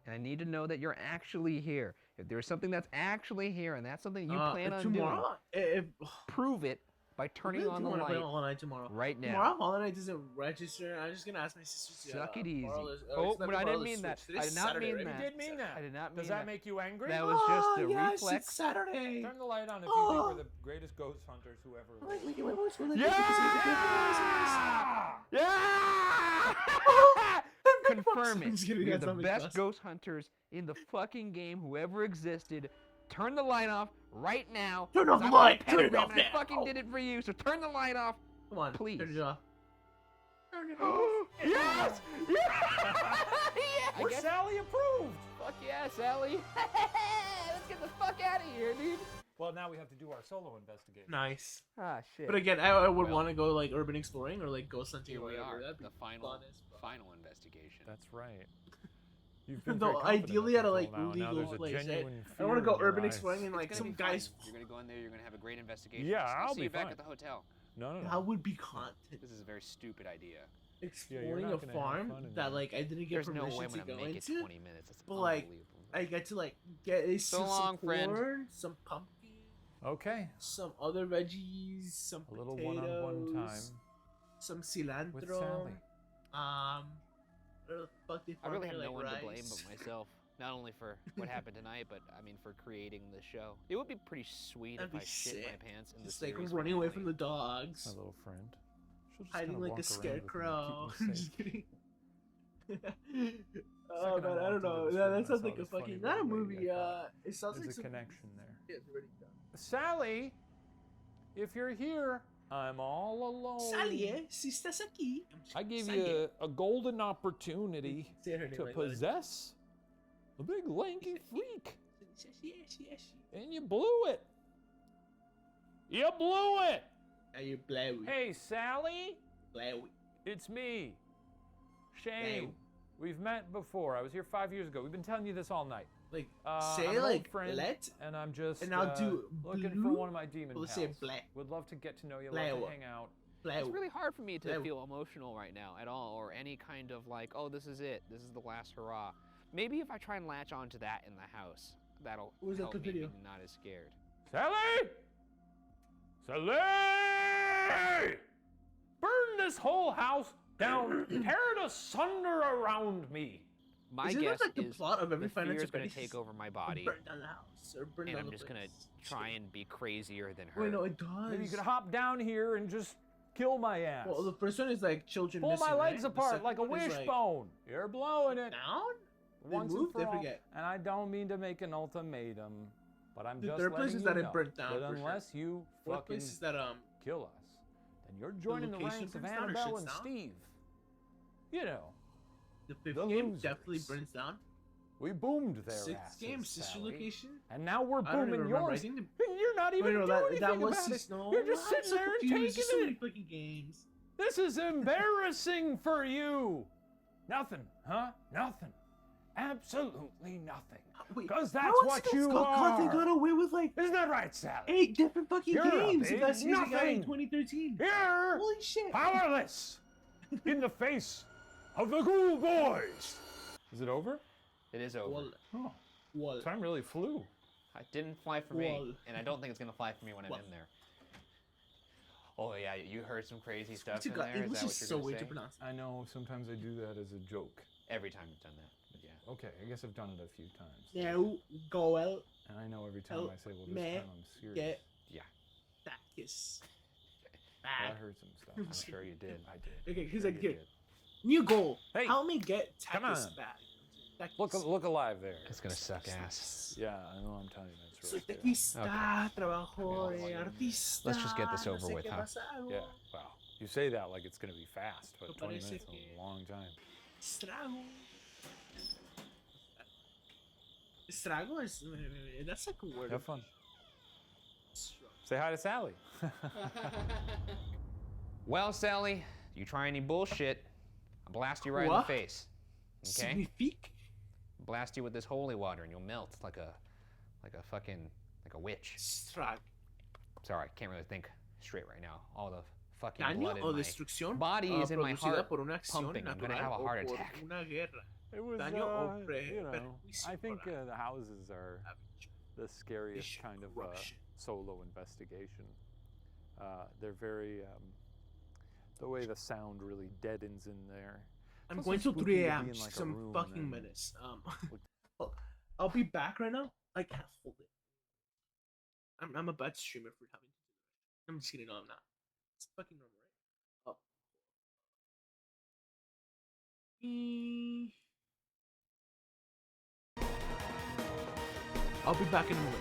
and I need to know that you're actually here. If there's something that's actually here, and that's something you plan on tomorrow. doing, prove it by turning on the light all night tomorrow. right now. Tomorrow, Hollow Knight doesn't register. I'm just gonna ask my sisters. Suck it easy. borrow this- Oh, it's not but I borrow didn't the mean that. Switch. I Today's did not Saturday, mean right? that. You did mean that. I did not mean Does that make you angry? That was just a yes, reflex. It's Saturday. Turn the light on if you Oh. think we're the greatest ghost hunters who ever lived. Yeah! Confirm I'm just it. kidding, You're that's the not my best class. ghost hunters in the fucking game who ever existed. Turn the light off right now. Turn off 'cause I'm the on light. Turn it pentagram off and I now. fucking did it for you, so turn the light off. Come on, please. Turn it off. Yes! Yeah! I We're guess- Sally approved. Fuck yeah, Sally. Let's get the fuck out of here, dude. Well, now we have to do our solo investigation. Nice. Ah, shit. But again, I would Well, want to go like urban exploring or like ghost hunting Here or we whatever. are, That'd be the final funnest. final investigation. That's right. You've been Though very confident ideally up at a until like now. Now legal there's a place. Right? genuine I want to fear go in your urban eyes. exploring and like It's some gonna be guys. fine. You're gonna go in there. You're gonna have a great investigation. Yeah, I'll I'll see be you back fine. at the hotel. No. That would be content. This is a very stupid idea. Exploring not a gonna have farm fun in that there. like I didn't get There's no permission way I'm to gonna go make it into. 20 minutes. That's But like unbelievable. I get to like get So some long, friend. corn, some pumpkin, Okay. some other veggies, some A little potatoes, one-on-one time some cilantro. with Sally. Where the fuck they I farm really here, have no like, one to blame rice? but myself. Not only for what happened tonight, but I mean for creating the show. It would be pretty sweet That'd if be I shit sick. my pants in Just the like series. running away from the dogs, My little friend. She'll just hiding kinda like walk a around with me and scarecrow. keep me I'm safe. just kidding. Oh Second man, I walked don't into know. this Yeah, room, that I sounds saw like a this funny fucking little not a lady, movie. I thought, It sounds like There's a some connection there. Yeah, it's already done. Sally, if you're here, I'm all alone. Sally, si estás aquí. I gave Sally. you a golden opportunity Say her name to like that. possess a big lanky freak, Yes. and you blew it. You blew it. Now you're blowy. Hey, Sally, Blowy. it's me, Shane. Blowy. We've met before. I was here 5 years ago. We've been telling you this all night. Like I'm say an old like friend, let, and I'm just and I'll do looking for blue, one of my demon we'll pals. say black. Would love to get to know you, Blow. love to hang out. It's really hard for me to Blow. feel emotional right now at all, or any kind of like, oh, this is it. This is the last hurrah. Maybe if I try and latch on to that in the house, that'll What was that help the me video? be not as scared. Sally! Sally! Burn this whole house down, tear it asunder around me. My Isn't guess that like the is plot of every the Final fear is going to Fantasy? take over my body, Burn down the house or burn and down I'm the just going place. to try and be crazier than her. Wait, no, it does. Maybe you could hop down here and just kill my ass. Well, the first one is like children Pull missing, my legs right? The apart second like a one is, like, wishbone. You're blowing it. Down? They Once moved? and I for all. forget. And I don't mean to make an ultimatum, but I'm The just third place letting is you that it know burnt down, that for sure. unless you Fourth fucking place is that kill us, then you're joining the location ranks of burns down or Annabelle shits and down? Steve. You know, the fifth the game losers. definitely burns down. we boomed their Sixth asses, game, sister Sally. location. And now we're I don't even booming remember. I yours. think the- You're not even Wait, no, doing that anything was about just it. no. You're just I'm sitting so there and confused. taking There's so many it. fucking games. This is embarrassing for you. Nothing, huh? Nothing. Absolutely nothing. Because that's How what else you They are. got away with like Isn't that right, Sally? 8 different fucking You're a games. big That series got in nothing. 2013. You're Holy shit. powerless in the face of the Ghoul Boys. Is it over? It is over. Oh, Wall. time really flew. It didn't fly for Wall. me, and I don't think it's going to fly for me when I'm Wall. in there. Oh yeah, you heard some crazy stuff to in God, there. Is English that what is you're so gonna weird say? to pronounce. I know sometimes I do that as a joke. Every time you've done that, but yeah. Okay, I guess I've done it a few times. Now go out. And I know every time I say, well, this Me time I'm serious. get Yeah. that kiss. Well, I Bad. heard some stuff. I'm sure you did. I did. Okay, he's Sure like, you here. did. New goal. Hey, Help me get come Takis on. back. Look alive there. It's gonna suck ass. Yeah, I know. I'm telling you, that's Soy right. there. tequista, trabajo de artista. Let's just get this no over sé with, qué huh? más hago. Yeah. Wow. You say that like it's gonna be fast, but Me 20 parece minutes que- is a long time. Estrago. Estrago is that's like a word. Have fun. Say hi to Sally. Well, Sally, you try any bullshit, I'll blast you right in What? the face. Okay? Significa? Blast you with this holy water and you'll melt like a witch. Estrago. Sorry, can't really think straight right now. All the fucking Daño blood in o my destrucción body is in my producida heart por una acción pumping. I'm gonna natural have a heart o por attack. una guerra. It was, Daño o you know, perjuicio I think por the houses are the scariest Vicious kind of corruption. solo investigation. They're very, the way the sound really deadens in there. I'm It's going also to spooky 3 be a.m. in, like, a some room fucking and- minutes. Look, I'll be back right now. I can't hold it. I'm a bad streamer for having to do that. I'm just kidding. No, I'm not. It's fucking normal, right? I'll be back in a minute.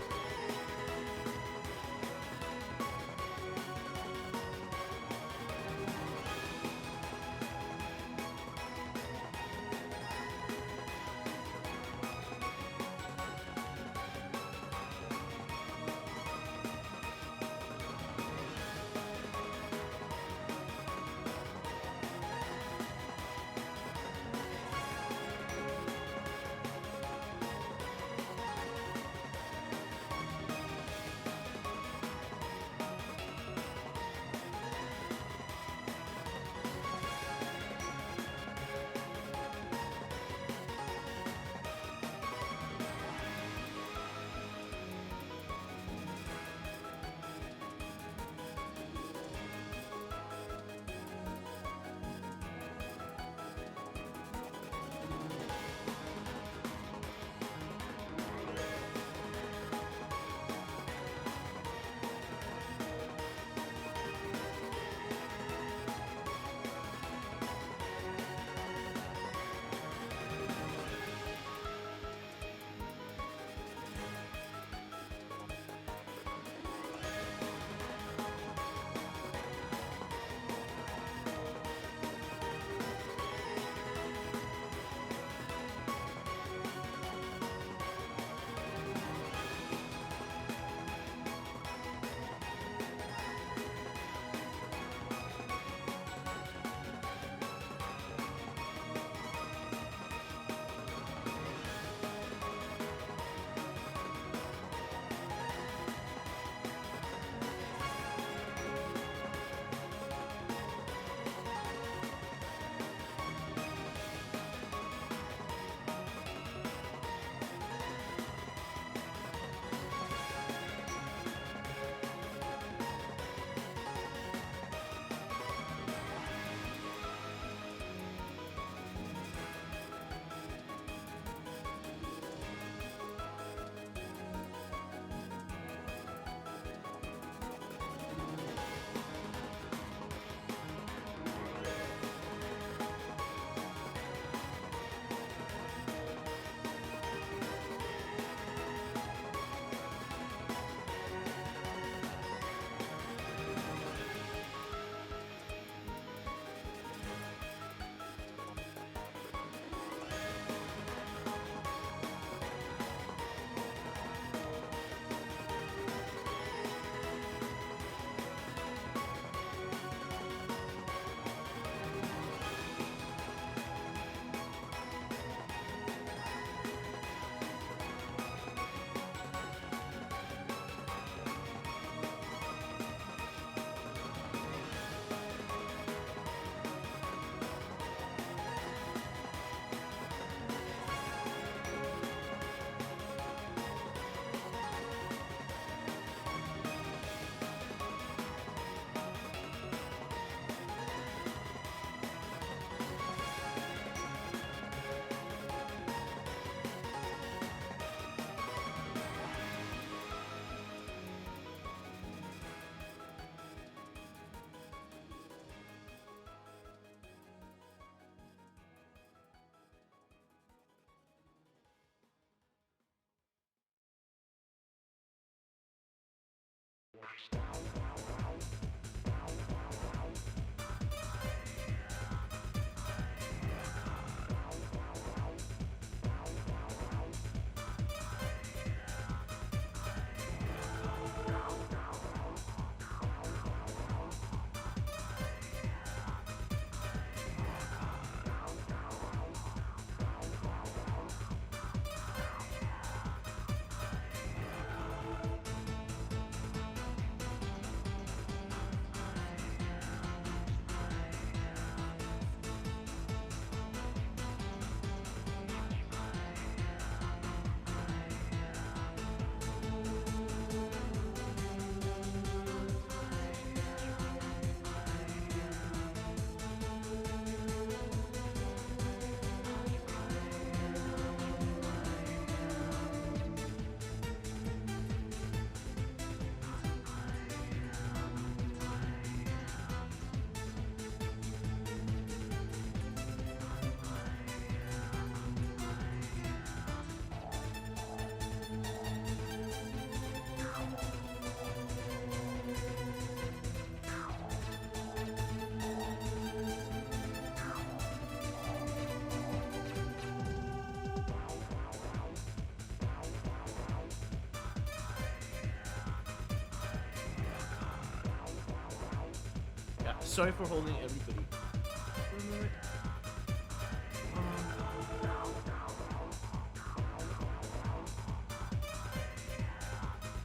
Yeah, sorry for holding everybody.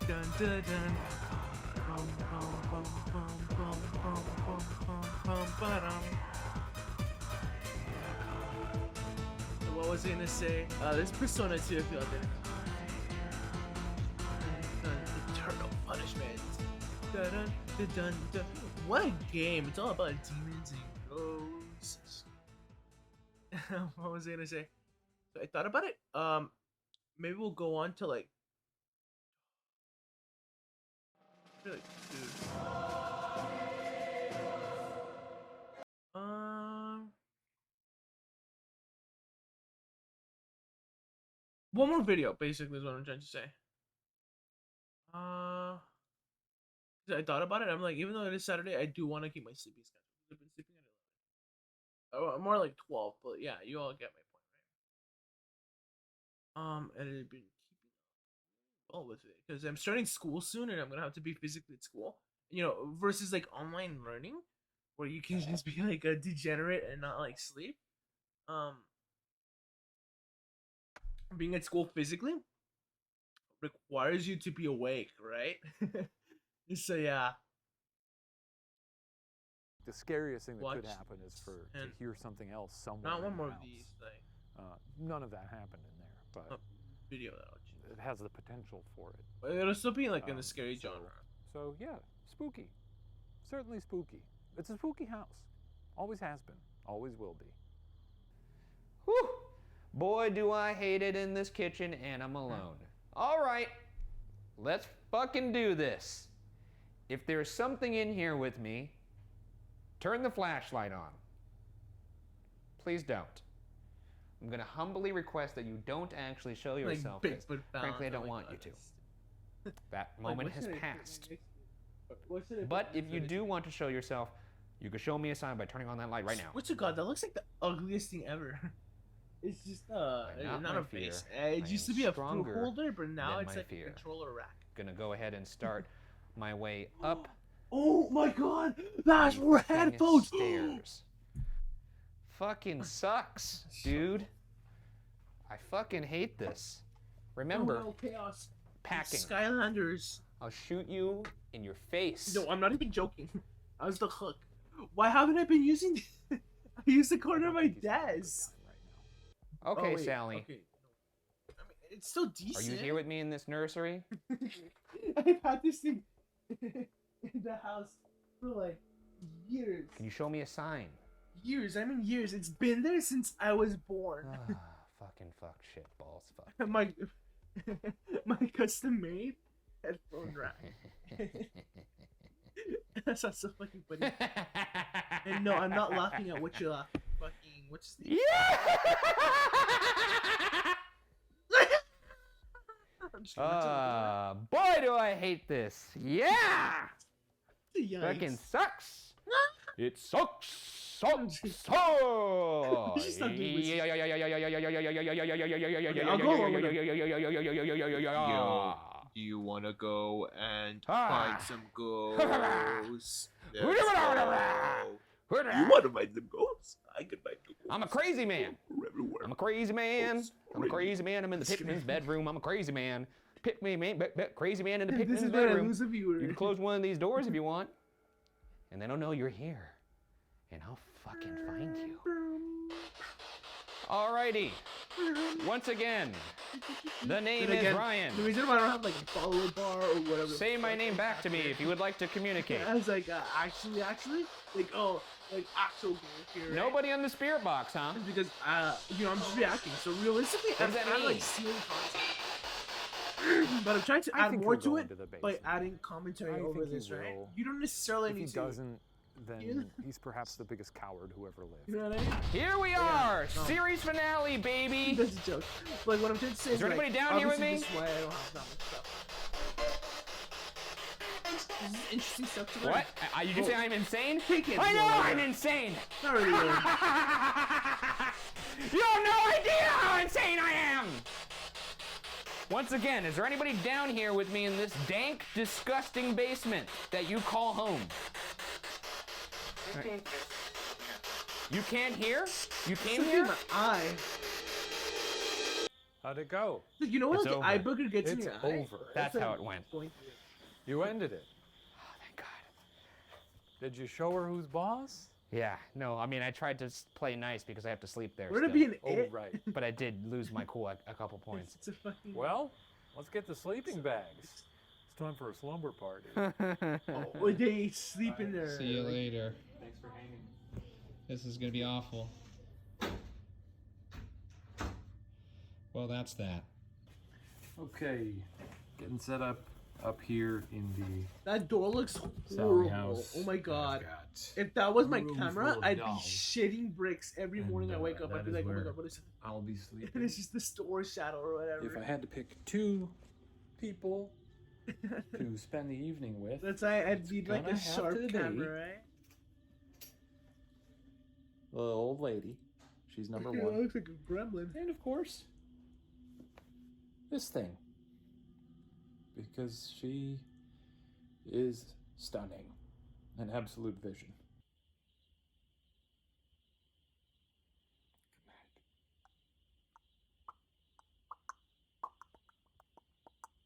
Dun dun dun. Bum, bum, bum, bum, bum, bum, bum, bum, bum, ba-dum. What was I gonna say? This Persona 2, I feel like Eternal Punishment. Dun, dun, dun, dun, dun. What a game! It's all about demons and ghosts. What was I gonna say? So I thought about it. Maybe we'll go on to like. I feel like, dude. One more video, basically, is what I'm trying to say. I thought about it. I'm like, even though it is Saturday, I do want to keep my sleeping schedule. I've been sleeping at 11. More like 12, but yeah, you all get my point, right? And I've been keeping well with it because I'm starting school soon, and I'm gonna have to be physically at school. You know, versus like online learning, where you can just be like a degenerate and not like sleep. Being at school physically requires you to be awake, right? So yeah. The scariest thing that Watch could happen is to and hear something else somewhere. not one in more your of these. house. Like None of that happened in there, but video that I'll choose. it has the potential for it. But it'll still be like in the scary genre. So yeah, spooky. Certainly spooky. It's a spooky house. Always has been. Always will be. Whew! Boy, do I hate it in this kitchen, and I'm alone. All right, let's fucking do this. If there's something in here with me, turn the flashlight on. Please don't. I'm gonna humbly request that you don't actually show yourself, Like because frankly I don't want you to. That moment has passed. But if you do want to show yourself, you can show me a sign by turning on that light right now. Swear to God, that looks like the ugliest thing ever. It's just not not my a face. fear. It I used am to be a fruit stronger holder, but now than it's my like fear. a controller rack. Gonna go ahead and start my way up Oh my God, that's fucking headphones. stairs. Fucking sucks, dude. I fucking hate this. Remember, Oh, chaos. packing. Skylanders. I'll shoot you in your face. No, I'm not even joking. That was the hook. Why haven't I been using? I used the corner of my desk. Okay, Oh, wait, Sally. Okay. I mean, it's still decent. Are you here with me in this nursery? I've had this thing in the house for like years. Can you show me a sign? Years. I mean years. It's been there since I was born. Fucking fuck, shit, balls, fuck. my custom made headphone rack. That sounds so fucking funny. And no, I'm not laughing at what you're laughing. Fucking what's the Boy, do I hate this. Yeah! Yikes. Fucking sucks. It sucks. Sucks. Sucks. Just stop doing this. I'll go along with Yo, do you want to go and find some ghosts? Let's go. You want to find some ghosts? I can find the ghosts. I'm a crazy man. I'm a crazy man. I'm a crazy man. I'm in the pitman's bedroom. I'm a crazy man. Pitman, man, crazy man in the pitman's bedroom. You can close one of these doors if you want, and they don't know you're here, and I'll fucking find you. Alrighty. Once again, the name is Ryan. The reason why I don't have like a follower bar or whatever. Say my name back to me if you would like to communicate. I was like, actually, like, oh, like actual goal here. Right? Nobody on the spirit box, huh? It's because, you know, I'm just reacting. So realistically, What does that I'm mean? like stealing content. But I'm trying to I add think more he'll to go it into the by basement. adding commentary I over think he this, right? will. You don't necessarily If need he to. doesn't, then Yeah. he's perhaps the biggest coward who ever lived. You know what I mean? Here we Yeah, are, no. series finale, baby. That's a joke. Like what I'm trying to say Is there like, anybody down here with obviously me? This way I don't have that much stuff. This is interesting stuff to learn. What? You just say I'm insane? Take it. I know Laura. I'm insane. Not really. Laura. You have no idea how insane I am. Once again, is there anybody down here with me in this dank, disgusting basement that you call home? Right. You can't hear? You came Something here? in my eye. How'd it go? Like, you know what? It's Like, over. eye booger gets in It's your eye. over. That's how it went. You ended it. Oh, thank God. Did you show her who's boss? Yeah, no, I mean, I tried to play nice because I have to sleep there. We're gonna still. be an Oh, it. right. But I did lose my cool a couple points. It's a fucking. Well, let's get the sleeping bags. It's time for a slumber party. Oh, they sleep in there. See you later. Thanks for hanging. This is gonna be awful. Well, that's that. Okay, getting set up here in the That door looks Sally horrible. house. Oh my god. I've got If that was my room camera, full of I'd be dolls. shitting bricks every morning I wake up. I'd that be is like, oh my where god, what is it? I'll be sleeping. And it's just the store shadow or whatever. If I had to pick two people to spend the evening with, That's why I'd need like gonna a have sharp to be camera, right? the old lady, she's number It one, looks like a gremlin. and of course, this thing, because she is stunning, an absolute vision.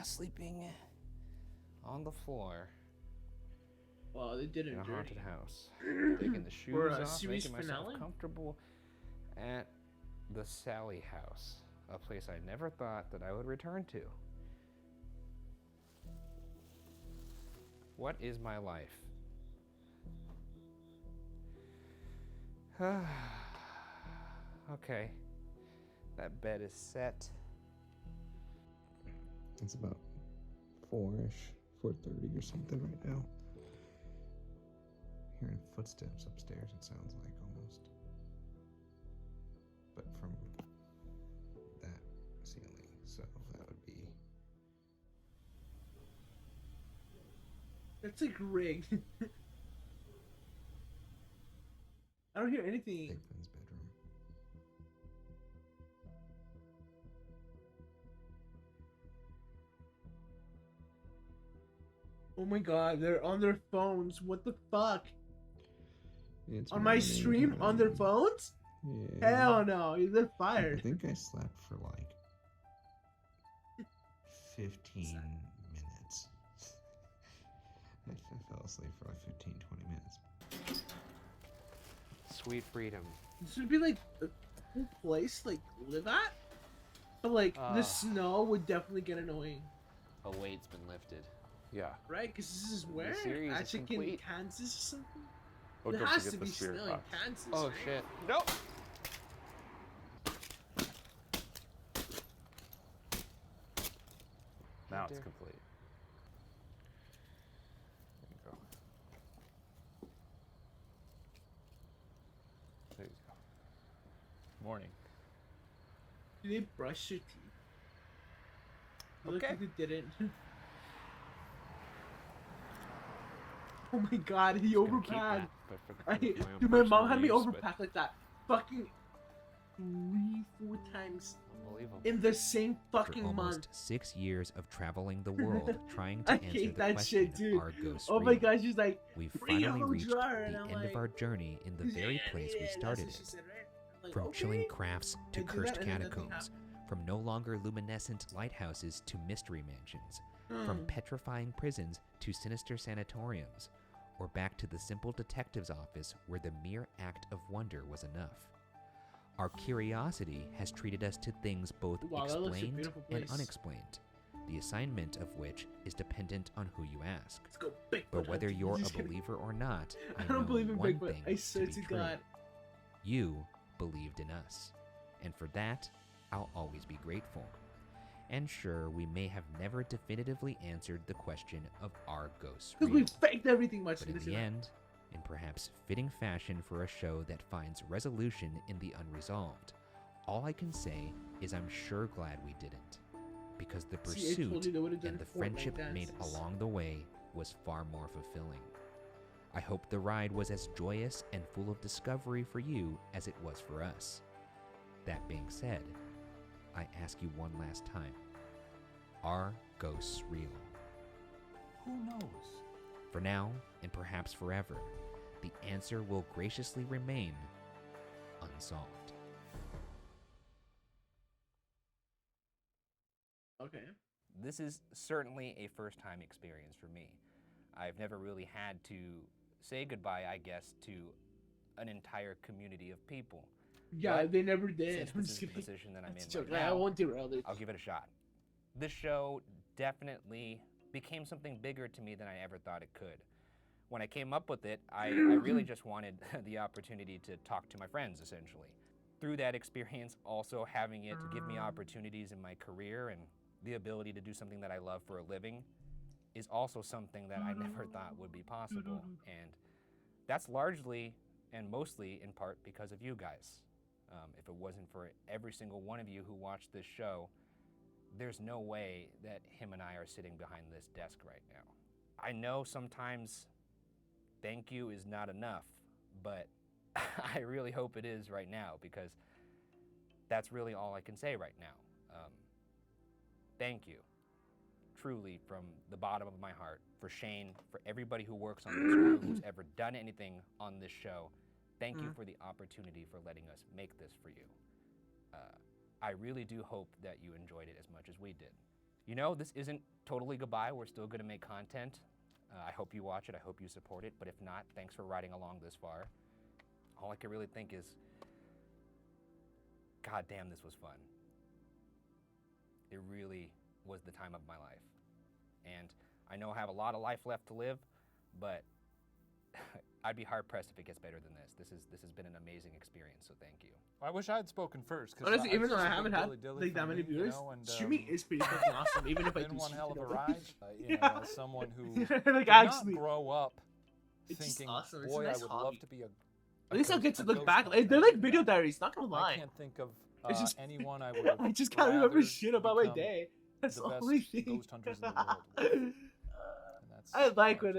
Sleeping on the floor Wow, they did it in a dirty. haunted house. Taking the shoes For a off, series making myself finale? comfortable at the Sally house, a place I never thought that I would return to. What is my life? Okay, that bed is set. It's about 4-ish, 4:30 or something right now. Hearing footsteps upstairs, it sounds like almost. But from that ceiling, so that would be. That's like rigged. I don't hear anything. Bigman's bedroom. Oh my god, they're on their phones. What the fuck? It's On my morning stream, on their time. phones? Yeah. Hell no, they're I fired. think I slept for like 15 minutes. I fell asleep for like 15, 20 minutes. Sweet freedom. This would be like a cool place to like live at. But like the snow would definitely get annoying, A weight's been lifted. Yeah. right? Because this is where? series is Actually, in complete. Kansas or something? Oh, There don't has forget to the be spirit snow in box. Kansas. Oh right? shit. Nope. Now it's there. complete. There you go. There you go. Morning. Do they brush your teeth? Look Okay. like it didn't. Oh my god, he overpacked. Dude, my mom had me overpacked like that. Fucking 3-4 times Unbelievable. in the same fucking After almost month. 6 years of traveling the world trying to I answer hate the that question, shit, dude. are ghosts Oh my real? god, she's like, We've "Real finally reached jar," the and I'm end of like, our journey in the very "Yeah, place we yeah, started that's what she in. said, right? I'm like, From okay. chilling crafts to I do cursed that and then nothing catacombs, from no longer luminescent lighthouses to mystery mansions, from Mm. petrifying prisons to sinister sanatoriums, or back to the simple detective's office where the mere act of wonder was enough. Our curiosity has treated us to things both Wow, that looks like a explained beautiful and place. unexplained, the assignment of which is dependent on who you ask. Let's go Bigfoot But whether hunting. you're Just a kidding. believer or not, I don't know believe in one Bigfoot. thing I swear to to be true. God. You believed in us, and for that, I'll always be grateful. And sure, we may have never definitively answered the question of are ghosts Because real? we faked everything much But in the end, in perhaps fitting fashion for a show that finds resolution in the unresolved, all I can say is I'm sure glad we didn't, because the See, I told pursuit you they would've done and the Fortnite friendship made dances. along the way was far more fulfilling. I hope the ride was as joyous and full of discovery for you as it was for us. That being said, I ask you one last time, are ghosts real? Who knows? For now, and perhaps forever, the answer will graciously remain unsolved. Okay. This is certainly a first time experience for me. I've never really had to say goodbye, I guess, to an entire community of people. Yeah, But they never did. Since I'm this just is the kidding. position that I'm That's in a joke. right I now, won't derail it. I'll give it a shot. This show definitely became something bigger to me than I ever thought it could. When I came up with it, I really just wanted the opportunity to talk to my friends, essentially. Through that experience, also having it give me opportunities in my career and the ability to do something that I love for a living is also something that I never thought would be possible. And that's largely and mostly in part because of you guys. If it wasn't for every single one of you who watched this show, there's no way that him and I are sitting behind this desk right now. I know sometimes thank you is not enough, but I really hope it is right now, because that's really all I can say right now. Thank you, truly, from the bottom of my heart, for Shane, for everybody who works on this show, who's ever done anything on this show. Thank you for the opportunity for letting us make this for you. I really do hope that you enjoyed it as much as we did. You know, this isn't totally goodbye. We're still going to make content. I hope you watch it. I hope you support it. But if not, thanks for riding along this far. All I can really think is, God damn, this was fun. It really was the time of my life. And I know I have a lot of life left to live, but I'd be hard pressed if it gets better than this. This has been an amazing experience, so thank you. I wish I had spoken first. Honestly, even though I haven't had like that many viewers, streaming is pretty fucking awesome. Even if I been do one hell of a stupid ride. shit. You know, as someone who Like, did actually, not grow up it's just thinking, awesome. It's a boy, nice I would hobby. love to be a. At least I'll get to look ghost back. hunter. They're like video diaries. Not gonna lie. I can't think of It's just anyone I would have. I just can't remember rather shit about my become day. That's the the best only thing. ghost hunters in the world. with. And that's I like when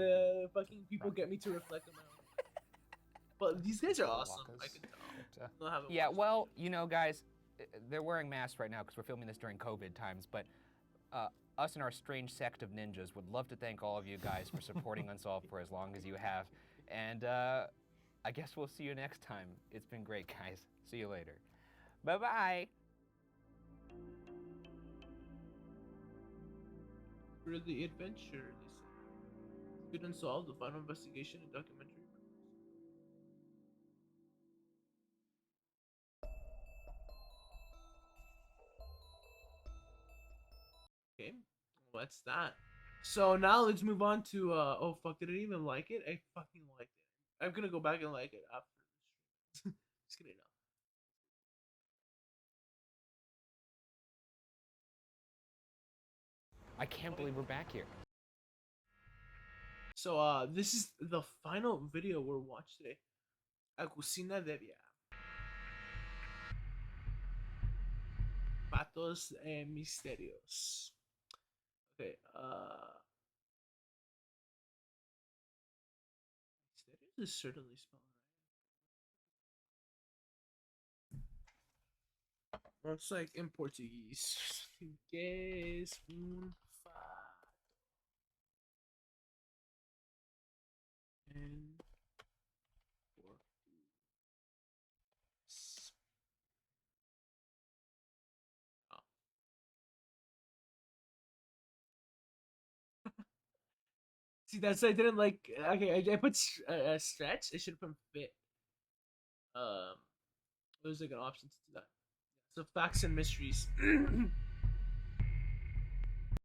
fucking people get me to reflect on my own. But these guys are awesome. I can tell. They'll have it Yeah, watched. well, you know, guys, they're wearing masks right now because we're filming this during COVID times, but us and our strange sect of ninjas would love to thank all of you guys for supporting Unsolved for as long as you have. And I guess we'll see you next time. It's been great, guys. See you later. Bye-bye. For the adventure, they said. Good Unsolved, the final investigation and documentary. Okay, well, that's that. So now let's move on to oh fuck, did I even like it? I fucking liked it. I'm gonna go back and like it after the stream. Just kidding. No. I can't believe we're back here. So this is the final video we're watching today. A Cocina de Via. Patos Misterios. Okay. This is certainly spelled right. Looks like in Portuguese. Português, fato. And see, that's I didn't like. Okay, I put stretch. I should have put fit. There's like an option to do that. So facts and mysteries.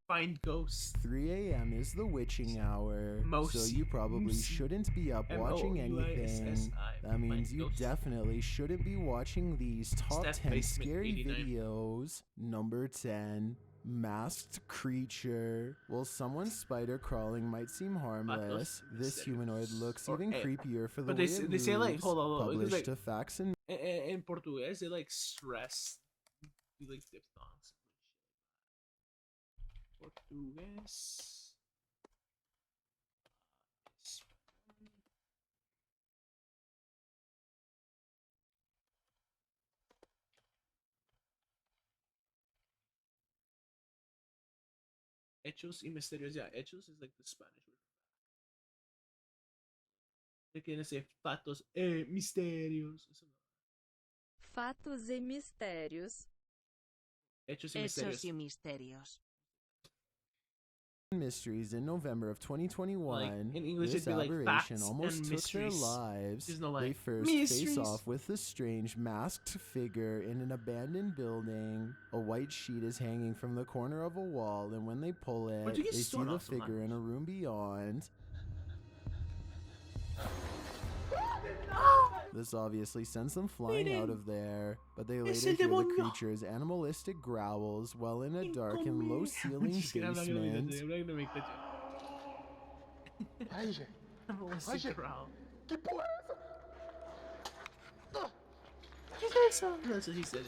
Find ghosts. 3 a.m. is the witching hour, so Mousy. you probably Moosey. shouldn't be up watching anything. MOUISSI. That means Find you ghosts. definitely shouldn't be watching these top Steph 10 Basement scary 89. videos. Number 10. Masked creature. While someone's spider crawling might seem harmless, this humanoid looks Or even air. creepier for the But way they say like moves. hold on, Published like, to Facts and in Portuguese they like stress. Do like diphthongs. Portuguese. Hechos y misterios. Yeah, hechos is like the Spanish word. They can say fatos misterios. Fatos e mistérios. Hechos y Hechos misterios. y misterios. Mysteries in November of 2021. Like, in English this it'd be like aberration facts almost and took their mysteries. lives. There's no, They like, first face mysteries. off with a strange masked figure in an abandoned building. A white sheet is hanging from the corner of a wall, and when they pull it, Where'd you get they see stone the off so much? figure in a room beyond. This obviously sends them flying out of there, but they later Es hear el the demonio. creature's animalistic growls while in a dark and low-ceilinged Just kidding, I'm not gonna make that basement. joke. I'm not gonna make that joke. Animalistic growl. That's what he said.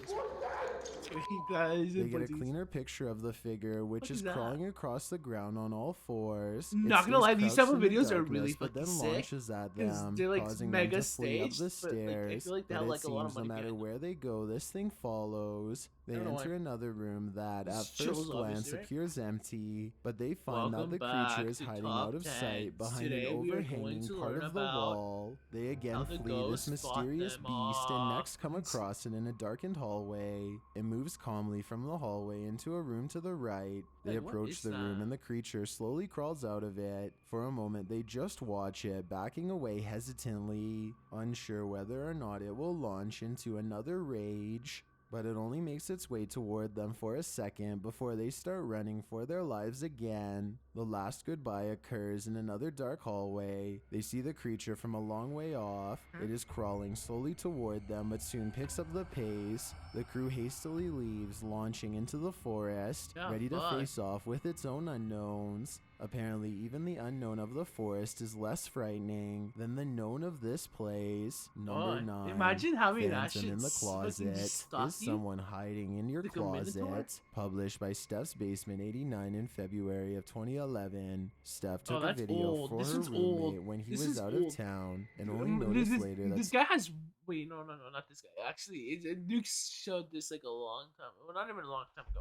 Guys, They get a cleaner picture of the figure, which What is is that? crawling across the ground on all fours. Not It gonna lie, stays these type crouched of in the videos are really darkness, but then fucking sick, launches at 'cause them, they're, like, causing mega them to flee up the staged, but, like, I stairs. feel like they But have, it like, a lot of seems no money matter behind where they go, this thing follows. They don't know enter why. another room that, This at shows, first glance, obviously, right? appears empty, but they find Welcome that the back creature is to hiding Top out of 10. sight behind Today an we are going overhanging to part learn of the about wall. They again how the flee this ghosts fought mysterious them beast and off. next come across it in a darkened hallway. It moves calmly from the hallway into a room to the right. They Wait, what approach is the room that? and the creature slowly crawls out of it. For a moment, they just watch it, backing away hesitantly, unsure whether or not it will launch into another rage. But it only makes its way toward them for a second before they start running for their lives again. The last goodbye occurs in another dark hallway. They see the creature from a long way off. It is crawling slowly toward them, but soon picks up the pace. The crew hastily leaves, launching into the forest, Yeah, ready to fuck. face off with its own unknowns. Apparently, even the unknown of the forest is less frightening than the known of this place. Number Fuck. 9. Imagine having that Phantom shit in the fucking closet. stalk Is you someone hiding in your like a minotaur? closet? Published by Steph's Basement 89 in February of 2011. Steph took a that's video old. for This her is roommate old. when he This was is out old. of town, and only noticed later This that guy has. Wait, no, not this guy. Actually, Duke showed this like a long time. Well, not even a long time ago.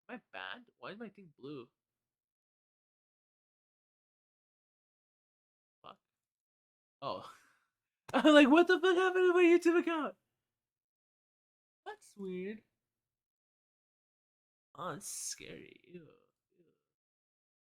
Am I bad? Why is my thing blue? Fuck. Oh. I'm like, what the fuck happened to my YouTube account? That's weird. Oh, it's scary. Ew.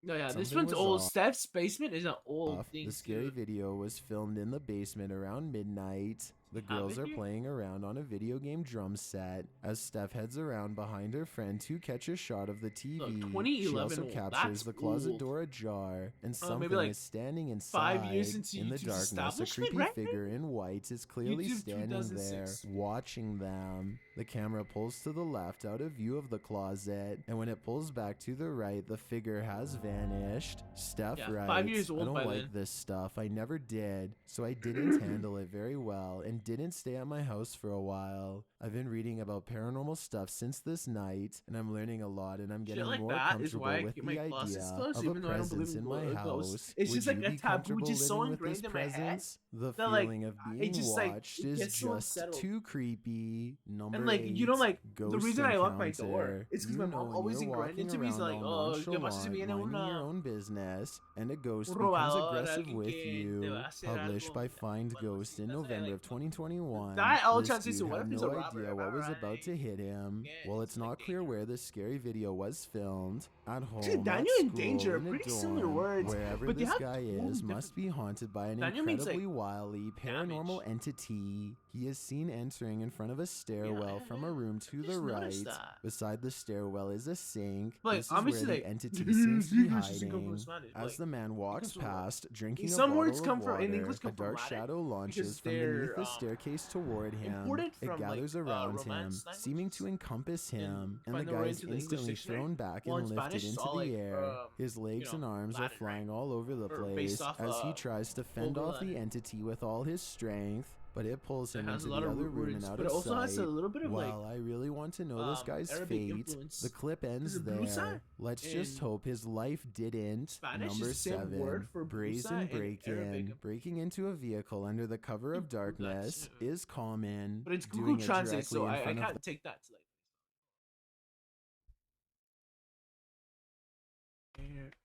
No, yeah, this Something one's was old. off. Steph's basement is an old off. thing. The scary too. video was filmed in the basement around midnight. The have girls it are here? playing around on a video game drum set as Steph heads around behind her friend to catch a shot of the TV. Look, She 2011 also old. captures That's the closet old. door ajar, and Maybe something like is standing inside. 5 years into in the YouTube's darkness, a establishment, creepy right? figure in white is clearly YouTube standing there, 2006. watching them. The camera pulls to the left out of view of the closet, and when it pulls back to the right, the figure has vanished. Steph Yeah, writes, 5 years I old don't by like then." this stuff. I never did, so I didn't handle it very well and and didn't stay at my house for a while. I've been reading about paranormal stuff since this night, and I'm learning a lot, and I'm getting Shit like more that is comfortable why I with keep the my closet idea closed, of a even though I don't believe presence in in my ghosts. house. It's Would just like you a be taboo comfortable just so living with this ingrained in my head presence? The that, like, feeling of it being just, like, watched it is gets so just unsettled. too creepy. Number And like, you know, 8, like the ghost reason I lock my encounter. door is because You my know mom when always you're ingrained walking into me, is around like, all oh, ¿qué pasa si nonchalant, viene minding your una own business, and a ghost becomes robadora, aggressive alguien with que te you. va a hacer Published algo? by Find Ghost in November of 2021. That all This translates to dude what had if he's no a robber? idea Am I what was right? about to hit him. Well, it's not clear where this scary video was filmed. At home, Dude, at Daniel and school, Danger are in a pretty dorm, similar words, wherever but they this have guy totally is different. must be haunted by an Daniel means, incredibly like, wily paranormal entity. He is seen entering in front of a stairwell from a room to the right. noticed that. Beside the stairwell is a sink. Like, This is obviously, where the like, entity seems to be English doesn't come from hiding. Spanish, As like, the man walks comes from, past, drinking some a words bottle come of from water, in English come a from dark Latin shadow launches from they're, beneath the staircase toward him. imported It from, gathers like, around him, Romance seeming to encompass him, and the find their guy way is into the English instantly dictionary. thrown back Well, in and lifted Spanish, it's into all, the like, air. His legs you and know, arms are Latin, flying all over the Or place based off, as he tries to fend Old off the Latin. entity with all his strength, but it pulls him It has into a lot the of other root room words, and out but of it also sight. has a little bit of, like, While I really want to know this guy's Arabic fate, influence. the clip ends Is it brusa? there. Let's just In hope his life didn't. Spanish is Number the same 7, word for brazen brusa in break-in. Arabic. Breaking into a vehicle under the cover of darkness is common. But it's Doing Google it Translate, so directly in I front of can't take that to, like. Arabic.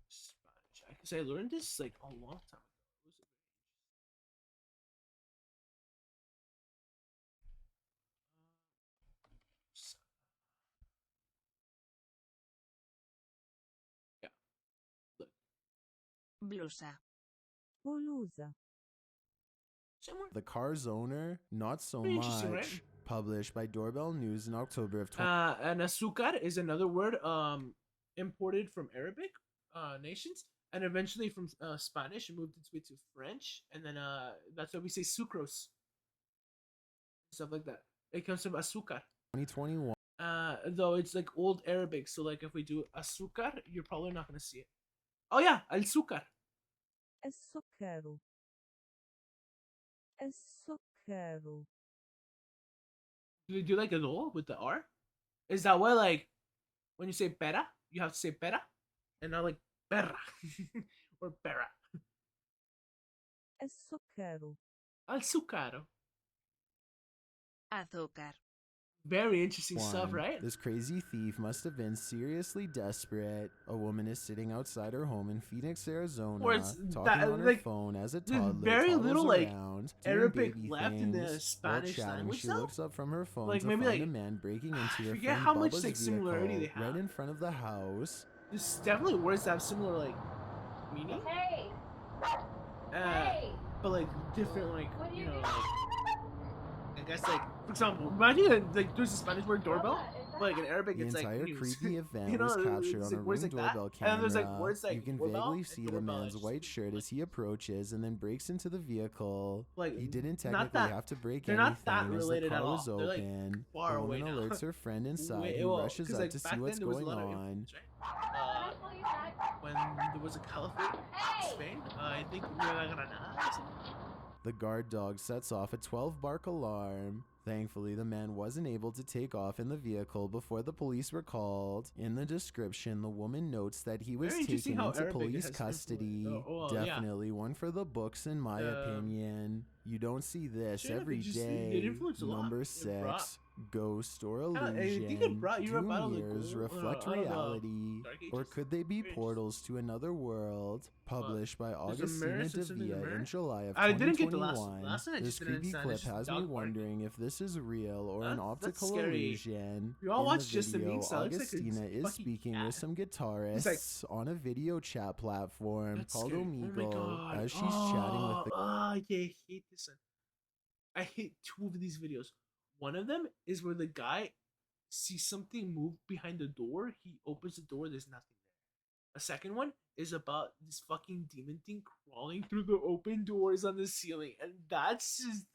Spanish. Because I learned this like a long time ago. Yeah. Look. Blusa. Blusa. The car's owner, not so Pretty much. interesting, right? Published by Doorbell News in October of And azúcar is another word imported from Arabic nations and eventually from Spanish and moved its way to French, and then that's why we say sucrose, stuff like that. It comes from azúcar. 2021. Though it's like old Arabic, so like if we do azúcar, you're probably not gonna see it. Oh yeah, azúcar. السكر. السكر. Do they do like a dol with the R? Is that why like when you say pera, you have to say pera, and not like perra or pera? السكر. Azúcar. Azúcar. Very interesting stuff, 1. right? This crazy thief must have been seriously desperate. A woman is sitting outside her home in Phoenix, Arizona, Or it's talking that, on her like, phone as a there's toddler very toddles little, like, around, doing Arabic baby left in the things. Spanish While chatting, language, she though. looks up from her phone Like, to maybe, find like, a man breaking into her forget friend how much, Bubba's like, similarity vehicle they have. right in front of the house. There's definitely words that have similar like meaning. Hey. But like different, like you know, like, I guess like for example, imagine that, like there's a Spanish word doorbell, but like in Arabic The it's like entire news. creepy event You know, was captured it's on a like words Ring like that, doorbell and camera. then there's like words like you can doorbell vaguely and see the doorbell. man's white shirt as he approaches and then breaks into the vehicle. Like, he didn't not technically that- have to break they're anything not that as the related at car all. was They're, like, open. far The away woman now. alerts her friend inside, Wait, who well, rushes 'cause, up like, to back see what's then there was a going lot of on. When there was a caliphate in Spain, I think Nueva Granada or something. The guard dog sets off a 12-bark alarm. Thankfully, the man wasn't able to take off in the vehicle before the police were called. In the description, the woman notes that he was Very interesting taken how into Arabic police has custody. influence. Oh, well, yeah. Definitely one for the books, in my opinion. You don't see this Straight up, every it just- day. it influenced a lot. Number It 6, brought- ghost or I illusion. think it brought Europe Do out of the mirrors gold- reflect out of the reality, Dark or Ages. could they be portals to another world? Published by There's a Augustina mirror, so it's in the Devia mirror? in July of I didn't get the 2021. last one. I This just didn't creepy understand. clip It's just has me dog barking. wondering if this is real or an That's optical scary. illusion. We all In watched Just the video, Meeks, so it looks like a Augustina is fucking speaking cat. with some He's guitarists on a video chat platform That's called scary. Omegle Oh my god. as she's chatting with the I hate this one. I hate two of these videos. One of them is where the guy sees something move behind the door. He opens the door, there's nothing there. A second one is about this fucking demon thing crawling through the open doors on the ceiling. And that's just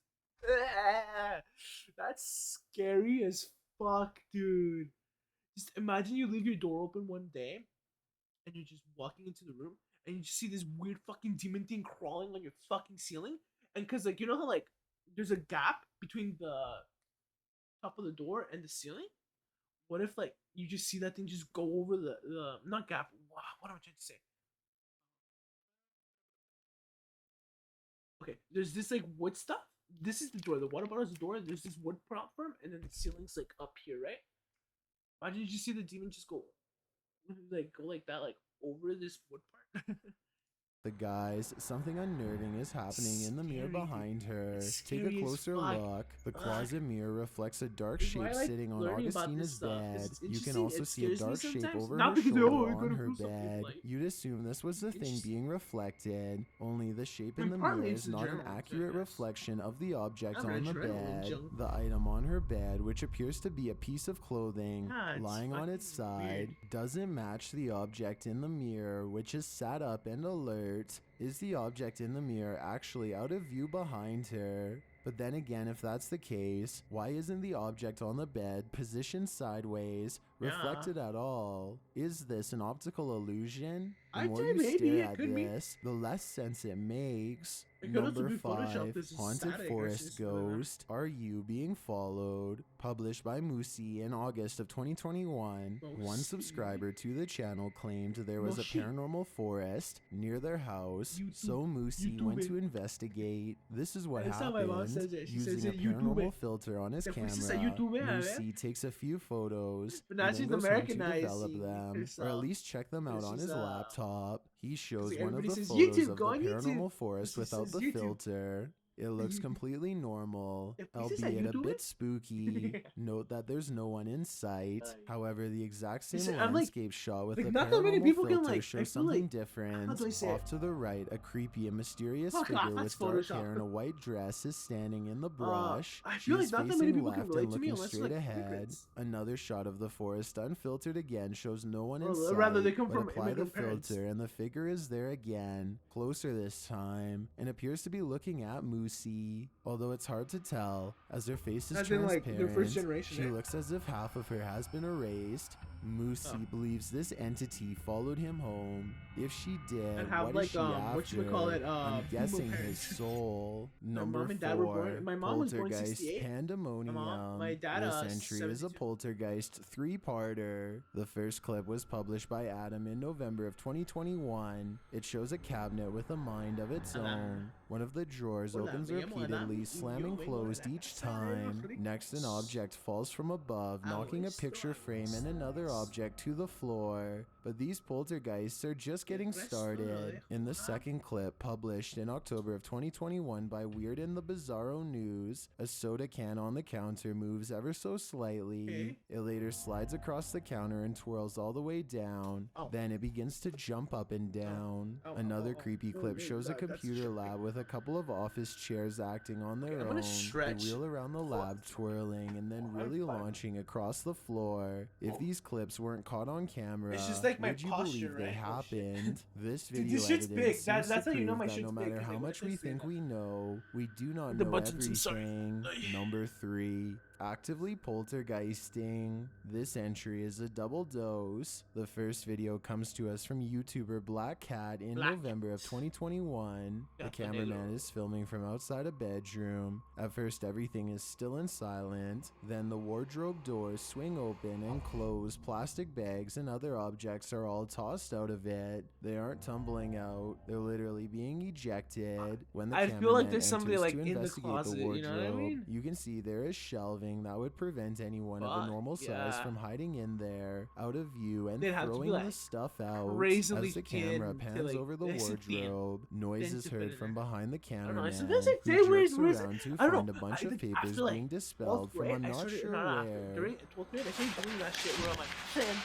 that's scary as fuck, dude. Just imagine you leave your door open one day and you're just walking into the room and you just see this weird fucking demon thing crawling on your fucking ceiling. And cause like you know how like there's a gap between the top of the door and the ceiling. What if like you just see that thing just go over the not gap? Wow, what am I trying to say? Okay, there's this like wood stuff. This is the door. The water bottle is the door. There's this wood platform, and then the ceiling's like up here, right? Why did you see the demon just go like that, like over this wood part? The guys, something unnerving is happening in the mirror behind her. Take a scary as closer fuck. look. The closet mirror reflects a dark That's why shape I like sitting on learning about Augustina's this stuff, 'cause bed. it's You can interesting. also It see a scares me dark shape sometimes. over Not her because, shoulder oh, we're on gonna her do something, bed. like- You'd assume this was the thing Interesting. being reflected, only the shape in And the partly mirror it's is the not an journal, accurate reflection of the object I'm on the very journal bed. junk. The item on her bed, which appears to be a piece of clothing Ah, it's lying on its fucking side, weird. doesn't match the object in the mirror, which is sat up and alert. Is the object in the mirror actually out of view behind her? But then again, if that's the case, why isn't the object on the bed positioned sideways, reflected at all? Is this an optical illusion? The I'd more say you maybe stare it at could be. this, the less sense it makes. It could also Number be Photoshop. 5, This is Haunted static or Forest something like that. Ghost, Are You Being Followed? Published by Moosey in August of 2021. One Moosey. subscriber to the channel claimed there was a Moosey. paranormal forest near their house, so Moosey went to investigate. This is what That's how my mom happened. says it. She Using says a it, YouTube paranormal it. filter on his Después camera, dice YouTube, a ver. Moosey takes a few photos But now and then she's goes home to Americanizing develop them, or herself. at least check them out on She's, his laptop. He shows like one of everybody the says, photos "YouTube, of go the on YouTube." paranormal forest She without says, the "YouTube." filter. It looks completely normal, If he says that, albeit a YouTube bit it? spooky. Note that there's no one in sight. However, the exact same Listen, I'm like- landscape shot with like, the not that many paranormal people can, filter like, I shows feel something like- different. how do I say Off it? to the right, a creepy and mysterious Fuck figure off, that's with dark Photoshop. hair and a white dress is standing in the brush. I She feel like is not that facing many people can left relate and to me looking unless, straight like, ahead. immigrants. Another shot of the forest, unfiltered again, shows no one in Or sight. rather, they come but from apply the immigrant parents. filter, and the figure is there again, closer this time, and appears to be looking at Moosey. Although it's hard to tell, as her face is As in, like, transparent, their first generation, she eh? looks as if half of her has been erased. Moosey believes this entity followed him home. If she did, And have, what like, is she after? whatchamacallit, I'm guessing his parents. soul. My Number mom and dad were 4, born- my mom was born in Poltergeist 68. Pandemonium. my dad, This entry is a 72. Poltergeist 3-parter. The first clip was published by Adam in November of 2021. It shows a cabinet with a mind of its own. One of the drawers Hola, opens me llamo repeatedly, Adam, slamming y yo vengo de closed la each casa de los time. ricos. Next, an object falls from above, knocking a picture frame and another object to the floor. But these poltergeists are just getting started. In the second clip, published in October of 2021 by Weird and the Bizarro News, a soda can on the counter moves ever so slightly. Okay. It later slides across the counter and twirls all the way down. Then it begins to jump up and down. Another creepy clip shows a computer lab with a couple of office chairs acting on their I'm own. gonna stretch. The wheel around the lab twirling and then really launching across the floor. If these clips weren't caught on camera, It's just like my would you posture, believe they right? Oh, shit. happened? This Dude, video this shit's editing big. seems That's to how you know prove my that shit's no big, matter 'cause how they much went we this big. think we know, we do not The know buttons, I'm sorry. everything. Number 3, actively poltergeisting. This entry is a double dose. The first video comes to us from YouTuber Black Cat in Black November of 2021. The cameraman is filming from outside a bedroom. At first, everything is still and silent. Then the wardrobe doors swing open and close. Plastic bags and other objects are all tossed out of it. They aren't tumbling out. They're literally being ejected. When the I feel like cameraman there's somebody, enters like, to in the investigate closet, you know what I wardrobe, mean? you can see there is shelving that would prevent anyone of a Fuck, normal size yeah. from hiding in there, out of view, and They'd have to be, throwing the like, stuff out. crazily As the camera thin to, pans like, over the this thin, wardrobe, noise thin is to fit heard in from there. behind the I don't know. cameraman, Sometimes I say who weird jerks words. around to I don't find know. a bunch I of think papers after, like, being dispelled 12th from grade, I'm I not started, sure where. during 12th grade, I started doing that shit where I'm like, thin.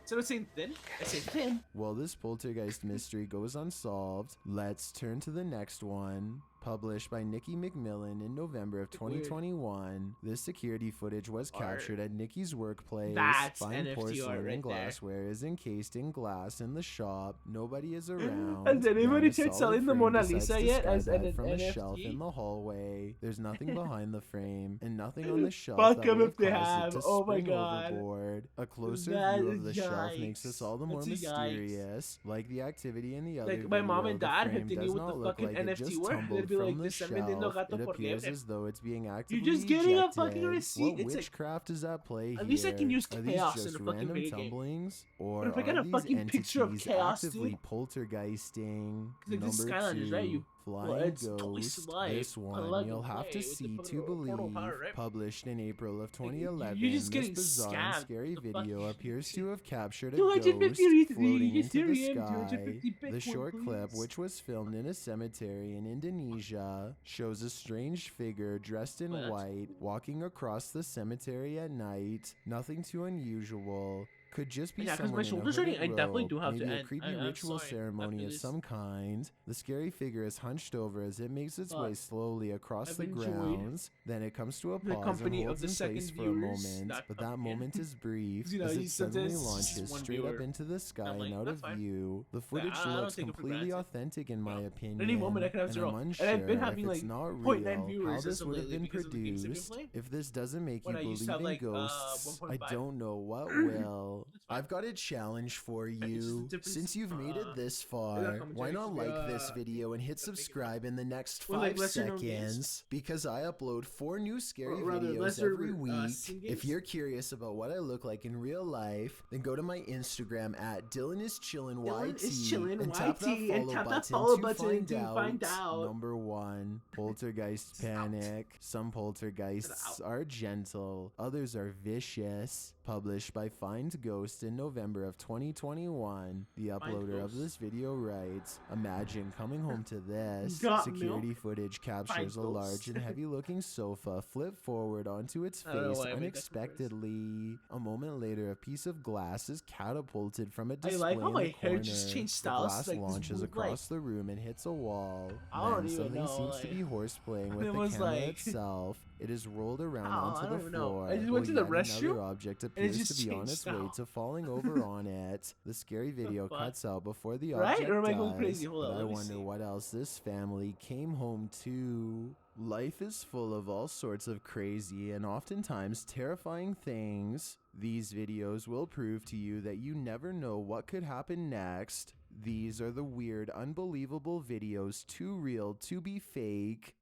Instead of saying thin, I say thin. While this poltergeist mystery goes unsolved, let's turn to the next one. Published by Nikki McMillan in November of 2021, this security footage was captured at Nikki's workplace. That's Fine NFT art porcelain right and there. glassware is encased in glass in the shop. Nobody is around. Has anybody Then a tried solid selling the frame Mona decides Lisa to yet as skydive an from a NFT? shelf in the hallway. There's nothing behind the frame and nothing on the shelf Fuck that them would if they have caused have. it to Oh my spring God. overboard. A closer That view is of the shelf makes this all the more That's a yikes. mysterious. Like the activity in the other Like my mom video, and the dad, frame if they does knew what not the look fucking like it NFT just were, tumbled they'd be from like, the "This vendiendo shelf. gato It por appears liebre." as though it's being actively You're just getting a ejected. fucking receipt. What It's like- witchcraft is at play here? At least I can use Are chaos these in just a fucking random video game. tumblings, or But if I got are a these fucking entities picture of chaos, actively dude? poltergeisting? Like this Number Skylanders, 2, right? Flying Well, it's totally Ghost. slide. This one Plug you'll and have to play with the see fucking to portal believe. power, right? Published in April of Like, 2011, you're just getting this bizarre and scammed. scary The video fuck? appears to have captured a 250 ghost floating into the Ethereum, sky. 250 The Bitcoin, short clip, please. which was filmed in a cemetery in Indonesia, shows a strange figure dressed in Well, that's white walking across the cemetery at night. Nothing too unusual. Could just be Yeah, 'cause my someone in a shoulders hooded hurting. I definitely robe, do have to maybe a end. creepy I'm ritual sorry. ceremony After of this- some kind. The scary figure is hunched over as it makes its way But slowly across I've the enjoyed grounds. Then it comes to a the pause company and of holds the in second place for a viewers moment. that But come that in. moment is brief You know, as you it suddenly sometimes launches just one straight up viewer. into the sky like, and out that's of fine. view. The footage I don't looks take it for completely granted. authentic in my opinion. Any moment I can have and zero. I'm And unsure I've been having if like it's not 0.9 real, how viewers as this of would have lately been because of the games I've been produced. playing. If this doesn't make When you I used to believe have, in like, ghosts, I 1.5. don't know what will. I've got a challenge for it's just a you. difference, Since you've made it this that far, commentary why not should be, like this video and hit subscribe in the next 5 Well, like, lesser known games. seconds? Because I upload 4 new scary Or rather, videos lesser, every week. scene If games? you're curious about what I look like in real life, then go to my Instagram at Dylan is chillin' DylanIsChillin and tap that YT, and follow tap that button follow to button to find find out. out. Number 1, poltergeist panic. Some poltergeists are gentle, others are vicious. Published by Find Ghost in November of 2021. The uploader of Ghost. this video writes, "Imagine coming home to this. Got Security milk? footage Find captures a large Ghost. and heavy-looking sofa flip forward onto its I don't know face why I made that comparison. unexpectedly. A moment later, a piece of glass is catapulted from a I display like how in my the hair corner. just changed The styles, glass like this launches move, across like- the room and hits a wall. I don't Then even something know, seems to like- be horseplaying with It the was camera like- itself. It is rolled around Oh, I onto don't the even know. floor. I just while went to the yet restroom, another object and it appears just to be on changed its way style. to falling over on it. The scary video fuck? cuts out before the Right? object Or am I going does, crazy? Hold but on, I let me wonder see. what else this family came home to. Life is full of all sorts of crazy and oftentimes terrifying things. These videos will prove to you that you never know what could happen next. These are the weird, unbelievable videos, too real to be fake.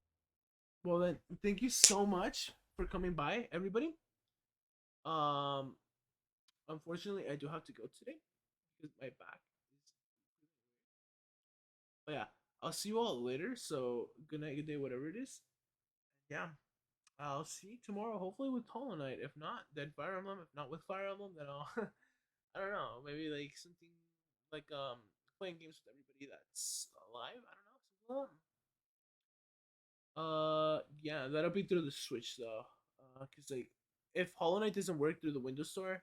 Well then, thank you so much for coming by, everybody. Unfortunately, I do have to go today because my back is. But yeah, I'll see you all later. So good night, good day, whatever it is. Yeah, I'll see you tomorrow. Hopefully with Hollow Knight. If not, then Fire Emblem. If not with Fire Emblem, then I'll. I don't know. Maybe like something like playing games with everybody that's alive. I don't know. Something like that. Yeah, that'll be through the Switch though. Cause like, if Hollow Knight doesn't work through the Windows Store,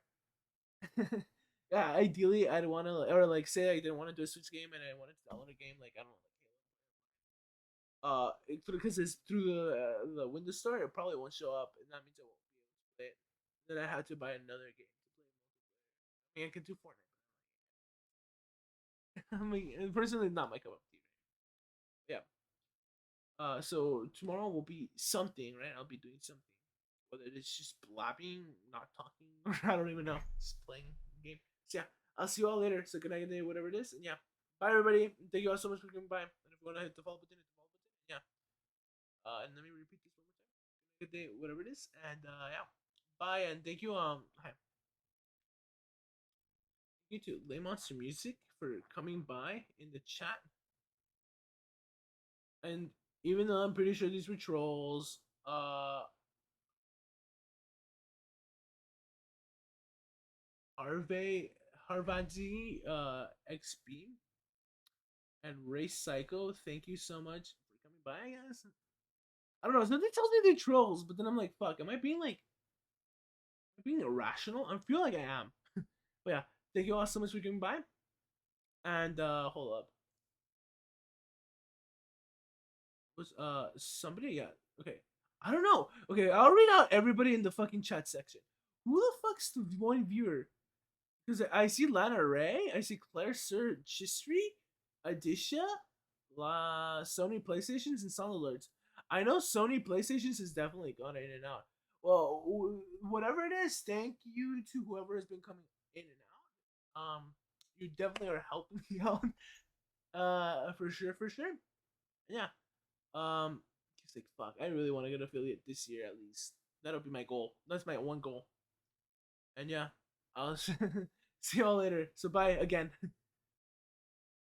yeah, ideally I'd want to, or like say I didn't want to do a Switch game and I wanted to download a game like I don't know, like because it's through the Windows Store, it probably won't show up, and that means I won't be able to play it. Then I have to buy another game to play multiplayer. I mean, I can do Fortnite. I mean, personally, not my cup of tea. Yeah. So tomorrow will be something, right? I'll be doing something. Whether it's just blabbing, not talking, or I don't even know. Just playing a game. So yeah, I'll see you all later. So good night, good day, whatever it is. And yeah. Bye everybody. Thank you all so much for coming by. And if you want to hit the follow button, hit the follow button. Yeah. And let me repeat this one more time. Good day, whatever it is. And yeah. Bye and thank you. Hi. Thank you to Lay Monster Music for coming by in the chat. And even though I'm pretty sure these were trolls, Harvadzi, XP, and Race Psycho, thank you so much for coming by, guys. I don't know, something tells me they're trolls, but then I'm like, fuck, am I being irrational? I feel like I am. But yeah, thank you all so much for coming by. And hold up. was somebody got okay. I don't know. Okay, I'll read out everybody in the fucking chat section. Who the fuck's the one viewer? Because I see Lana Ray, I see Claire Sir Chistry, Adisha, Sony PlayStations, and Sound Alerts. I know Sony PlayStations has definitely gone in and out. Well, whatever it is, thank you to whoever has been coming in and out. You definitely are helping me out. For sure. Yeah. Just like fuck, I really want to get an affiliate this year at least. That'll be my goal. That's my one goal. And yeah, I'll see y'all later. So bye again.